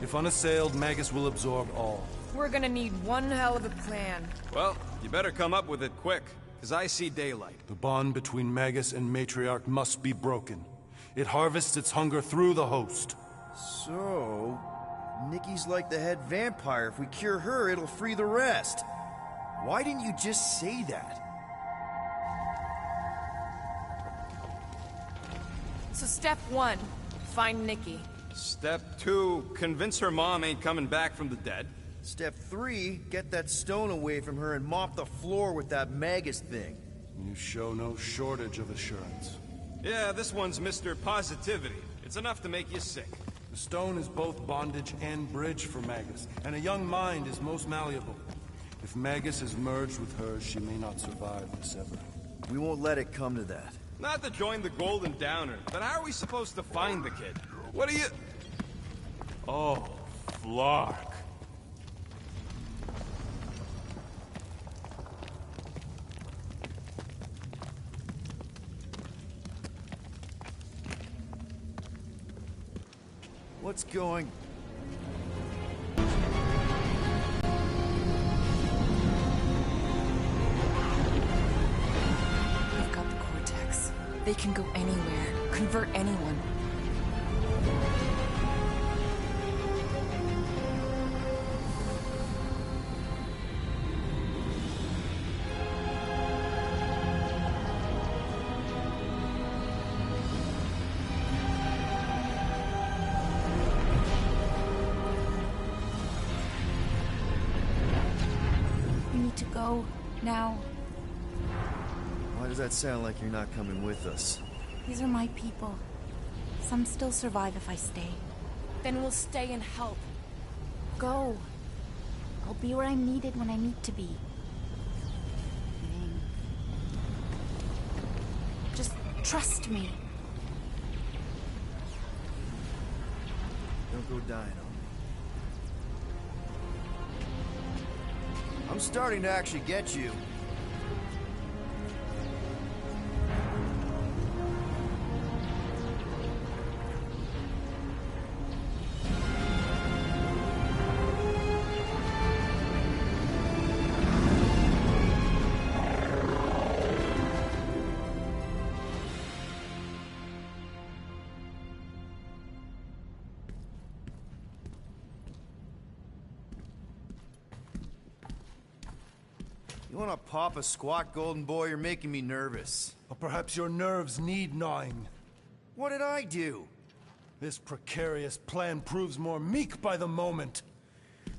If unassailed, Magus will absorb all. We're gonna need one hell of a plan. Well, you better come up with it quick, because I see daylight. The bond between Magus and Matriarch must be broken. It harvests its hunger through the host. So, Nikki's like the head vampire. If we cure her, it'll free the rest. Why didn't you just say that? So step 1, find Nikki. Step 2, convince her mom ain't coming back from the dead. Step 3, get that stone away from her and mop the floor with that Magus thing. You show no shortage of assurance. Yeah, this one's Mr. Positivity. It's enough to make you sick. The stone is both bondage and bridge for Magus, and a young mind is most malleable. If Magus is merged with hers, she may not survive the severing. We won't let it come to that. Not to join the Golden Downer, but how are we supposed to find the kid? What are you... Oh, Flark. What's going... We've got the Cortex. They can go anywhere, convert anyone. to go now? Why does that sound like you're not coming with us? These are my people. Some still survive if I stay. Then we'll stay and help. Go. I'll be where I'm needed when I need to be. Just trust me. Don't go dying on me. I'm starting to actually get you. You wanna pop a squat, golden boy? You're making me nervous. Or perhaps your nerves need gnawing. What did I do? This precarious plan proves more meek by the moment.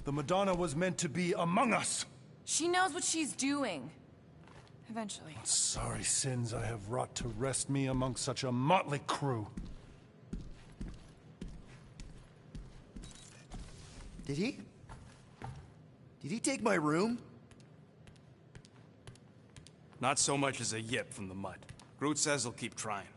The Madonna was meant to be among us. She knows what she's doing. Eventually. Sorry sins I have wrought to wrest me among such a motley crew. Did he? Did he take my room? Not so much as a yip from the mud. Groot says he'll keep trying.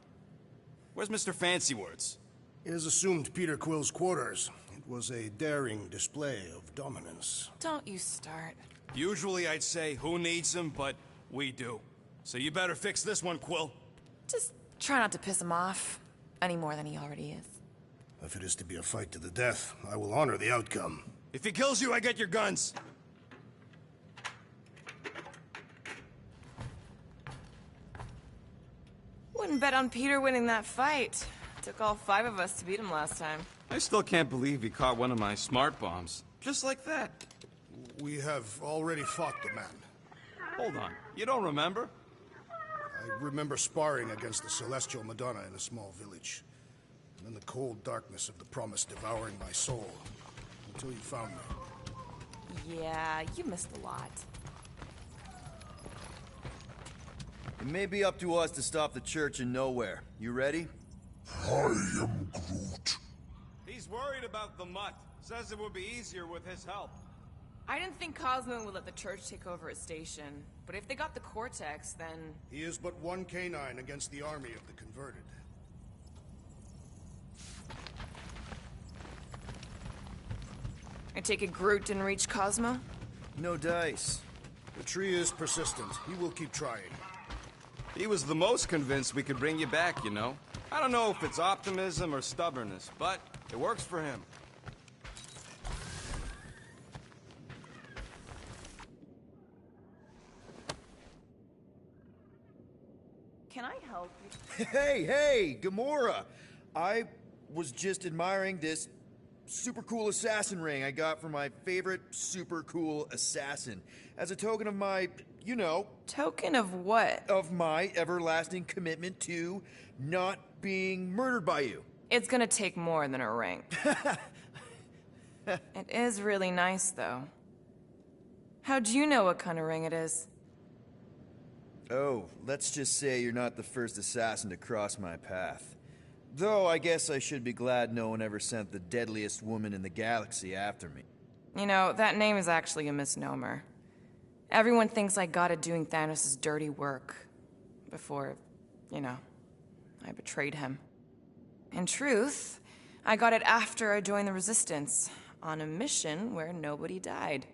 Where's Mr. Fancy Words? It is assumed Peter Quill's quarters. It was a daring display of dominance. Don't you start. Usually I'd say, who needs him, but we do. So you better fix this one, Quill. Just try not to piss him off any more than he already is. If it is to be a fight to the death, I will honor the outcome. If he kills you, I get your guns. Wouldn't bet on Peter winning that fight. Took all 5 of us to beat him last time. I still can't believe he caught one of my smart bombs. Just like that. We have already fought the man. Hold on. You don't remember? I remember sparring against the Celestial Madonna in a small village. And then the cold darkness of the promise devouring my soul. Until you found me. Yeah, you missed a lot. It may be up to us to stop the church in nowhere. You ready? I am Groot. He's worried about the mutt. Says it would be easier with his help. I didn't think Cosmo would let the church take over a station, but if they got the Cortex, then... He is but one canine against the army of the converted. I take it Groot didn't reach Cosmo? No dice. The tree is persistent. He will keep trying. He was the most convinced we could bring you back, you know. I don't know if it's optimism or stubbornness, but it works for him. Can I help you? Hey, Gamora! I was just admiring this super cool assassin ring I got from my favorite super cool assassin. As a token of my, you know... Token of what? Of my everlasting commitment to not being murdered by you. It's gonna take more than a ring. It is really nice, though. How'd you know what kind of ring it is? Oh, let's just say you're not the first assassin to cross my path. Though I guess I should be glad no one ever sent the deadliest woman in the galaxy after me. You know, that name is actually a misnomer. Everyone thinks I got it doing Thanos' dirty work. Before, you know, I betrayed him. In truth, I got it after I joined the Resistance, on a mission where nobody died.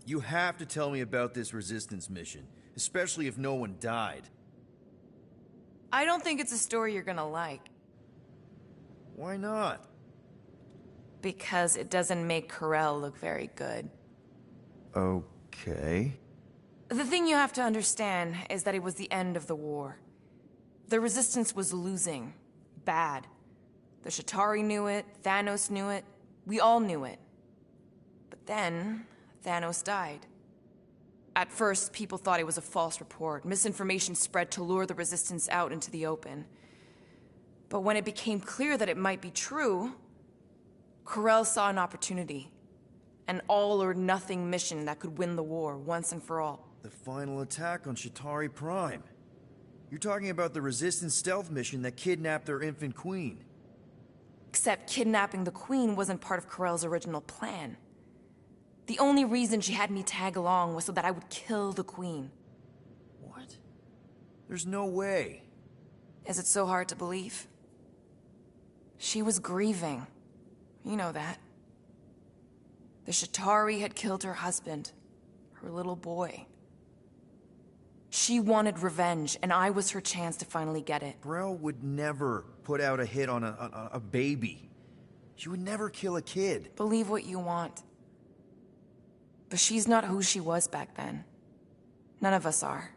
You have to tell me about this Resistance mission, especially if no one died. I don't think it's a story you're gonna like. Why not? Because it doesn't make Carell look very good. Okay. The thing you have to understand is that it was the end of the war. The Resistance was losing. Bad. The Shatari knew it, Thanos knew it, we all knew it. But Then, Thanos died. At first, people thought it was a false report. Misinformation spread to lure the Resistance out into the open. But when it became clear that it might be true, Corell saw an opportunity. An all-or-nothing mission that could win the war once and for all. The final attack on Shatari Prime. You're talking about the Resistance stealth mission that kidnapped their infant queen. Except kidnapping the Queen wasn't part of Corell's original plan. The only reason she had me tag along was so that I would kill the Queen. What? There's no way. Is it so hard to believe? She was grieving. You know that. The Shatari had killed her husband, her little boy. She wanted revenge, and I was her chance to finally get it. Brell would never put out a hit on a baby. She would never kill a kid. Believe what you want. But she's not who she was back then. None of us are.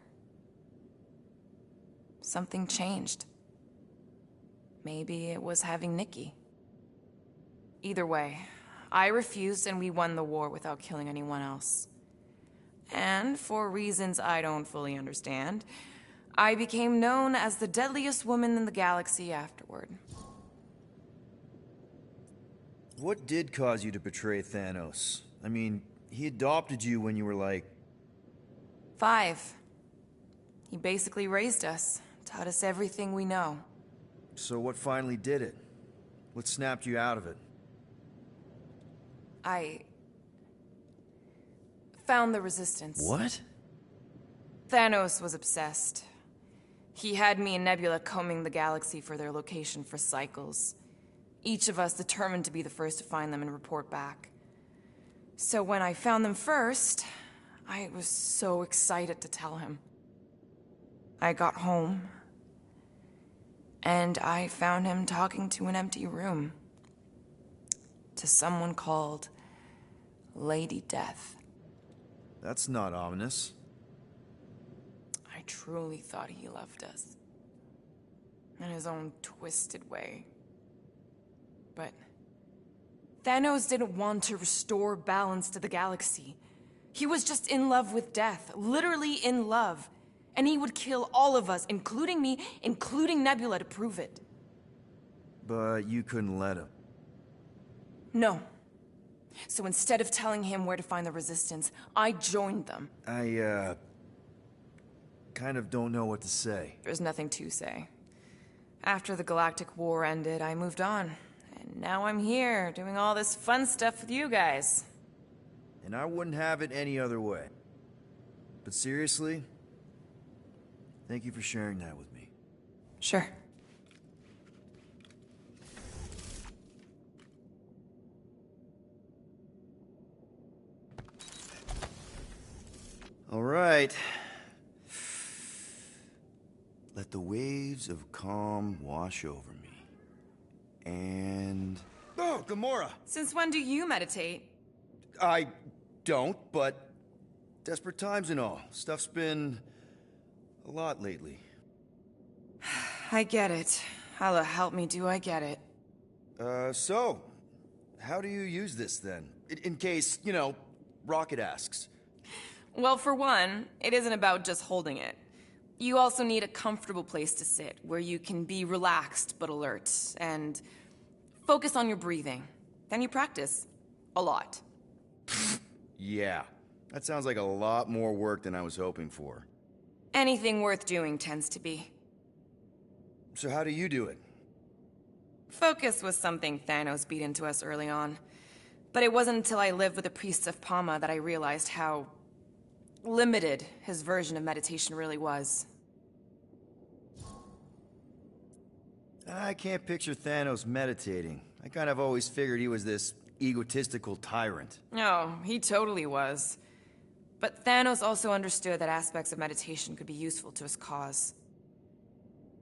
Something changed. Maybe it was having Nikki. Either way, I refused and we won the war without killing anyone else. And for reasons I don't fully understand, I became known as the deadliest woman in the galaxy afterward. What did cause you to betray Thanos? I mean, he adopted you when you were like... 5. He basically raised us, taught us everything we know. So what finally did it? What snapped you out of it? I found the Resistance. What? Thanos was obsessed. He had me and Nebula combing the galaxy for their location for cycles. Each of us determined to be the first to find them and report back. So when I found them first, I was so excited to tell him. I got home, and I found him talking to an empty room. To someone called Lady Death. That's not ominous. I truly thought he loved us. In his own twisted way. But Thanos didn't want to restore balance to the galaxy. He was just in love with death, literally in love. And he would kill all of us, including me, including Nebula, to prove it. But you couldn't let him. No. So instead of telling him where to find the Resistance, I joined them. I, kind of don't know what to say. There's nothing to say. After the Galactic War ended, I moved on. And now I'm here, doing all this fun stuff with you guys. And I wouldn't have it any other way. But seriously, thank you for sharing that with me. Sure. All right. Let the waves of calm wash over me. And... Oh, Gamora! Since when do you meditate? I don't, but desperate times and all. Stuff's been a lot lately. I get it. Allah help me, do I get it. So, how do you use this then? In case, you know, Rocket asks. Well, for one, it isn't about just holding it. You also need a comfortable place to sit, where you can be relaxed but alert, and focus on your breathing. Then you practice. A lot. Yeah, that sounds like a lot more work than I was hoping for. Anything worth doing tends to be. So how do you do it? Focus was something Thanos beat into us early on. But it wasn't until I lived with the priests of Palma that I realized how limited his version of meditation really was. I can't picture Thanos meditating. I kind of always figured he was this egotistical tyrant. No, he totally was. But Thanos also understood that aspects of meditation could be useful to his cause.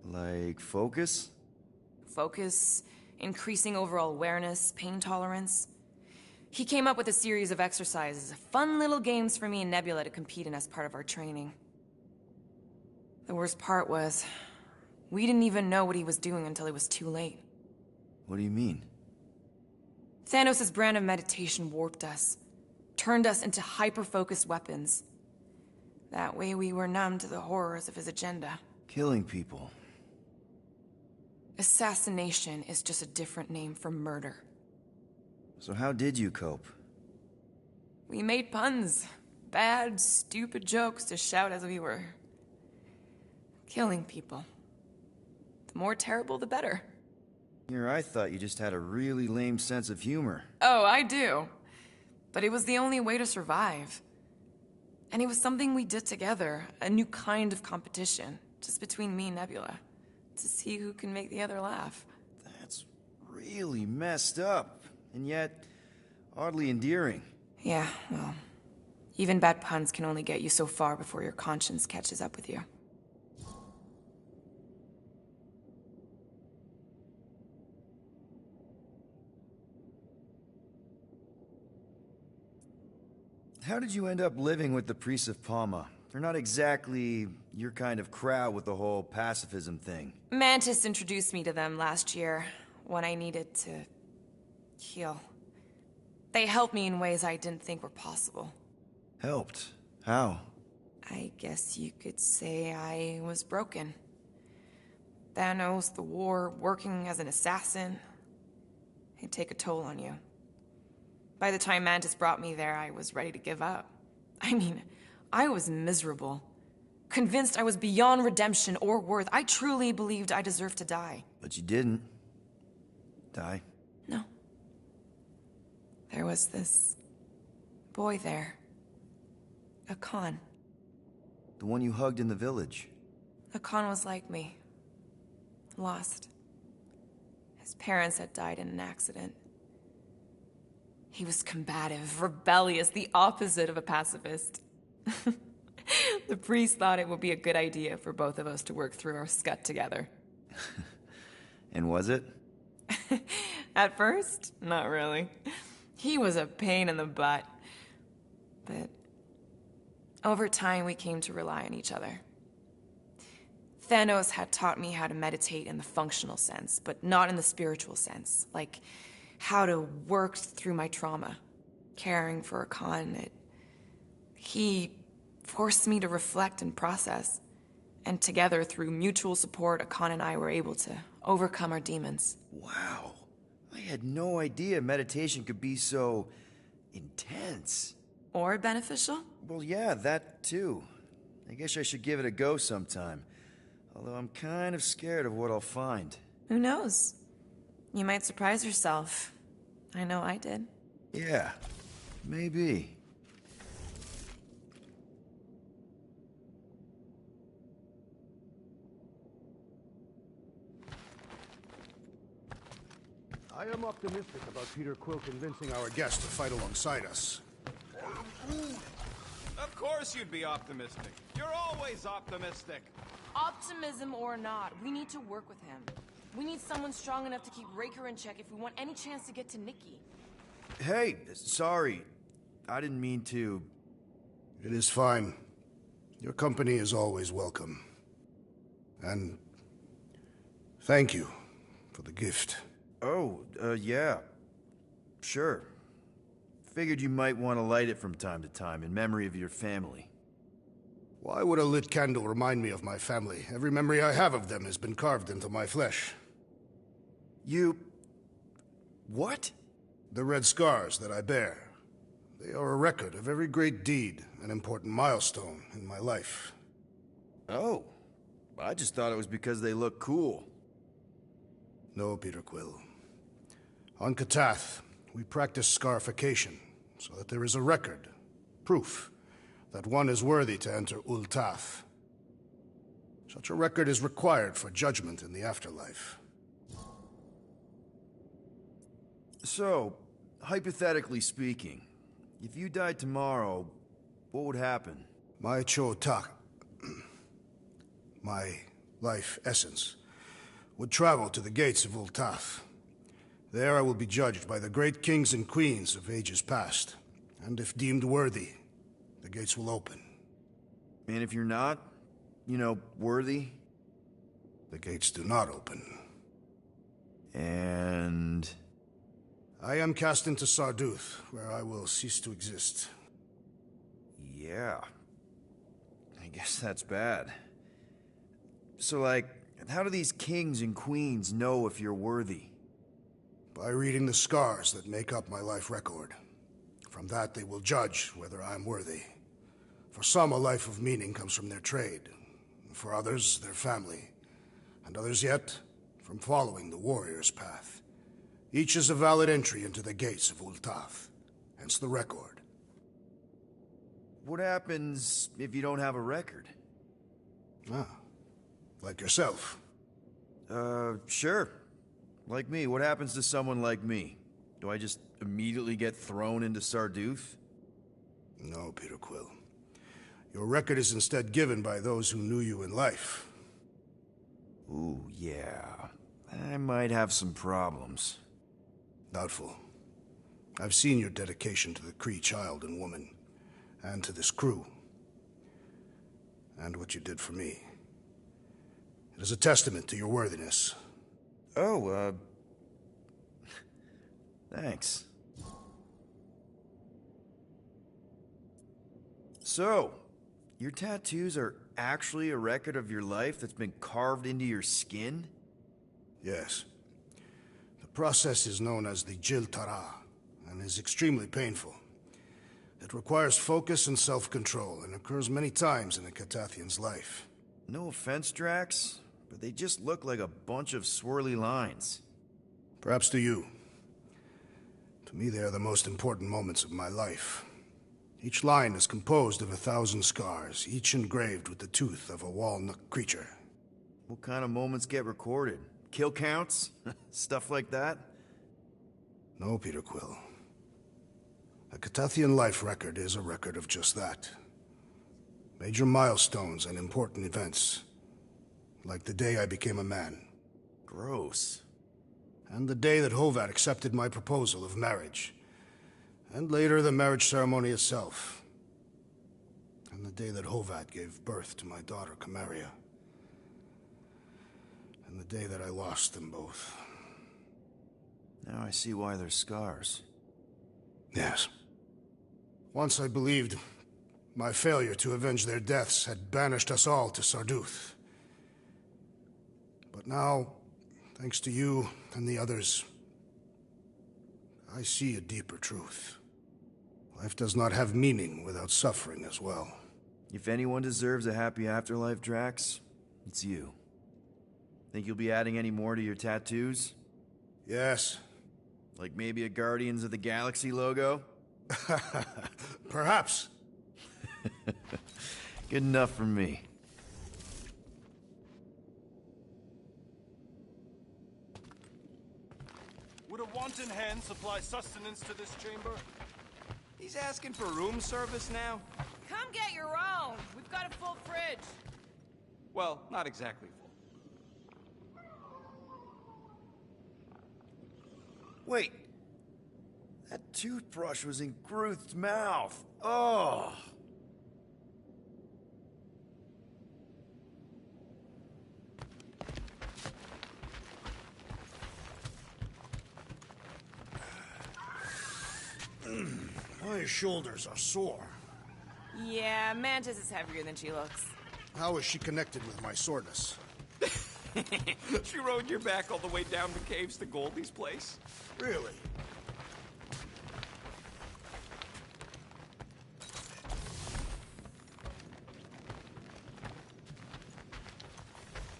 Like focus? Focus, increasing overall awareness, pain tolerance. He came up with a series of exercises, fun little games for me and Nebula to compete in as part of our training. The worst part was, we didn't even know what he was doing until it was too late. What do you mean? Thanos' brand of meditation warped us. turned us into hyper-focused weapons. That way we were numb to the horrors of his agenda. Killing people. Assassination is just a different name for murder. So how did you cope? We made puns. Bad, stupid jokes to shout as we were killing people. The more terrible, the better. Here, I thought you just had a really lame sense of humor. Oh, I do. But it was the only way to survive. And it was something we did together, a new kind of competition, just between me and Nebula, to see who can make the other laugh. That's really messed up, and yet oddly endearing. Yeah, well, even bad puns can only get you so far before your conscience catches up with you. How did you end up living with the priests of Palma? They're not exactly your kind of crowd with the whole pacifism thing. Mantis introduced me to them last year, when I needed to heal. They helped me in ways I didn't think were possible. Helped? How? I guess you could say I was broken. Thanos, the war, working as an assassin, it'd take a toll on you. By the time Mantis brought me there, I was ready to give up. I mean, I was miserable. Convinced I was beyond redemption or worth. I truly believed I deserved to die. But you didn't. Die? No. There was this boy there. A Khan. The one you hugged in the village. A Khan was like me. Lost. His parents had died in an accident. He was combative, rebellious, the opposite of a pacifist. The priest thought it would be a good idea for both of us to work through our scut together. And was it? At first, not really. He was a pain in the butt. But over time, we came to rely on each other. Thanos had taught me how to meditate in the functional sense, but not in the spiritual sense. Like how to work through my trauma. Caring for a Khan, he forced me to reflect and process. And together, through mutual support, Akan and I were able to overcome our demons. Wow. I had no idea meditation could be so intense. Or beneficial? Well, yeah, that too. I guess I should give it a go sometime. Although I'm kind of scared of what I'll find. Who knows? You might surprise yourself. I know I did. Yeah, maybe. I am optimistic about Peter Quill convincing our guest to fight alongside us. Of course you'd be optimistic. You're always optimistic. Optimism or not, we need to work with him. We need someone strong enough to keep Raker in check if we want any chance to get to Nikki. Hey, sorry. I didn't mean to... It is fine. Your company is always welcome. And thank you for the gift. Oh, yeah. Sure. Figured you might want to light it from time to time in memory of your family. Why would a lit candle remind me of my family? Every memory I have of them has been carved into my flesh. You... what? The red scars that I bear. They are a record of every great deed, an important milestone in my life. Oh. I just thought it was because they look cool. No, Peter Quill. On Katath, we practice scarification, so that there is a record, proof, that one is worthy to enter Ultath. Such a record is required for judgment in the afterlife. So, hypothetically speaking, if you died tomorrow, what would happen? My Cho-Tak, my life essence, would travel to the gates of Ultath. There I will be judged by the great kings and queens of ages past, and if deemed worthy, the gates will open. And if you're not, worthy? The gates do not open. And... I am cast into Sarduth, where I will cease to exist. Yeah. I guess that's bad. So, like, how do these kings and queens know if you're worthy? By reading the scars that make up my life record. From that, they will judge whether I'm worthy. For some, a life of meaning comes from their trade. For others, their family. And others yet, from following the warrior's path. Each is a valid entry into the gates of Ultath. Hence the record. What happens if you don't have a record? Ah, like yourself. Sure. Like me. What happens to someone like me? Do I just immediately get thrown into Sarduth? No, Peter Quill. Your record is instead given by those who knew you in life. Ooh, yeah. I might have some problems. Doubtful. I've seen your dedication to the Kree child and woman, and to this crew. And what you did for me. It is a testament to your worthiness. Oh, thanks. So, your tattoos are actually a record of your life that's been carved into your skin? Yes. The process is known as the Jil Tara, and is extremely painful. It requires focus and self-control, and occurs many times in a Catathian's life. No offense, Drax, but they just look like a bunch of swirly lines. Perhaps to you. To me, they are the most important moments of my life. Each line is composed of 1,000 scars, each engraved with the tooth of a walnut creature. What kind of moments get recorded? Kill counts? Stuff like that? No, Peter Quill. A Catathian life record is a record of just that. Major milestones and important events. Like the day I became a man. Gross. And the day that Hovat accepted my proposal of marriage. And later the marriage ceremony itself. And the day that Hovat gave birth to my daughter, Camaria. And the day that I lost them both. Now I see why they're scars. Yes. Once I believed my failure to avenge their deaths had banished us all to Sarduth. But now, thanks to you and the others, I see a deeper truth. Life does not have meaning without suffering as well. If anyone deserves a happy afterlife, Drax, it's you. Think you'll be adding any more to your tattoos? Yes. Like maybe a Guardians of the Galaxy logo? Perhaps. Good enough for me. Would a wanton hand supply sustenance to this chamber? He's asking for room service now? Come get your own. We've got a full fridge. Well, not exactly full. Wait. That toothbrush was in Groot's mouth. Oh. My shoulders are sore. Yeah, Mantis is heavier than she looks. How is she connected with my soreness? She rode your back all the way down the caves to Goldie's place? Really?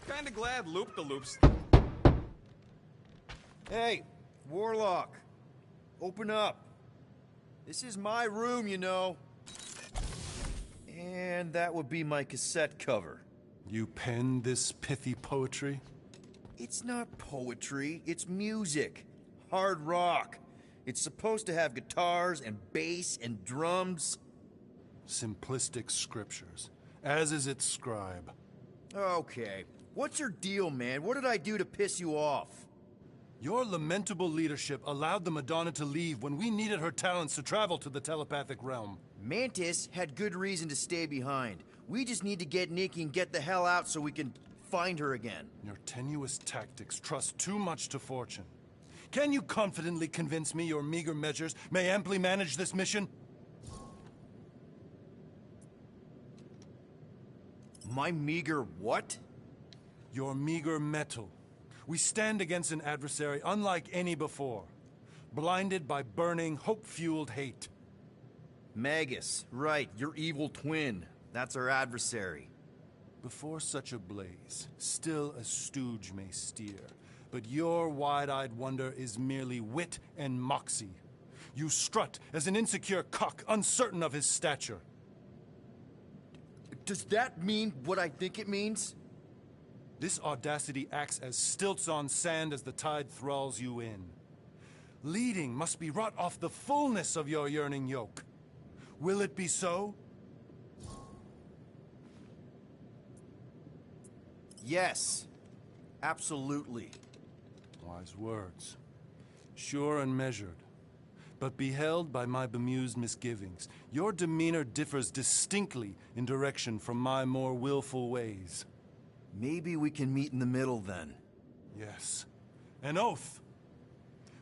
Kinda glad Loop-the-Loop's... Hey, Warlock. Open up. This is my room, you know. And that would be my cassette cover. You penned this pithy poetry? It's not poetry, it's music. Hard rock. It's supposed to have guitars and bass and drums. Simplistic scriptures, as is its scribe. Okay. What's your deal, man? What did I do to piss you off? Your lamentable leadership allowed the Madonna to leave when we needed her talents to travel to the telepathic realm. Mantis had good reason to stay behind. We just need to get Nikki and get the hell out so we can find her again. Your tenuous tactics trust too much to fortune. Can you confidently convince me your meager measures may amply manage this mission? My meager what? Your meager metal. We stand against an adversary unlike any before, blinded by burning, hope-fueled hate. Magus, right, your evil twin. That's our adversary. Before such a blaze, still a stooge may steer, but your wide-eyed wonder is merely wit and moxie. You strut as an insecure cock, uncertain of his stature. Does that mean what I think it means? This audacity acts as stilts on sand as the tide thralls you in. Leading must be wrought off the fullness of your yearning yoke. Will it be so? Yes. Absolutely. Wise words. Sure and measured. But beheld by my bemused misgivings, your demeanor differs distinctly in direction from my more willful ways. Maybe we can meet in the middle then. Yes. An oath.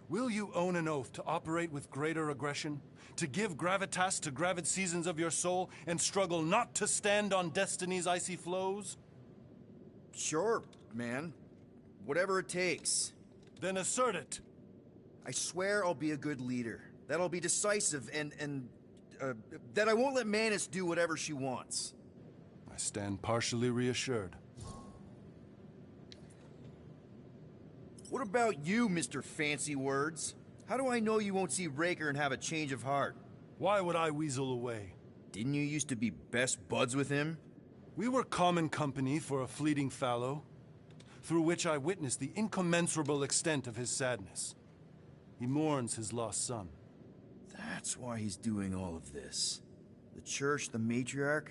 Will you own an oath to operate with greater aggression? To give gravitas to gravid seasons of your soul and struggle not to stand on destiny's icy flows? Sure, man. Whatever it takes. Then assert it. I swear I'll be a good leader. That I'll be decisive and that I won't let Manus do whatever she wants. I stand partially reassured. What about you, Mr. Fancy Words? How do I know you won't see Raker and have a change of heart? Why would I weasel away? Didn't you used to be best buds with him? We were common company for a fleeting fallow, through which I witnessed the incommensurable extent of his sadness. He mourns his lost son. That's why he's doing all of this. The church, the matriarch?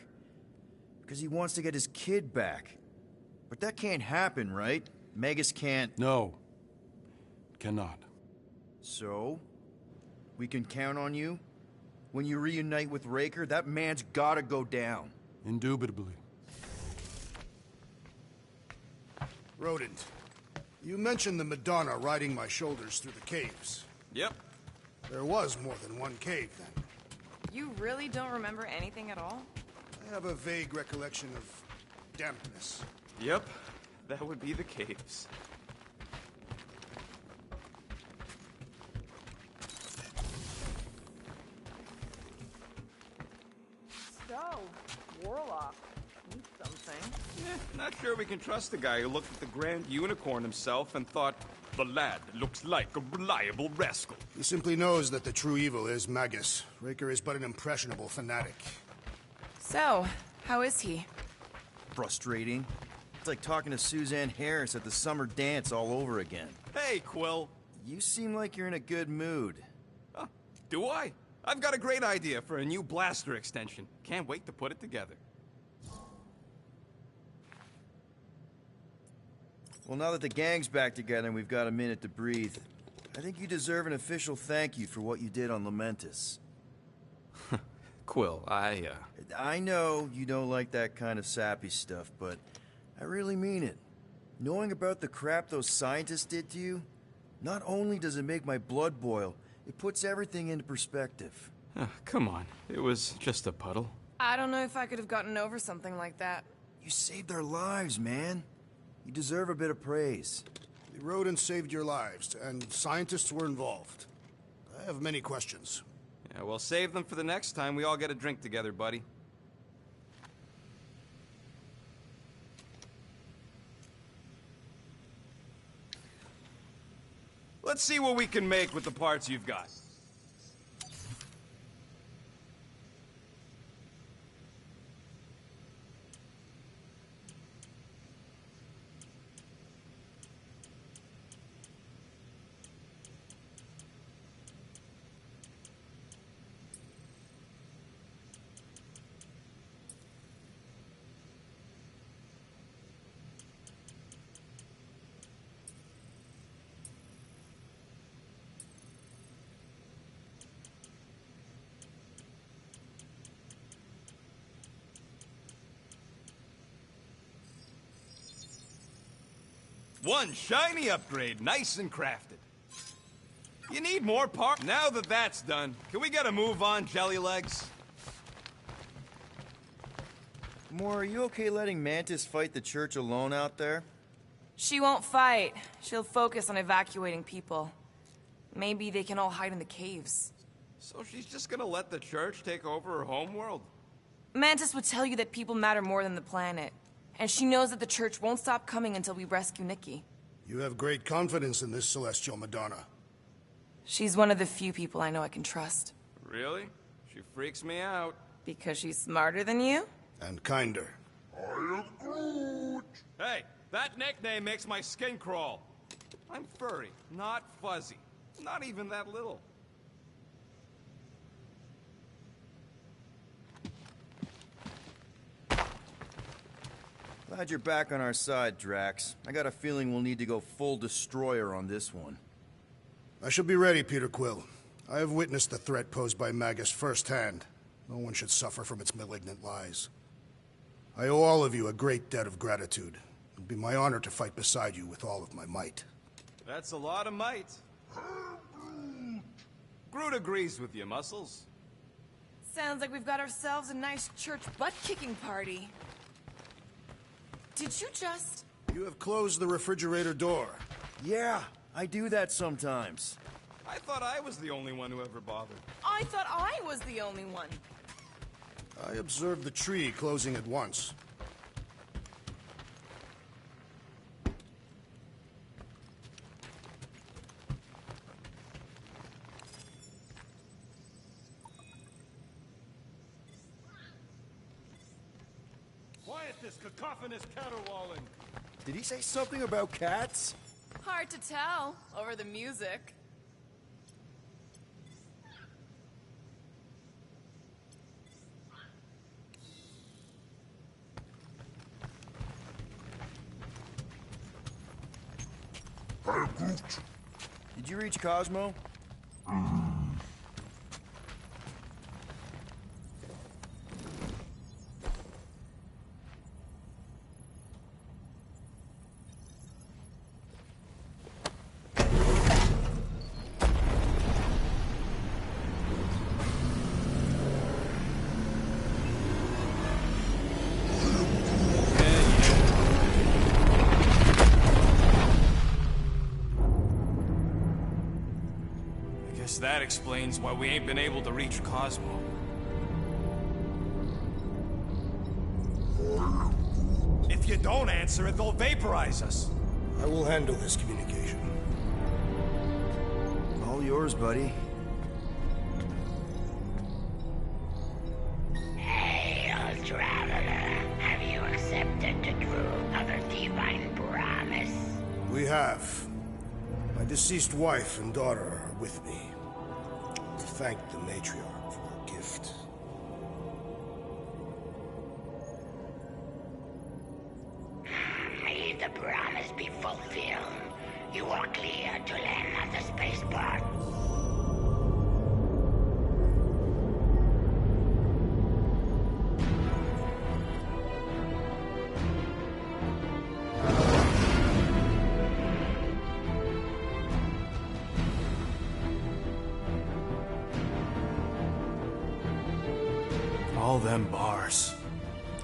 Because he wants to get his kid back. But that can't happen, right? Magus can't... No. Cannot. So? We can count on you? When you reunite with Raker, that man's gotta go down. Indubitably. Rodent, you mentioned the Madonna riding my shoulders through the caves. Yep. There was more than one cave, then. You really don't remember anything at all? I have a vague recollection of dampness. Yep, that would be the caves. So, Warlock, need something. Not sure we can trust the guy who looked at the Grand Unicorn himself and thought, the lad looks like a reliable rascal. He simply knows that the true evil is Magus. Raker is but an impressionable fanatic. So, how is he? Frustrating. It's like talking to Suzanne Harris at the summer dance all over again. Hey, Quill. You seem like you're in a good mood. Huh, do I? I've got a great idea for a new blaster extension. Can't wait to put it together. Well, now that the gang's back together and we've got a minute to breathe, I think you deserve an official thank you for what you did on Lamentus. Quill, I know you don't like that kind of sappy stuff, but I really mean it. Knowing about the crap those scientists did to you, not only does it make my blood boil, it puts everything into perspective. Come on, it was just a puddle. I don't know if I could have gotten over something like that. You saved their lives, man. You deserve a bit of praise. The rodents saved your lives, and scientists were involved. I have many questions. Yeah, we'll save them for the next time we all get a drink together, buddy. Let's see what we can make with the parts you've got. One shiny upgrade, nice and crafted. You need more parts. Now that that's done, can we get a move on, Jelly Legs? Moore, are you okay letting Mantis fight the church alone out there? She won't fight. She'll focus on evacuating people. Maybe they can all hide in the caves. So she's just gonna let the church take over her homeworld? Mantis would tell you that people matter more than the planet. And she knows that the church won't stop coming until we rescue Nikki. You have great confidence in this celestial Madonna. She's one of the few people I know I can trust. Really? She freaks me out. Because she's smarter than you? And kinder. I am Groot! Hey, that nickname makes my skin crawl. I'm furry, not fuzzy. Not even that little. Glad you're back on our side, Drax. I got a feeling we'll need to go full destroyer on this one. I shall be ready, Peter Quill. I have witnessed the threat posed by Magus firsthand. No one should suffer from its malignant lies. I owe all of you a great debt of gratitude. It would be my honor to fight beside you with all of my might. That's a lot of might. Groot agrees with you, Muscles. Sounds like we've got ourselves a nice church butt-kicking party. Did you just... You have closed the refrigerator door. Yeah, I do that sometimes. I thought I was the only one who ever bothered. I thought I was the only one. I observed the tree closing at once. Quiet this cacophonous caterwauling. Did he say something about cats? Hard to tell over the music. Did you reach Cosmo? That explains why we ain't been able to reach Cosmo. If you don't answer it, they'll vaporize us. I will handle this communication. All yours, buddy. Hail, traveler. Have you accepted the truth of a divine promise? We have. My deceased wife and daughter are with me. To thank the matriarch for her gift. May the promise be fulfilled. You are clear to land at the spaceport. All them bars.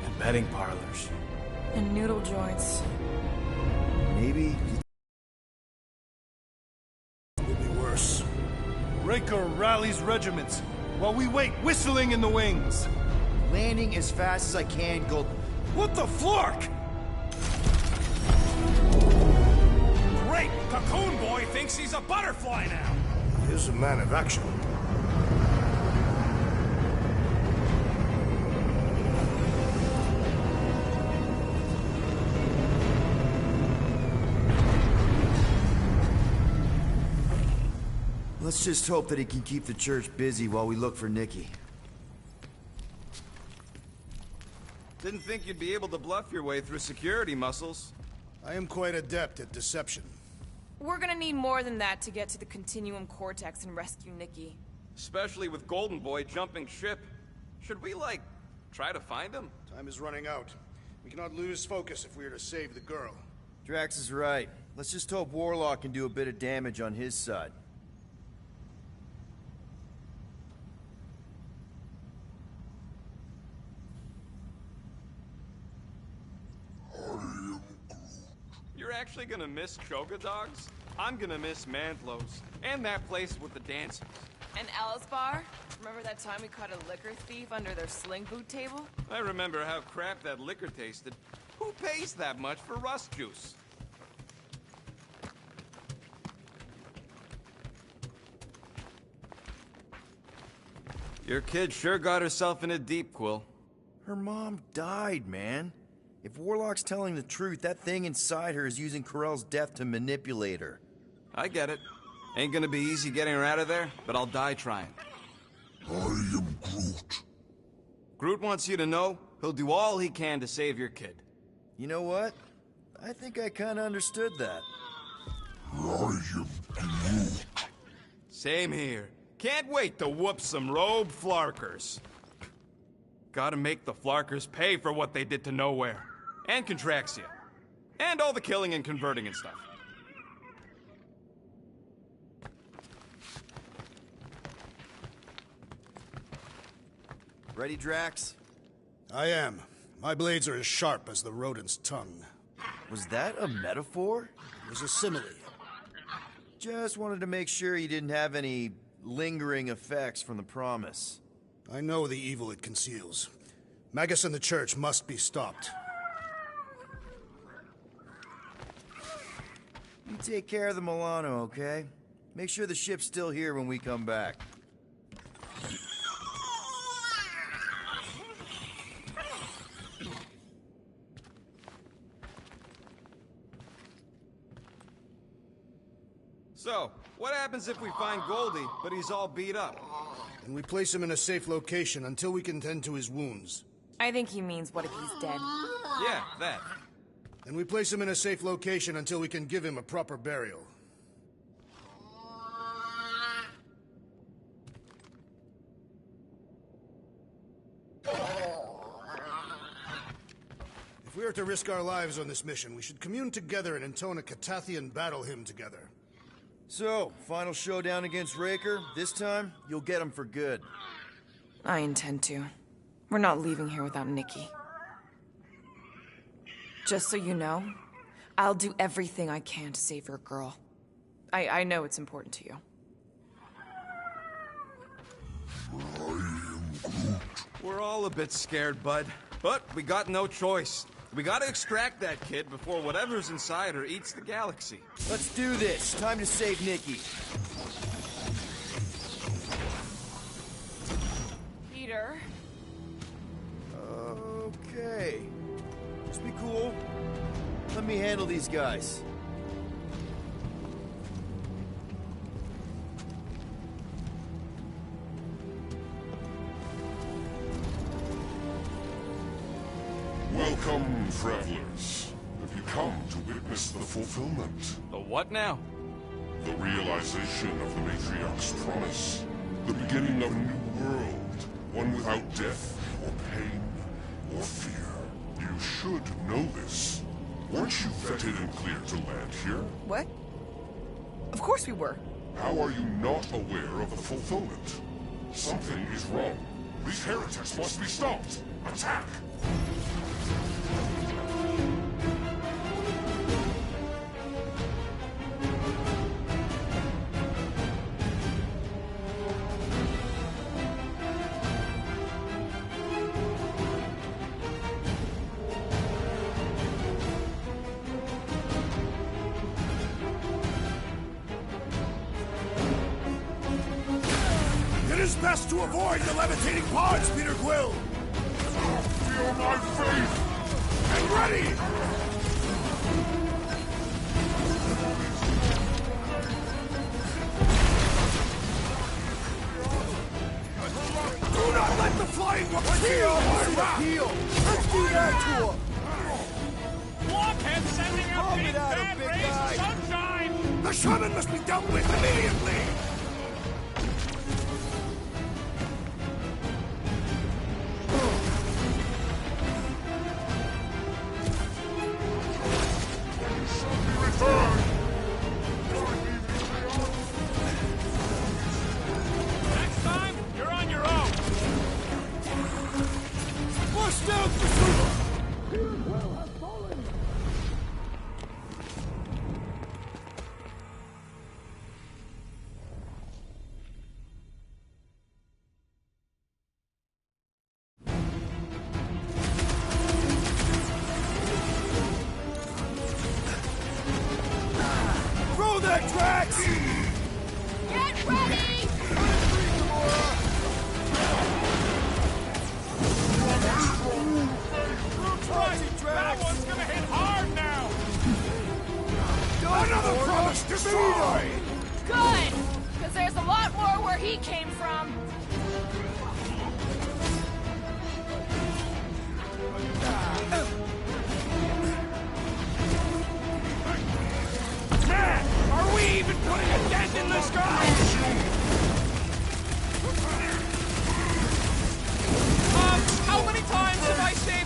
And betting parlors. And noodle joints. Maybe... It will be worse. Raker rallies regiments, while we wait whistling in the wings. Landing as fast as I can, Gold... What the flark? Great! Cocoon Boy thinks he's a butterfly now! He is a man of action. Let's just hope that he can keep the church busy while we look for Nikki. Didn't think you'd be able to bluff your way through security, Muscles. I am quite adept at deception. We're gonna need more than that to get to the Continuum Cortex and rescue Nikki. Especially with Golden Boy jumping ship. Should we, like, try to find him? Time is running out. We cannot lose focus if we are to save the girl. Drax is right. Let's just hope Warlock can do a bit of damage on his side. actually gonna miss Choga Dogs, I'm gonna miss Mantlo's. And that place with the dancers. And Alice Bar? Remember that time we caught a liquor thief under their sling boot table? I remember how crap that liquor tasted. Who pays that much for rust juice? Your kid sure got herself in a deep, Quill. Her mom died, man. If Warlock's telling the truth, that thing inside her is using Corell's death to manipulate her. I get it. Ain't gonna be easy getting her out of there, but I'll die trying. I am Groot. Groot wants you to know he'll do all he can to save your kid. You know what? I think I kinda understood that. I am Groot. Same here. Can't wait to whoop some rogue Flarkers. Gotta make the Flarkers pay for what they did to Nowhere. And Contraxia. And all the killing and converting and stuff. Ready, Drax? I am. My blades are as sharp as the rodent's tongue. Was that a metaphor? It was a simile. Just wanted to make sure you didn't have any lingering effects from the promise. I know the evil it conceals. Magus and the Church must be stopped. You take care of the Milano, okay? Make sure the ship's still here when we come back. So, what happens if we find Goldie, but he's all beat up? And we place him in a safe location until we can tend to his wounds. I think he means, what if he's dead? Yeah, that. And we place him in a safe location until we can give him a proper burial. If we are to risk our lives on this mission, we should commune together and intone a Catathian battle hymn together. So, final showdown against Raker. This time, you'll get him for good. I intend to. We're not leaving here without Nikki. Just so you know, I'll do everything I can to save your girl. I know it's important to you. We're all a bit scared, bud. But we got no choice. We gotta extract that kid before whatever's inside her eats the galaxy. Let's do this. Time to save Nikki. Peter? Okay. Just be cool. Let me handle these guys. Welcome, travelers. Have you come to witness the fulfillment? The what now? The realization of the Matriarch's promise. The beginning of a new world. One without death, or pain, or fear. You should know this. Weren't you vetted and cleared to land here? What? Of course we were. How are you not aware of the fulfillment? Something is wrong. These heretics must be stopped. Attack! It is best to avoid the levitating pods, Peter Quill! Feel my faith! And ready! Do not let the flying appeal my wrath! Let's do that to him! Blockhead sending out big bad big rays guy. of sunshine! The shaman must be dealt with immediately! Next time, you're on your own! Bust out the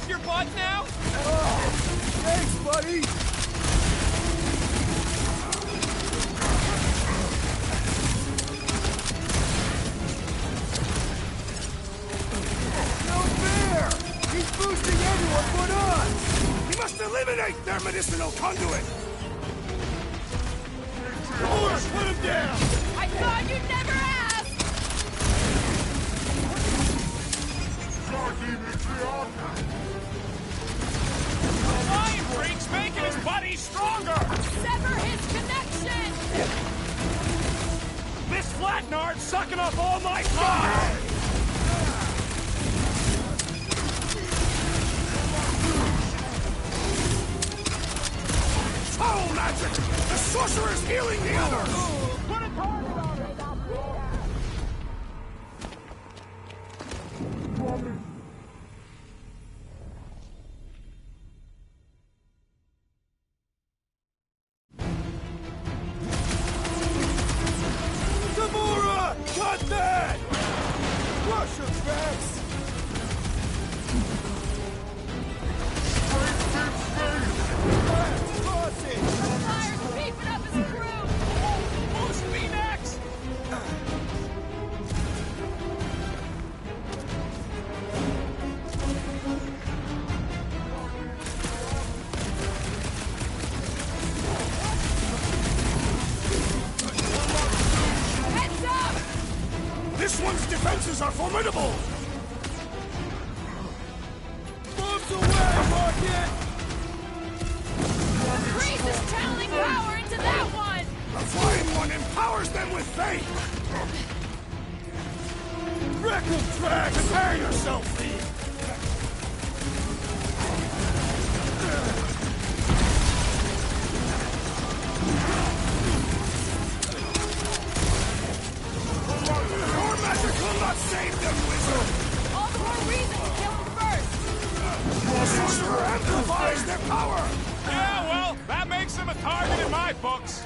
kicked your butt now? Oh, thanks, buddy! No fair! He's boosting everyone but us! We must eliminate their medicinal conduit! Horse, put him down! I thought you'd never ask! Lion Freak's making his buddy stronger! Sever his connection! This Flatnard's sucking up all my fire! Foul magic! The sorcerer's healing the others! Put a target on it! Gamora! Cut that! Crush her, Drax! Cross it! Fire's beefing up his crew! Boost me next! Heads up! This one's defenses are formidable! Bombs away, Rocket! Grease is channeling power into that one! The flying one empowers them with faith! Wreck 'em, Drax! Prepare yourself, Lee! Your magic will not save them, wizard! All the more reason to kill him first! The sorcerer amplifies their power! Yeah, well, that makes him a target in my books.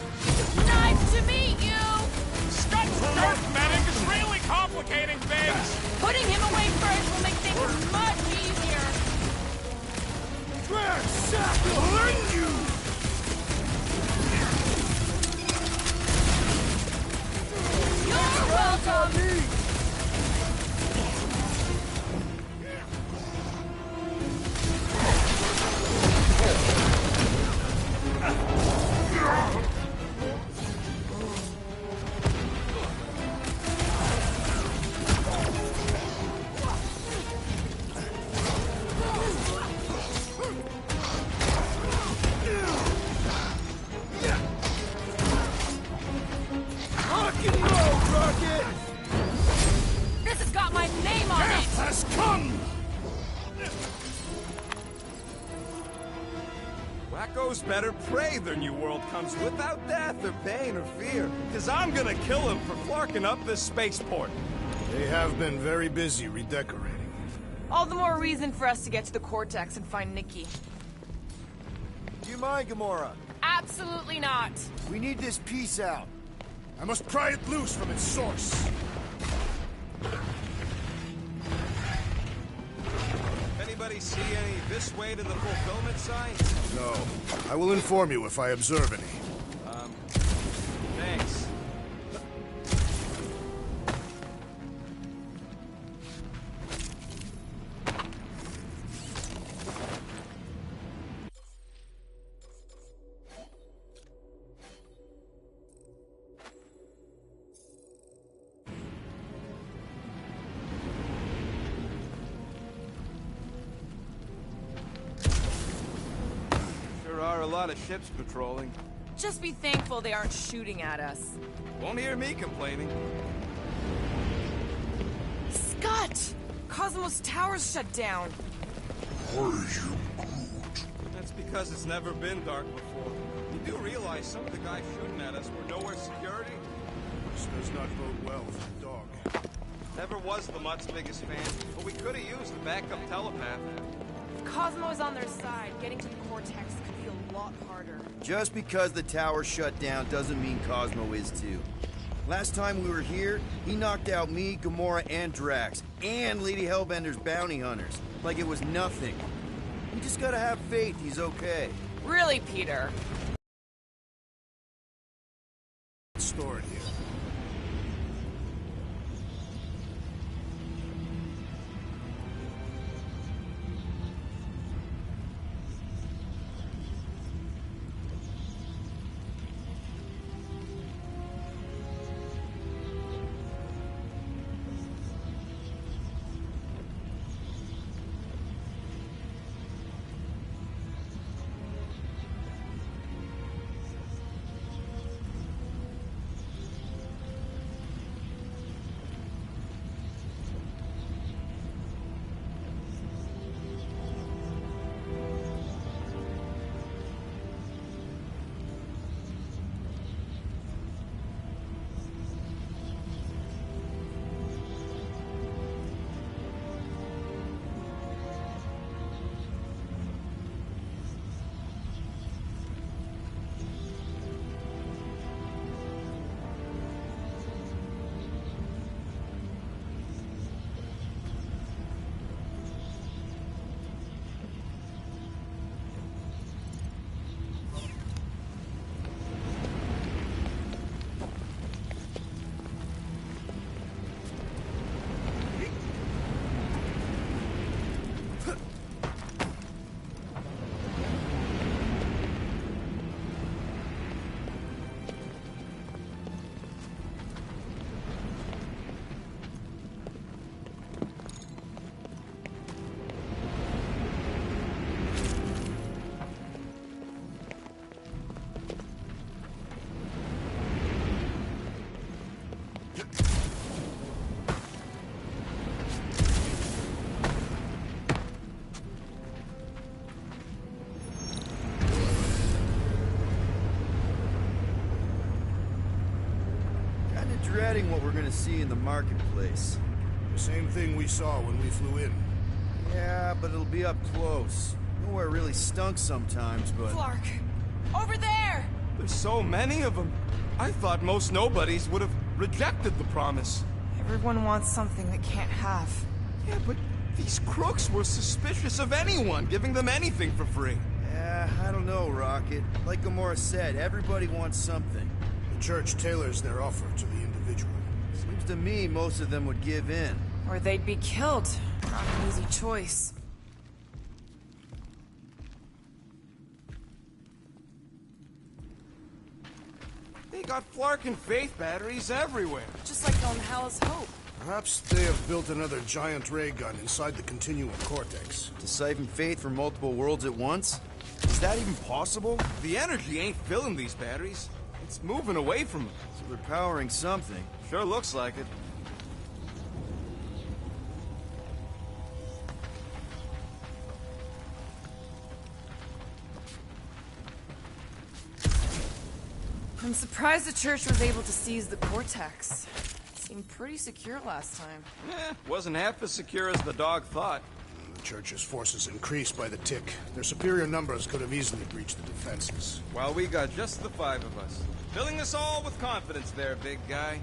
Nice to meet you! Scott's dirt medic is really complicating things. Putting him away first will make things much easier! Drax, sacrilege! You! You're welcome! Rock and roll, Rocket! This has got my name on Death it! has come! Wacko's better pray their new world comes without death or pain or fear. Cause I'm gonna kill him for flarking up this spaceport. They have been very busy redecorating. All the more reason for us to get to the Cortex and find Nikki. Do you mind, Gamora? Absolutely not! We need this piece out. I must pry it loose from its source. Anybody see any this way to the fulfillment sign? No. I will inform you if I observe any. Thanks. There are a lot of ships patrolling. Just be thankful they aren't shooting at us. Won't hear me complaining. Scott! Cosmos Tower's shut down. That's because it's never been dark before. You do realize some of the guys shooting at us were nowhere security? This does not bode well for the dog. Never was the Mutt's biggest fan, but we could have used a backup telepath. Cosmo is on their side. Getting to the Cortex could be a lot harder. Just because the tower shut down doesn't mean Cosmo is too. Last time we were here, he knocked out me, Gamora, and Drax, and Lady Hellbender's bounty hunters. Like it was nothing. We just gotta have faith he's okay. Really, Peter? Store it here. Dreading what we're gonna see in the marketplace. The same thing we saw when we flew in. Yeah, but it'll be up close. Nowhere really stunk sometimes, but... Clark! Over there! There's so many of them. I thought most nobodies would have rejected the promise. Everyone wants something they can't have. Yeah, but these crooks were suspicious of anyone giving them anything for free. Yeah, I don't know, Rocket. Like Gamora said, everybody wants something. The church tailors their offer to the individual. Seems to me most of them would give in. Or they'd be killed. Not an easy choice. They got Flark and Faith batteries everywhere. Just like on Hal's Hope. Perhaps they have built another giant ray gun inside the continuum cortex. To siphon Faith from multiple worlds at once? Is that even possible? The energy ain't filling these batteries. It's moving away from them. So they're powering something. Sure looks like it. I'm surprised the church was able to seize the Cortex. It seemed pretty secure last time. Wasn't half as secure as the dog thought. The church's forces increased by the tick. Their superior numbers could have easily breached the defenses. Well, we got just the 5 of us. Filling us all with confidence there, big guy.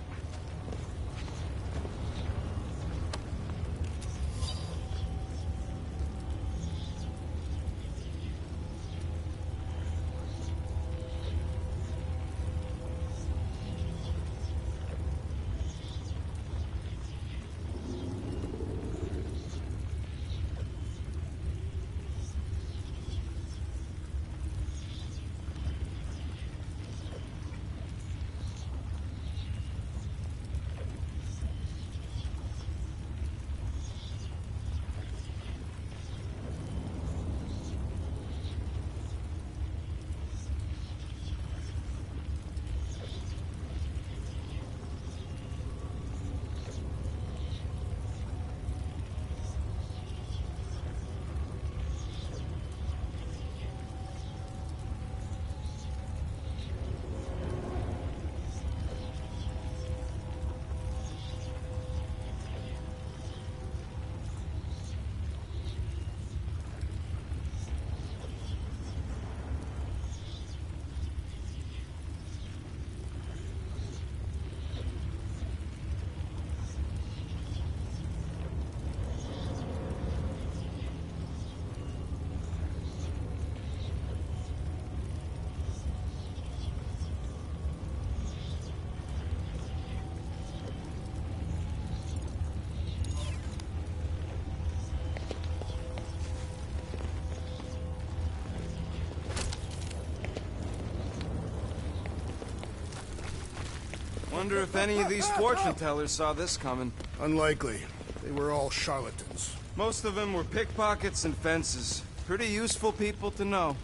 Wonder if any of these fortune tellers saw this coming. Unlikely. They were all charlatans. Most of them were pickpockets and fences. Pretty useful people to know.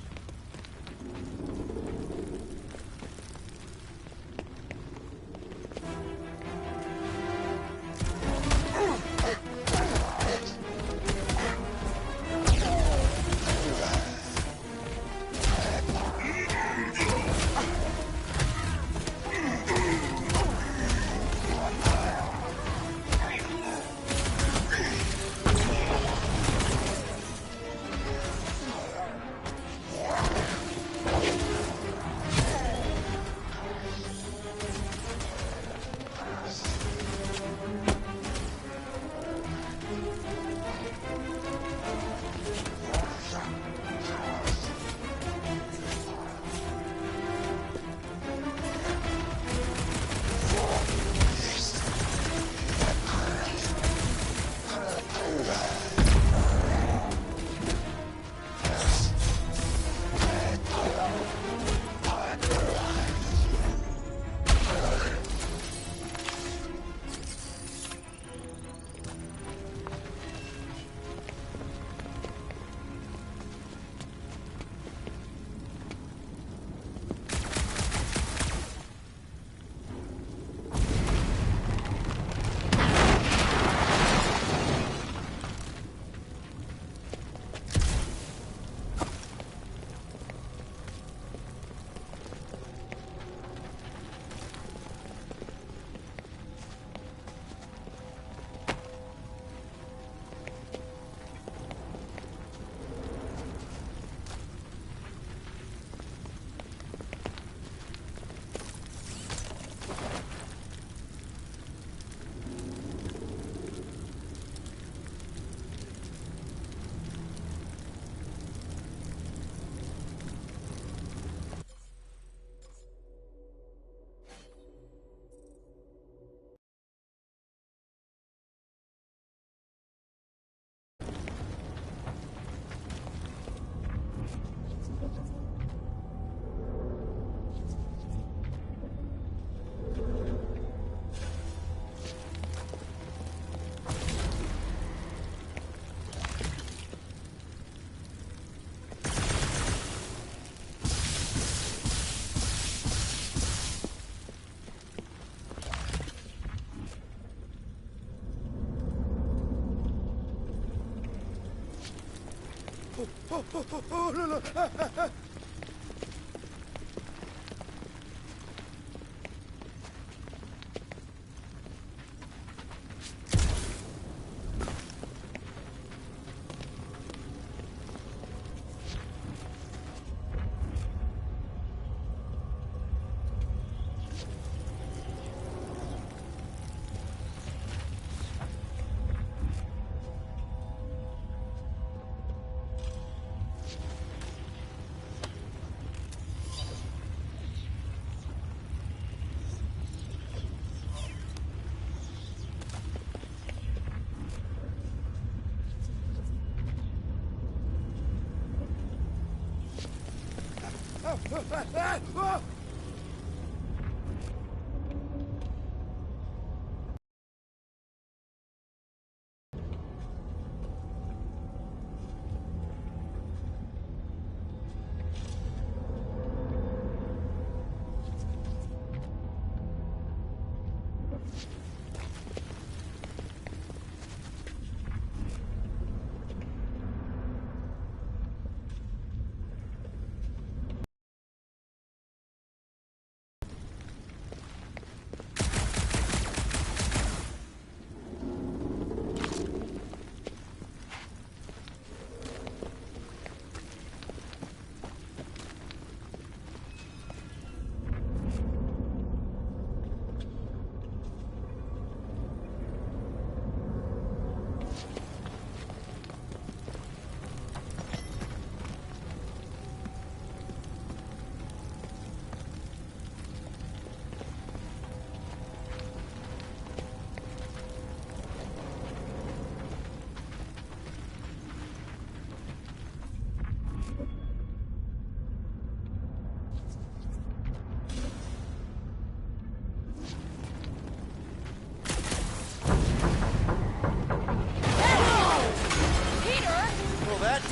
Oh, no, no.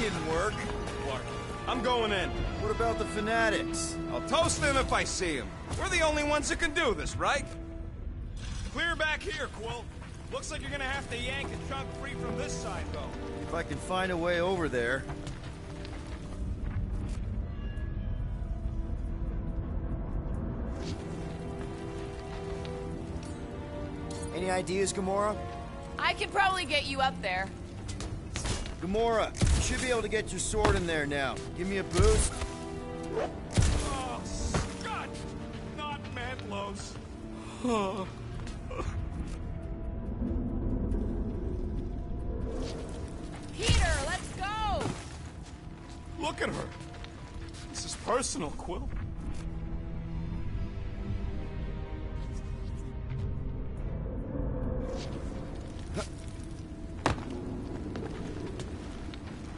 didn't work. Clark, I'm going in. What about the fanatics? I'll toast them if I see them. We're the only ones that can do this, right? Clear back here, Quill. Looks like you're gonna have to yank a chunk free from this side, though. If I can find a way over there. Any ideas, Gamora? I could probably get you up there. Gamora, you should be able to get your sword in there now. Give me a boost. Oh, Scott! Not Mantlos. Peter, let's go! Look at her. This is personal, Quill.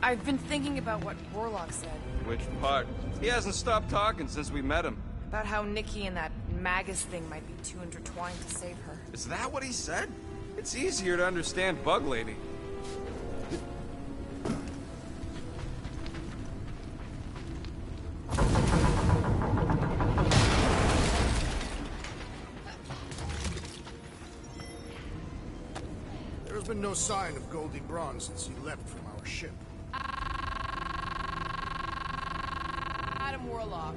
I've been thinking about what Warlock said. Which part? He hasn't stopped talking since we met him. About how Nikki and that Magus thing might be too intertwined to save her. Is that what he said? It's easier to understand Bug Lady. There has been no sign of Goldie Braun since he left from our ship. Adam Warlock.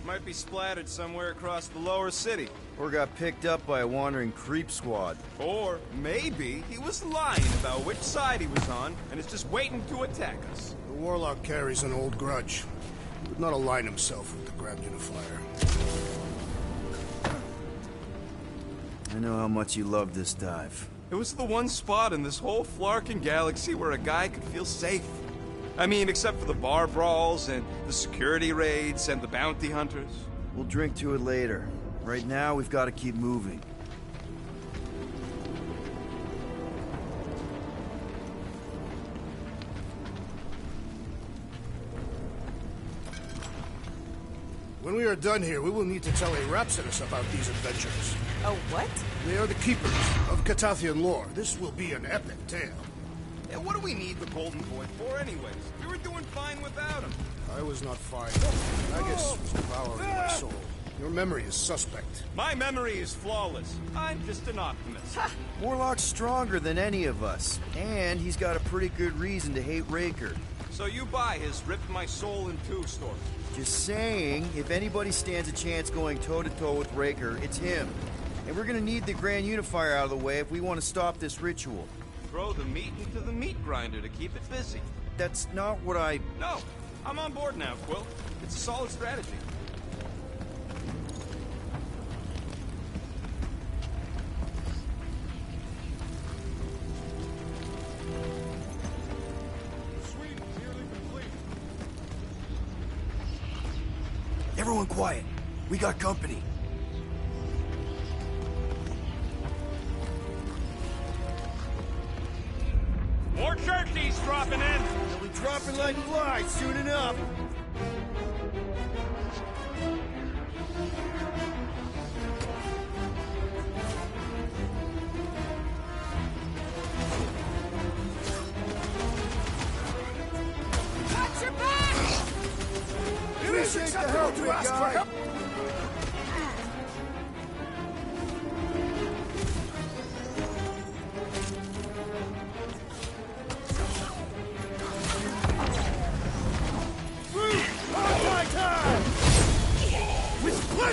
Might be splattered somewhere across the lower city. Or got picked up by a wandering creep squad. Or maybe he was lying about which side he was on and is just waiting to attack us. The Warlock carries an old grudge. Would not align himself with the Grand Unifier. I know how much you love this dive. It was the one spot in this whole Flarkin galaxy where a guy could feel safe. I mean, except for the bar brawls and the security raids and the bounty hunters. We'll drink to it later. Right now, we've got to keep moving. When we are done here, we will need to tell a Rhapsodus about these adventures. Oh, what? They are the keepers of Catathian lore. This will be an epic tale. Yeah, what do we need the Golden Boy for anyways? We were doing fine without him. I was not fine. Magus was devouring my soul. Your memory is suspect. My memory is flawless. I'm just an optimist. Warlock's stronger than any of us, and he's got a pretty good reason to hate Raker. So you buy his ripped my soul in two story. Just saying, if anybody stands a chance going toe-to-toe with Raker, it's him. And we're gonna need the Grand Unifier out of the way if we want to stop this ritual. Throw the meat into the meat grinder to keep it busy. That's not what I... No, I'm on board now, Quill. It's a solid strategy. Everyone quiet. We got company. More turkeys dropping in. They'll be dropping like flies soon enough. Watch your back! It is acceptable to ask for help.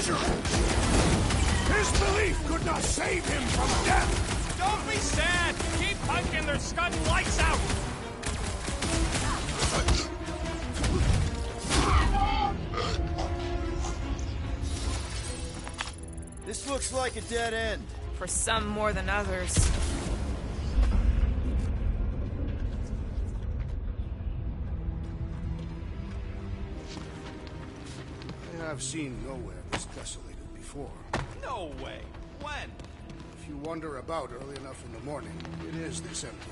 miserable. His belief could not save him from death. Don't be sad. Keep punking their scud lights out. This looks like a dead end. For some more than others. I've seen nowhere this desolated before. No way. When? If you wander about early enough in the morning, it is this empty.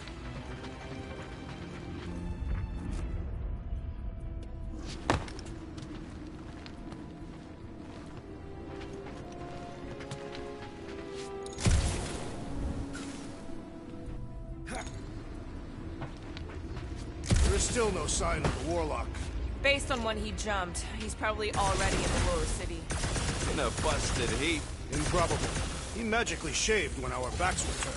There is still no sign of the warlock. Based on when he jumped, he's probably already in the lower city. In a busted heap. Improbable. He magically shaved when our backs were turned.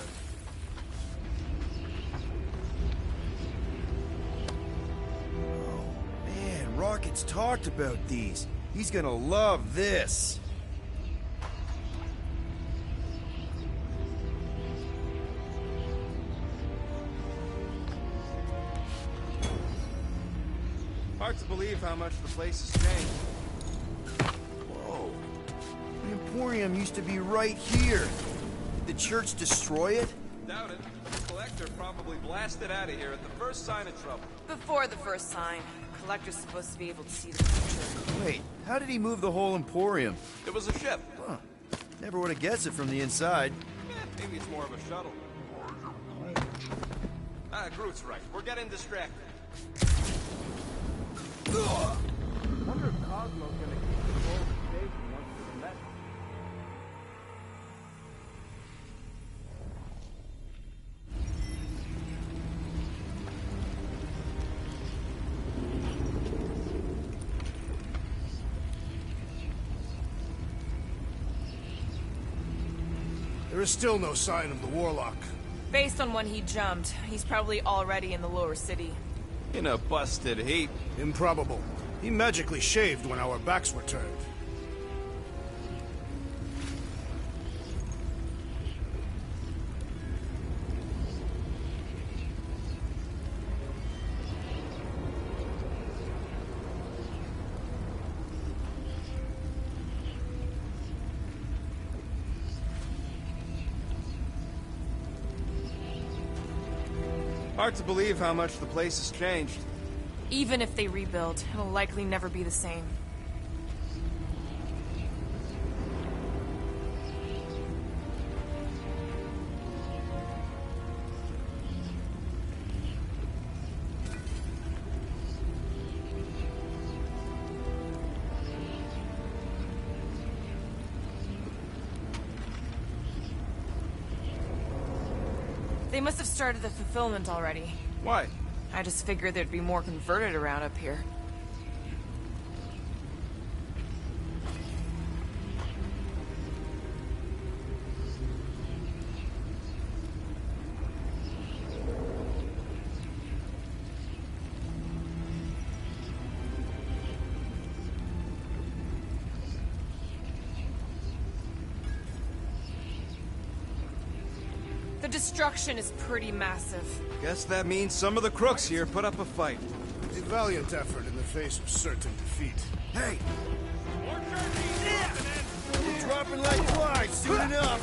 Man, Rocket's talked about these. He's gonna love this. Hard to believe how much the place has changed. Whoa. The Emporium used to be right here. Did the church destroy it? Doubt it. The collector probably blasted out of here at the first sign of trouble. Before the first sign, collector's supposed to be able to see the future. Wait, how did he move the whole Emporium? It was a ship. Huh. Never would have guessed it from the inside. Maybe it's more of a shuttle. Groot's right. We're getting distracted. Wonder if Cosmo's gonna keep control of the station once we're met. There is still no sign of the warlock. Based on when he jumped, he's probably already in the lower city. In a busted heap. Improbable. He magically shaved when our backs were turned. Hard to believe how much the place has changed. Even if they rebuild, it'll likely never be the same. They must have started the fulfillment already. Why? I just figured there'd be more converted around up here. The destruction is pretty massive. Guess that means some of the crooks here put up a fight. A valiant effort in the face of certain defeat. Hey! We're dropping like flies soon enough!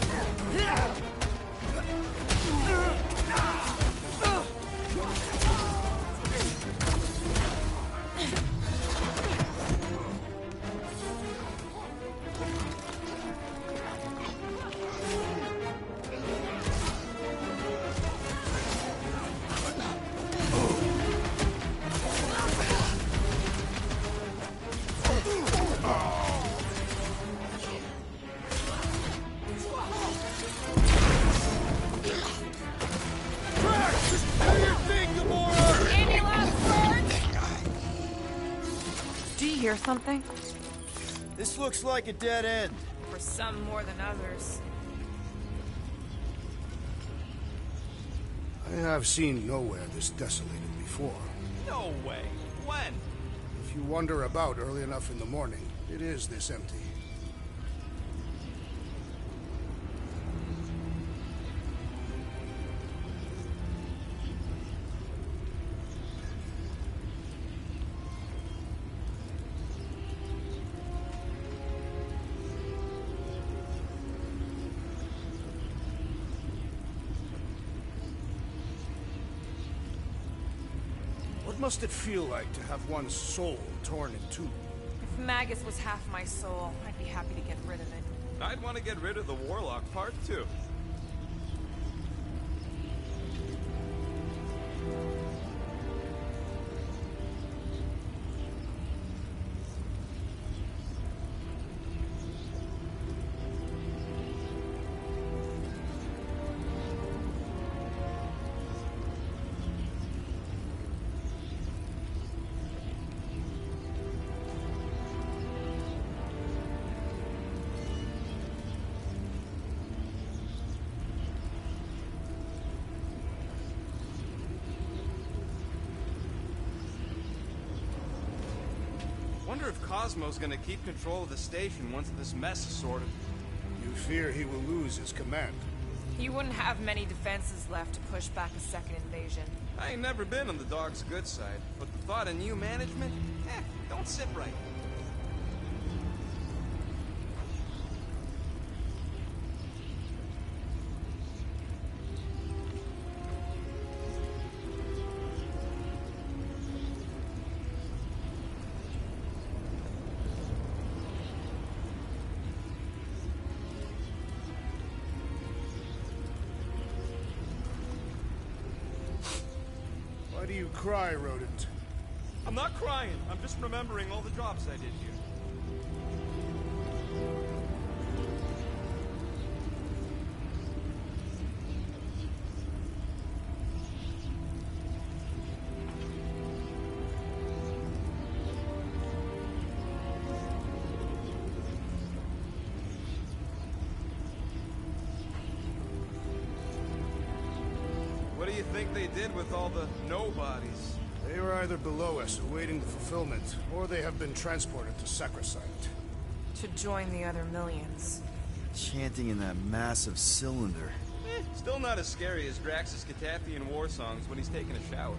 Hear something? This looks like a dead end. For some more than others. I have seen nowhere this desolated before. No way. When? If you wander about early enough in the morning, it is this empty. What must it feel like to have one's soul torn in two? If Magus was half my soul, I'd be happy to get rid of it. I'd want to get rid of the Warlock part, too. Wonder if Cosmo's gonna keep control of the station once this mess is sorted. You fear he will lose his command? He wouldn't have many defenses left to push back a second invasion. I ain't never been on the dog's good side, but the thought of new management, don't sit right. Why do you cry, rodent? I'm not crying. I'm just remembering all the jobs I did here. What do you think they did with all the nobodies? They are either below us awaiting the fulfillment, or they have been transported to Sacrosite. To join the other millions. Chanting in that massive cylinder. Still not as scary as Drax's Catathian war songs when he's taking a shower.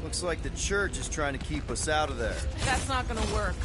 Looks like the church is trying to keep us out of there. That's not gonna work.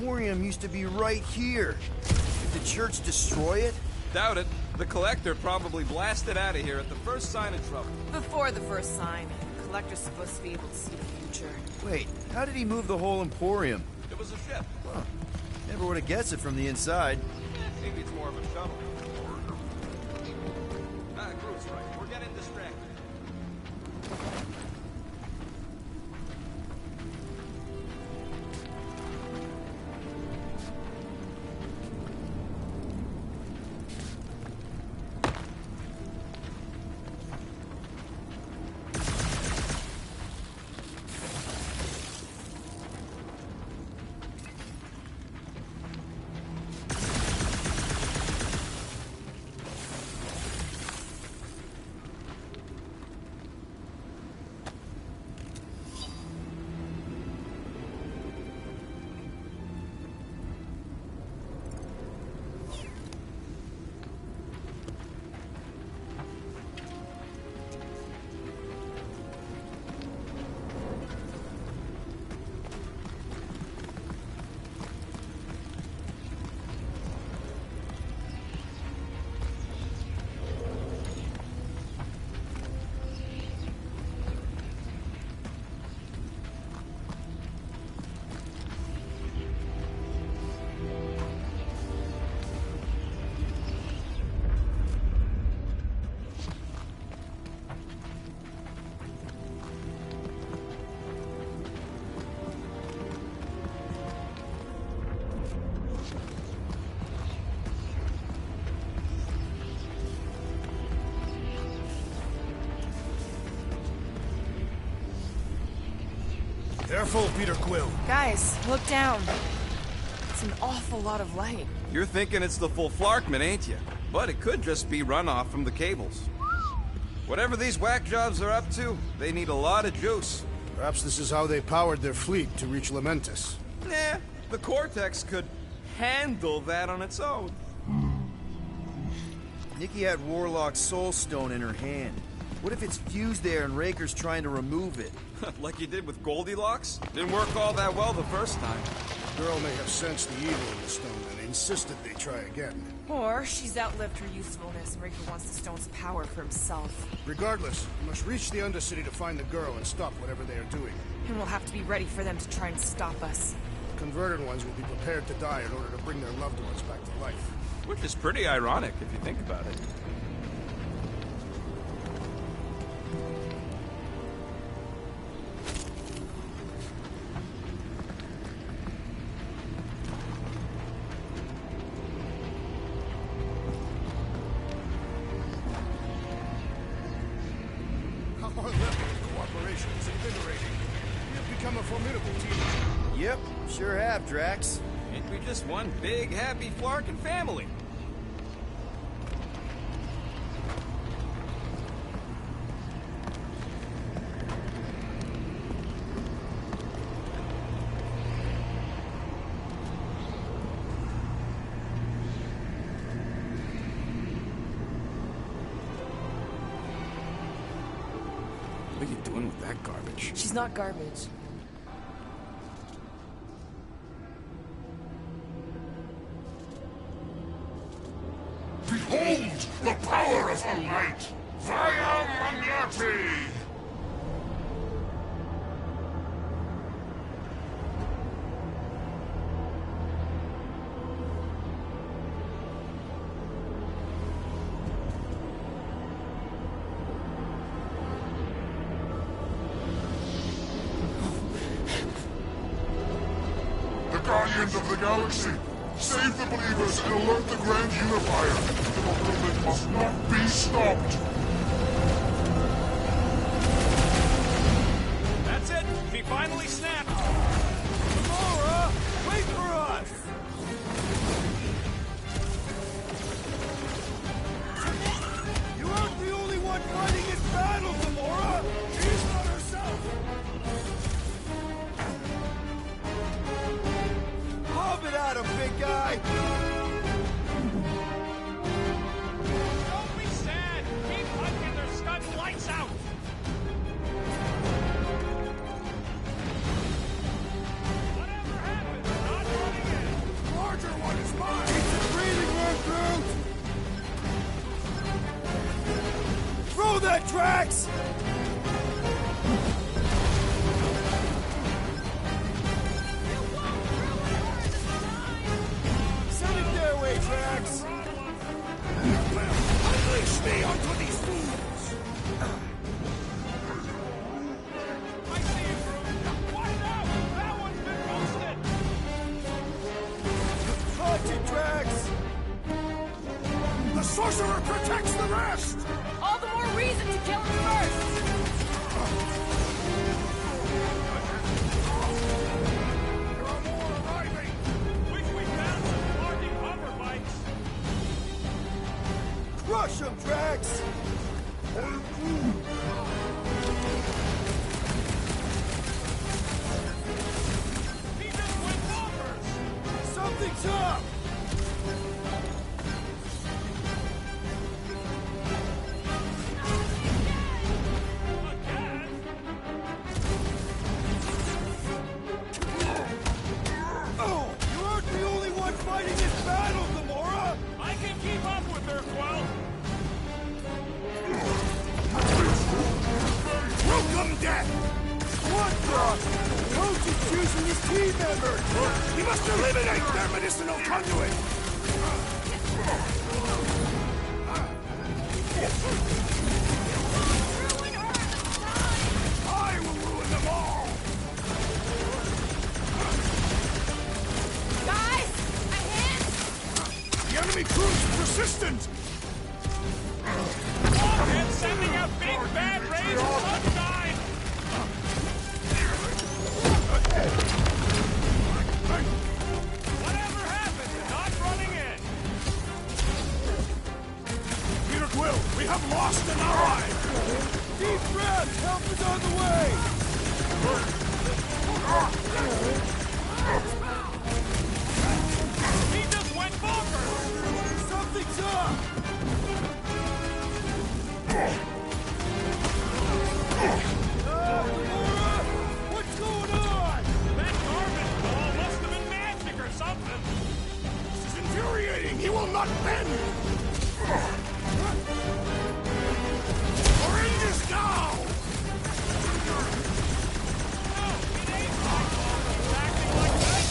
Emporium used to be right here. Did the church destroy it? Doubt it. The Collector probably blasted out of here at the first sign of trouble. Before the first sign, the Collector's supposed to be able to see the future. Wait, how did he move the whole Emporium? It was a ship. Huh. Never would have guessed it from the inside. Maybe it's more of a shuttle. Groot's right. We're getting distracted. Careful, Peter Quill. Guys, look down. It's an awful lot of light. You're thinking it's the full Flarkman, ain't you? But it could just be runoff from the cables. Whatever these whack jobs are up to, they need a lot of juice. Perhaps this is how they powered their fleet to reach Lamentus. Nah, the Cortex could handle that on its own. Nikki had Warlock's Soul Stone in her hand. What if it's fused there and Raker's trying to remove it? Like you did with Goldilocks? Didn't work all that well the first time. The girl may have sensed the evil in the stone and insisted they try again. Or she's outlived her usefulness and Raker wants the stone's power for himself. Regardless, we must reach the Undercity to find the girl and stop whatever they are doing. And we'll have to be ready for them to try and stop us. The converted ones will be prepared to die in order to bring their loved ones back to life. Which is pretty ironic if you think about it. Our level of cooperation is invigorating. We have become a formidable team. Yep, sure have, Drax. Ain't we just one big, happy Flarkin family? What are you doing with that garbage? She's not garbage. Behold the power of the light! Via Magnati! The Guardians of the Galaxy! Save the believers and alert the Grand Unifier! The fulfillment must not be stopped! That's it! She finally snapped! Gamora! Wait for us! You aren't the only one fighting in battle, Gamora! She's not herself! Pop it at him, big guy! Don't be sad! Keep hunting their scud lights out! Whatever happened, not running in! back, Drax! Send it their way, Drax! Unleash me onto these fools! I see you, Groot. Watch out! That one's been roasted! Punch it, Drax! The sorcerer protects the rest! All the more reason to kill him first! There are more arriving! Wish we found some parking hover bikes! Crush him, Drax! He just went bonkers! Something's up! Oh, you aren't the only one fighting this battle, Gamora! I can keep up with her, Quill! Welcome, death! What the? Coach is choosing his team members! We must eliminate their medicinal conduit! I will ruin them all! Guys! A hint! The enemy crew's persistent! And sending out big bad rays of sunshine! Whatever happened to not running in? Peter Quill, we have lost an ally! Deep breath! Help is on the way! He just went bonkers! Something's up! Gamora! What's going on? That garbage ball must have been magic or something! This is infuriating! He will not bend! We're in this now! No, it ain't my fault he's acting like that!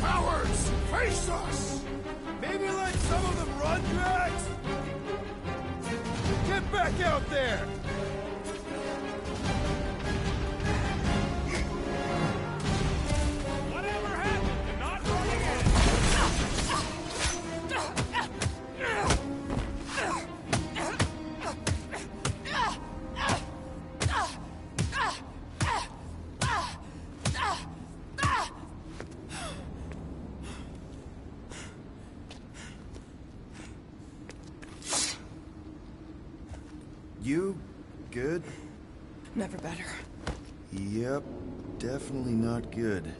Cowards! Face us! Maybe let some of them run, Drax? Get back out there! Whatever happened to not running You good? Never better. Yep, definitely not good.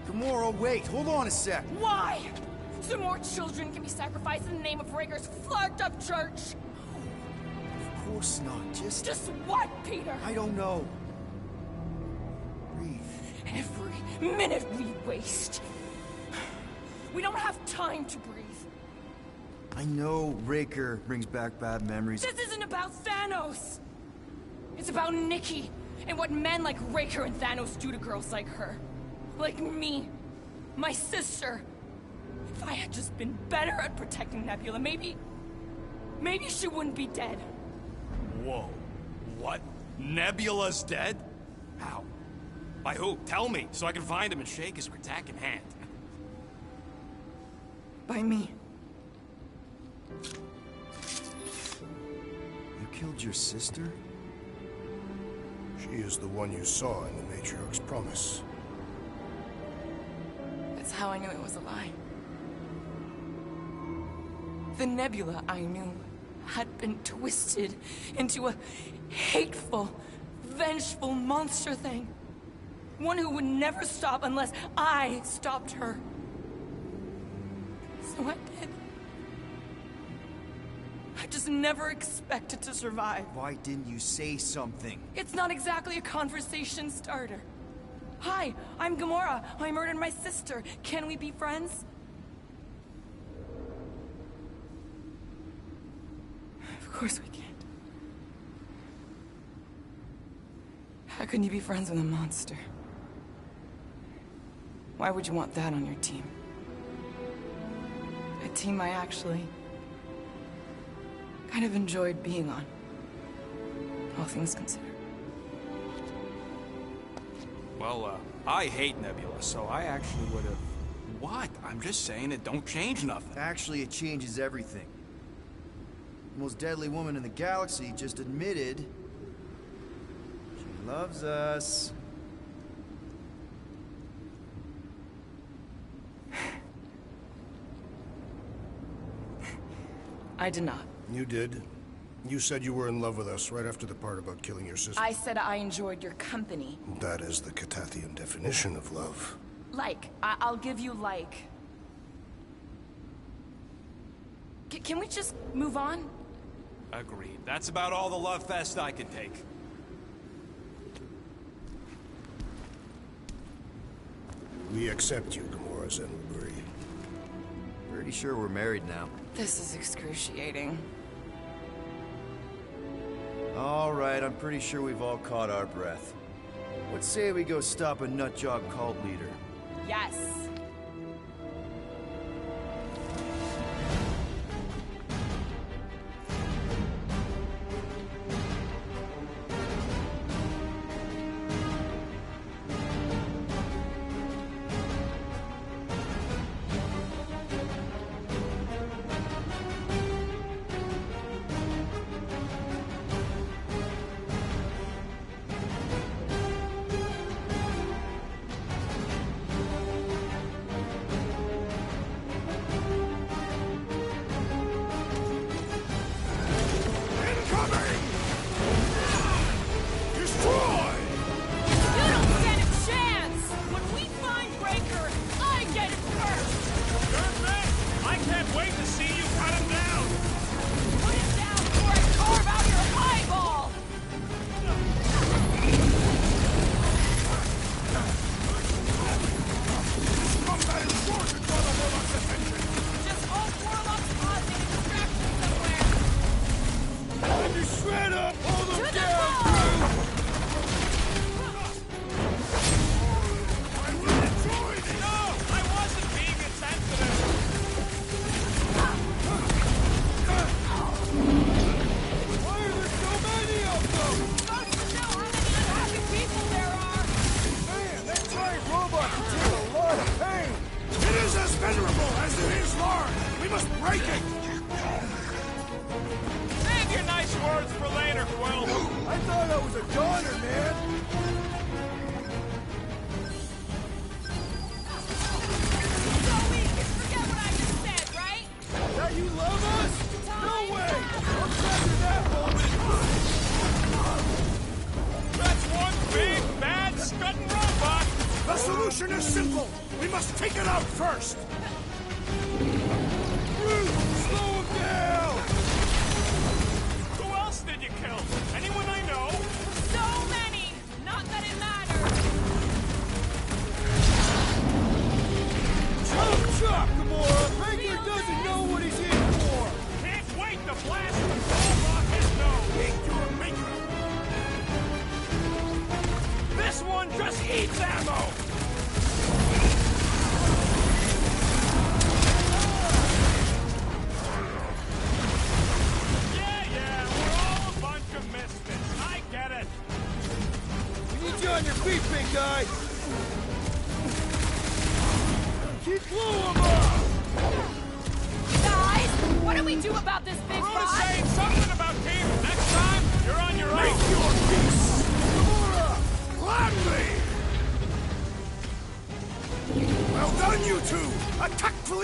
Gamora, wait, hold on a sec. Why? So more children can be sacrificed in the name of Raker's flagged up church? Of course not, just... Just what, Peter? I don't know. Breathe. Every minute we waste. We don't have time to breathe. I know Raker brings back bad memories. This isn't about Thanos. It's about Nikki and what men like Raker and Thanos do to girls like her. Like me. My sister. If I had just been better at protecting Nebula, maybe she wouldn't be dead. Whoa. What? Nebula's dead? How? By who? Tell me, so I can find him and shake his Kratak in hand. By me. You killed your sister? She is the one you saw in the Matriarch's promise. That's how I knew it was a lie. The Nebula I knew had been twisted into a hateful, vengeful monster thing. One who would never stop unless I stopped her. So I did. I just never expected to survive. Why didn't you say something? It's not exactly a conversation starter. Hi, I'm Gamora. I murdered my sister. Can we be friends? course we can't. How can you be friends with a monster? Why would you want that on your team? A team I actually kind of enjoyed being on, all things considered. Well, I hate Nebula, so I actually would have... What? I'm just saying it don't change nothing. Actually, it changes everything. The most deadly woman in the galaxy just admitted she loves us. I did not. You did. You said you were in love with us right after the part about killing your sister. I said I enjoyed your company. That is the Catathian definition of love. Like. I'll give you like. Can we just move on? Agreed. That's about all the love fest I can take. We accept you, Gamora Zenobri. Pretty sure we're married now. This is excruciating. All right, I'm pretty sure we've all caught our breath. What say we go stop a nutjob cult leader? Yes.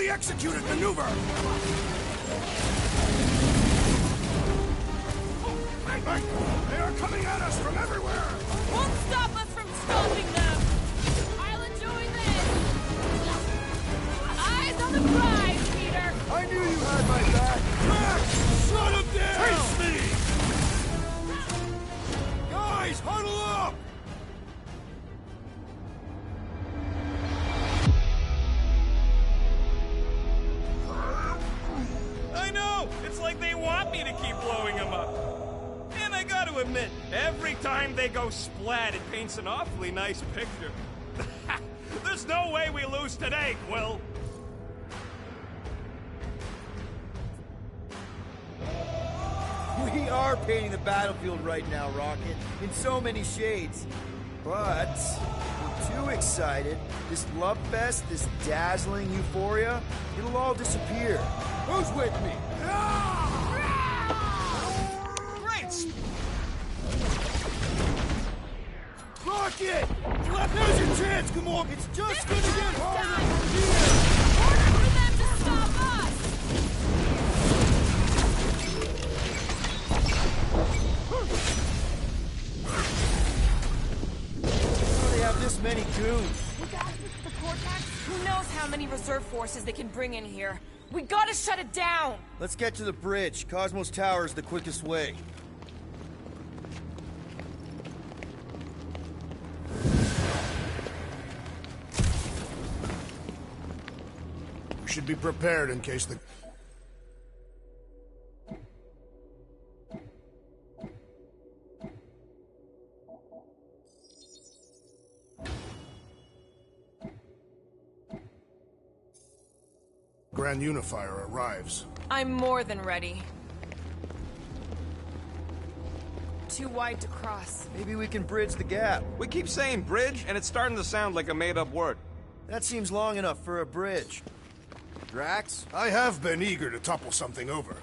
Executed maneuver! They are coming at us from everywhere! Won't stop us from stopping them! I'll enjoy this! Eyes on the prize, Peter! I knew you had my back! Max! Shut him down! Face me! Guys, huddle up! I know! It's like they want me to keep blowing them Every time they go splat, it paints an awfully nice picture. There's no way we lose today, Quill. We are painting the battlefield right now, Rocket, in so many shades. But we're too excited. This love fest, this dazzling euphoria, it'll all disappear. Who's with me? Great! Rocket! There's your chance, come on! It's just gonna get harder from here! Order for them to stop us! They have this many goons. We gotta fix the cortex. Who knows how many reserve forces they can bring in here? We gotta shut it down! Let's get to the bridge. Cosmos Tower is the quickest way. We should be prepared in case the... Grand Unifier arrives. I'm more than ready. Too wide to cross. Maybe we can bridge the gap. We keep saying bridge, and it's starting to sound like a made-up word. That seems long enough for a bridge. Drax? I have been eager to topple something over.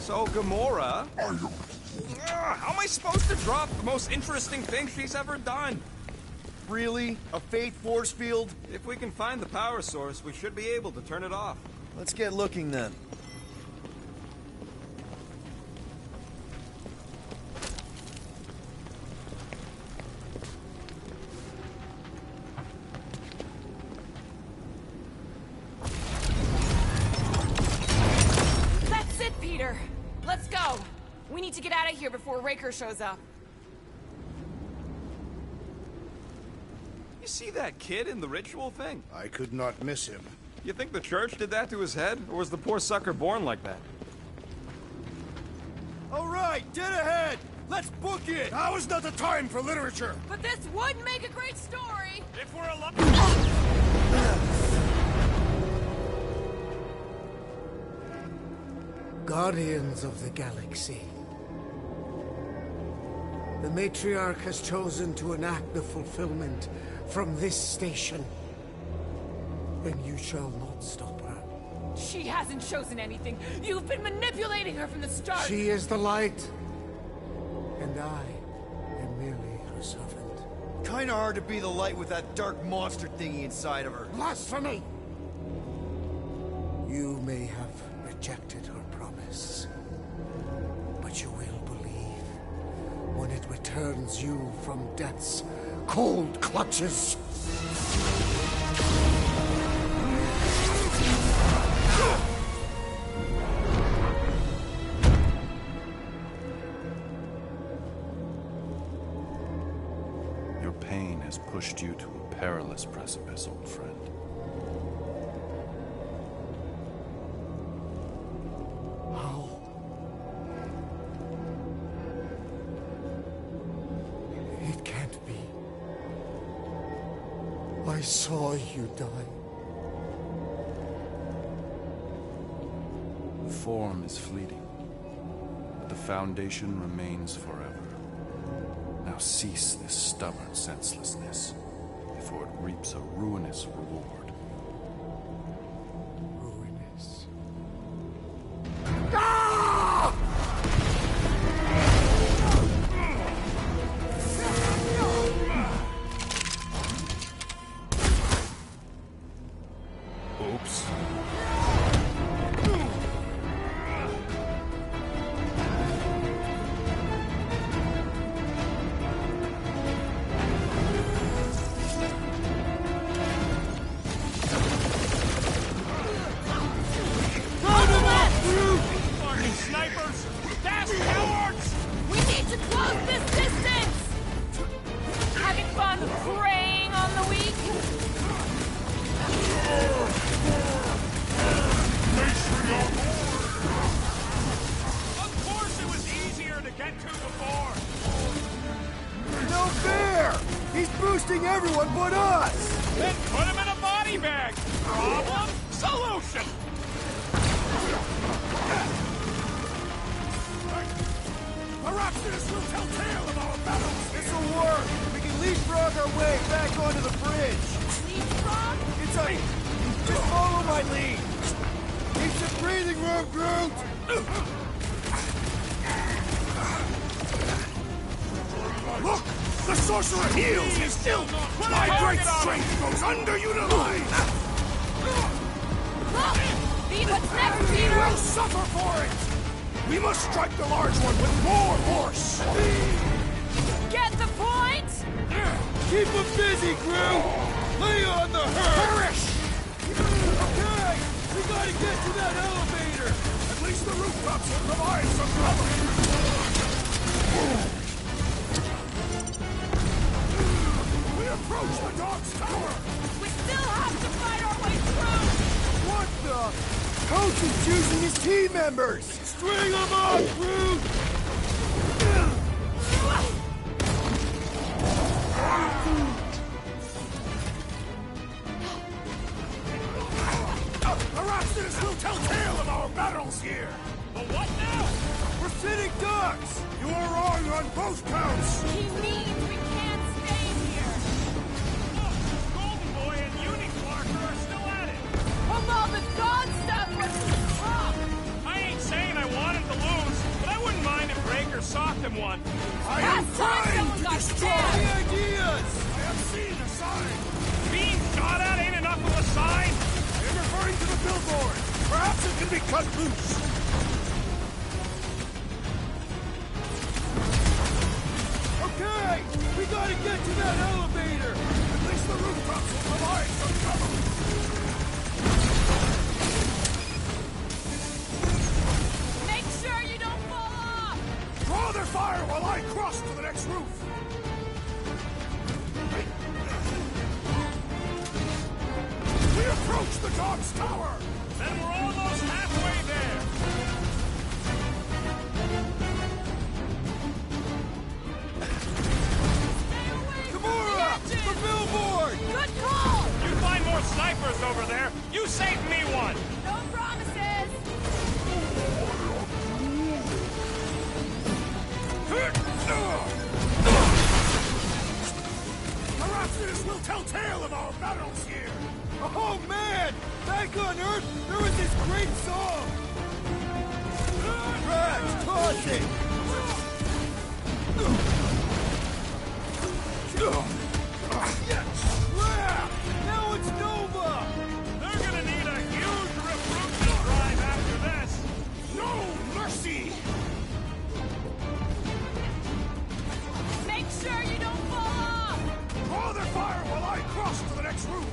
So, Gamora... How am I supposed to drop the most interesting thing she's ever done? Really? A faith force field? If we can find the power source, we should be able to turn it off. Let's get looking then. That's it, Peter! Let's go! We need to get out of here before Raker shows up. You see that kid in the ritual thing? I could not miss him. You think the church did that to his head? Or was the poor sucker born like that? All right, dead ahead! Let's book it! Now is not the time for literature! But this would make a great story! If we're alive... Guardians of the Galaxy. The Matriarch has chosen to enact the fulfillment from this station. And you shall not stop her. She hasn't chosen anything. You've been manipulating her from the start. She is the light. And I am merely her servant. Kinda hard to be the light with that dark monster thingy inside of her. Blasphemy! You may have rejected her promise, but you will believe when it returns you from death's cold clutches. Your pain has pushed you to a perilous precipice, old friend. How? It can't be. I saw you die. The form is fleeting, but the foundation remains forever. Now cease this stubborn senselessness, before it reaps a ruinous reward. Ruinous. Oops. arresting everyone but us! Then put him in a body bag! Problem? Solution! Perhaps this will tell tale of our battles! This'll work! We can leapfrog our way back onto the bridge! Leapfrog? It's a... Just follow my lead! Keep some breathing room, Groot! Look! The sorcerer heals his still! My great strength goes underutilized! Look! Be what's next, We Peter! will suffer for it! We must strike the large one with more force! Get the point? Keep them busy, Groot! Lay on the hurt! Perish! Okay! We gotta get to that elevator! At least the rooftops will provide some cover! We approach the dog's tower! We still have to fight our way through! What the? Coach is choosing his team members! String them up, Groot! Perhaps this will tell tale of our battles here! But what now? We're sitting ducks! You are wrong on both counts! He means we can't stay here! Look, Golden Boy and Unicorker are still at it! Although the god stuff was tough! I ain't saying I wanted to lose, but I wouldn't mind if Breaker socked him one. I am Last time primed someone to got destroy! stabbed! Any ideas? I have seen a sign! Being shot at ain't enough of a sign! I am referring to the billboard! Perhaps it can be cut loose! Okay! We gotta get to that elevator! At least the rooftops will provide some cover! Make sure you don't fall off! Draw their fire while I cross to the next roof! We approach the dog's tower! Then we're almost halfway there! Stay away from Gamora! the edges! The billboard! Good call! You find more snipers over there, you save me one! No promises! Perhaps this will tell tale of our battles here! Oh man! Back on Earth, there was this great song! Drax, toss it! Crap! Now it's Nova! They're gonna need a huge recruitment drive after this! No mercy! Make sure you don't fall off! Draw their fire while I cross to the next roof!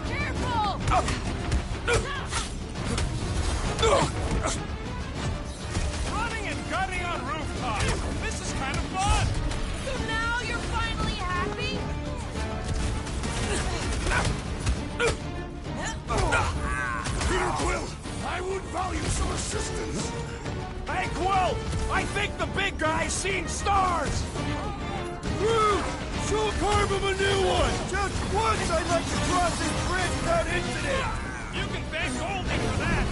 Careful! Running and gunning on rooftops! This is kind of fun! So now you're finally happy? Peter Quill, I would value some assistance! Hey, Quill! I think the big guy's seen stars! Groot! She'll carve him a new one! Just once I'd like to cross this bridge without incident! You can thank Goldie for that!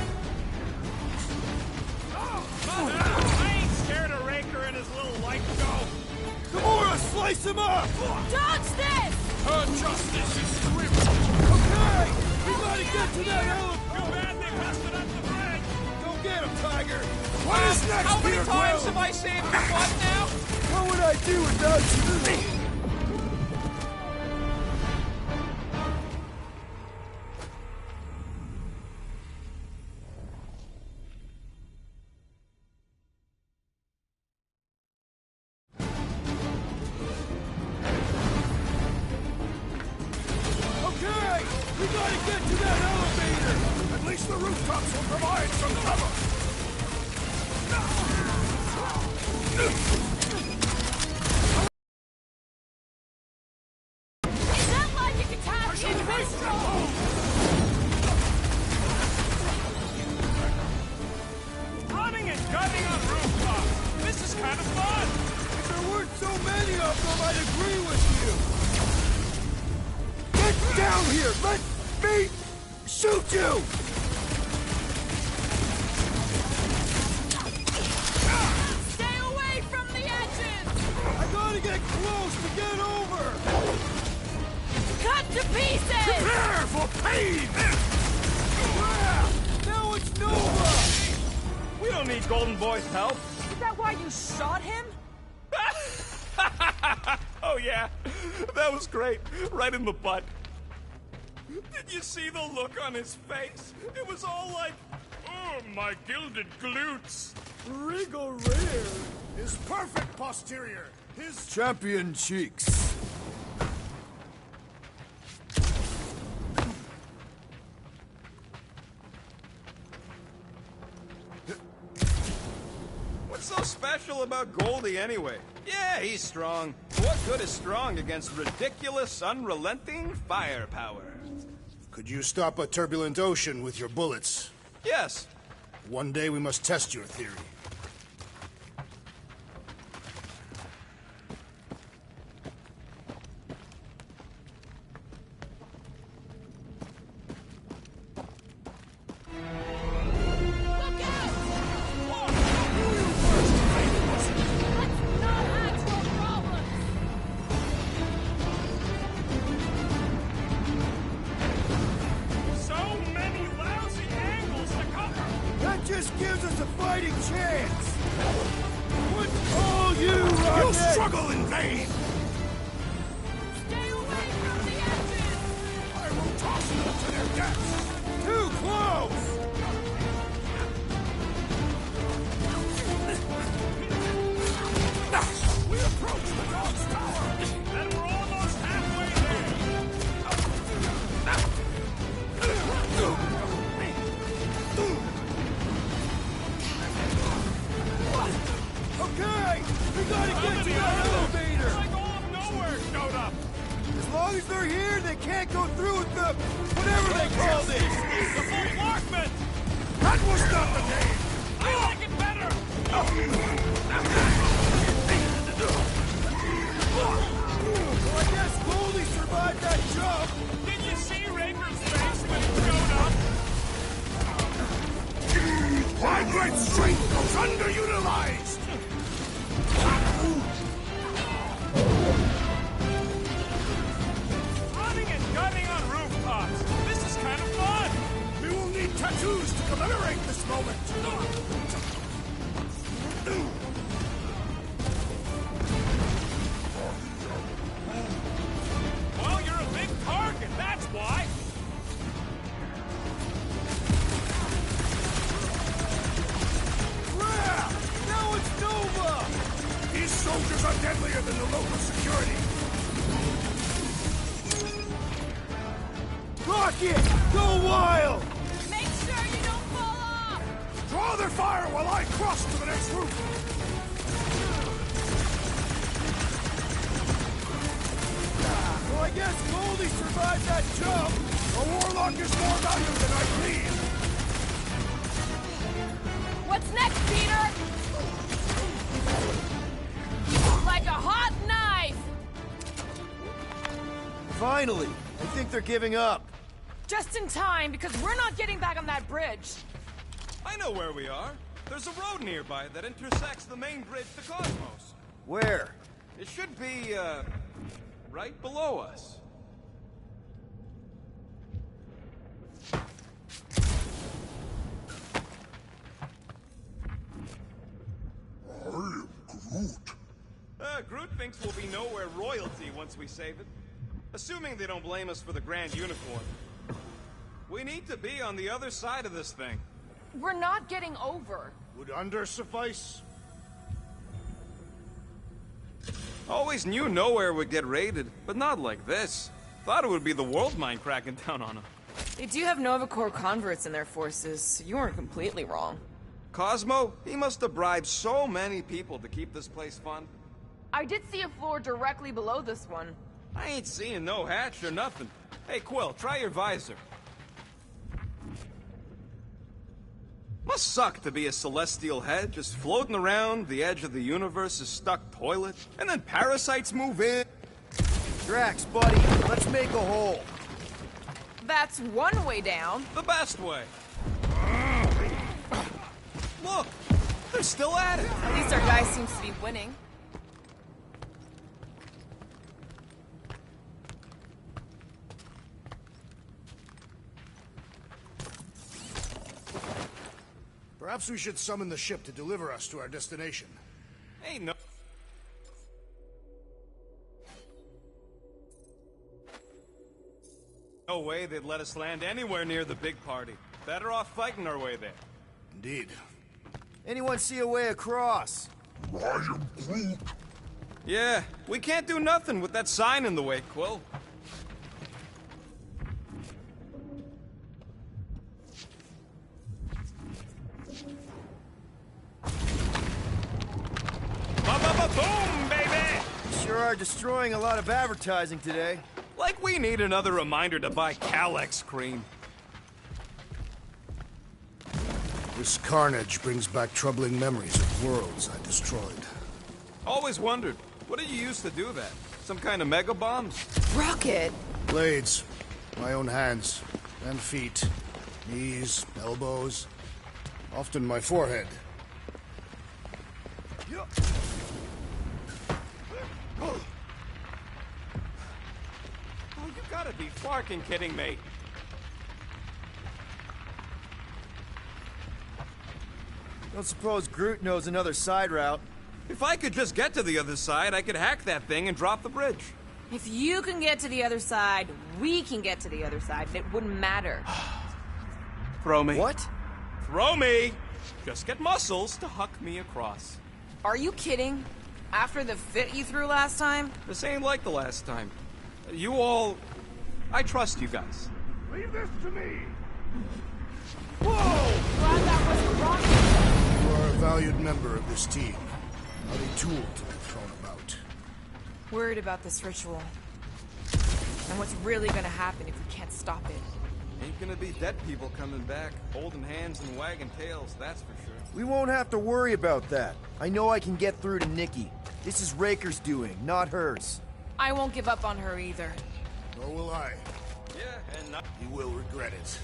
I ain't scared of Raker and his little light show! Gamora, slice him up! Dodge this! Her justice is swift! Okay! We gotta get to that elevator! Too bad they messed it up the bridge! Go get him, Tiger! What is next, How many Peter times Quill? have I saved your butt now? What would I do without you? Okay! We gotta get to that elevator! At least the rooftops will provide some cover! Is that logic attack invincible? Running and gunning on rooftops! This is kind of fun! If there weren't so many of them, I'd agree with you! down here! Let me shoot you! Stay away from the edges! I gotta get close to get over! Cut to pieces! Prepare for pain! Now it's Nova! We don't need Golden Boy's help. Is that why you shot him? Oh yeah, that was great. Right in the butt. Did you see the look on his face? It was all like, oh, my gilded glutes. Regal rear. His perfect posterior. His champion cheeks. What's so special about Goldie anyway? Yeah, he's strong. What good is strong against ridiculous, unrelenting firepower? Could you stop a turbulent ocean with your bullets? Yes. One day we must test your theory. Struggle in vain! Stay away from the edges! I will toss them to their deaths! Too close! We approach the dog's tower! And we're almost halfway there! Okay! We gotta get to that elevator! Like all of nowhere showed up! As long as they're here, they can't go through with the... whatever they call this! The bombardment! That was not the name! I like it better! Well, I guess Goldie survived that jump! Did you see Raker's face when he showed up? My great strength goes underutilized! Running and gunning on rooftops. This is kind of fun. We will need tattoos to commemorate this moment. Well, you're a big target, that's why. Crap! Now it's Nova! These soldiers are deadlier than the local security. Rocket! Go wild! Make sure you don't fall off! Draw their fire while I cross to the next roof. Well, I guess Goldie survived that jump! A warlock is more valuable than I believe. What's next, Peter? Like a hot knife! Finally! I think they're giving up. Just in time, because we're not getting back on that bridge. I know where we are. There's a road nearby that intersects the main bridge to Cosmos. Where? It should be, right below us. I am Groot. Groot thinks we'll be nowhere royalty once we save it. Assuming they don't blame us for the grand unicorn. We need to be on the other side of this thing. We're not getting over. Would under suffice? Always knew nowhere would get raided, but not like this. Thought it would be the world mind cracking down on them. They do have Nova Corps converts in their forces, so you weren't completely wrong. Cosmo, he must have bribed so many people to keep this place fun. I did see a floor directly below this one. I ain't seeing no hatch or nothing. Hey, Quill, try your visor. Must suck to be a celestial head, just floating around the edge of the universe's stuck toilet, and then parasites move in. Drax, buddy, let's make a hole. That's one way down. The best way. Look, they're still at it. At least our guy seems to be winning. Perhaps we should summon the ship to deliver us to our destination. Ain't no... No way they'd let us land anywhere near the big party. Better off fighting our way there. Indeed. Anyone see a way across? I am Groot. Yeah, we can't do nothing with that sign in the way, Quill. Ba-ba-ba-boom, baby! Sure are destroying a lot of advertising today. Like we need another reminder to buy Calex cream. This carnage brings back troubling memories of worlds I destroyed. Always wondered, what did you use to do that? Some kind of mega bombs? Rocket! Blades. My own hands. And feet. Knees, elbows. Often my forehead. Oh, you gotta be fucking kidding me. Don't suppose Groot knows another side route. If I could just get to the other side, I could hack that thing and drop the bridge. If you can get to the other side, we can get to the other side, and it wouldn't matter. Throw me. What? Throw me! Just get muscles to huck me across. Are you kidding? After the fit you threw last time? This ain't like the last time. You all... I trust you guys. Leave this to me! Whoa! Glad that wasn't rocket. You are a valued member of this team. Not a tool to be thrown about. Worried about this ritual. And what's really gonna happen if we can't stop it. Ain't gonna be dead people coming back, holding hands and wagging tails, that's for sure. We won't have to worry about that. I know I can get through to Nikki. This is Raker's doing, not hers. I won't give up on her either. Nor will I. Yeah, and not... You will regret it.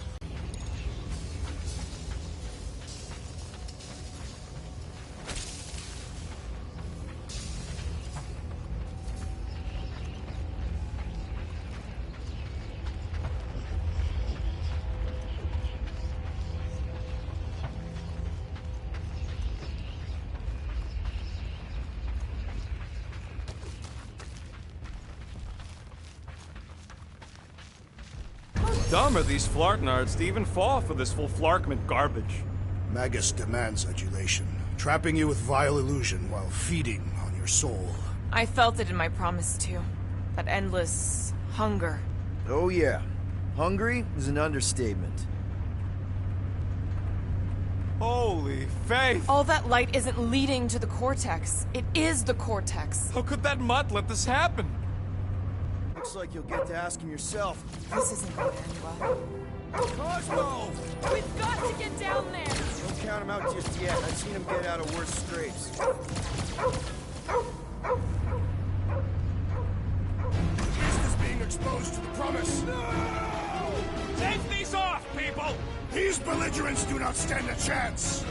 Dumb are these flartnards to even fall for this full flarkment garbage. Magus demands adulation, trapping you with vile illusion while feeding on your soul. I felt it in my promise too. That endless hunger. Oh yeah. Hungry is an understatement. Holy faith! All that light isn't leading to the cortex. It is the cortex. How could that mutt let this happen? Looks like you'll get to ask him yourself. This isn't going to end well. Cosmo! We've got to get down there! Don't count him out just yet. I've seen him get out of worse scrapes. Beast is being exposed to the promise. No! Take these off, people! These belligerents do not stand a chance.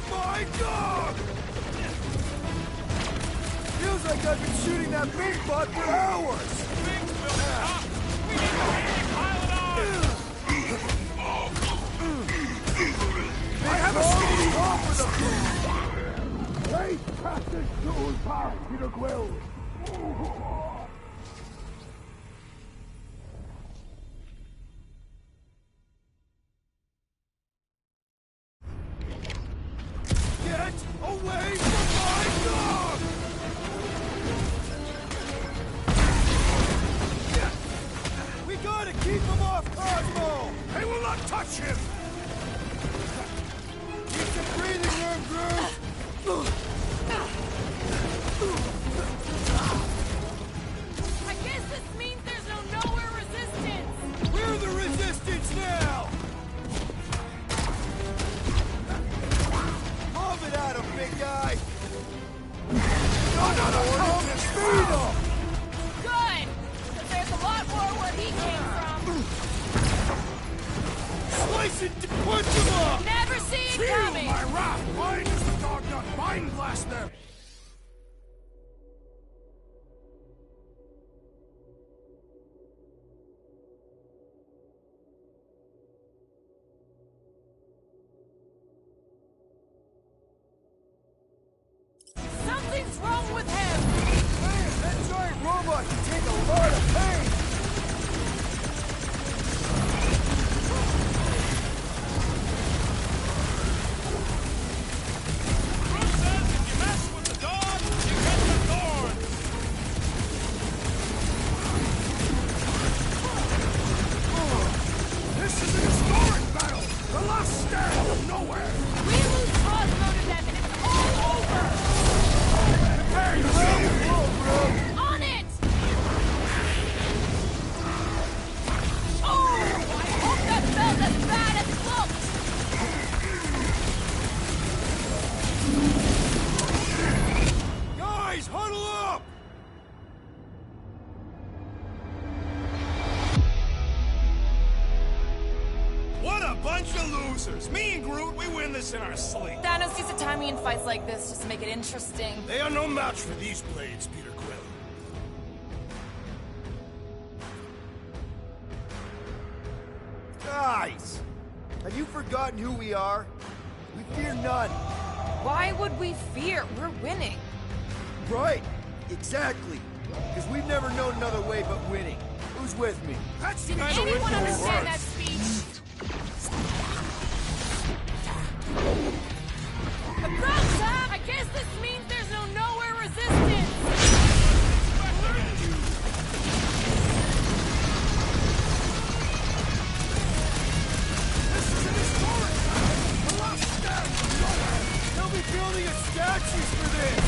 my dog! Feels like I've been shooting that big butt for hours! Things will stop! We need to really pile it on! I have a steady call for the... Great passage to pass, Peter Quill! Get away from my dog! We gotta keep him off Cosmo! They will not touch him! Need some breathing room, Groot! I guess this means there's no nowhere resistance! We're the resistance now! Lob it at him, big guy! No! Speed him! Good! Because there's a lot more where he came from! Slice it to punch him up! Never see it Feel coming! my wrath! Mine is the dog nut! Mind blast them! Something's wrong with him! Man, that giant robot can take a lot of pain! Groot says if you mess with the dog, you get the thorns! This is an historic battle! The last stand of nowhere! We lose Cosmo to them and it's all over! Prepare yourself! On it! Oh! I hope that felt as bad as it looked! Guys, huddle up! What a bunch of losers! Me and Groot, we win this in our sleep. Thanos used to time me in fights like this just to make it interesting. They are no match for these blades, Peter Quill. Guys! Have you forgotten who we are? We fear none. Why would we fear? We're winning. Right! Exactly! Because we've never known another way but winning. Who's with me? That's Did kind of anyone it understand that works. speech? About time! I guess this means there's no nowhere resistance! This is an historic battle! The last stand of nowhere! They'll be building us statues for this!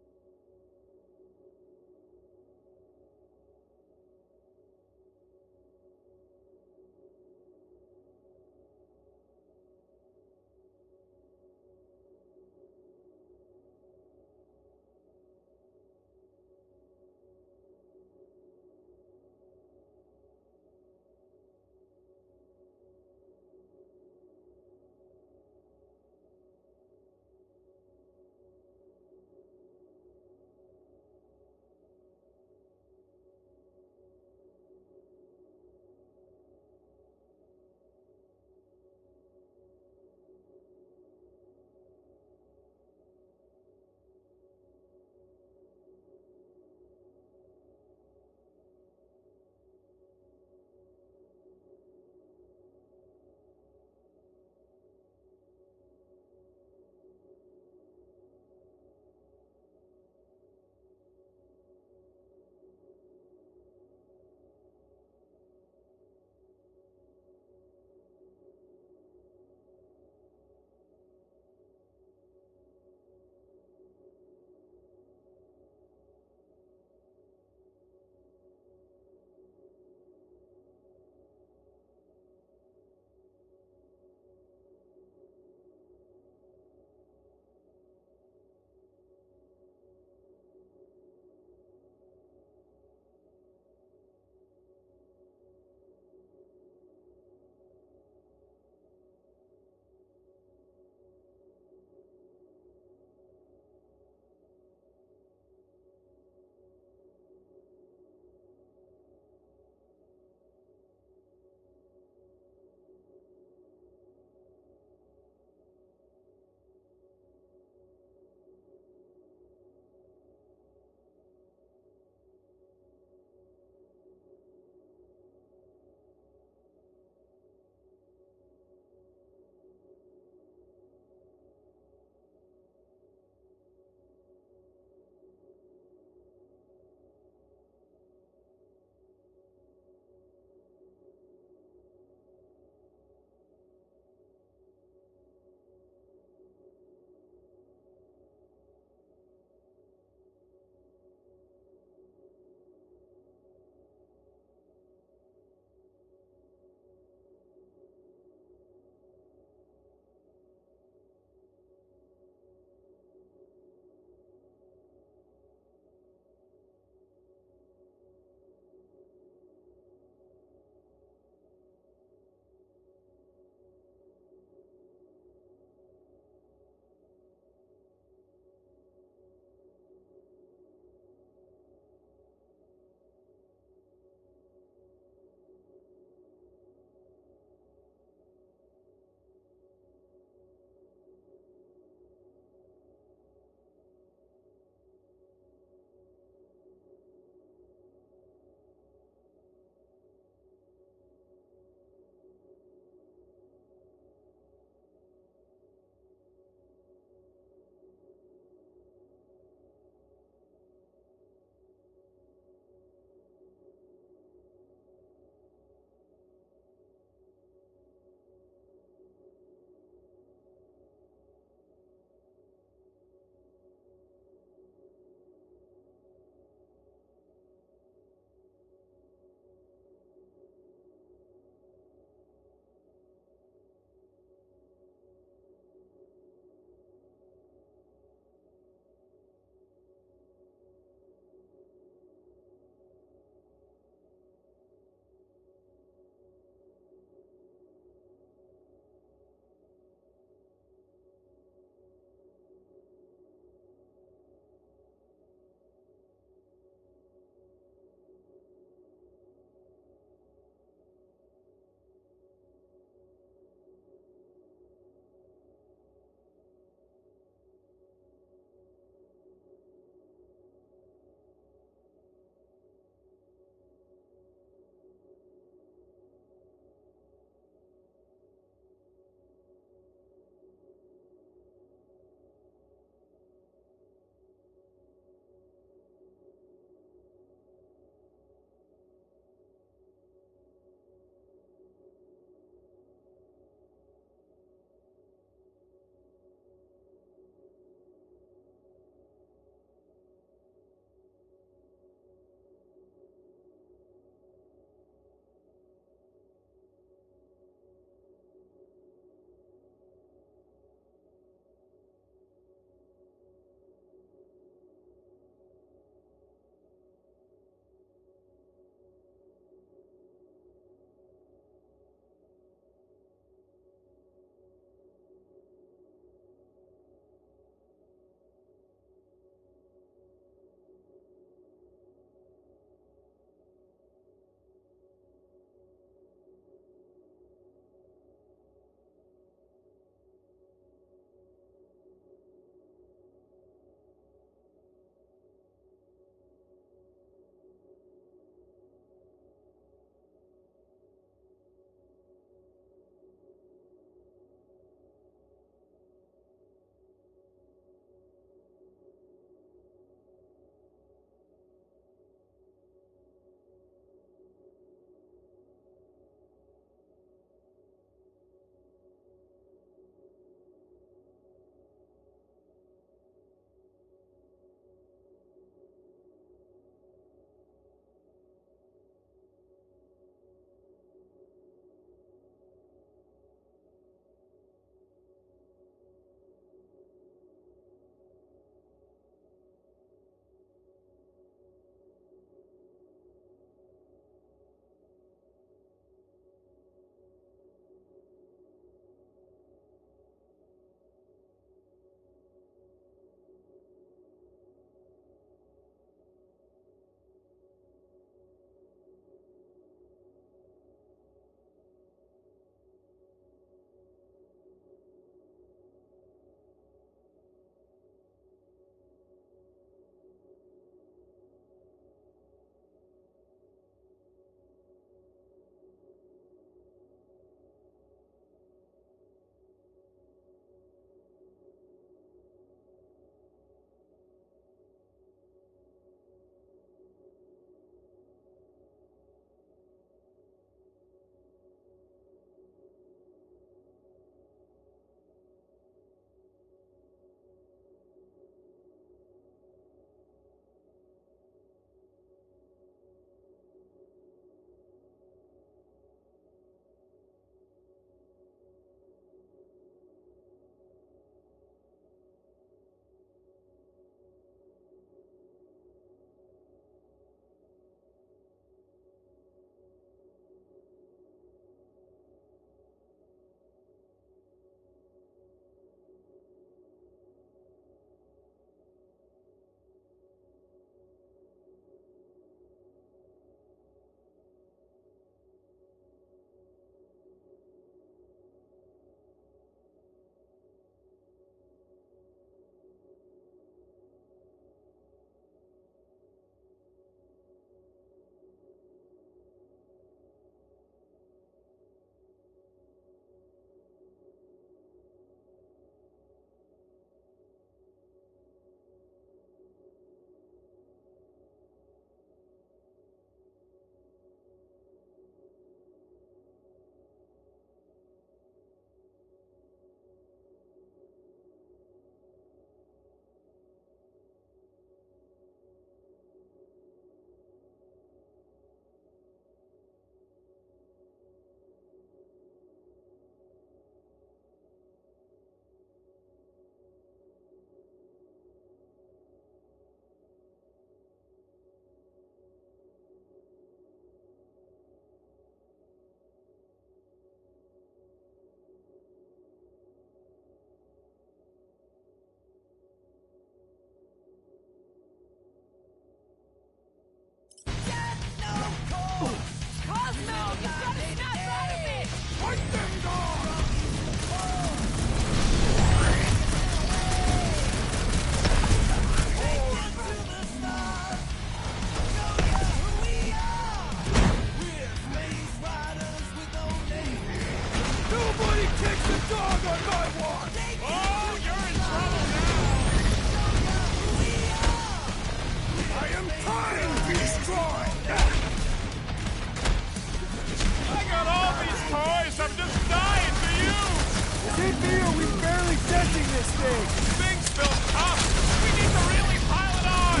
mistake! Big spilled tough! We need to really pile it on!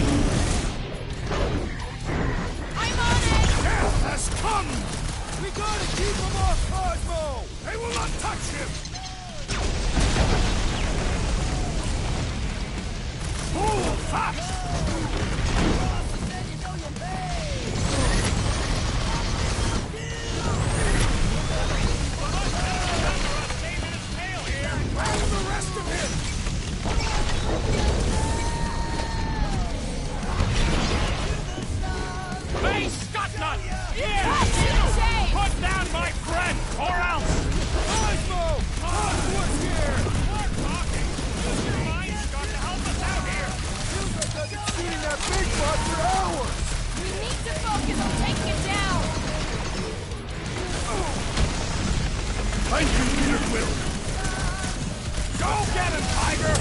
I'm on it! Death has come! We gotta keep him off Cosmo! They will not touch him! Move fast! Grab the rest of him! Hey, Scotnut! Yeah! Put down my friend, or else! Cosmo! Cosmo's here! More talking! Use your mind, Scott, to help us out here! Feels like I've been shooting that big bot for hours! We need to focus on taking it down! Thank you, Peter Quill! Go get him, Tiger!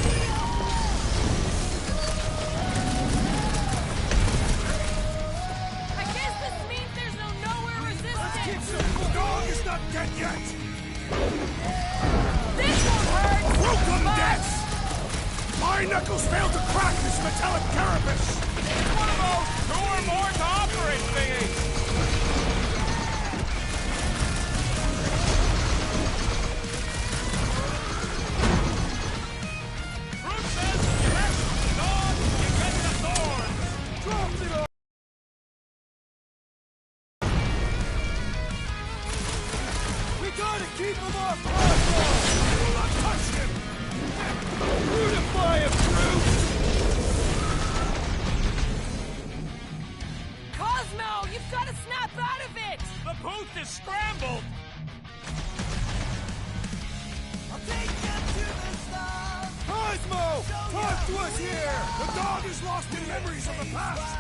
I guess this means there's no nowhere resistance! The dog is not dead yet! This won't hurt! Welcome, but- death! My knuckles failed to crack this metallic carapace! It's one of those 2 or more to operate thingies! Fruit says you mess with the dog, you get the thorns! Drop it all! We gotta keep him off Cosmo! They will not touch him! Beautify him, Fruit! Cosmo, you've got to snap out of it! The booth is scrambled! Cosmo! Talk to us here! The dog is lost in memories of the past!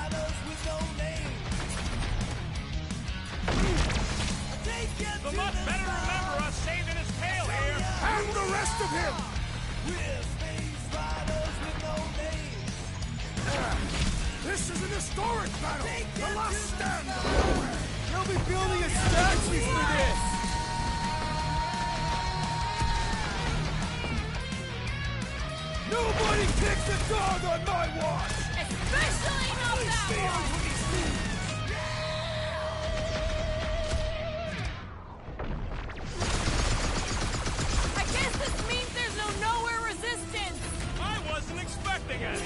The mutt better remember us saving his tail here! And the rest of him! This is an historic battle! The last stand of nowhere! They'll be building a statue for this! Nobody kicks a dog on my watch! Especially not that one! I guess this means there's no nowhere resistance! I wasn't expecting any!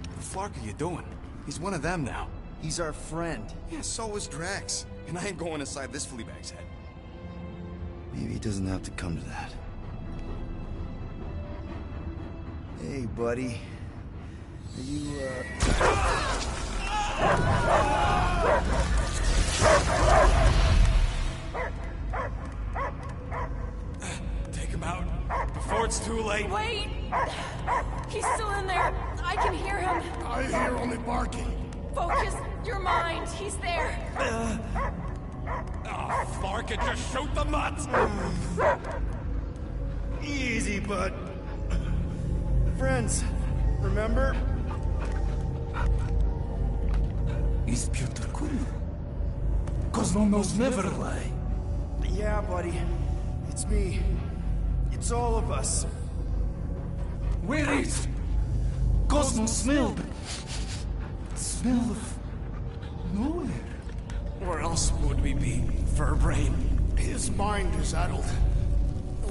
What the fuck are you doing? He's one of them now. He's our friend. Yeah, so is Drax. And I ain't going inside this fleabag's head. Maybe it doesn't have to come to that. Hey, buddy. Are you, Take him out before it's too late. Wait! He's still in there. I can hear him. I hear only barking. Focus your mind. He's there. Oh, Flark it, just shoot the mutt! Easy, bud. Friends, remember? Is Peter Quill? Cosmo knows never lie. Yeah, buddy. It's me. It's all of us. Where is? Cosmo smelled. Smell of nowhere. Where else would we be, Furbrain? His mind is addled.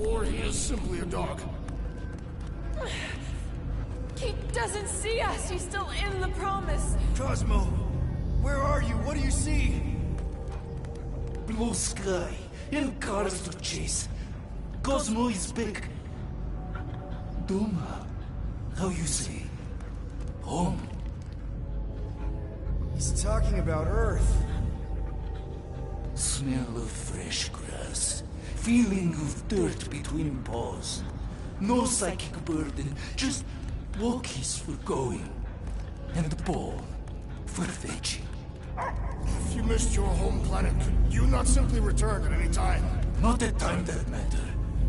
Or he is simply a dog. He doesn't see us. He's still in the promise. Cosmo, where are you? What do you see? Blue sky and cars to chase. Cosmo is back. Doma, how you say? Home. He's talking about Earth. Smell of fresh grass. Feeling of dirt between paws. No psychic burden, just walkies for going. And the ball. for fetching. If you missed your home planet, could you not simply return at any time? Not at time that matter.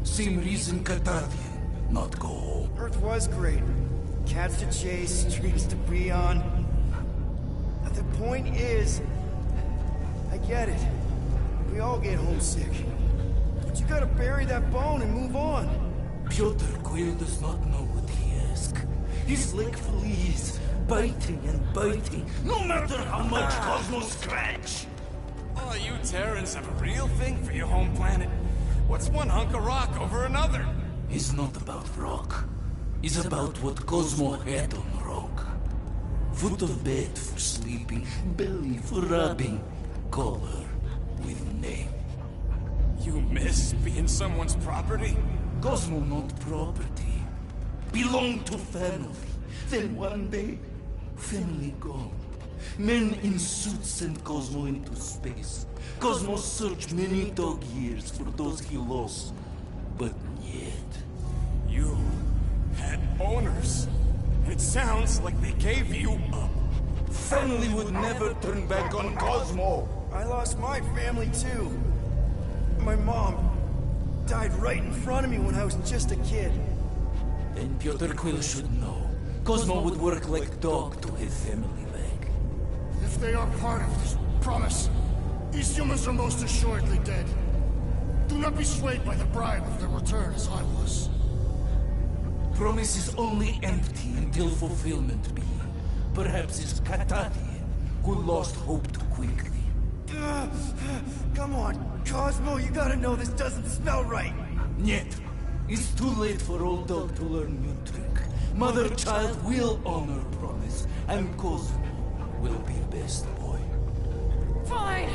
Same reason Katardian not go home. Earth was great. Cats to chase, streets to be on. But the point is, I get it. We all get homesick. But you gotta bury that bone and move on. Piotr Quill does not know what he asks. He's like fleas, biting and biting, no matter how much Cosmos scratch. Oh, you Terrans have a real thing for your home planet. What's one hunk of rock over another? It's not about rock. It's about what Cosmo had on rock. Foot of bed for sleeping, belly for rubbing, color with name. You miss being someone's property? Cosmo not property. Belong to family. Then one day, family gone. Men in suits sent Cosmo into space. Cosmo searched many dog years for those he lost. But yet... You had owners. It sounds like they gave you up. Family would never turn back on Cosmo. I lost my family too. My mom died right in front of me when I was just a kid. Then Piotr Quill should know. Cosmo would work like dog to his family back. If they are part of this promise, these humans are most assuredly dead. Do not be swayed by the bribe of their return as I was. Promise is only empty until fulfillment be. Perhaps it's Katatian who lost hope too quickly. Come on, Cosmo, you gotta know this doesn't smell right. Yet, it's too late for old dog to learn new trick. Mother-child will honor promise, and Cosmo will be best boy. Fine.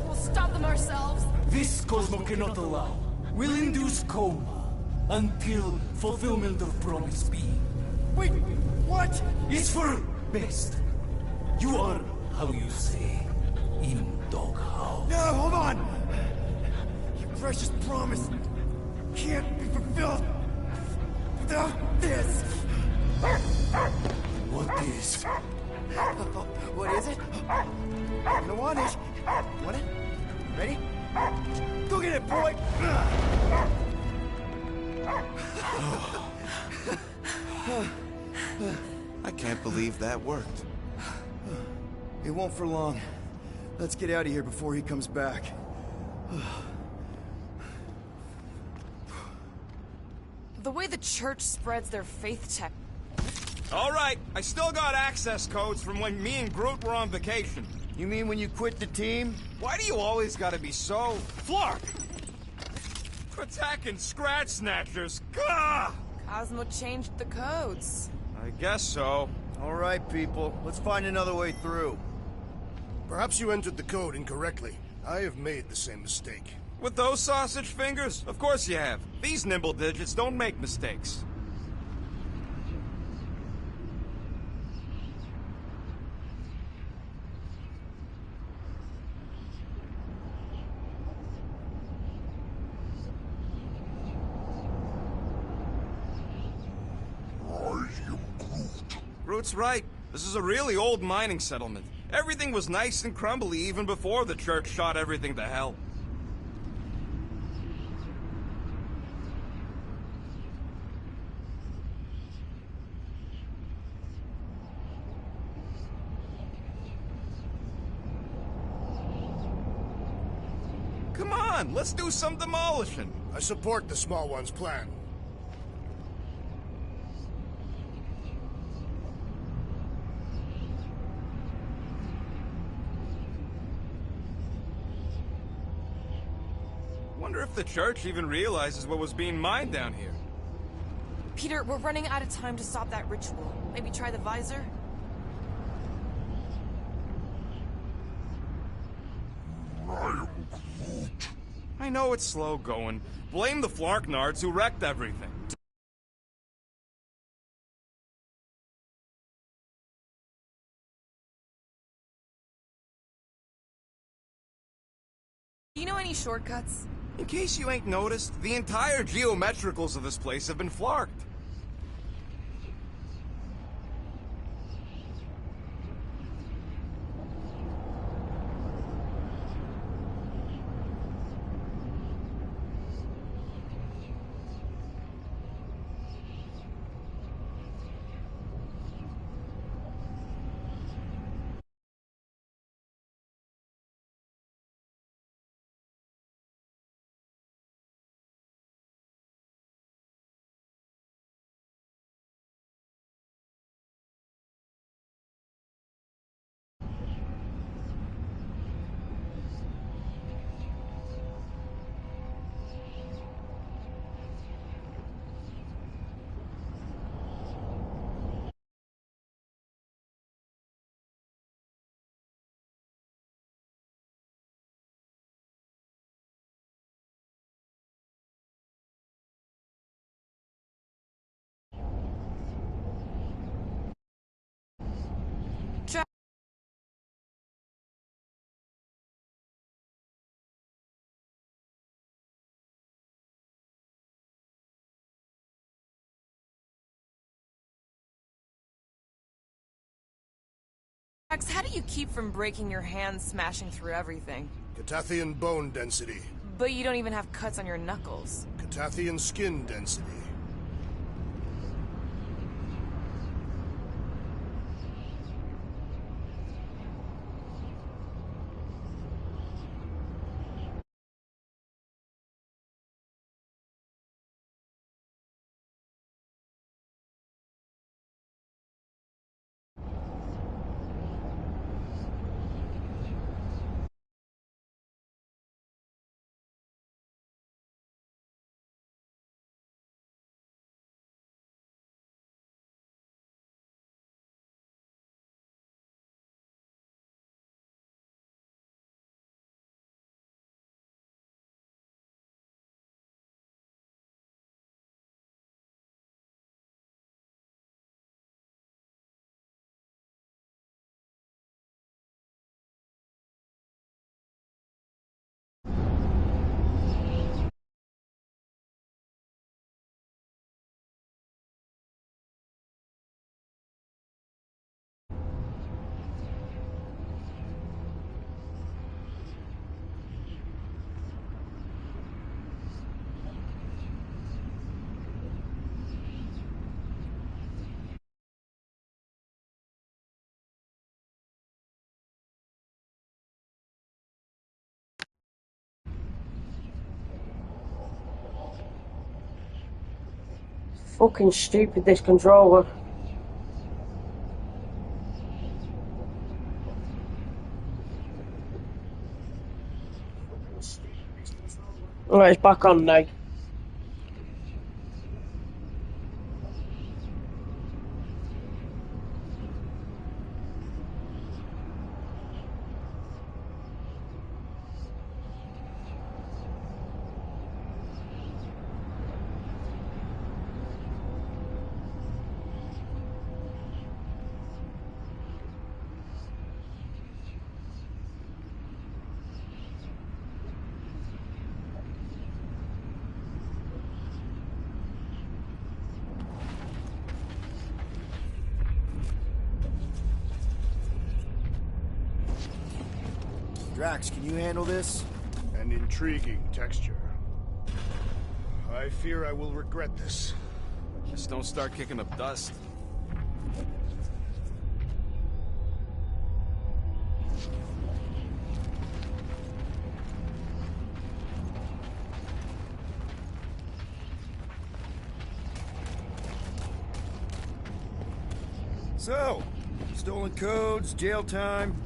We'll stop them ourselves. This Cosmo cannot allow. Will induce coma until fulfillment of promise be. Wait, what? It's for best. You are, how you say, in doghouse. No, hold on! Your precious promise can't be fulfilled without this! What is? What is it? You're gonna want it. Want it? Ready? Go get it, boy! I can't believe that worked. It won't for long. Let's get out of here before he comes back. The way the church spreads their faith tech. All right, I still got access codes from when me and Groot were on vacation. You mean when you quit the team? Why do you always gotta be so... Flark! Attacking Scratch Snatchers! Gah! Cosmo changed the codes. I guess so. All right, people. Let's find another way through. Perhaps you entered the code incorrectly. I have made the same mistake. With those sausage fingers? Of course you have. These nimble digits don't make mistakes. Groot's right. This is a really old mining settlement. Everything was nice and crumbly even before the church shot everything to hell. Come on, let's do some demolishing. I support the small one's plan. Wonder if the church even realizes what was being mined down here. Peter, we're running out of time to stop that ritual. Maybe try the visor? I know it's slow going. Blame the Flarknards who wrecked everything. Do you know any shortcuts? In case you ain't noticed, the entire geometricals of this place have been flarked. Max, how do you keep from breaking your hands smashing through everything? Catathian bone density. But you don't even have cuts on your knuckles. Catathian skin density. Fucking stupid, this controller. Alright, it's back on now. Drax, can you handle this? An intriguing texture. I fear I will regret this. Just don't start kicking up dust. So, stolen codes, jail time.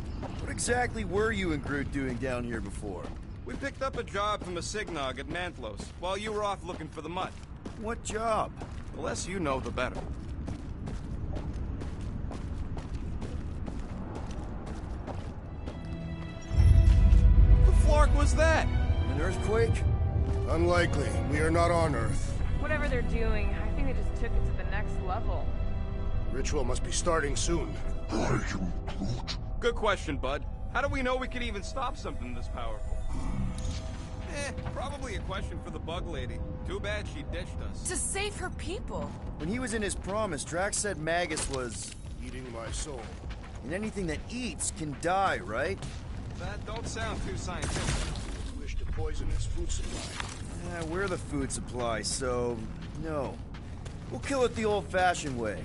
What exactly were you and Groot doing down here before? We picked up a job from a Signog at Mantlos, while you were off looking for the mutt. What job? The less you know, the better. The flark was that? An earthquake? Unlikely. We are not on Earth. Whatever they're doing, I think they just took it to the next level. Ritual must be starting soon. Good question, bud. How do we know we can even stop something this powerful? Probably a question for the bug lady. Too bad she ditched us. To save her people. When he was in his promise, Drax said Magus was... eating my soul. And anything that eats can die, right? That don't sound too scientific. Wish to poison his food supply. We're the food supply, so... no. We'll kill it the old-fashioned way.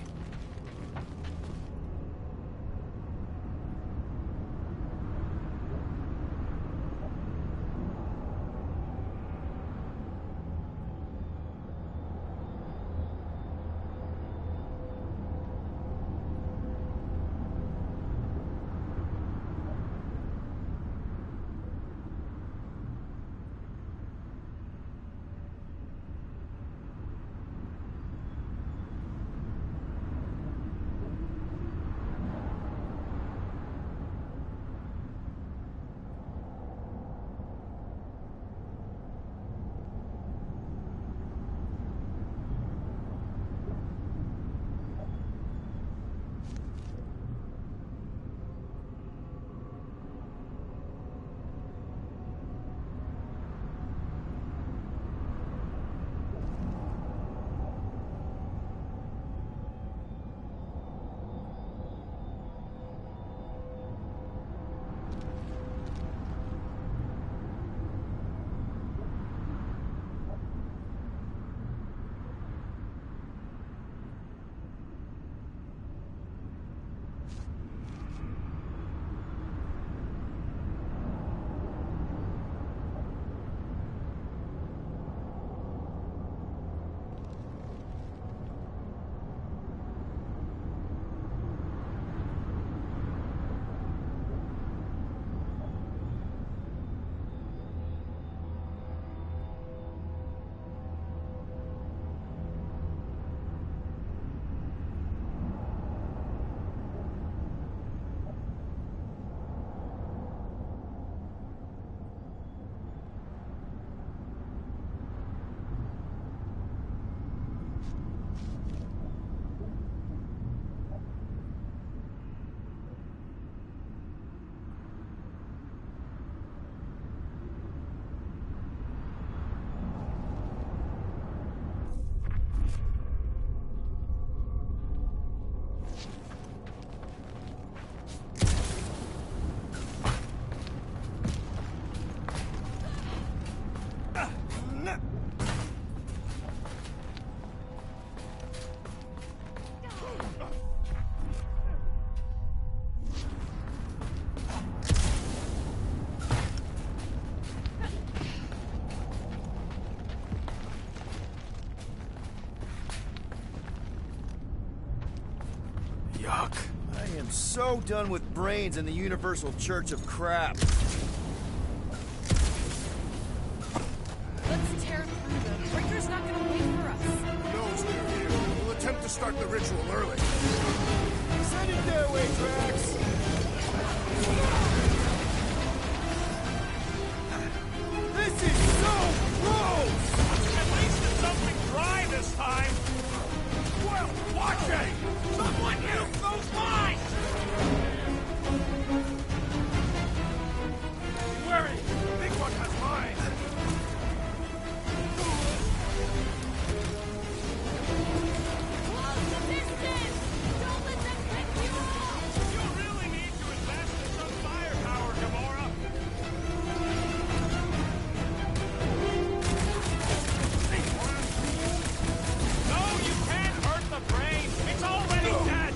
Yuck. I am so done with brains and the Universal Church of Crap. Let's tear through them. Breaker's not gonna wait for us. Who knows they're here? We'll attempt to start the ritual early. Send it their way, Drax. This is so gross! At least it's something dry this time. Well, watch it! Someone use those lines! Worry, the big one has mine. Close the distance! Don't let them pick you off! You really need to invest in some firepower, Gamora. No, you can't hurt the brain. It's already dead.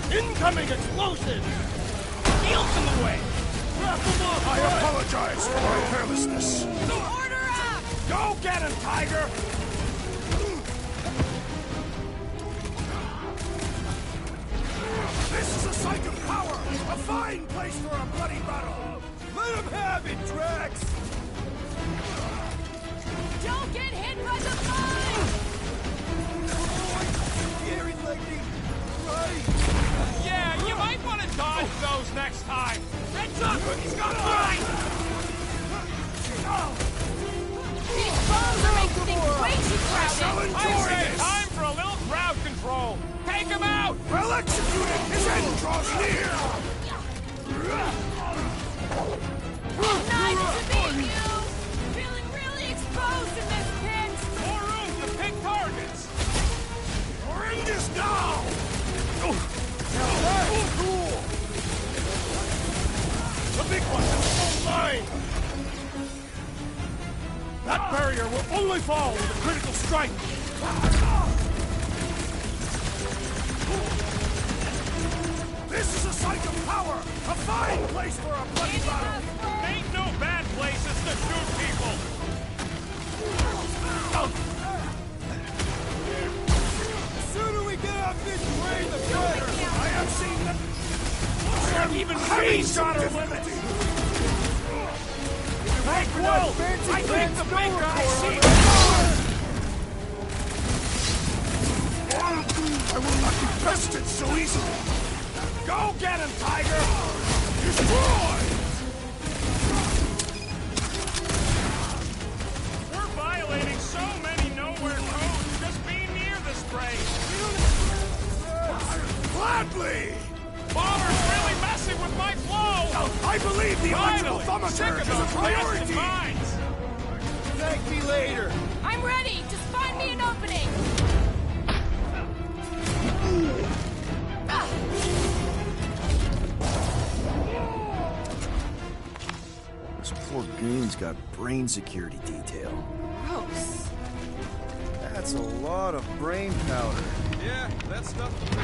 Incoming explosion! Shields in the way! Wrap them up! I apologize for my carelessness. Order up! Go get him, Tiger! This is a site of power! A fine place for a bloody battle! Let him have it, Drax! Don't get hit by the mine! Gary Lightning! Right! Yeah, you might want to dodge those next time. Heads up! He's got a line! These bombs are making things way too crowded! I say time for a little crowd control. Take him out! Well executed! His end draws near! Nice to meet you! Feeling really exposed in this pit! More room to pick targets! Horrendous now! Cool! The big one has a full line! That barrier will only fall with a critical strike! This is a site of power! A fine place for a bloody battle! Ain't no bad places to shoot people! The sooner we get off this train, the better! I have seen them! Even she's got her limits! Hey, Quill! I think the big guy sees I will not be bested so easily! Go get him, Tiger! Destroy! We're violating so many nowhere codes just being near this place! Gladly! Bomber's really messing with my flow! I believe the electrical thaumaturge is a priority! Thank me later! I'm ready! Just find me an opening! This poor goon's got brain security detail. Gross. That's a lot of brain powder. Yeah, that stuff from the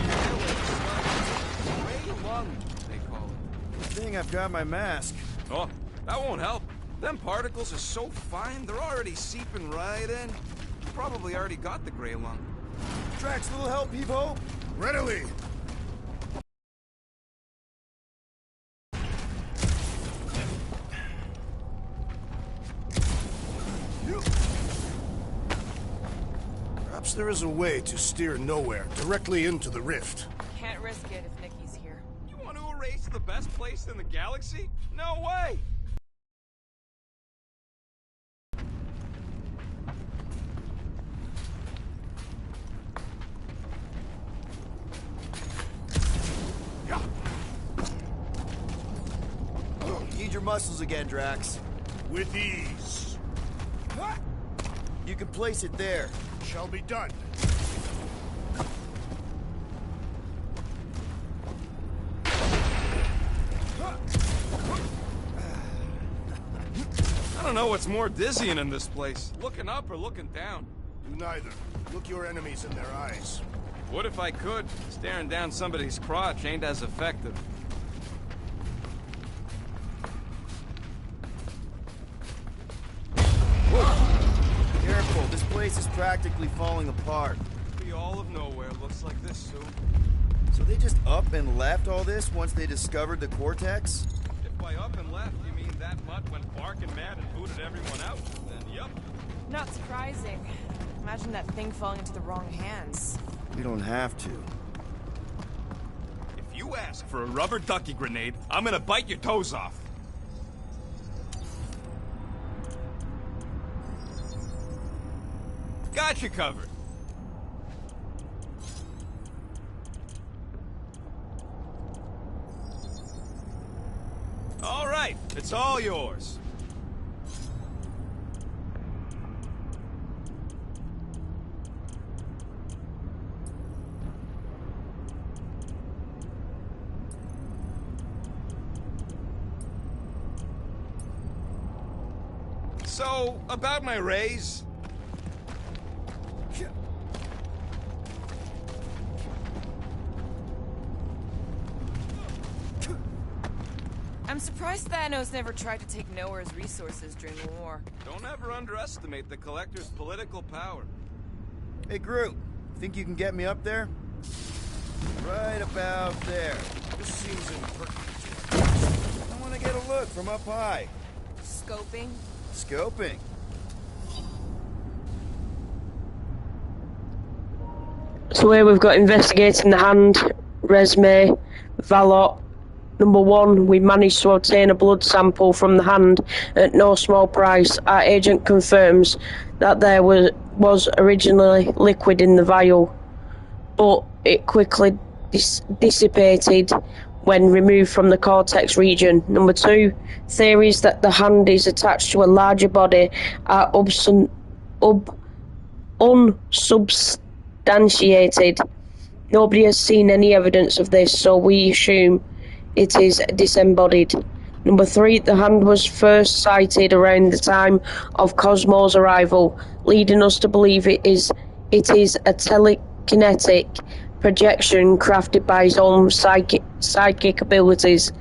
Gray lung, they call it. Good thing I've got my mask. Oh, that won't help. Them particles are so fine, they're already seeping right in. You probably already got the gray lung. Drax, little help, Evo? Readily! Perhaps there is a way to steer nowhere directly into the rift. Can't risk it if Nikki's here. You want to erase the best place in the galaxy? No way! Need your muscles again, Drax. With ease. You can place it there. Shall be done. I don't know what's more dizzying in this place. Looking up or looking down? Do neither. Look your enemies in their eyes. What if I could? Staring down somebody's crotch ain't as effective. Careful, this place place is practically falling apart. Be all of nowhere looks like this soon. So they just up and left all this once they discovered the Cortex? If by up and left you mean that mutt went barking mad and booted everyone out, then yup. Not surprising. Imagine that thing falling into the wrong hands. We don't have to. If you ask for a rubber ducky grenade, I'm gonna bite your toes off. Got you covered. All right, it's all yours. So, about my raise... I'm surprised Thanos never tried to take Nowhere's resources during the war. Don't ever underestimate the Collector's political power. Hey, Groot, think you can get me up there? Right about there. This seems impertinent. I want to get a look from up high. Scoping? Scoping. So here we've got investigating the hand, resume, Valot. Number 1, we managed to obtain a blood sample from the hand at no small price. Our agent confirms that there was originally liquid in the vial, but it quickly dissipated when removed from the cortex region. Number 2, theories that the hand is attached to a larger body are unsubstantiated. Nobody has seen any evidence of this, so we assume it is disembodied. Number 3, the hand was first sighted around the time of Cosmo's arrival, leading us to believe it is a telekinetic projection crafted by his own psychic abilities.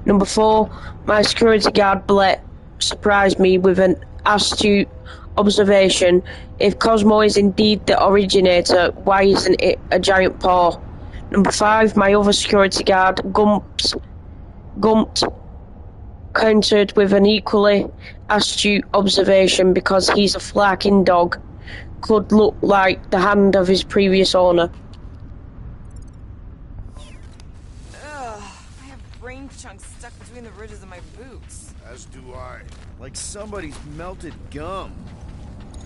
Number 4, my security guard Blett surprised me with an astute observation. If Cosmo is indeed the originator, why isn't it a giant paw? Number 5, my other security guard, Gumped, countered with an equally astute observation because he's a flarking dog. Could look like the hand of his previous owner. Ugh, I have brain chunks stuck between the ridges of my boots. As do I. Like somebody's melted gum.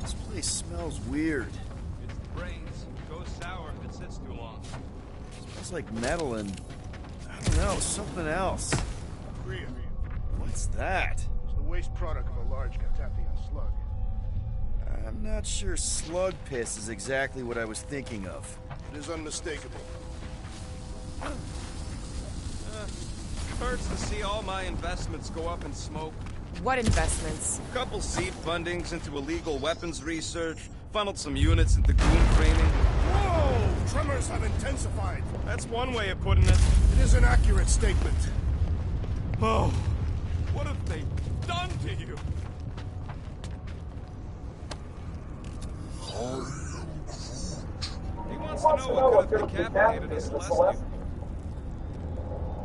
This place smells weird. It's the brains. It goes sour if it sits too long. Smells like metal and... I don't know, something else. Kriya. What's that? It's the waste product of a large Catathian slug. I'm not sure slug piss is exactly what I was thinking of. It is unmistakable. Hurts to see all my investments go up in smoke. What investments? Couple seed fundings into illegal weapons research, funneled some units into goon training. Whoa! Tremors have intensified. That's one way of putting it. It is an accurate statement. Oh, what have they done to you? He wants to know what could have decapitated us, Leslie.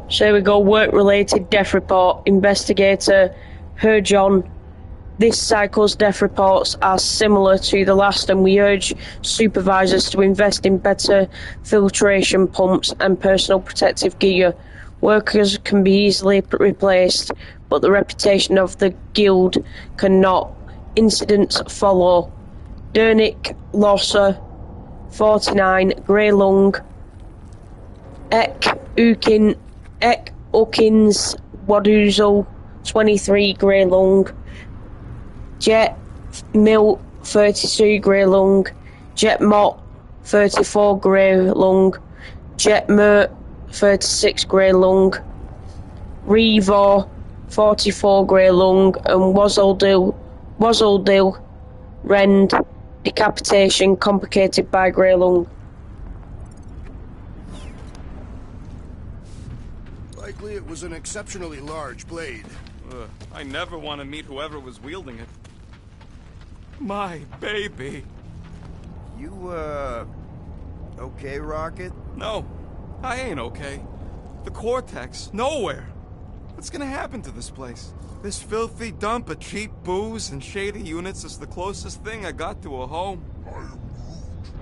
So here we go, work-related death report. Investigator Herjon. This cycle's death reports are similar to the last, and we urge supervisors to invest in better filtration pumps and personal protective gear. Workers can be easily replaced, but the reputation of the guild cannot. Incidents follow. Dernick Losser, 49, Grey Lung. Ukins Waduzel, 23, Grey Lung. Jet Mill, 32, Grey Lung. Jet Mott, 34, Grey Lung. Jet Mert, 36, Grey Lung. Revo, 44, Grey Lung. And Wazzledil Rend, decapitation complicated by Grey Lung. Likely it was an exceptionally large blade. I never want to meet whoever was wielding it. My baby. You, okay, Rocket? No, I ain't okay. The Cortex, nowhere. What's gonna happen to this place? This filthy dump of cheap booze and shady units is the closest thing I got to a home.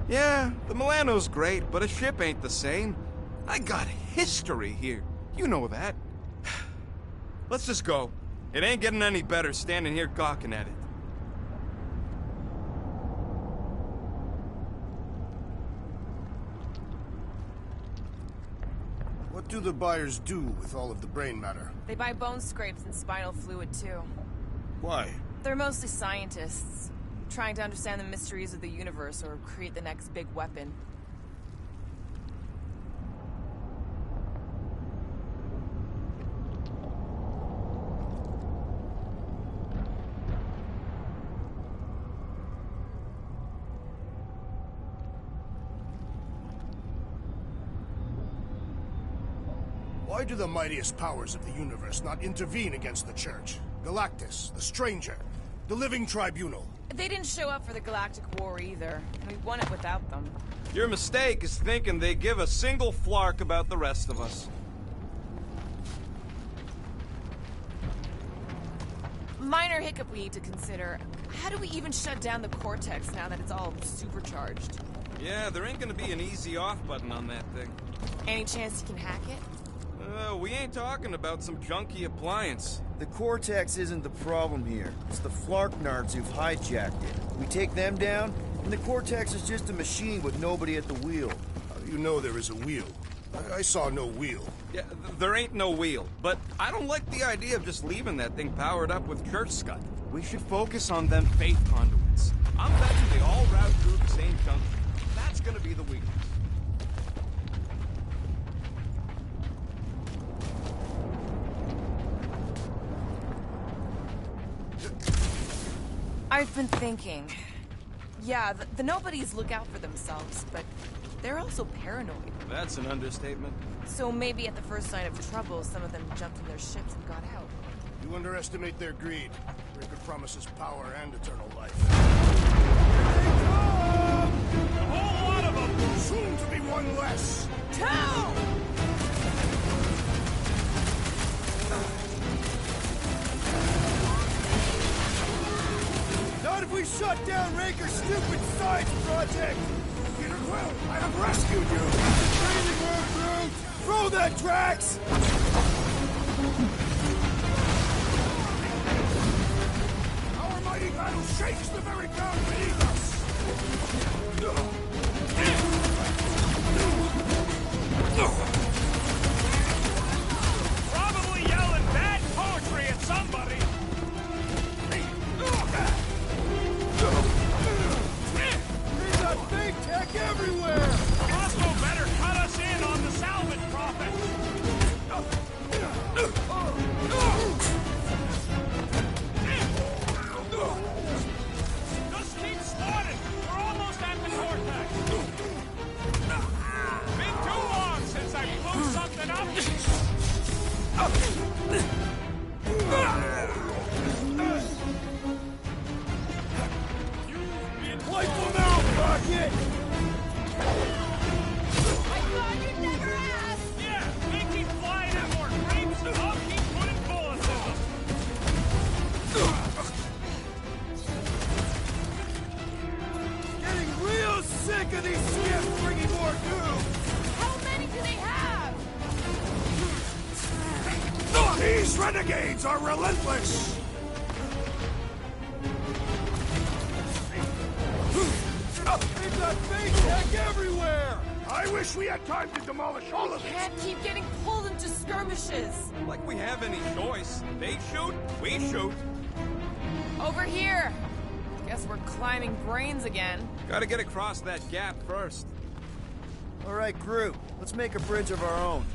Yeah, the Milano's great, but a ship ain't the same. I got history here. You know that. Let's just go. It ain't getting any better standing here gawking at it. What do the buyers do with all of the brain matter? They buy bone scrapes and spinal fluid, too. Why? They're mostly scientists, trying to understand the mysteries of the universe or create the next big weapon. Why do the mightiest powers of the universe not intervene against the Church? Galactus, the Stranger, the Living Tribunal. They didn't show up for the Galactic War either. We won it without them. Your mistake is thinking they give a single flark about the rest of us. Minor hiccup we need to consider. How do we even shut down the Cortex now that it's all supercharged? Yeah, there ain't gonna be an easy off button on that thing. Any chance you can hack it? We ain't talking about some junky appliance. The Cortex isn't the problem here. It's the Flarknards who've hijacked it. We take them down, and the Cortex is just a machine with nobody at the wheel. How do you know there is a wheel? I saw no wheel. Yeah, there ain't no wheel. But I don't like the idea of just leaving that thing powered up with church scud. We should focus on them faith conduits. I'm betting they all route through the same junction. That's gonna be the weakness. I've been thinking. Yeah, the nobodies look out for themselves, but they're also paranoid. That's an understatement. So maybe at the first sign of trouble, some of them jumped in their ships and got out. You underestimate their greed. Breaker promises power and eternal life. A whole lot of them! Soon to be one less! Two! Not if we shut down Raker's stupid science project! Peter Quill, I have rescued you! Crazy word, Brute! Throw that, Drax! Our mighty battle shakes the very ground beneath us! Probably yelling bad poetry at somebody! There's that fake tech everywhere! Roscoe better cut us in on the salvage profit! Just keep swatting! We're almost at the Cortex! Been too long since I blew something up! Playful now, Rocket! I thought you'd never ask! Yeah, they keep flying in more creeps, and I'll keep putting bullets in them! Getting real sick of these skips bringing more doom! How many do they have? These renegades are relentless! They've got fake tech everywhere! I wish we had time to demolish all of it! Can't keep getting pulled into skirmishes. Like we have any choice. They shoot, we shoot. Over here. Guess we're climbing brains again. Gotta get across that gap first. Alright, Groot. Let's make a bridge of our own.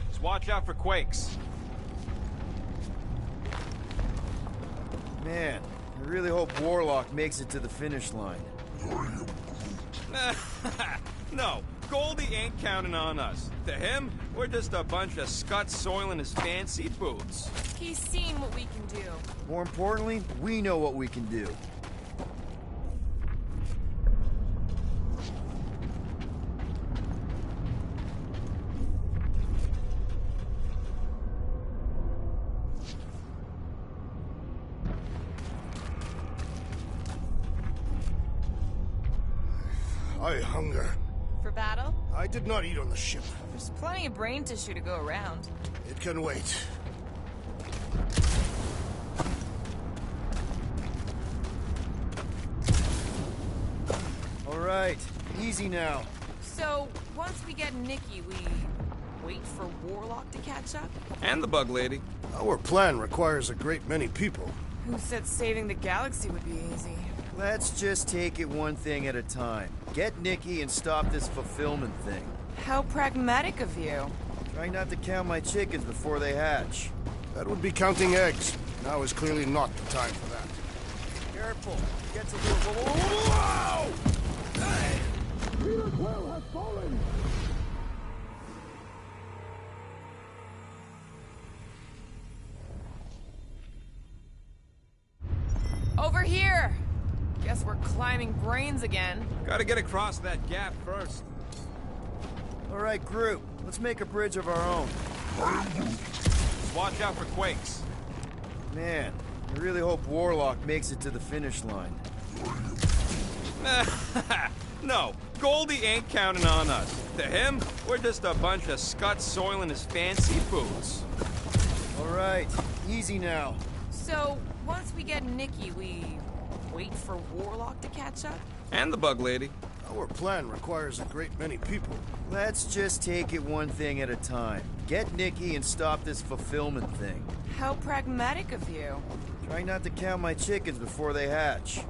Just watch out for quakes. Man, I really hope Warlock makes it to the finish line. No, Goldie ain't counting on us. To him, we're just a bunch of scuts soiling his fancy boots. He's seen what we can do. More importantly, we know what we can do. I hunger. For battle? I did not eat on the ship. There's plenty of brain tissue to go around. It can wait. All right, easy now. So, once we get Nikki, we wait for Warlock to catch up? And the bug lady. Our plan requires a great many people. Who said saving the galaxy would be easy? Let's just take it one thing at a time. Get Nikki and stop this fulfillment thing. How pragmatic of you. Try not to count my chickens before they hatch. That would be counting eggs. Now is clearly not the time for that. Careful. Gets a little... Whoa! Hey! Peter Quill has fallen! Over here! Guess we're climbing brains again. Gotta get across that gap first. All right, group. Let's make a bridge of our own. Just watch out for quakes. Man, I really hope Warlock makes it to the finish line. No, Goldie ain't counting on us. To him, we're just a bunch of scuts soiling his fancy boots. All right, easy now. So, once we get Nikki, we wait for Warlock to catch up? And the bug lady. Our plan requires a great many people. Let's just take it one thing at a time. Get Nikki and stop this fulfillment thing. How pragmatic of you. Try not to count my chickens before they hatch.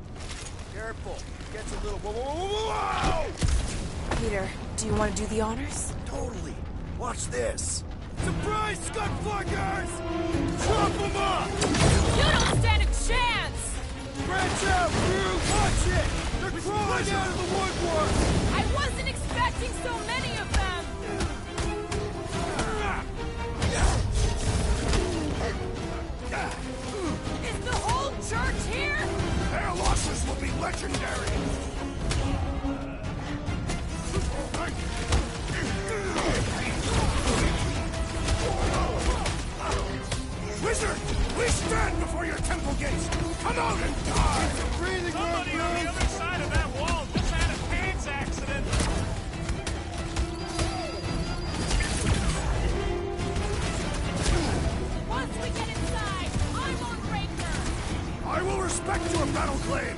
Careful. Gets a little... Whoa! Peter, do you want to do the honors? Totally. Watch this. Surprise, Scud Fluggers! Chop them up! You don't stand a chance! Branch out, crew! Watch it! They're crawling out of the woodwork! I wasn't expecting so many of them! Is the whole church here? Their losses will be legendary! Wizard! We stand before your temple gates! Come out and die! Somebody on the other side of that wall just had a pants accident! Once we get inside, I'm on Raker! I will respect your battle claim!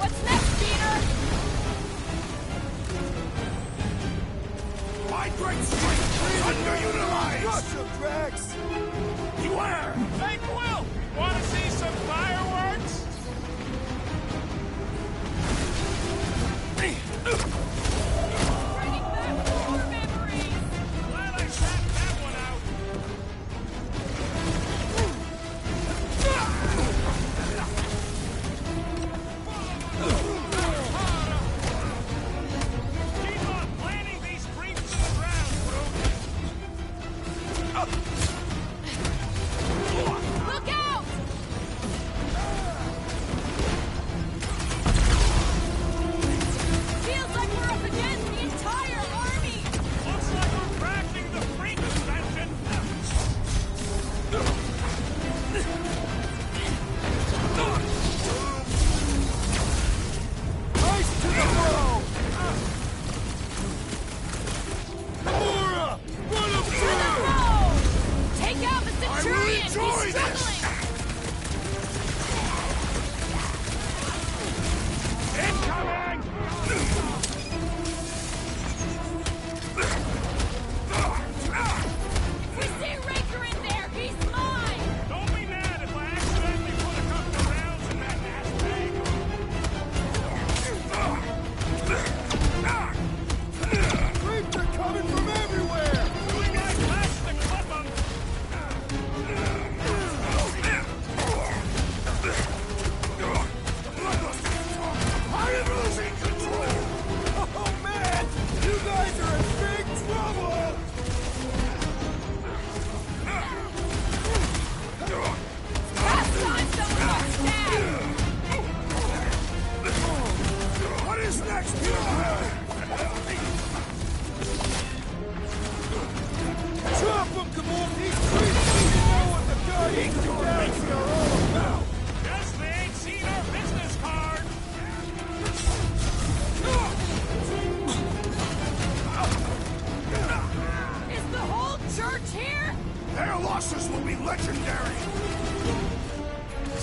What's next, Peter? My great strength is underutilized! Rush him, Drax! Beware! Hey, Quill! Wanna see some fireworks? Bringing back war memories! Glad I sat that one out! Keep on planting these creeps to the ground, Groot!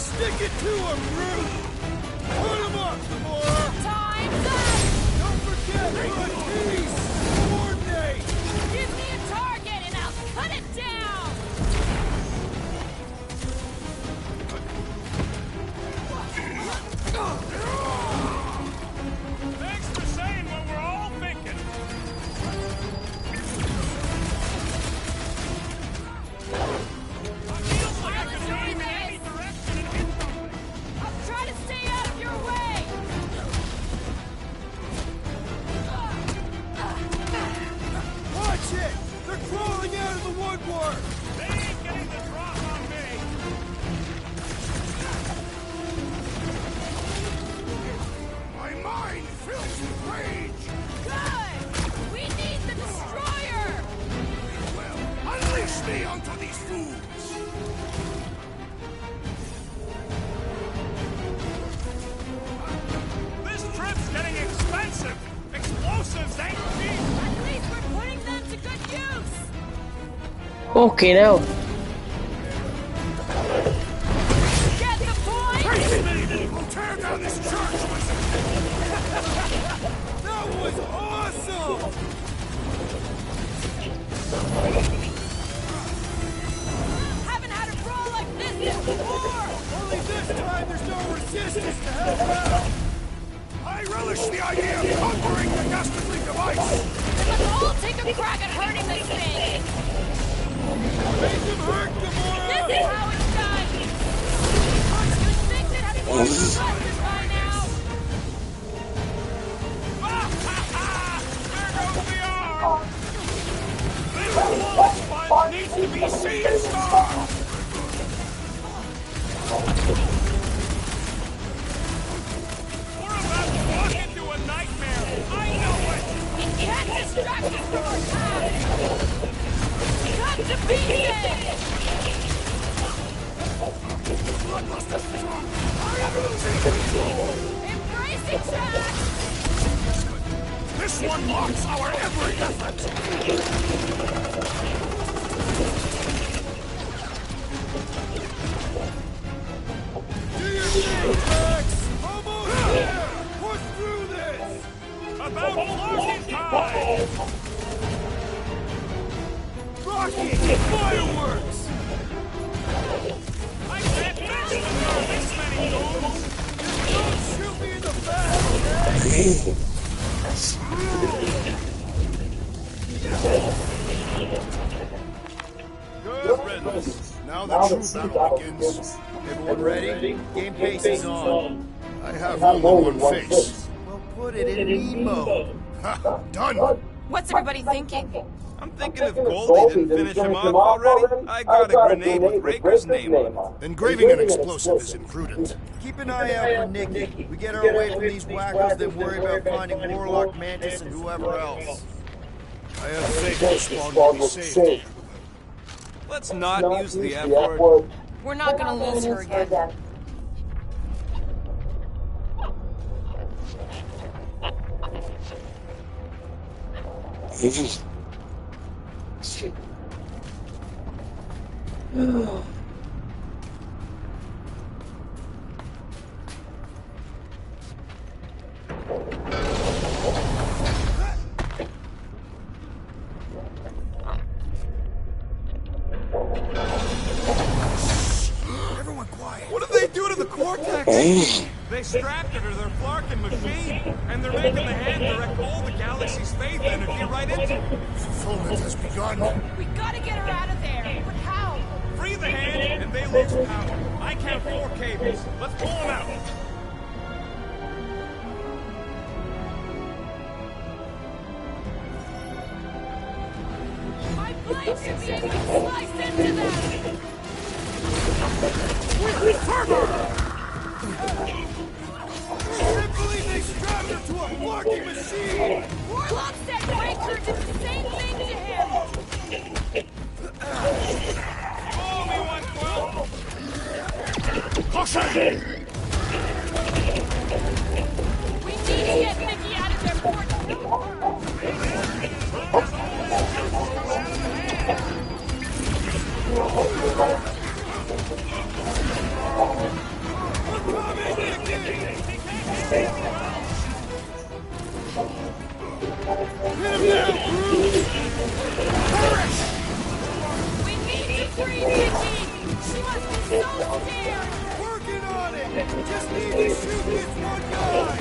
Stick it to him, Groot! Put him up, Gamora! Time's up! Don't forget, run peace! Coordinate! Give me a target and I'll cut it down! Thanks for saying what we're all thinking. Feels like I could aim in any direction and hit something. I'll try to stay out of your way! Watch it! They're crawling out of the woodwork! They ain't getting the drop on me. My mind fills with rage! Good! We need the destroyer! Well, unleash me onto these fools! This trip's getting expensive. Explosives ain't cheap. At least we're putting them to good use! Okay, now. Get the point? We'll tear down this church! That was awesome! Haven't had a brawl like this before! Only this time there's no resistance to help out! I relish the idea of conquering the dastardly device! Let's all take a crack at hurting this thing! Make him hurt, Gamora! This is how it's done! You'd think they'd have more justice by now! There goes the arm. This wall sponge needs to be seen starved. We're about to walk into a nightmare. I know it. It can't distract us from our path! Got to beat it! Embracing track! This one mocks our every effort! Do your thing, Max! Almost there! Push through this! About closing time. Rocket! Fireworks! I can't fix them for this many goons. Don't shoot me in the back, okay? Good riddance. Now the true battle begins. Everyone ready? Game pace is on. I have only one face. Well, put it in me mode. Ha! Done! What's everybody thinking? I'm thinking if Goldie didn't finish him off already, I got a grenade with Raker's name on it. Engraving an explosive is imprudent. Keep an eye out for Nikki. We get her away from these wackos, then worry about finding Warlock, Mantis, and whoever else. I have faith this spawn will be saved. Let's not use the F word. We're not gonna lose her again. Everyone quiet. What did they do to the Cortex? They strapped her to their Flarkin machine, and they're making the hand direct all the galaxy's faith energy right into it. Fulfillment has begun. We gotta get her out of there! But how? Free the hand, and they lose power. I count 4 cables. Let's pull them out. My blade should be able to slice into them! I believe they strapped her to a flocking machine! Warlock said Raker did the same thing to him! Follow me, 112. Caution! We need to get Mickey out of their port! Working on it! Just need to shoot this one guy!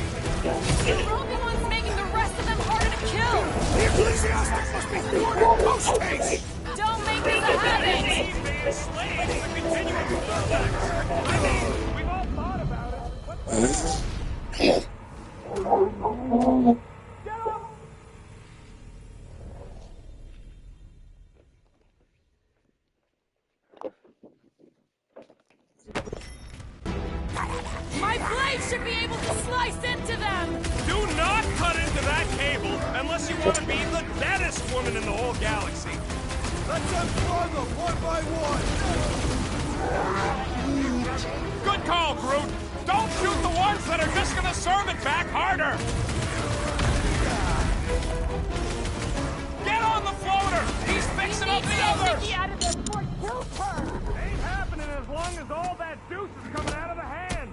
The ropey one's making the rest of them harder to kill! The ecclesiastic must be thwarted post haste! Don't make this a habit! Being slaves to continuing vortex. I mean, we've all thought about it. My blade should be able to slice into them! Do not cut into that cable unless you want to be the deadest woman in the whole galaxy. Let's unplug them one by one! Good call, Groot. Don't shoot the ones that are just gonna serve it back harder. Get on the floater. He's fixing up the others. Out of there before it kills her! Ain't happening as long as all that juice is coming out of the hand.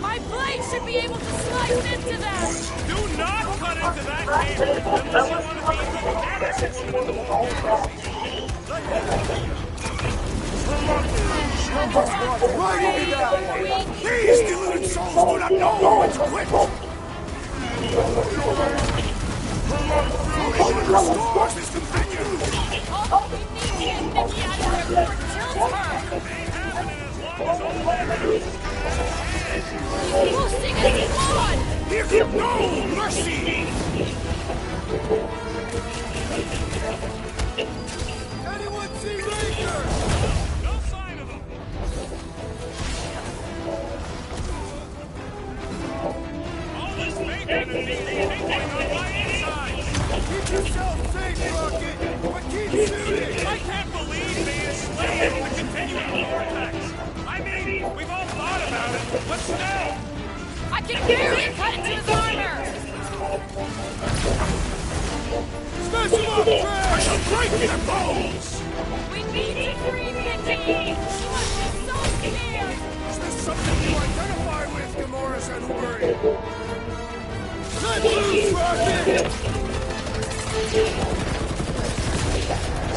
My blade should be able to slice into them! Do not cut into that cable unless you want to be the deadest woman in the whole galaxy. Right into that one! These deluded souls do not know when to quit! Only one restores his companion! Oh, we need to get Nikki out of there before it kills her! Ain't happening as long as all that juice is coming out of the hand. He's boosting his blood! Here comes no mercy! Anyone see Raker? No sign of him. All this bacon and meat tingling on my insides. Keep yourself safe, Rocket! But keep shooting! I can't believe being slaves to the continuing vortex. I mean, we've all thought about it, but still. I can barely cut into his armor! Smash him up, Trash! I shall break their bones! We need to free Nikki! She must be so scared! Is this something you identify with, Gamora and Wolverine? Let loose, Rocket!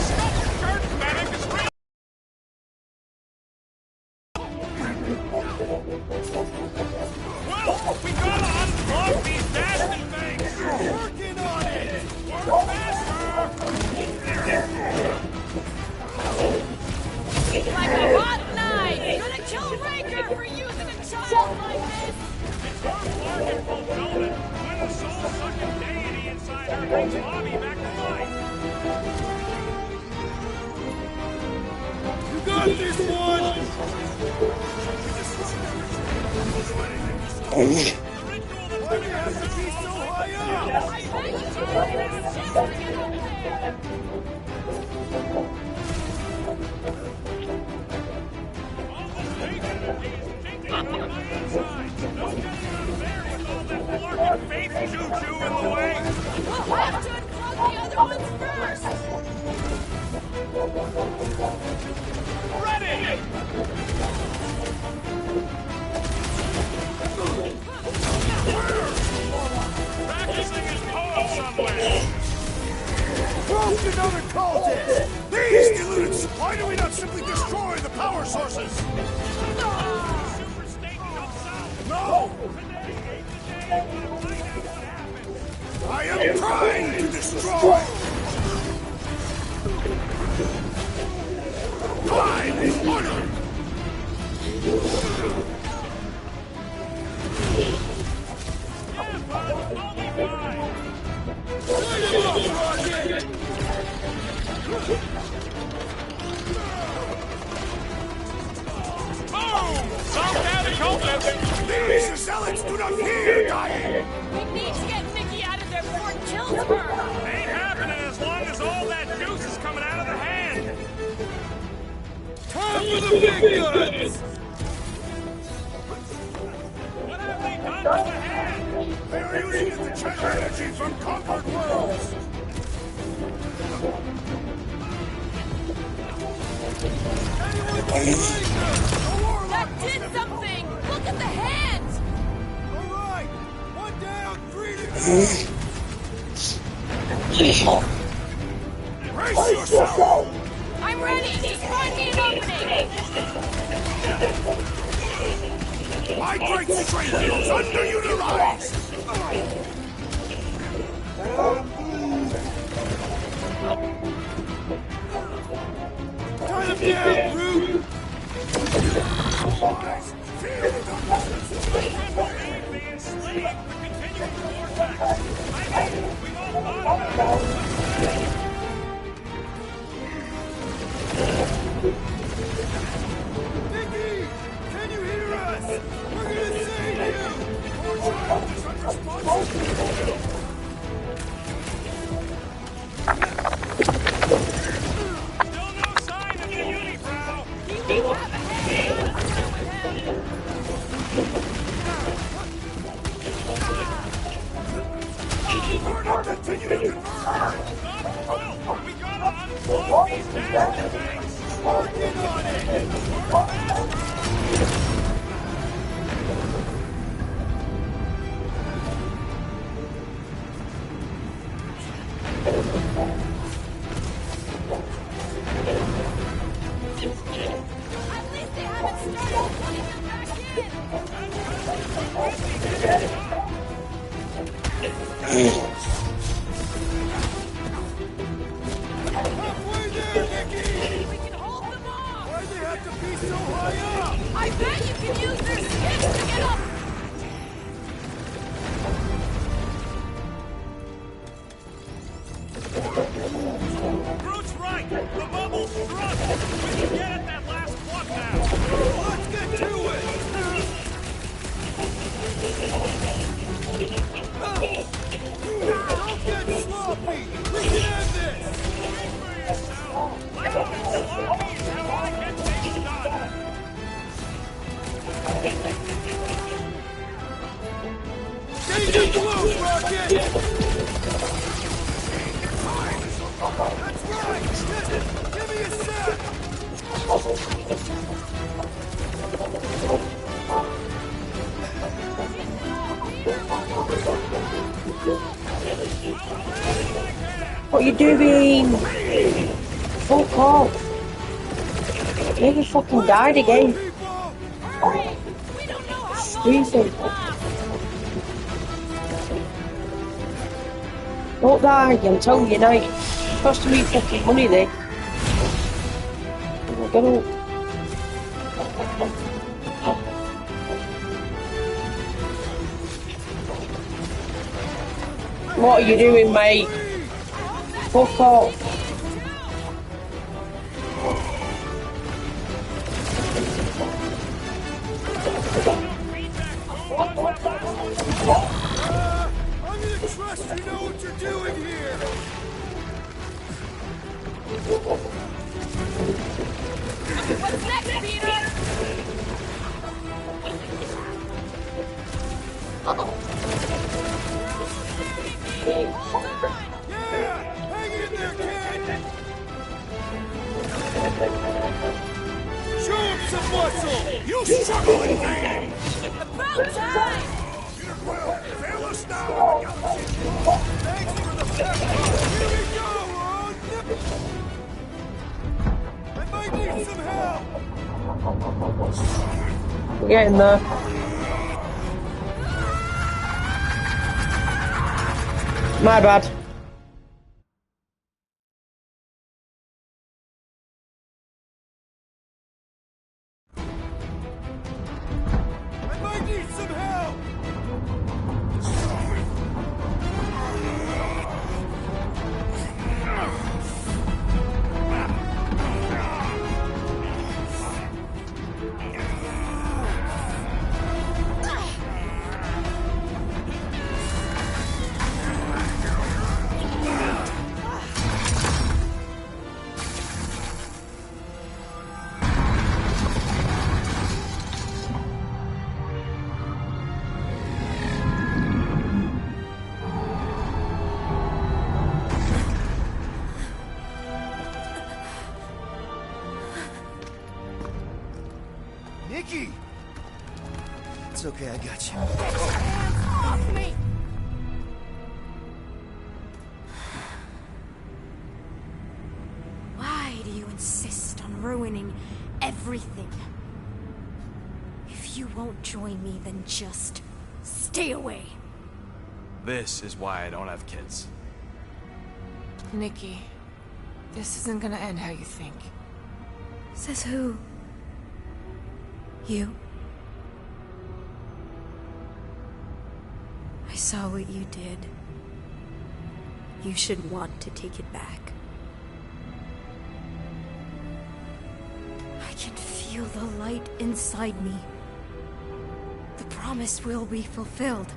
Skirt medic is real. Well, we gotta unplug these nasty things. Working on it! Work faster. Like a hot knife! Gonna kill Raker for using a child like this! It's her bargain fulfillment when the soul-sucking deity inside her brings Bobby back to life. You got this one! The ritual that's Why do you have to be so high up? I bet you didn't have a chance to get up there! all this bacon is tingling on my insides. No getting out of there with all that Larkin faith choo-choo in the way. We'll have to unplug the other ones first! Ready! Practicing his poem somewhere. Broke another cultist! These deluded... Why do we not simply destroy the power sources? Super statement up south. No! Today ain't the day you want to find out what happened. I am trying to destroy... Time is honor! Yeah, bud, I'll be fine. Light him up, Rocket! Boom! Some catacomb. These zealots do not fear dying! We need to get Nikki out of there before it kills her! Ain't happening as long as all that juice is coming out of the hand. Time for the big guns! What have they done to the hand? They are using it to channel energy from conquered worlds! That did something! Look at the hand! Alright! Brace yourself! I'm ready! Just find me an opening! Migrate straight fields underutilized! Turn him down, brute! Nicky! Can you hear us? We're gonna save you! Poor child is unresponsive! Still no sign of the unibrow! He will have a head! Let's deal with him! We're to continue to converge! Will, we gotta unplug these damn things! Working on it! At least they haven't started putting them back Halfway there, Nicky! We can hold them off! Why'd they have to be so high up? I bet you can use their sticks to get up! Groot's right! The bubble's struck! We can get at that last plug now! Let's get to it! Don't get sloppy! We can end this! Wait for yourself! Let's get sloppy is how I get things done! Stay too close, Rocket! That's right! Give me a sec! What you doing? Fuck off. Maybe fucking died again. Stupid. Don't die, I'm telling you now. It's costing me fucking money there. I'm gonna... What are you doing, mate? Fuck off. I'm gonna trust you know what you're doing here! What's next, Peter? Yeah! Hang in there, kid! Show him some muscle! You struggling thing! About time! Peter Quill, fail us now! Thanks for the pep talk! Here we go, Ron! I might need some help! We're getting there. My bad. I might need some help! Nikki! It's okay, I got you. Hands off me! ruining everything. If you won't join me, then just stay away. This is why I don't have kids. Nikki, this isn't gonna end how you think. Says who? You? I saw what you did. You should want to take it back. I can feel the light inside me. The promise will be fulfilled.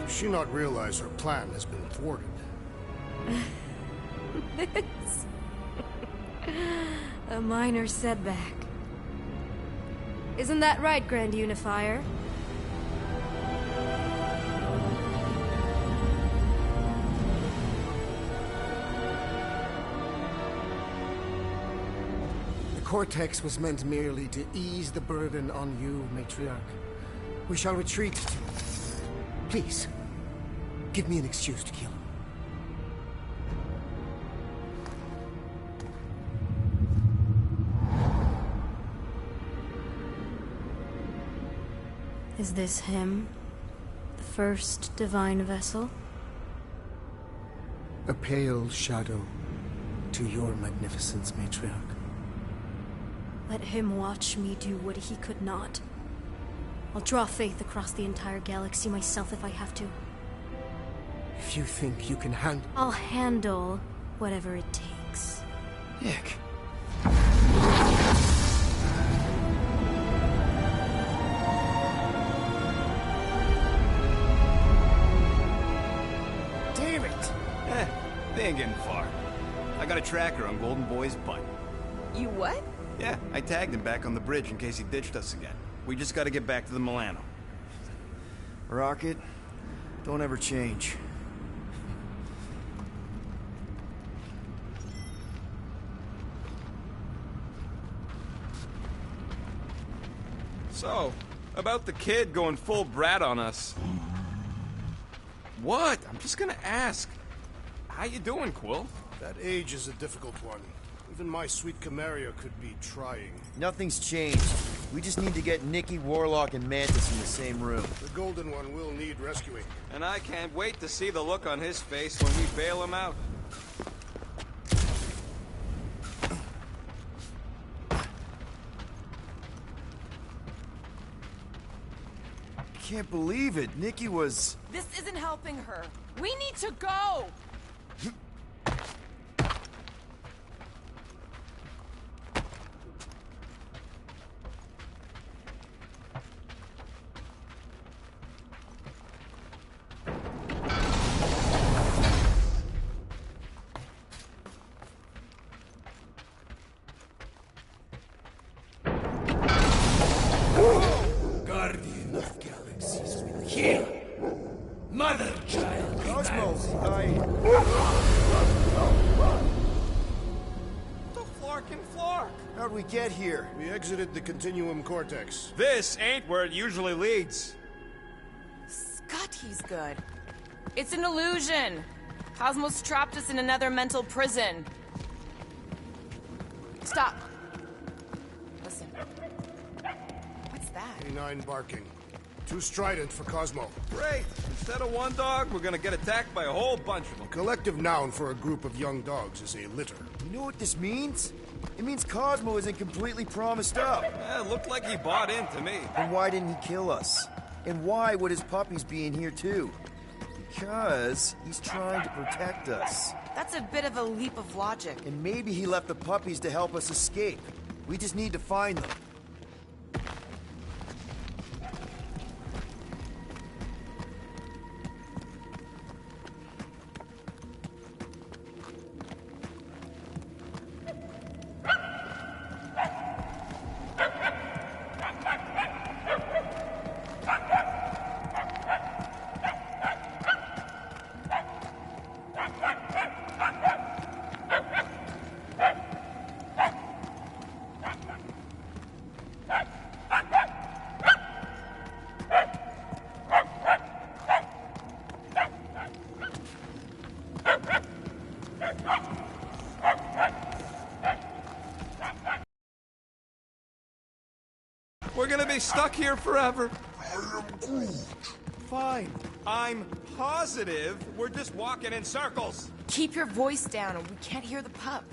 Does she not realize her plan has been thwarted? This... a minor setback. Isn't that right, Grand Unifier? The Cortex was meant merely to ease the burden on you, Matriarch. We shall retreat. Please, give me an excuse to kill him. Is this him? The first divine vessel? A pale shadow to your magnificence, Matriarch. Let him watch me do what he could not. I'll draw faith across the entire galaxy myself if I have to. If you think you can handle... I'll handle whatever it takes. Nick. Damn it! They ain't getting far. I got a tracker on Golden Boy's butt. You what? Yeah, I tagged him back on the bridge in case he ditched us again. We just gotta get back to the Milano. Rocket, don't ever change. So, about the kid going full brat on us. What? I'm just gonna ask. How you doing, Quill? That age is a difficult one. Even my sweet Camaria could be trying. Nothing's changed. We just need to get Nikki, Warlock, and Mantis in the same room. The Golden One will need rescuing. And I can't wait to see the look on his face when we bail him out. I can't believe it. Nikki was... This isn't helping her. We need to go! Guardian of Galaxies will heal. Mother child. Cosmo, The Flarkin' Flark! How'd we get here? We exited the Continuum Cortex. This ain't where it usually leads. Scott, he's good. It's an illusion. Cosmos trapped us in another mental prison. Stop. Listen. What's that? Canine barking. Too strident for Cosmo. Great! Instead of one dog, we're gonna get attacked by a whole bunch of them. Collective noun for a group of young dogs is a litter. You know what this means? It means Cosmo isn't completely promised up. It looked like he bought into me. Then why didn't he kill us? And why would his puppies be in here too? Because he's trying to protect us. That's a bit of a leap of logic. And maybe he left the puppies to help us escape. We just need to find them. stay stuck here forever. I am Groot. Fine. I'm positive we're just walking in circles. Keep your voice down or we can't hear the pup.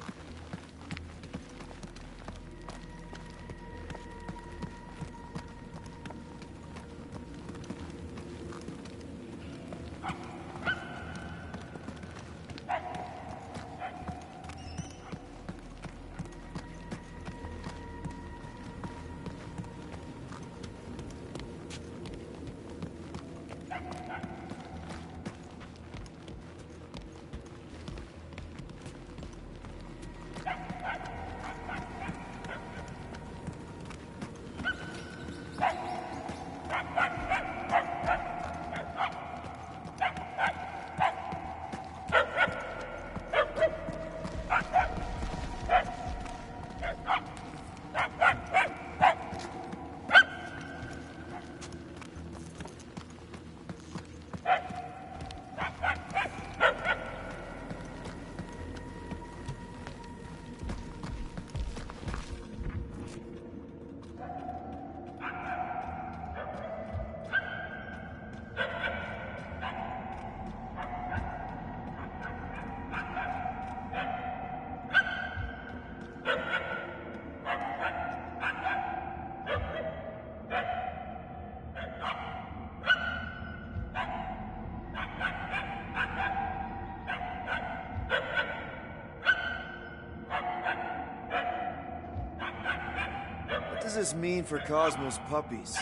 What does this mean for Cosmo's puppies?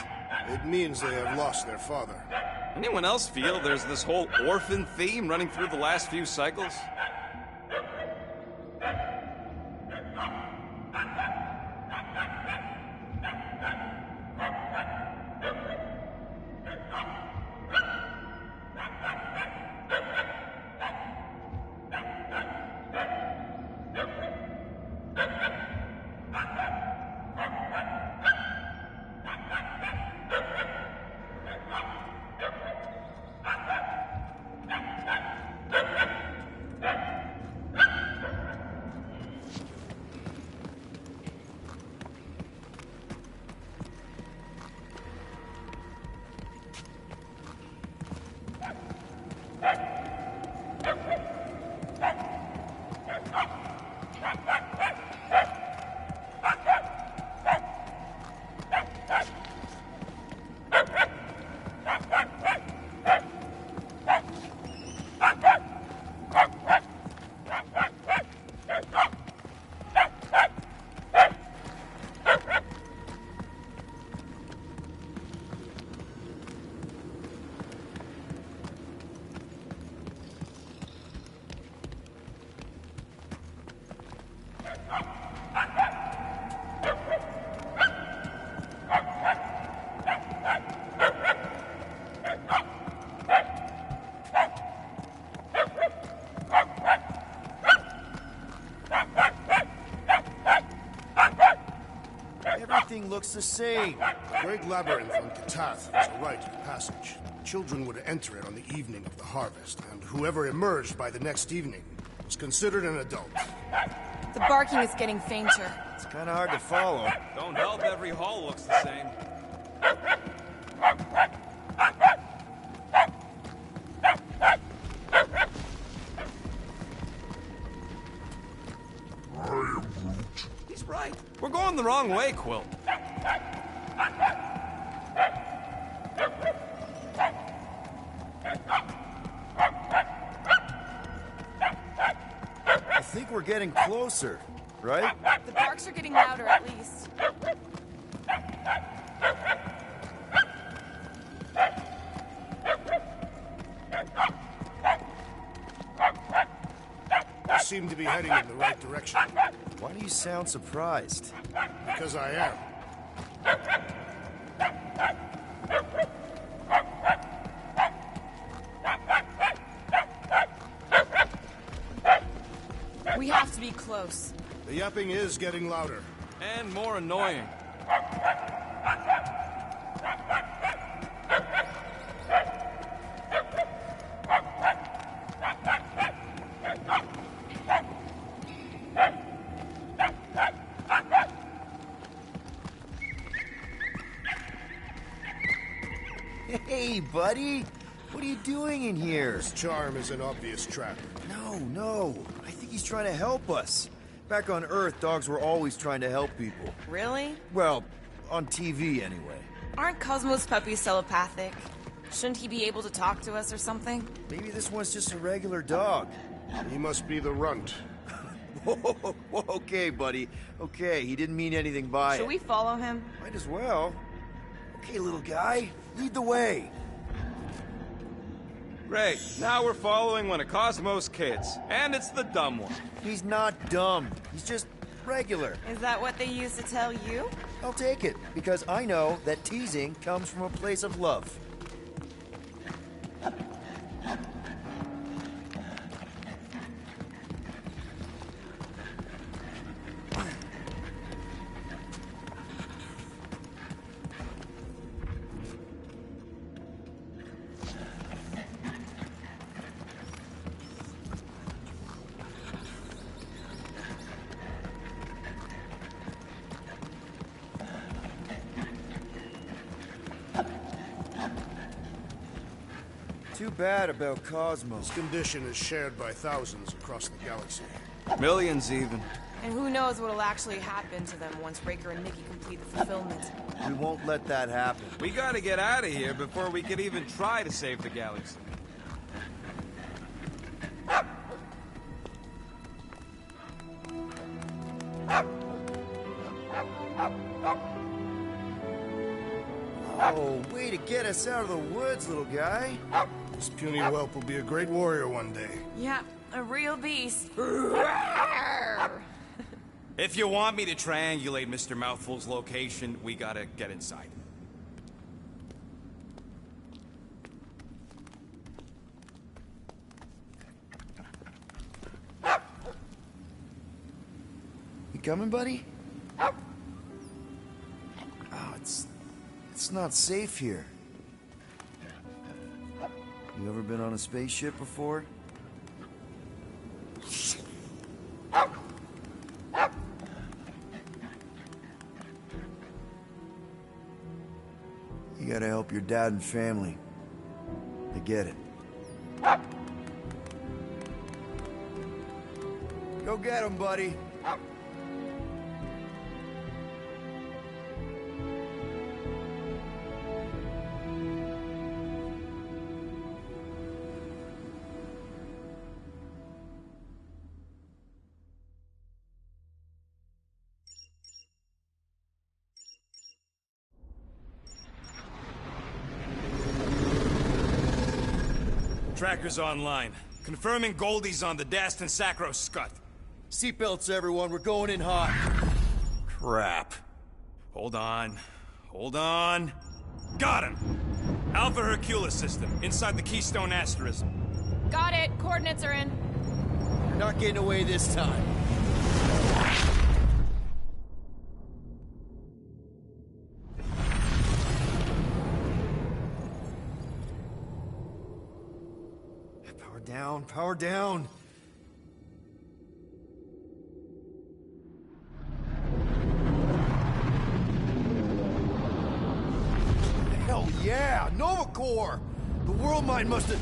It means they have lost their father. Anyone else feel there's this whole orphan theme running through the last few cycles? Everything looks the same. The Great Labyrinth on Katath was a rite of passage. Children would enter it on the evening of the harvest, and whoever emerged by the next evening was considered an adult. The barking is getting fainter. It's kind of hard to follow. Don't help, every hall looks the same. He's right. We're going the wrong way, Quill. I think we're getting closer, right? The barks are getting louder, at least. They seem to be heading in the right direction. Why do you sound surprised? Because I am. We have to be close. The yapping is getting louder. And more annoying. buddy. What are you doing in here? His charm is an obvious trap. No. I think he's trying to help us. Back on Earth, dogs were always trying to help people. Really? Well, on TV anyway. Aren't Cosmo's puppies telepathic? Shouldn't he be able to talk to us or something? Maybe this one's just a regular dog. He must be the runt. Whoa, okay, buddy. Okay, he didn't mean anything by it. Should we follow him? Might as well. Okay, little guy, lead the way. Great. Now we're following one of Cosmo's kids. And it's the dumb one. He's not dumb. He's just regular. Is that what they used to tell you? I'll take it, because I know that teasing comes from a place of love. Too bad about Cosmo. This condition is shared by thousands across the galaxy. Millions, even. And who knows what'll actually happen to them once Raker and Nikki complete the fulfillment. We won't let that happen. We gotta get out of here before we can even try to save the galaxy. Oh, way to get us out of the woods, little guy. This puny whelp will be a great warrior one day. Yeah, a real beast. If you want me to triangulate Mr. Mouthful's location, we gotta get inside. You coming, buddy? Oh, it's not safe here. You ever been on a spaceship before? You gotta help your dad and family. I get it. Go get him, buddy. Tracker's online. Confirming Goldie's on the Dast and Sacro Scut. Seatbelts, everyone. We're going in hot. Crap. Hold on. Got him! Alpha Hercules system, inside the Keystone Asterism. Got it. Coordinates are in. You're not getting away this time. Power down. Hell yeah, Nova Corps! The world mine must have...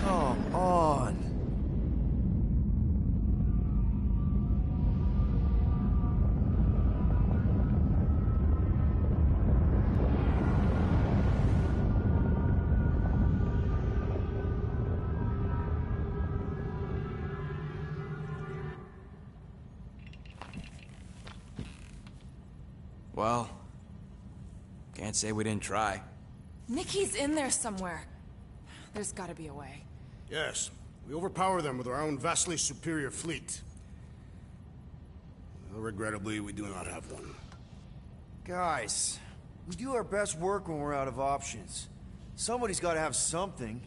Come on. Well, can't say we didn't try. Nikki's in there somewhere. There's gotta be a way. Yes, we overpower them with our own vastly superior fleet. Well, regrettably, we do not have one. Guys, we do our best work when we're out of options. Somebody's got to have something.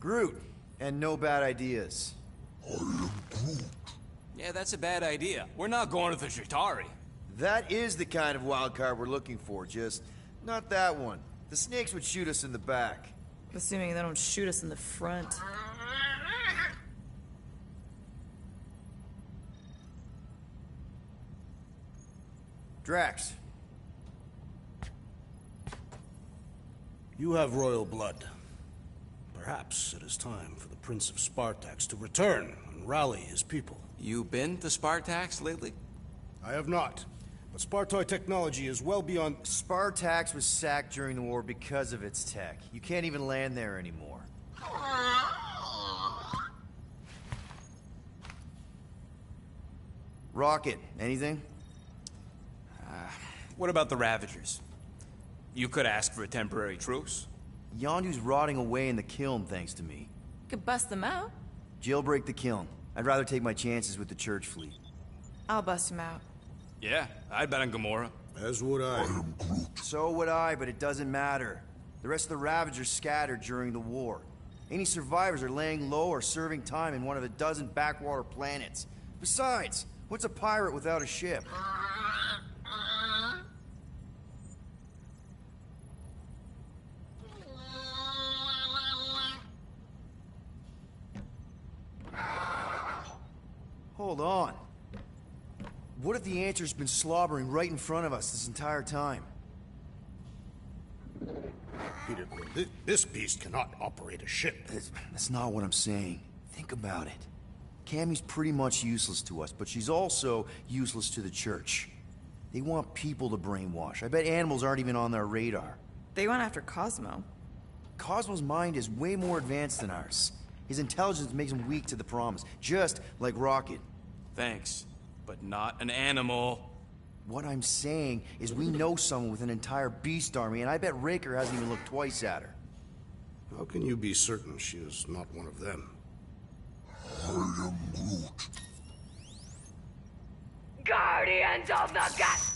Groot, and no bad ideas. Yeah, that's a bad idea. We're not going to the Chitauri. That is the kind of wild card we're looking for, just not that one. The snakes would shoot us in the back. Assuming they don't shoot us in the front. Drax. You have royal blood. Perhaps it is time for the Prince of Spartax to return and rally his people. You been to Spartax lately? I have not. But Spartoid technology is well beyond... Spartax was sacked during the war because of its tech. You can't even land there anymore. Rocket, anything? What about the Ravagers? You could ask for a temporary truce. Yondu's rotting away in the kiln thanks to me. Could bust them out. Jailbreak the kiln. I'd rather take my chances with the church fleet. I'll bust them out. Yeah, I'd bet on Gamora. As would I. So would I, but it doesn't matter. The rest of the Ravagers scattered during the war. Any survivors are laying low or serving time in one of a dozen backwater planets. Besides, what's a pirate without a ship? Hold on. What if the answer's been slobbering right in front of us this entire time? Peter, this beast cannot operate a ship. That's not what I'm saying. Think about it. Cammy's pretty much useless to us, but she's also useless to the church. They want people to brainwash. I bet animals aren't even on their radar. They went after Cosmo. Cosmo's mind is way more advanced than ours. His intelligence makes him weak to the promise, just like Rocket. Thanks, but not an animal. What I'm saying is we know someone with an entire beast army, and I bet Raker hasn't even looked twice at her. How can you be certain she is not one of them? I am Groot. Guardians of the Gut!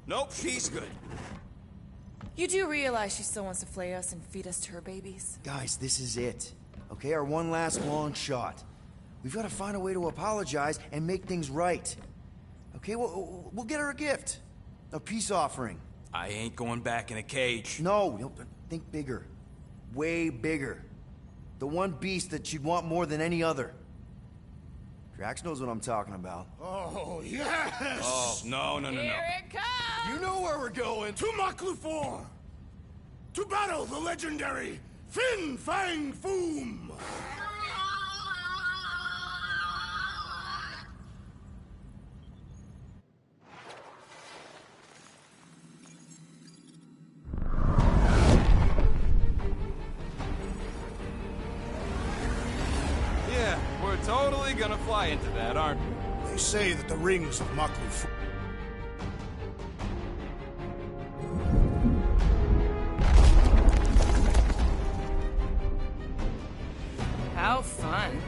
Nope, she's good. You do realize she still wants to flay us and feed us to her babies? Guys, this is it. Okay, our one last long shot. We've got to find a way to apologize and make things right. Okay, we'll get her a gift. A peace offering. I ain't going back in a cage. No, think bigger. Way bigger. The one beast that she'd want more than any other. Drax knows what I'm talking about. Oh, yes! Oh, no. Here it comes! You know where we're going. To Maklufor! To battle the legendary Fin Fang Foom! Yeah, we're totally gonna fly into that, aren't we? They say that the rings of Maklufor... How fun.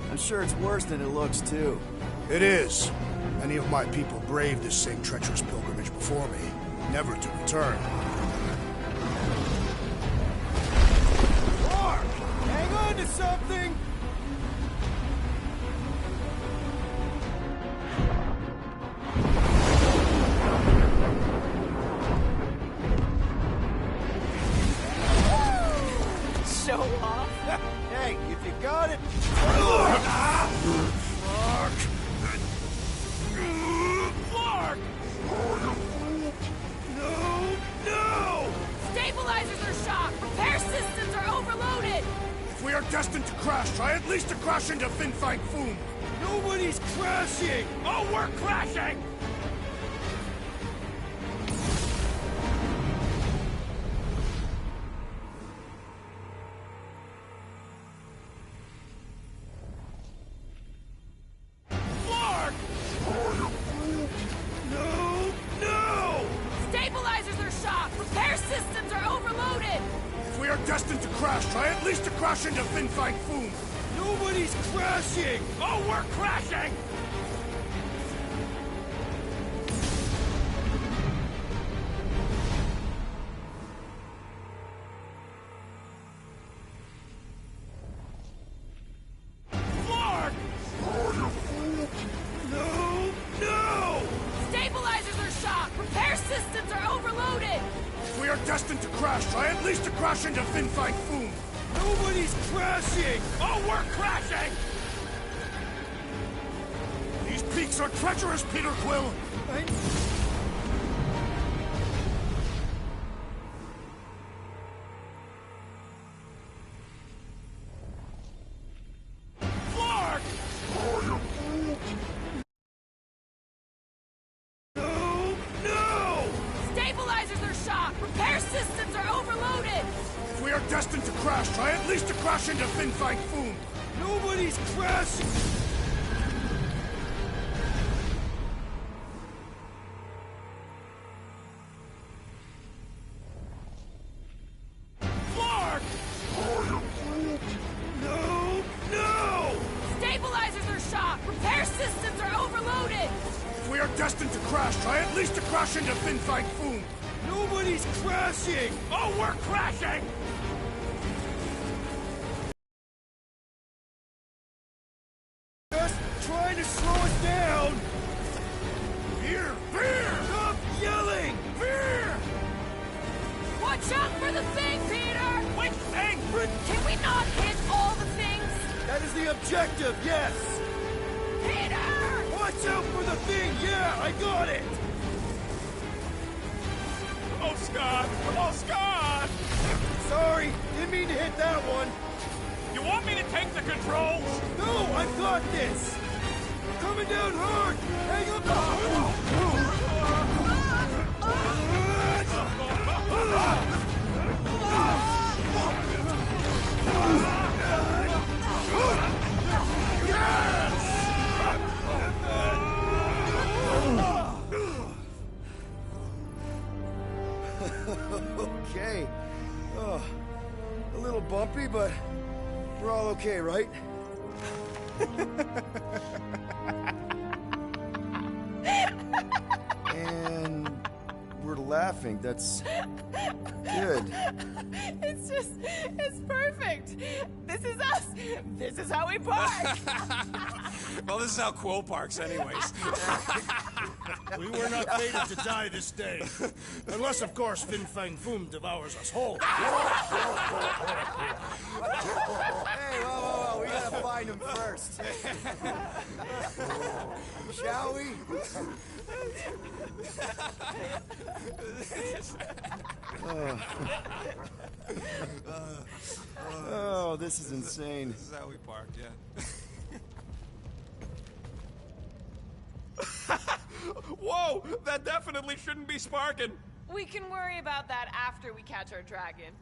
I'm sure it's worse than it looks, too. It is. Many of my people braved this same treacherous pilgrimage before me, never to return. Mark! Hang on to something! Show off! Hey, if you got it... Clark! No! Stabilizers are shot! Repair systems are overloaded! If we are destined to crash, try at least to crash into Fin Fang Foom! Nobody's crashing! Oh, we're crashing! Clark! No! Stabilizers are shot! Repair systems are overloaded! If we are destined to crash, try at least to crash into Fin Fang Foom! Nobody's crashing! Oh, we're crashing! destined to crash, try at least to crash into Fin Fang Foom. Nobody's crashing! Oh, we're crashing! These peaks are treacherous, Peter Quill! Flark! No! Stabilizers are shot! Repair systems are overloaded! If we are destined to crash, try at least to crash into Fin Fang Foom. Nobody's crashing! Flark! No! No! Stabilizers are shot! Repair systems are overloaded! If we are destined to crash, try at least to crash into Fin Fang Foom. Nobody's crashing! Oh, we're crashing! Just trying to slow us down! Fear! Fear! Stop yelling! Fear! Watch out for the thing, Peter! Which thing? Can we not hit all the things? That is the objective, yes! Peter! Watch out for the thing! Yeah, I got it! Oh, Scott! Oh, Scott! Sorry, didn't mean to hit that one. You want me to take the controls? No, I've got this! Coming down hard! Hang up Okay. Oh, a little bumpy, but we're all okay, right? And we're laughing. That's good. It's perfect. This is us. This is how we park. Well, this is how Quill parks anyways. We were not fated to die this day. Unless, of course, Fin Fang Foom devours us whole. Hey, whoa. We gotta find him first. Shall we? Oh, this is insane. This is how we parked, yeah. Whoa! That definitely shouldn't be sparking. We can worry about that after we catch our dragon.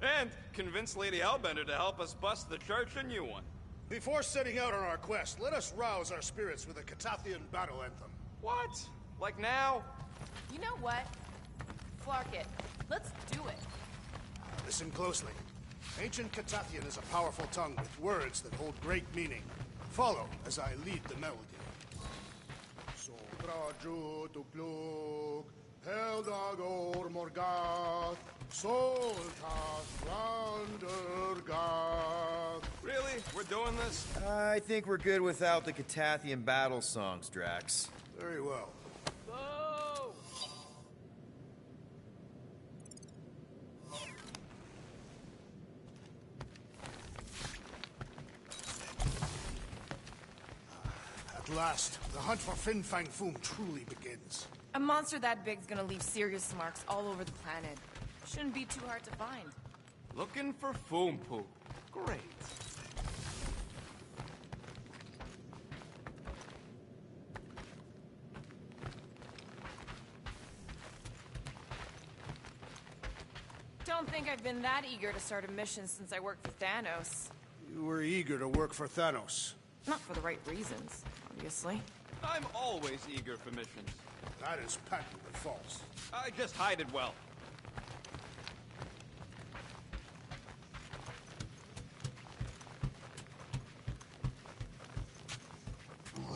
And convince Lady Hellbender to help us bust the church a new one. Before setting out on our quest, let us rouse our spirits with a Catathian battle anthem. What? Like now? You know what? Flark it. Let's do it. Listen closely. Ancient Catathian is a powerful tongue with words that hold great meaning. Follow as I lead the melody. Sobraju tukluk, Heldagor Morgath, Soltas Landergath. Really? We're doing this? I think we're good without the Catathian battle songs, Drax. Very well. Whoa! At last, the hunt for Fin Fang Foom truly begins. A monster that big's gonna leave serious marks all over the planet. Shouldn't be too hard to find. Looking for Foom Poop. Great. Don't think I've been that eager to start a mission since I worked for Thanos. You were eager to work for Thanos. Not for the right reasons, obviously. I'm always eager for missions. That is patently false. I just hide it well.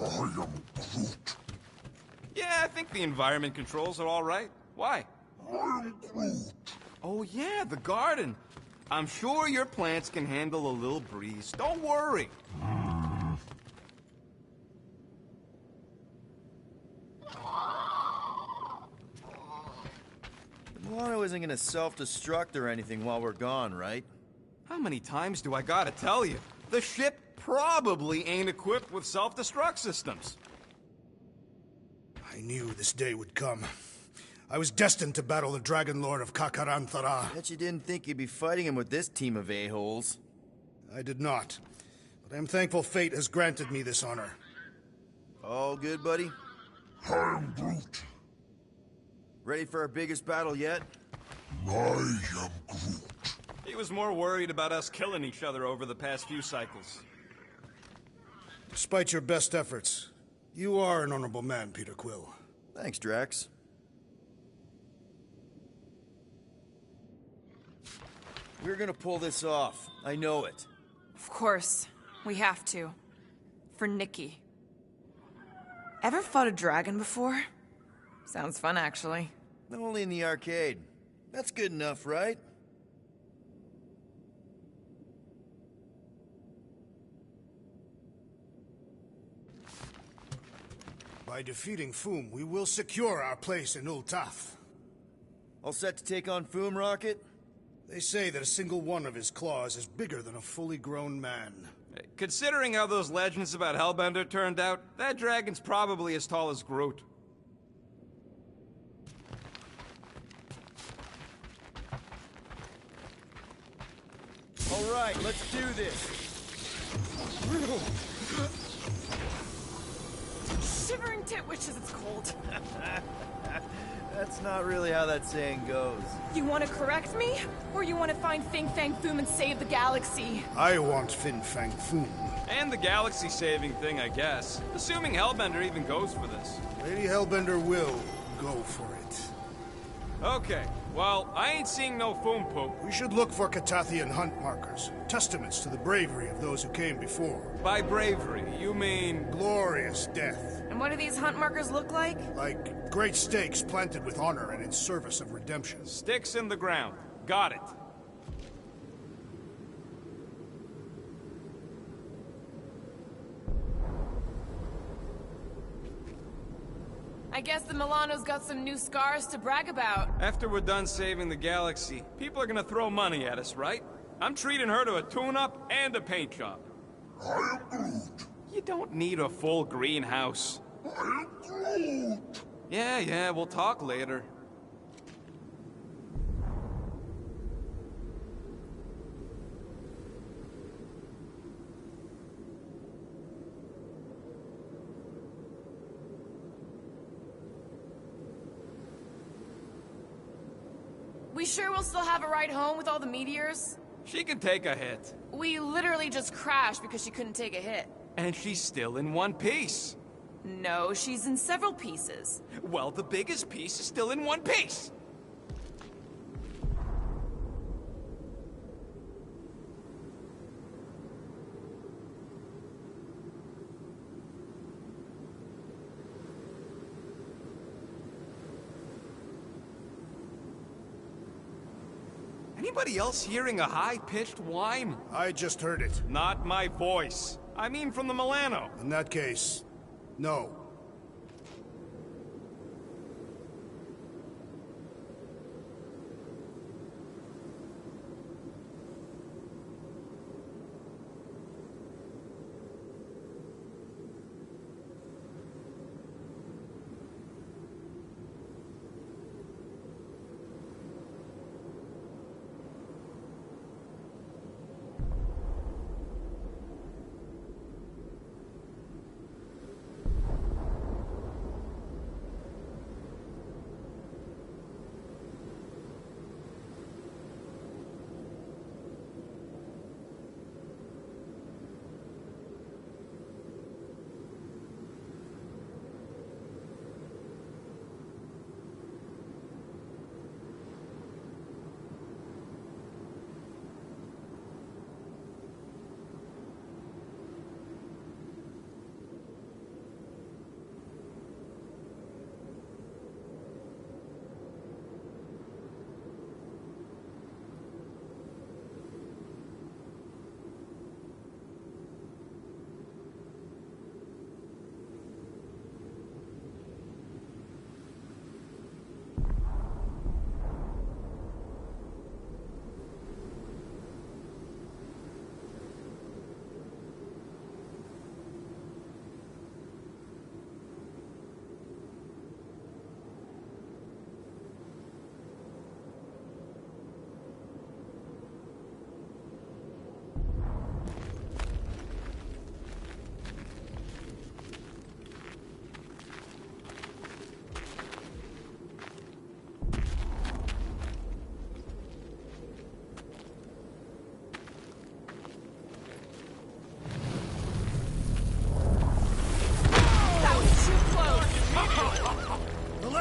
I am Groot. Yeah, I think the environment controls are all right. Why? I am Groot. Oh yeah, the garden. I'm sure your plants can handle a little breeze. Don't worry. Milano isn't gonna self-destruct or anything while we're gone, right? How many times do I gotta tell you? The ship probably ain't equipped with self-destruct systems. I knew this day would come. I was destined to battle the Dragon Lord of Kakaranthara. Bet you didn't think you'd be fighting him with this team of a-holes. I did not. But I am thankful fate has granted me this honor. All good, buddy? I am Groot. Ready for our biggest battle yet? I am Groot. He was more worried about us killing each other over the past few cycles. Despite your best efforts, you are an honorable man, Peter Quill. Thanks, Drax. We're gonna pull this off. I know it. Of course. We have to. For Nikki. Ever fought a dragon before? Sounds fun, actually. Only in the arcade. That's good enough, right? By defeating Foom, we will secure our place in Ul'Tath. All set to take on Foom, Rocket? They say that a single one of his claws is bigger than a fully grown man. Considering how those legends about Hellbender turned out, that dragon's probably as tall as Groot. All right, let's do this. Shivering tit wishes it's cold. That's not really how that saying goes. You want to correct me? Or you want to find Fin Fang Foom and save the galaxy? I want Fin Fang Foom. And the galaxy-saving thing, I guess. Assuming Hellbender even goes for this. Lady Hellbender will go for it. Okay, well, I ain't seeing no Foom poop. We should look for Katathian hunt markers, testaments to the bravery of those who came before. By bravery, you mean... glorious death. And what do these hunt markers look like? Like great stakes planted with honor and in service of redemption. Sticks in the ground. Got it. I guess the Milano's got some new scars to brag about. After we're done saving the galaxy, people are gonna throw money at us, right? I'm treating her to a tune-up and a paint job. I am Groot. You don't need a full greenhouse. I am Groot. Yeah, we'll talk later. We sure we'll still have a ride home with all the meteors? She can take a hit. We literally just crashed because she couldn't take a hit. And she's still in one piece. No, she's in several pieces. Well, the biggest piece is still in one piece. Anybody else hearing a high-pitched whine? I just heard it. Not my voice. I mean from the Milano. In that case, no.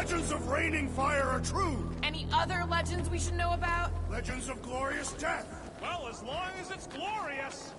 legends of raining fire are true. Any other legends we should know about? Legends of glorious death. Well, as long as it's glorious.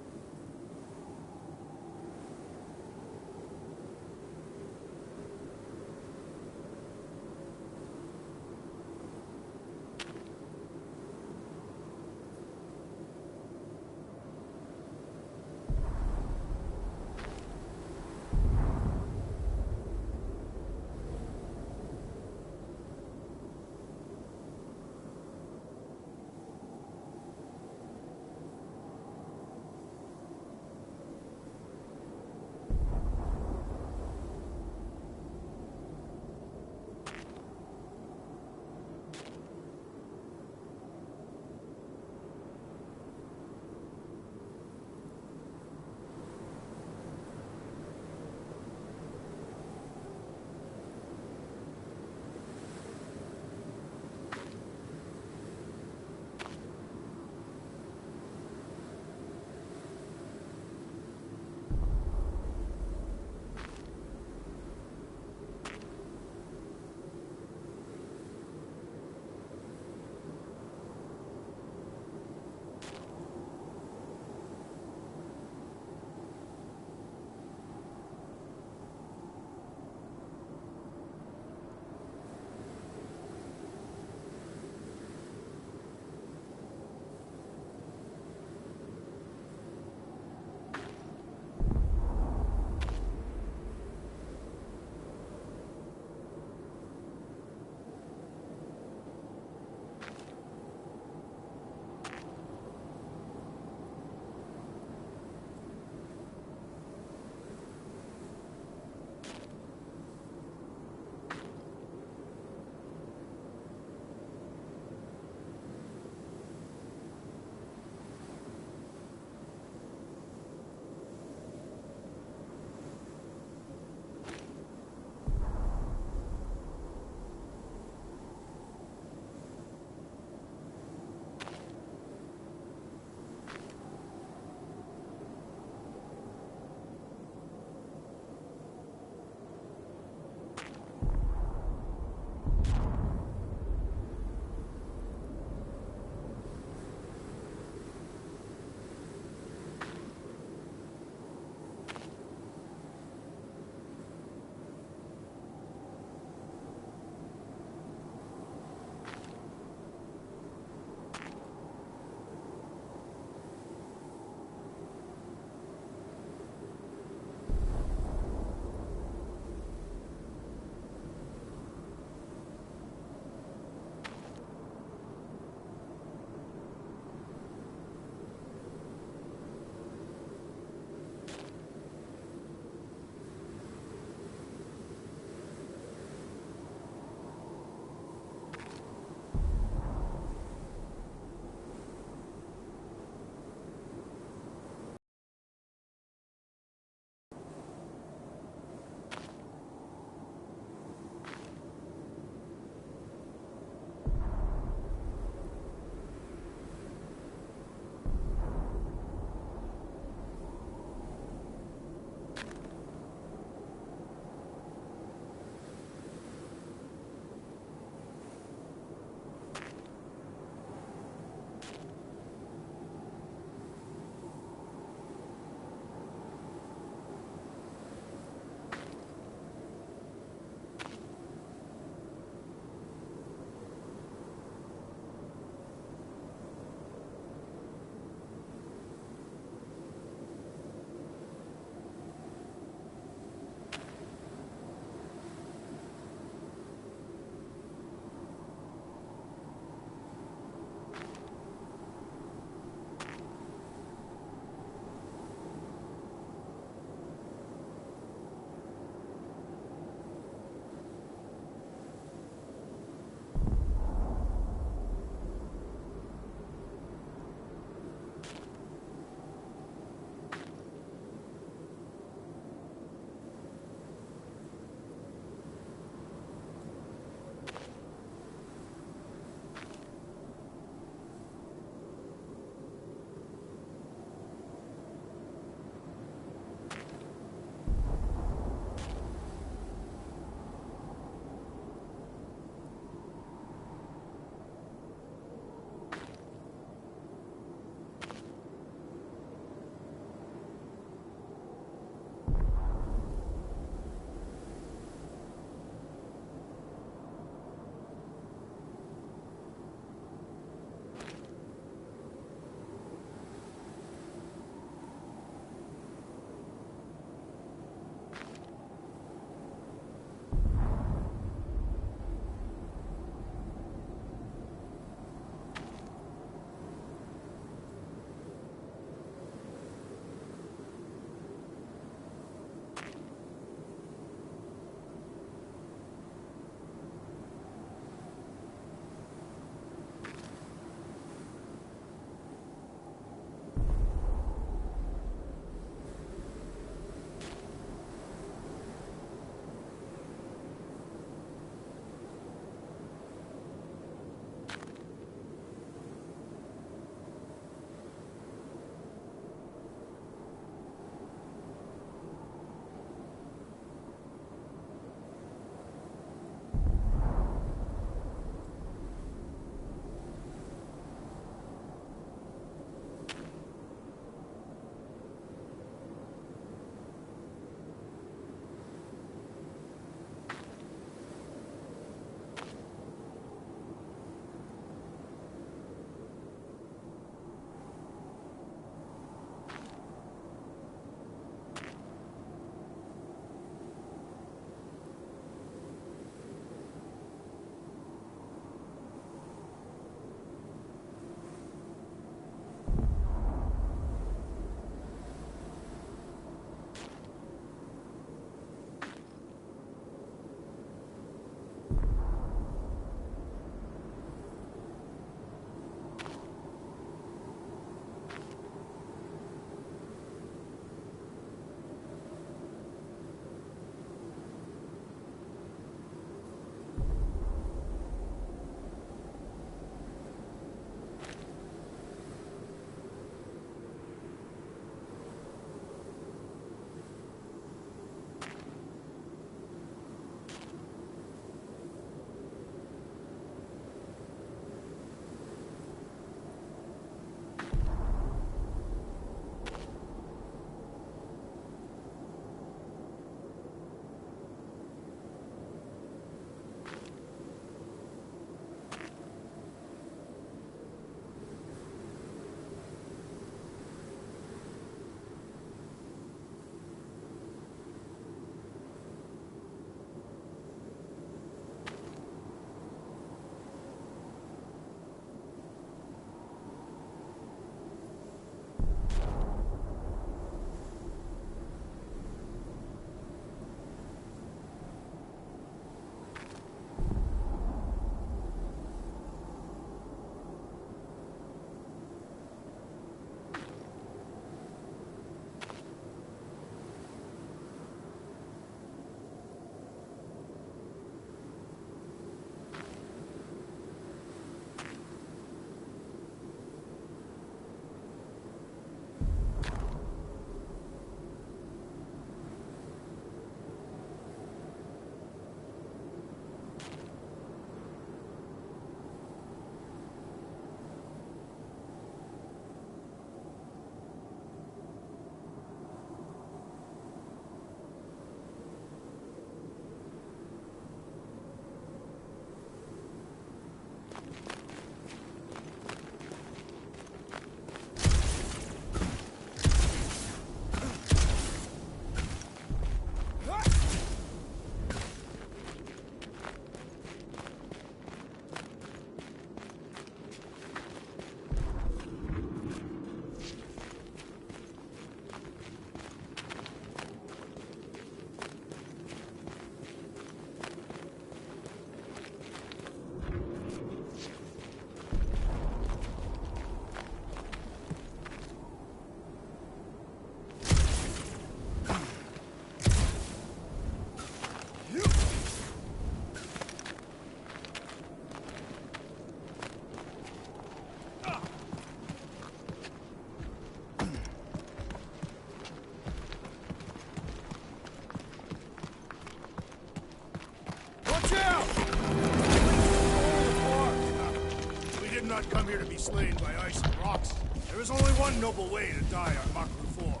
not come here to be slain by ice and rocks. There is only one noble way to die on Maklu 4,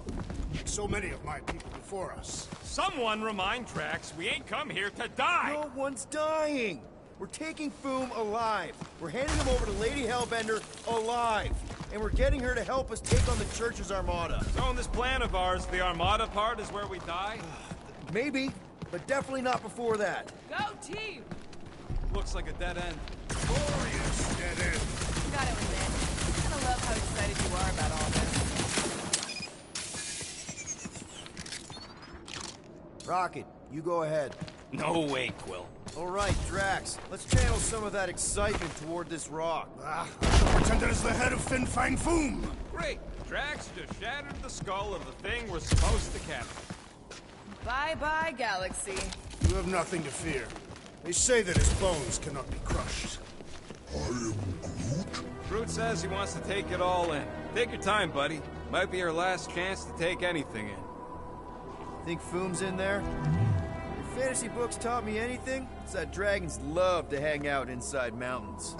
like so many of my people before us. Someone remind Drax we ain't come here to die! No one's dying! We're taking Foom alive. We're handing him over to Lady Hellbender alive. And we're getting her to help us take on the Church's Armada. So in this plan of ours, the Armada part is where we die? Maybe, but definitely not before that. Go team! Looks like a dead end. Glorious dead end. Gotta admit, I kinda love how excited you are about all this. Rocket, you go ahead. No way, Quill. All right, Drax, let's channel some of that excitement toward this rock. I shall pretend it is the head of Fin Fang Foom. Great. Drax just shattered the skull of the thing we're supposed to capture. Bye-bye, Galaxy. You have nothing to fear. They say that his bones cannot be crushed. Groot says he wants to take it all in. Take your time, buddy. Might be our last chance to take anything in. Think Foom's in there? If fantasy books taught me anything, it's that dragons love to hang out inside mountains.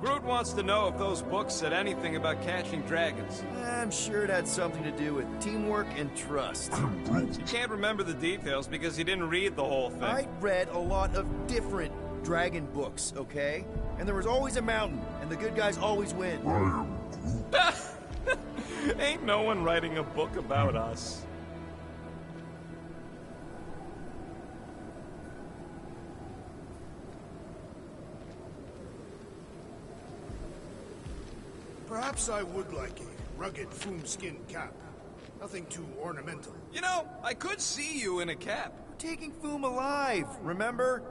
Groot wants to know if those books said anything about catching dragons. I'm sure it had something to do with teamwork and trust. You can't remember the details because you didn't read the whole thing. I read a lot of different dragon books, okay? And there was always a mountain, and the good guys always win. Ain't no one writing a book about us. Perhaps I would like a rugged Foom skin cap. Nothing too ornamental. You know, I could see you in a cap. We're taking Foom alive, remember?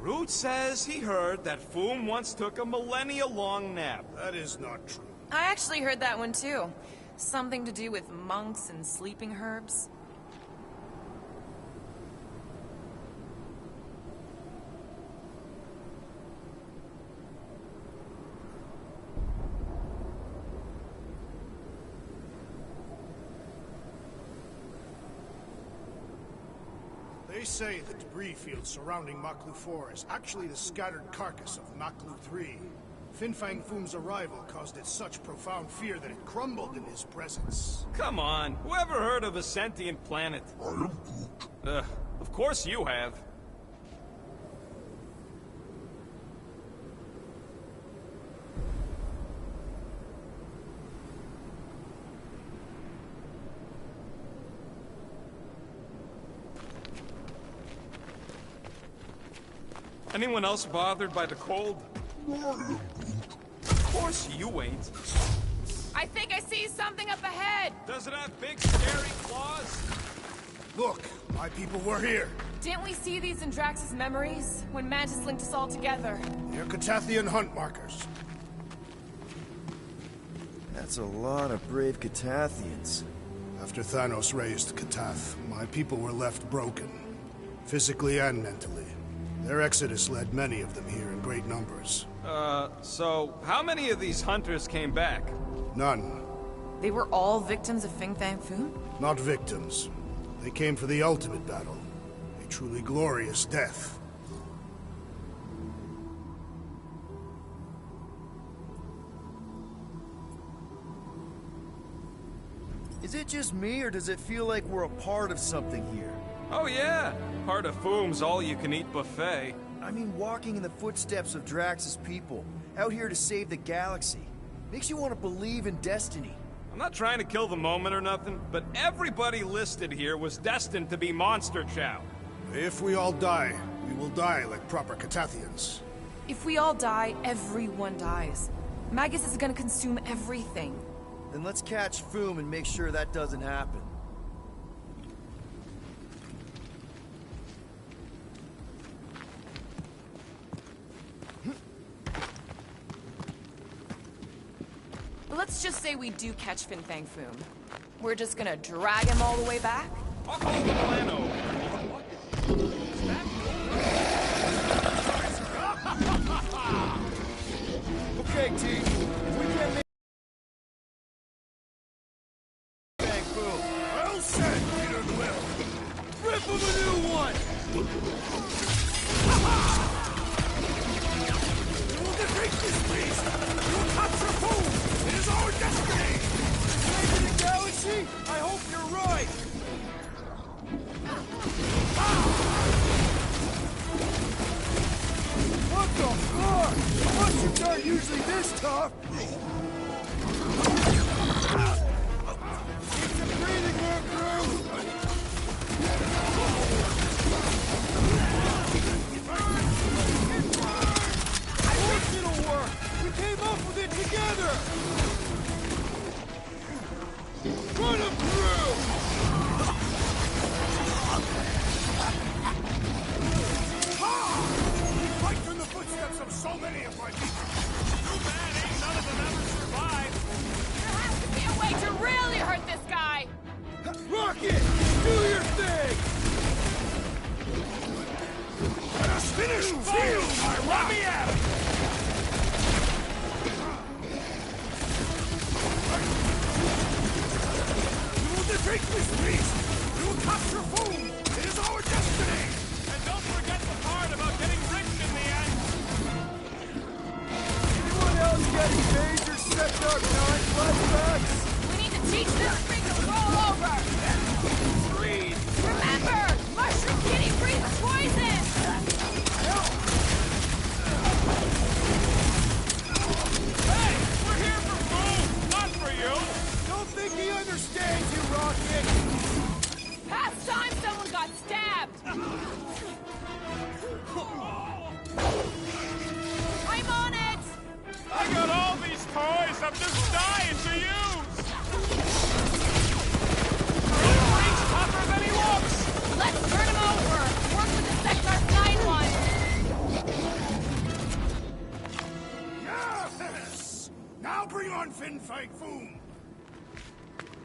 Groot says he heard that Foom once took a millennia-long nap. That is not true. I actually heard that one too. Something to do with monks and sleeping herbs. They say the debris field surrounding Maklu 4 is actually the scattered carcass of Maklu 3. Fin Fang Foom's arrival caused it such profound fear that it crumbled in his presence. Come on, whoever heard of a sentient planet? Of course you have. Anyone else bothered by the cold? Of course you ain't. I think I see something up ahead! Does it have big, scary claws? Look, my people were here. Didn't we see these in Drax's memories? When Mantis linked us all together? They're Catathian hunt markers. That's a lot of brave Catathians. After Thanos raised Catath, my people were left broken. Physically and mentally. Their exodus led many of them here in great numbers. So how many of these hunters came back? None. They were all victims of Fin Fang Foom? Not victims. They came for the ultimate battle. A truly glorious death. Is it just me, or does it feel like we're a part of something here? Oh yeah, part of Foom's all-you-can-eat buffet. I mean, walking in the footsteps of Drax's people, out here to save the galaxy. Makes you want to believe in destiny. I'm not trying to kill the moment or nothing, but everybody listed here was destined to be monster chow. If we all die, we will die like proper Catathians. If we all die, everyone dies. Magus is gonna consume everything. Then let's catch Foom and make sure that doesn't happen. Let's just say we do catch Fin Fang Foom. We're just gonna drag him all the way back? I'll call the plan over. What is that? Okay, T. If we can't make bang boom. Well said, Peter Quill. Rip him a new one! We will defeat this beast! We will capture food! It is our destiny! Saving the galaxy? I hope you're right! What the fuck? Russians aren't usually this tough! Get some breathing room, crew! I wish it'll work! We came up with it together! Run him through! Right from the footsteps of so many of my people. Too bad ain't none of them ever survived. There has to be a way to really hurt this guy! Rocket! Do your thing! Let us finish! Feel my Let me at him! We will defeat this beast! We will capture food! It is our destiny! And don't forget the part about getting rich in the end. Anyone else getting major Sector 9 flashbacks? We need to teach this thing to roll over! Breathe! Remember! Mushroom Kitty breathes poison! Hey, we're here for food, not for you. Don't think he understands you, Rocket! Past time someone got stabbed! I'm on it! I got all these toys I'm just dying to use. He's tougher than he looks. Let's turn him over! Work with the Sector 9 one! Yes! Now bring on Fin Fang Foom!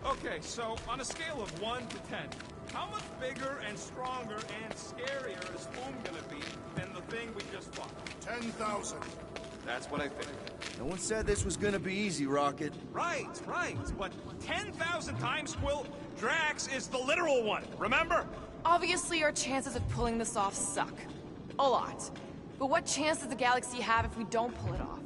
Okay, so on a scale of 1 to 10, how much bigger and stronger and scarier is Foom gonna be than the thing we just fought? 10,000. That's what I think. No one said this was gonna be easy, Rocket. Right. But 10,000 times, Quill, Drax is the literal one, remember? Obviously, our chances of pulling this off suck. A lot. But what chance does the galaxy have if we don't pull it off?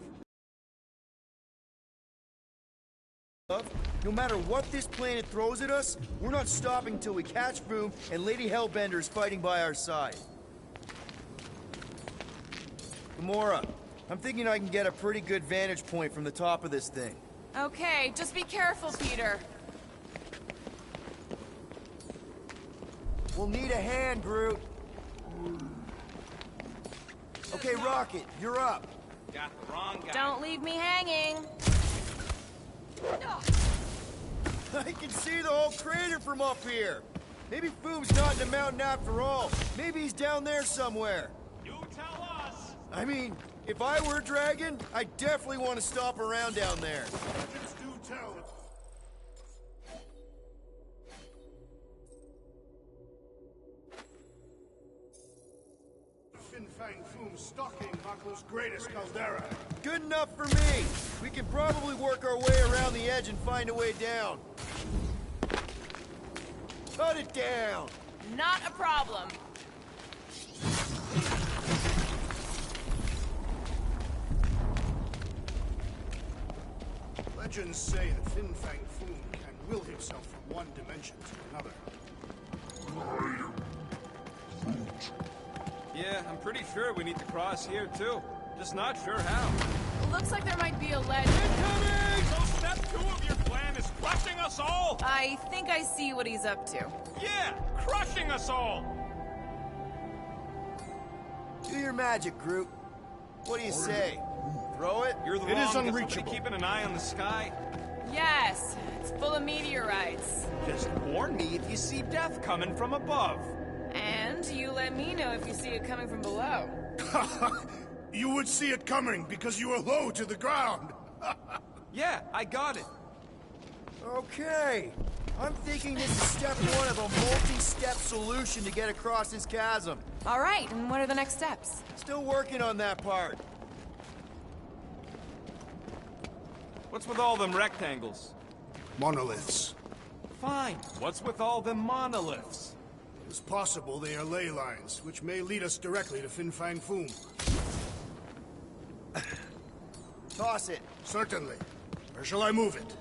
No matter what this planet throws at us, we're not stopping till we catch Boom and Lady Hellbender is fighting by our side. Gamora, I'm thinking I can get a pretty good vantage point from the top of this thing. Okay, just be careful, Peter. We'll need a hand, Groot. Okay, Rocket, you're up. Got the wrong guy. Don't leave me hanging. I can see the whole crater from up here. Maybe Foom's not in the mountain after all. Maybe he's down there somewhere. You tell us. I mean, if I were a dragon, I definitely want to stop around down there. Legends do tell. Fin Fang Foom stalking Mako's greatest caldera. Good enough for me. We can probably work our way around the edge and find a way down. Cut it down. Not a problem. Legends say that Fin Fang Foom can will himself from one dimension to another. Yeah, I'm pretty sure we need to cross here, too. Just not sure how. Looks like there might be a ledge. Incoming! So step 2 of your plan is crushing us all? I think I see what he's up to. Yeah, crushing us all! Do your magic, Groot. What do you say? Throw it? You're the It wrong is to somebody unreachable. keeping an eye on the sky. Yes, it's full of meteorites. Just warn me if you see death coming from above. And you let me know if you see it coming from below. You would see it coming because you are low to the ground. Yeah, I got it. Okay. I'm thinking this is step 1 of a multi-step solution to get across this chasm. All right, and what are the next steps? Still working on that part. What's with all them rectangles? Monoliths. Fine. What's with all them monoliths? It's possible they are ley lines, which may lead us directly to Fin Fang Foom. Toss it. Certainly. Where shall I move it?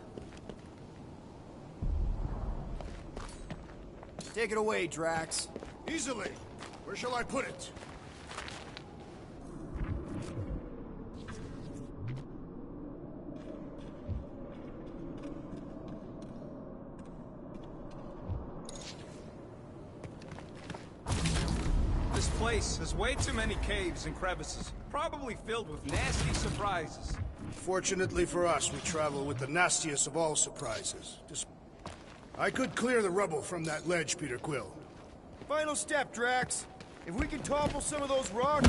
Take it away, Drax. Easily. Where shall I put it? This place has way too many caves and crevices, probably filled with nasty surprises. Fortunately for us, we travel with the nastiest of all surprises. I could clear the rubble from that ledge, Peter Quill. Final step, Drax. If we can topple some of those rocks...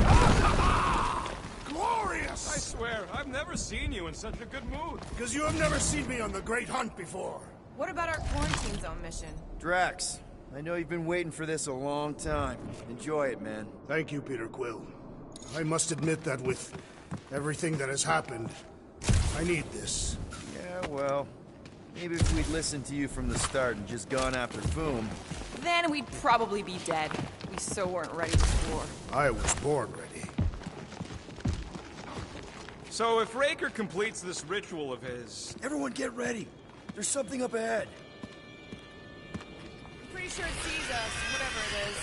Glorious! I swear, I've never seen you in such a good mood. Because you have never seen me on the Great Hunt before. What about our quarantine zone mission? Drax, I know you've been waiting for this a long time. Enjoy it, man. Thank you, Peter Quill. I must admit that with everything that has happened, I need this. Yeah, well, maybe if we'd listened to you from the start and just gone after Foom... Then we'd probably be dead. We so weren't ready before. I was born ready. So if Raker completes this ritual of his... Everyone get ready. There's something up ahead. Pretty sure it sees us, whatever it is.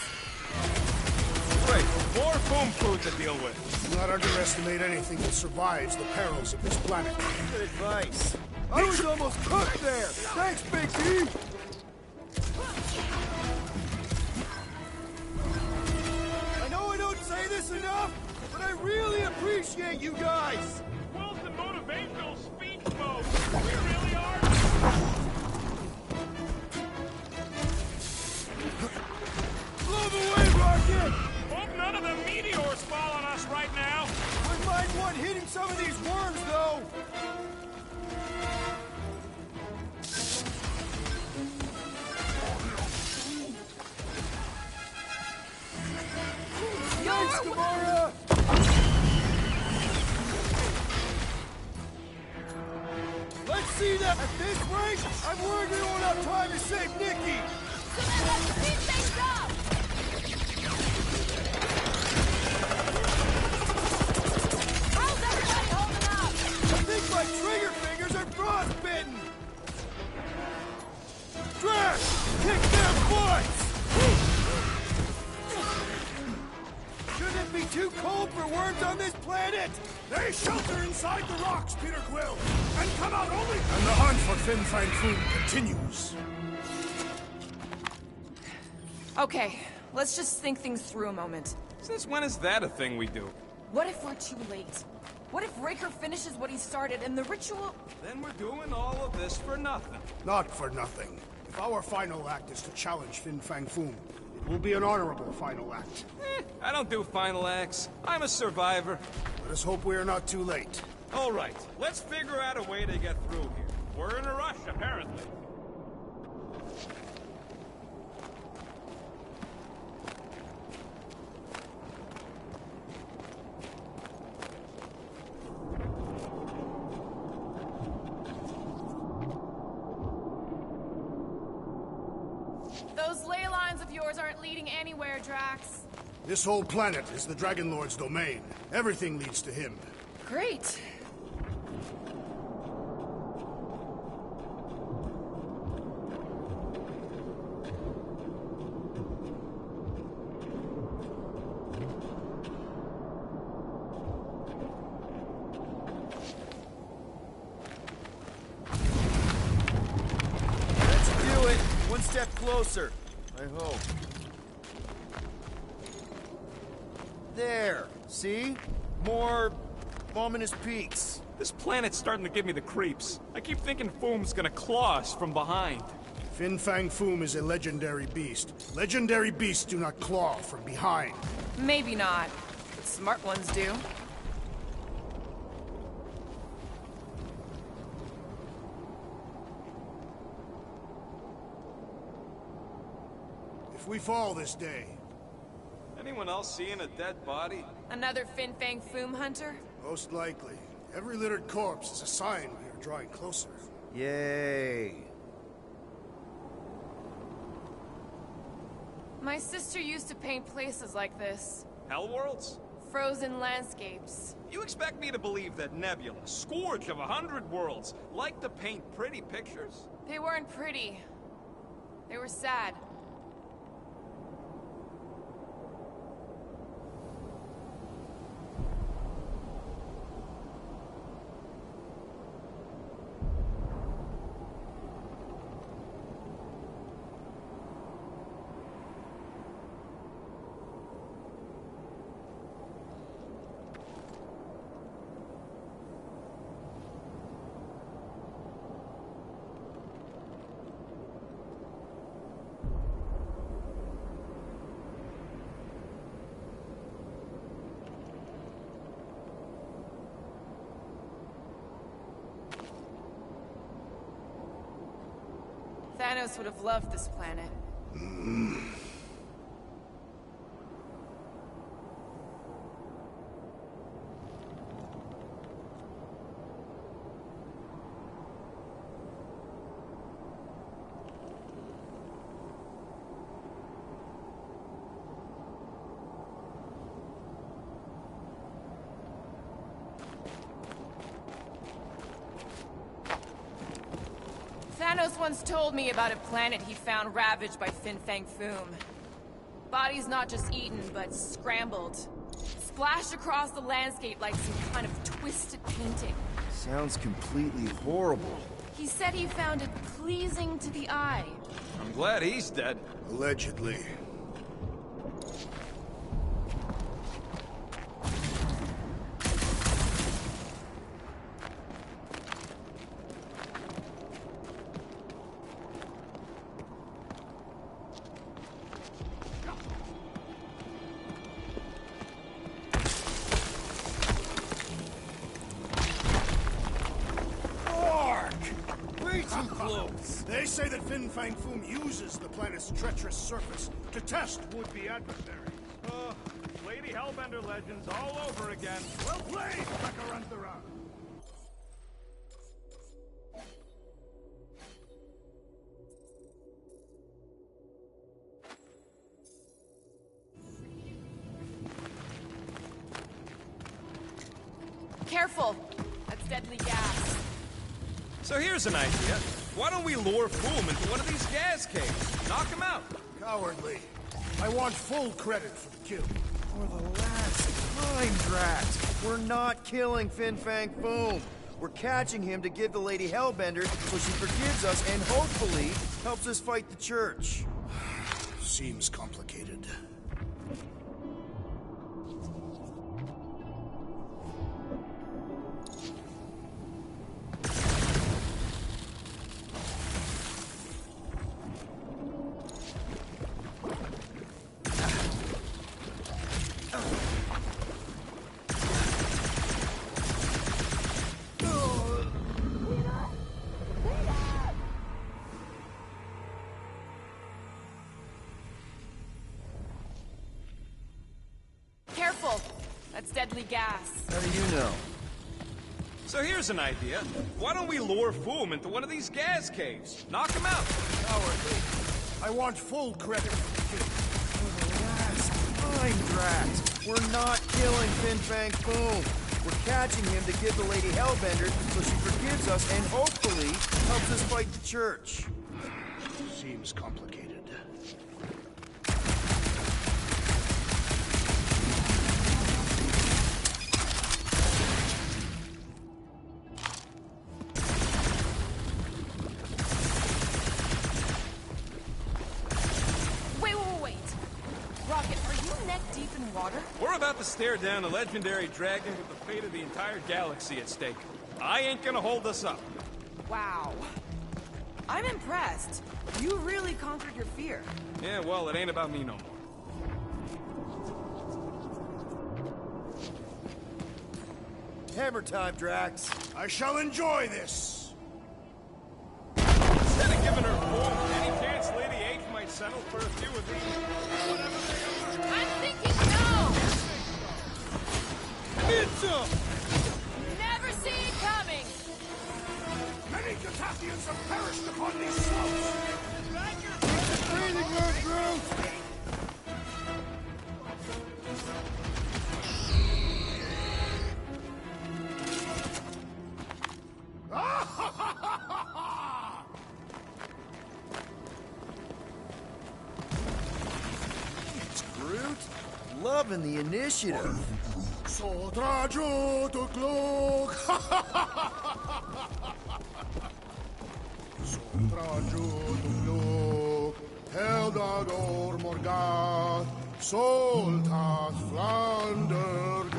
Great, more Foom food to deal with. Do not underestimate anything that survives the perils of this planet. Good advice. I was almost cooked there. Thanks, Big D. I know I don't say this enough, but I really appreciate you guys. Wilson motivational speech mode. We really are. Blow them away, Rocket! Hope none of the meteors fall on us right now. Wouldn't mind one hitting some of these worms, though. Thanks, Gamora! Let's see that. At this rate, I'm worried we won't have time to save Nikki. So then let's speed things up! How's everybody holding up? I think my trigger fingers are frostbitten. Drax, kick their butts! Shouldn't it be too cold for worms on this planet? They shelter inside the rocks, Peter Quill, and come out only... And the hunt for Fin Fang Foom continues. Okay, let's just think things through a moment. Since when is that a thing we do? What if we're too late? What if Raker finishes what he started and the ritual... Then we're doing all of this for nothing. Not for nothing. If our final act is to challenge Fin Fang Foom, it will be an honorable final act. I don't do final acts. I'm a survivor. Let us hope we are not too late. All right, let's figure out a way to get through here. We're in a rush, apparently. Those ley lines of yours aren't leading anywhere, Drax. This whole planet is the Dragon Lord's domain. Everything leads to him. Great. Let's do it. One step closer. I hope. There. See? More ominous peaks. This planet's starting to give me the creeps. I keep thinking Foom's gonna claw us from behind. Fin Fang Foom is a legendary beast. Legendary beasts do not claw from behind. Maybe not, but smart ones do. If we fall this day... Anyone else seeing a dead body? Another Fin Fang Foom hunter? Most likely. Every littered corpse is a sign we are We're drawing closer. Yay. My sister used to paint places like this. Hellworlds? Frozen landscapes. You expect me to believe that Nebula, scourge of 100 worlds, liked to paint pretty pictures? They weren't pretty. They were sad. Thanos would have loved this planet. Thanos once told me about a planet he found ravaged by Fin Fang Foom. Bodies not just eaten, but scrambled. Splashed across the landscape like some kind of twisted painting. Sounds completely horrible. He said he found it pleasing to the eye. I'm glad he's dead. Allegedly. They say that Fin Fang Foom uses the planet's treacherous surface to test would-be adversaries. Lady Hellbender legends all over again. Well played, Macarantara! Careful! That's deadly gas. So here's an idea. Why don't we lure Foom into one of these gas caves? Knock him out. Cowardly. I want full credit for the kill. For the last time, Drax. We're not killing Fin Fang Foom. We're catching him to give the Lady Hellbender so she forgives us and hopefully helps us fight the Church. Seems complicated. Careful! That's deadly gas. How do you know? So here's an idea. Why don't we lure Foom into one of these gas caves? Knock him out. Cowardly. I want full credit for the kill. For the last time, Drax. We're not killing Fin Fang Foom. We're catching him to give the Lady Hellbender so she forgives us and hopefully helps us fight the Church. Seems complicated. Wait. Rocket, are you neck deep in water? We're about to stare down a legendary dragon with the fate of the entire galaxy at stake. I ain't gonna hold us up. Wow. I'm impressed. You really conquered your fear. Yeah, well, it ain't about me no more. Hammer time, Drax. I shall enjoy this. Instead of giving her Foom, any chance Lady H might settle for a few of these? Whatever they are. I'm thinking no! It's Never see it coming! Loving the initiative. Sotrajutu kluk. Sotrajutu kluk. Heldador morgat. Soltat flandergat.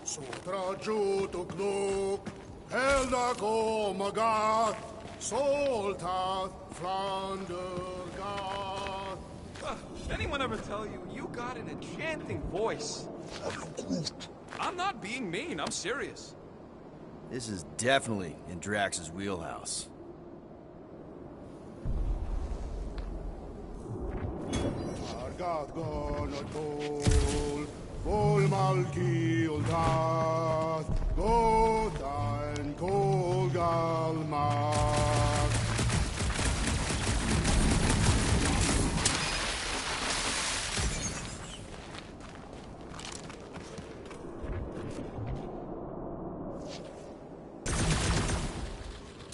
Sotrajutu kluk. Heldagor morgat. Soltat flandergat. Anyone ever tell you, you got an enchanting voice? I'm not being mean, I'm serious. This is definitely in Drax's wheelhouse. Argat gonotol, vol malki uldat, gotain kolgalmat.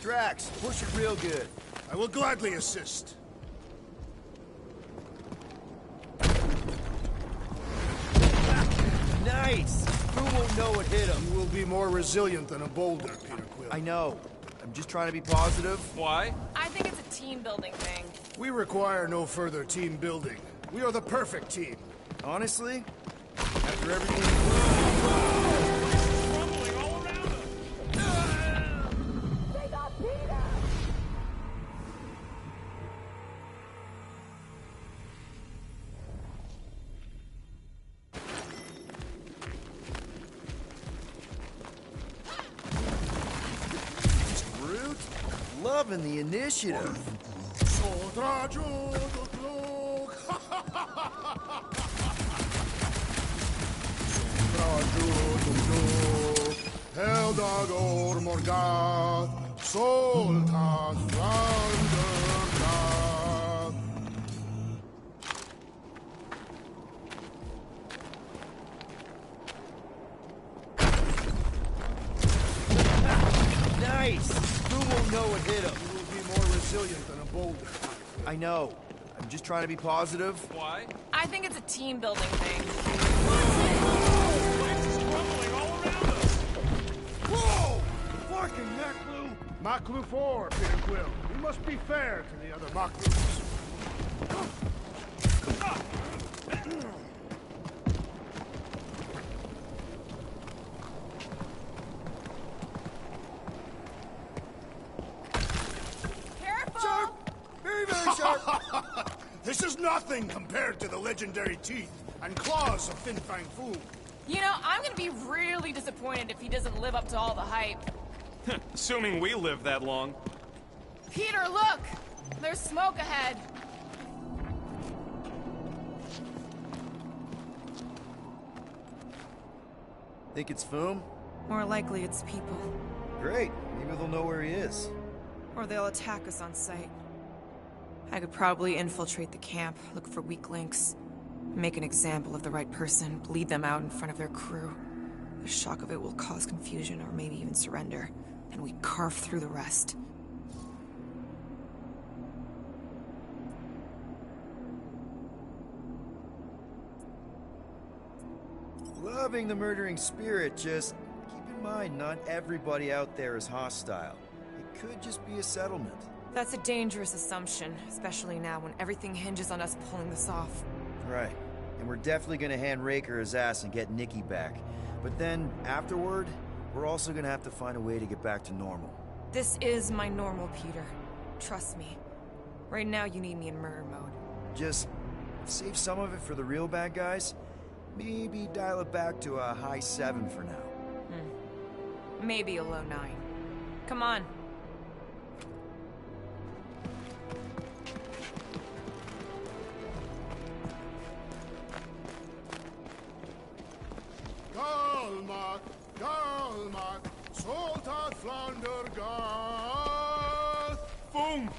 Drax, push it real good. I will gladly assist. Nice! Who won't know what hit him? You will be more resilient than a boulder, Peter Quill. I know. I'm just trying to be positive. Why? I think it's a team building thing. We require no further team building. We are the perfect team. Honestly, after everything... Crumbling all around us! They got Peter! Groot, loving the initiative. Sotrajutu kluk. Sotrajutu kluk. Heldagor morgat. Soltat flandergat. Nice! Who won't know what hit him? You will be more resilient than a boulder. I know. I'm just trying to be positive. Why? I think it's a team building thing. Crumbling all around us! Whoa! Fucking Maklu! Maklu 4, Peter Quill. We must be fair to the other Maklus. Careful! Very, very sharp! This is nothing compared to the legendary teeth and claws of Fin Fang Fu. You know, I'm gonna be really disappointed if he doesn't live up to all the hype. Assuming we live that long. Peter, look! There's smoke ahead. Think it's Foom? More likely it's people. Great. Maybe they'll know where he is. Or they'll attack us on sight. I could probably infiltrate the camp, look for weak links, make an example of the right person, bleed them out in front of their crew. The shock of it will cause confusion or maybe even surrender. Then we carve through the rest. Loving the murdering spirit, just keep in mind not everybody out there is hostile. It could just be a settlement. That's a dangerous assumption, especially now when everything hinges on us pulling this off. Right. And we're definitely gonna hand Raker his ass and get Nikki back. But then, afterward, we're also gonna have to find a way to get back to normal. This is my normal, Peter. Trust me. Right now you need me in murder mode. Just save some of it for the real bad guys. Maybe dial it back to a high 7 for now. Maybe a low 9. Come on. Galmat, Galmat, Soltat Flandergat. Foom!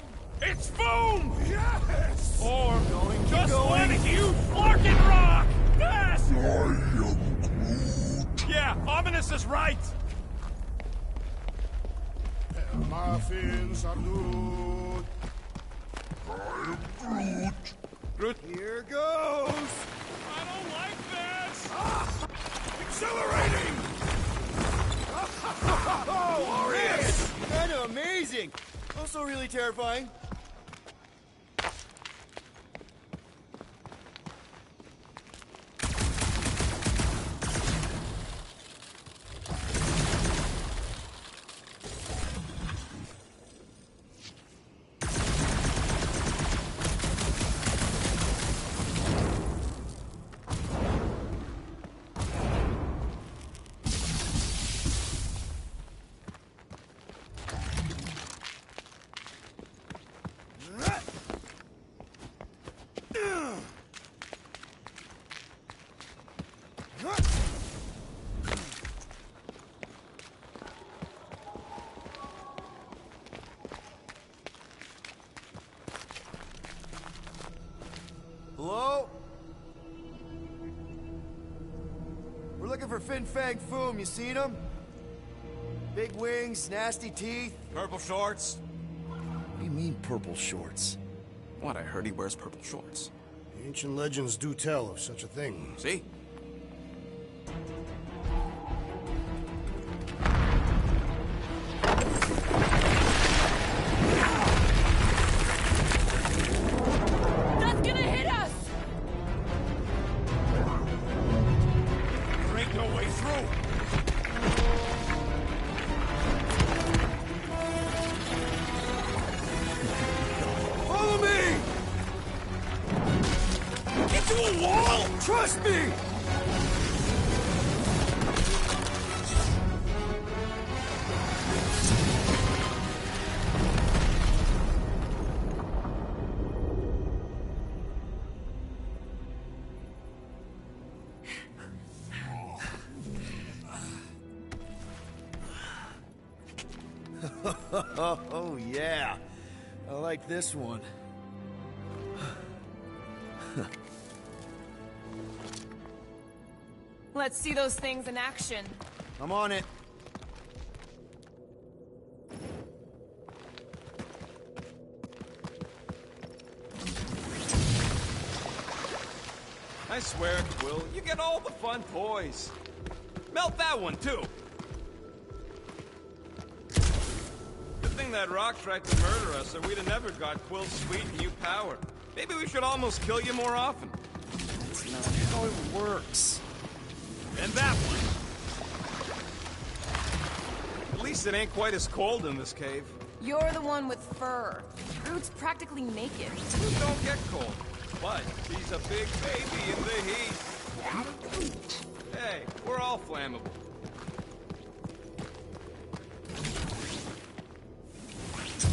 It's Foom! Yes! Or Going, keep just going. one huge Larkin rock! Yes! Yeah, ominous as right! Muffins are good. Groot. Here goes! I don't like this! Exhilarating! Oh, yes! Kind of amazing! Also really terrifying. Hello? We're looking for Fin Fang Foom. You seen him? Big wings, nasty teeth. Purple shorts? What do you mean, purple shorts? What, I heard he wears purple shorts. Ancient legends do tell of such a thing. See? That's gonna hit us! There ain't no way through! Follow me! Get to a wall! Trust me! Oh, yeah. I like this one. Let's see those things in action. I'm on it. I swear, Quill, you get all the fun toys. Melt that one, too. Good thing that rock tried to murder us, or we'd have never got Quill's sweet new power. Maybe we should almost kill you more often. That's not how it works. And that one. At least it ain't quite as cold in this cave. You're the one with fur. Groot's practically naked. Groot don't get cold, but he's a big baby in the heat. Hey, we're all flammable.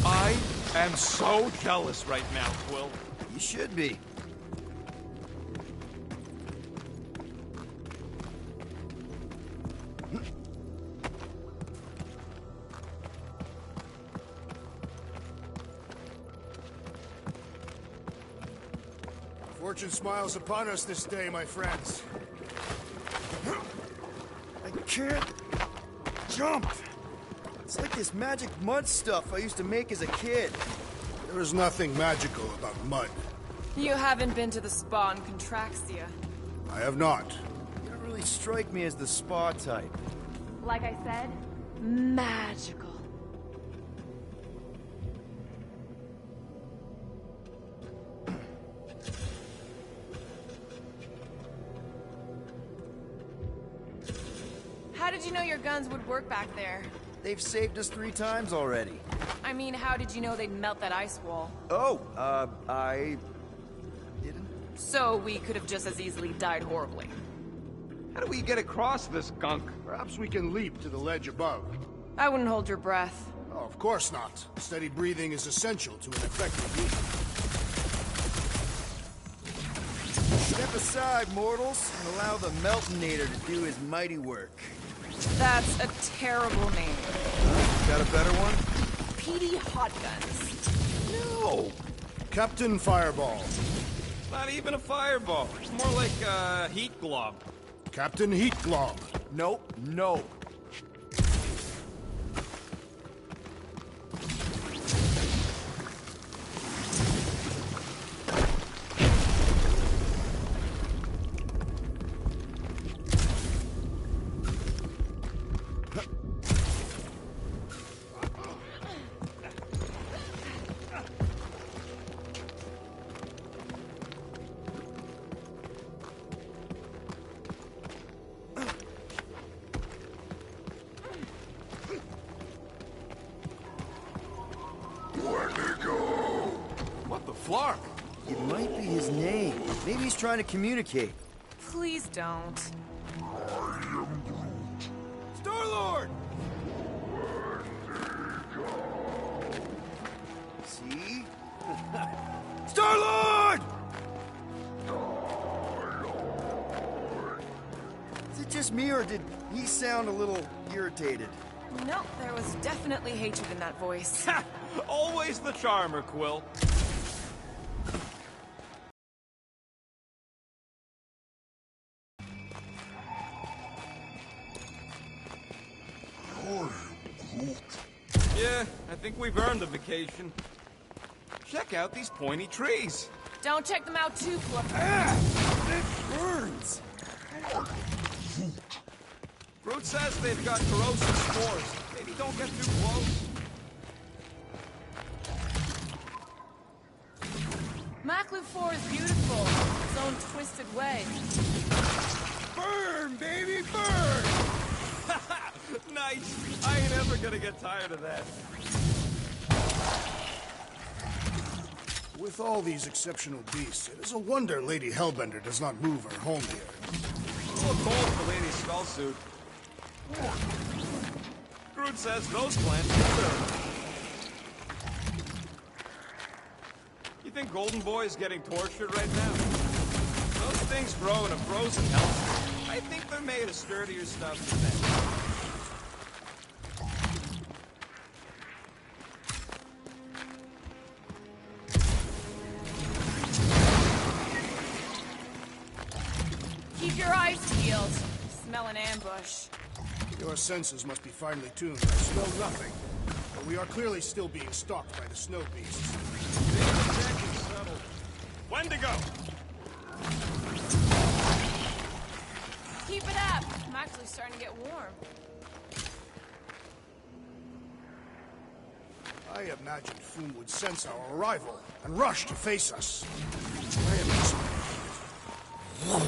I am so jealous right now, Quill. You should be. Fortune smiles upon us this day, my friends. I can't jump. It's like this magic mud stuff I used to make as a kid. There is nothing magical about mud. You haven't been to the spa in Contraxia. I have not. You don't really strike me as the spa type. Like I said, magical. How did you know your guns would work back there? They've saved us 3 times already. I mean, how did you know they'd melt that ice wall? Oh, I didn't. So we could have just as easily died horribly. How do we get across this gunk? Perhaps we can leap to the ledge above. I wouldn't hold your breath. Oh, of course not. Steady breathing is essential to an effective leap. Step aside, mortals, and allow the Meltonator to do his mighty work. That's a terrible name. Got a better one? PD Hot Guns. No! Captain Fireball. Not even a fireball. More like a heat glob. Captain Heat Glob. Nope, no. Maybe he's trying to communicate. Please don't. Star-Lord! See? Star-Lord! Is it just me, or did he sound a little irritated? Nope, there was definitely hatred in that voice. Always the charmer, Quill. Yeah, I think we've earned a vacation. Check out these pointy trees. Don't check them out too close. It burns. Groot says they've got corrosive spores. Maybe don't get too close. Maklu 4 is beautiful, in its own twisted way. Burn, baby, burn! Nice. I ain't ever gonna get tired of that. With all these exceptional beasts, it is a wonder Lady Hellbender does not move her home here. A little cold for Lady Skullsuit. Groot says those plants deserve. You think Golden Boy is getting tortured right now? Those things grow in a frozen hellscape. I think they're made of sturdier stuff than that. Keep your eyes peeled. Smell an ambush. Your senses must be finely tuned. I smell nothing. But we are clearly still being stalked by the snow beasts. Wendigo! Keep it up. I'm actually starting to get warm. I imagined Foom would sense our arrival and rush to face us. I am disappointed.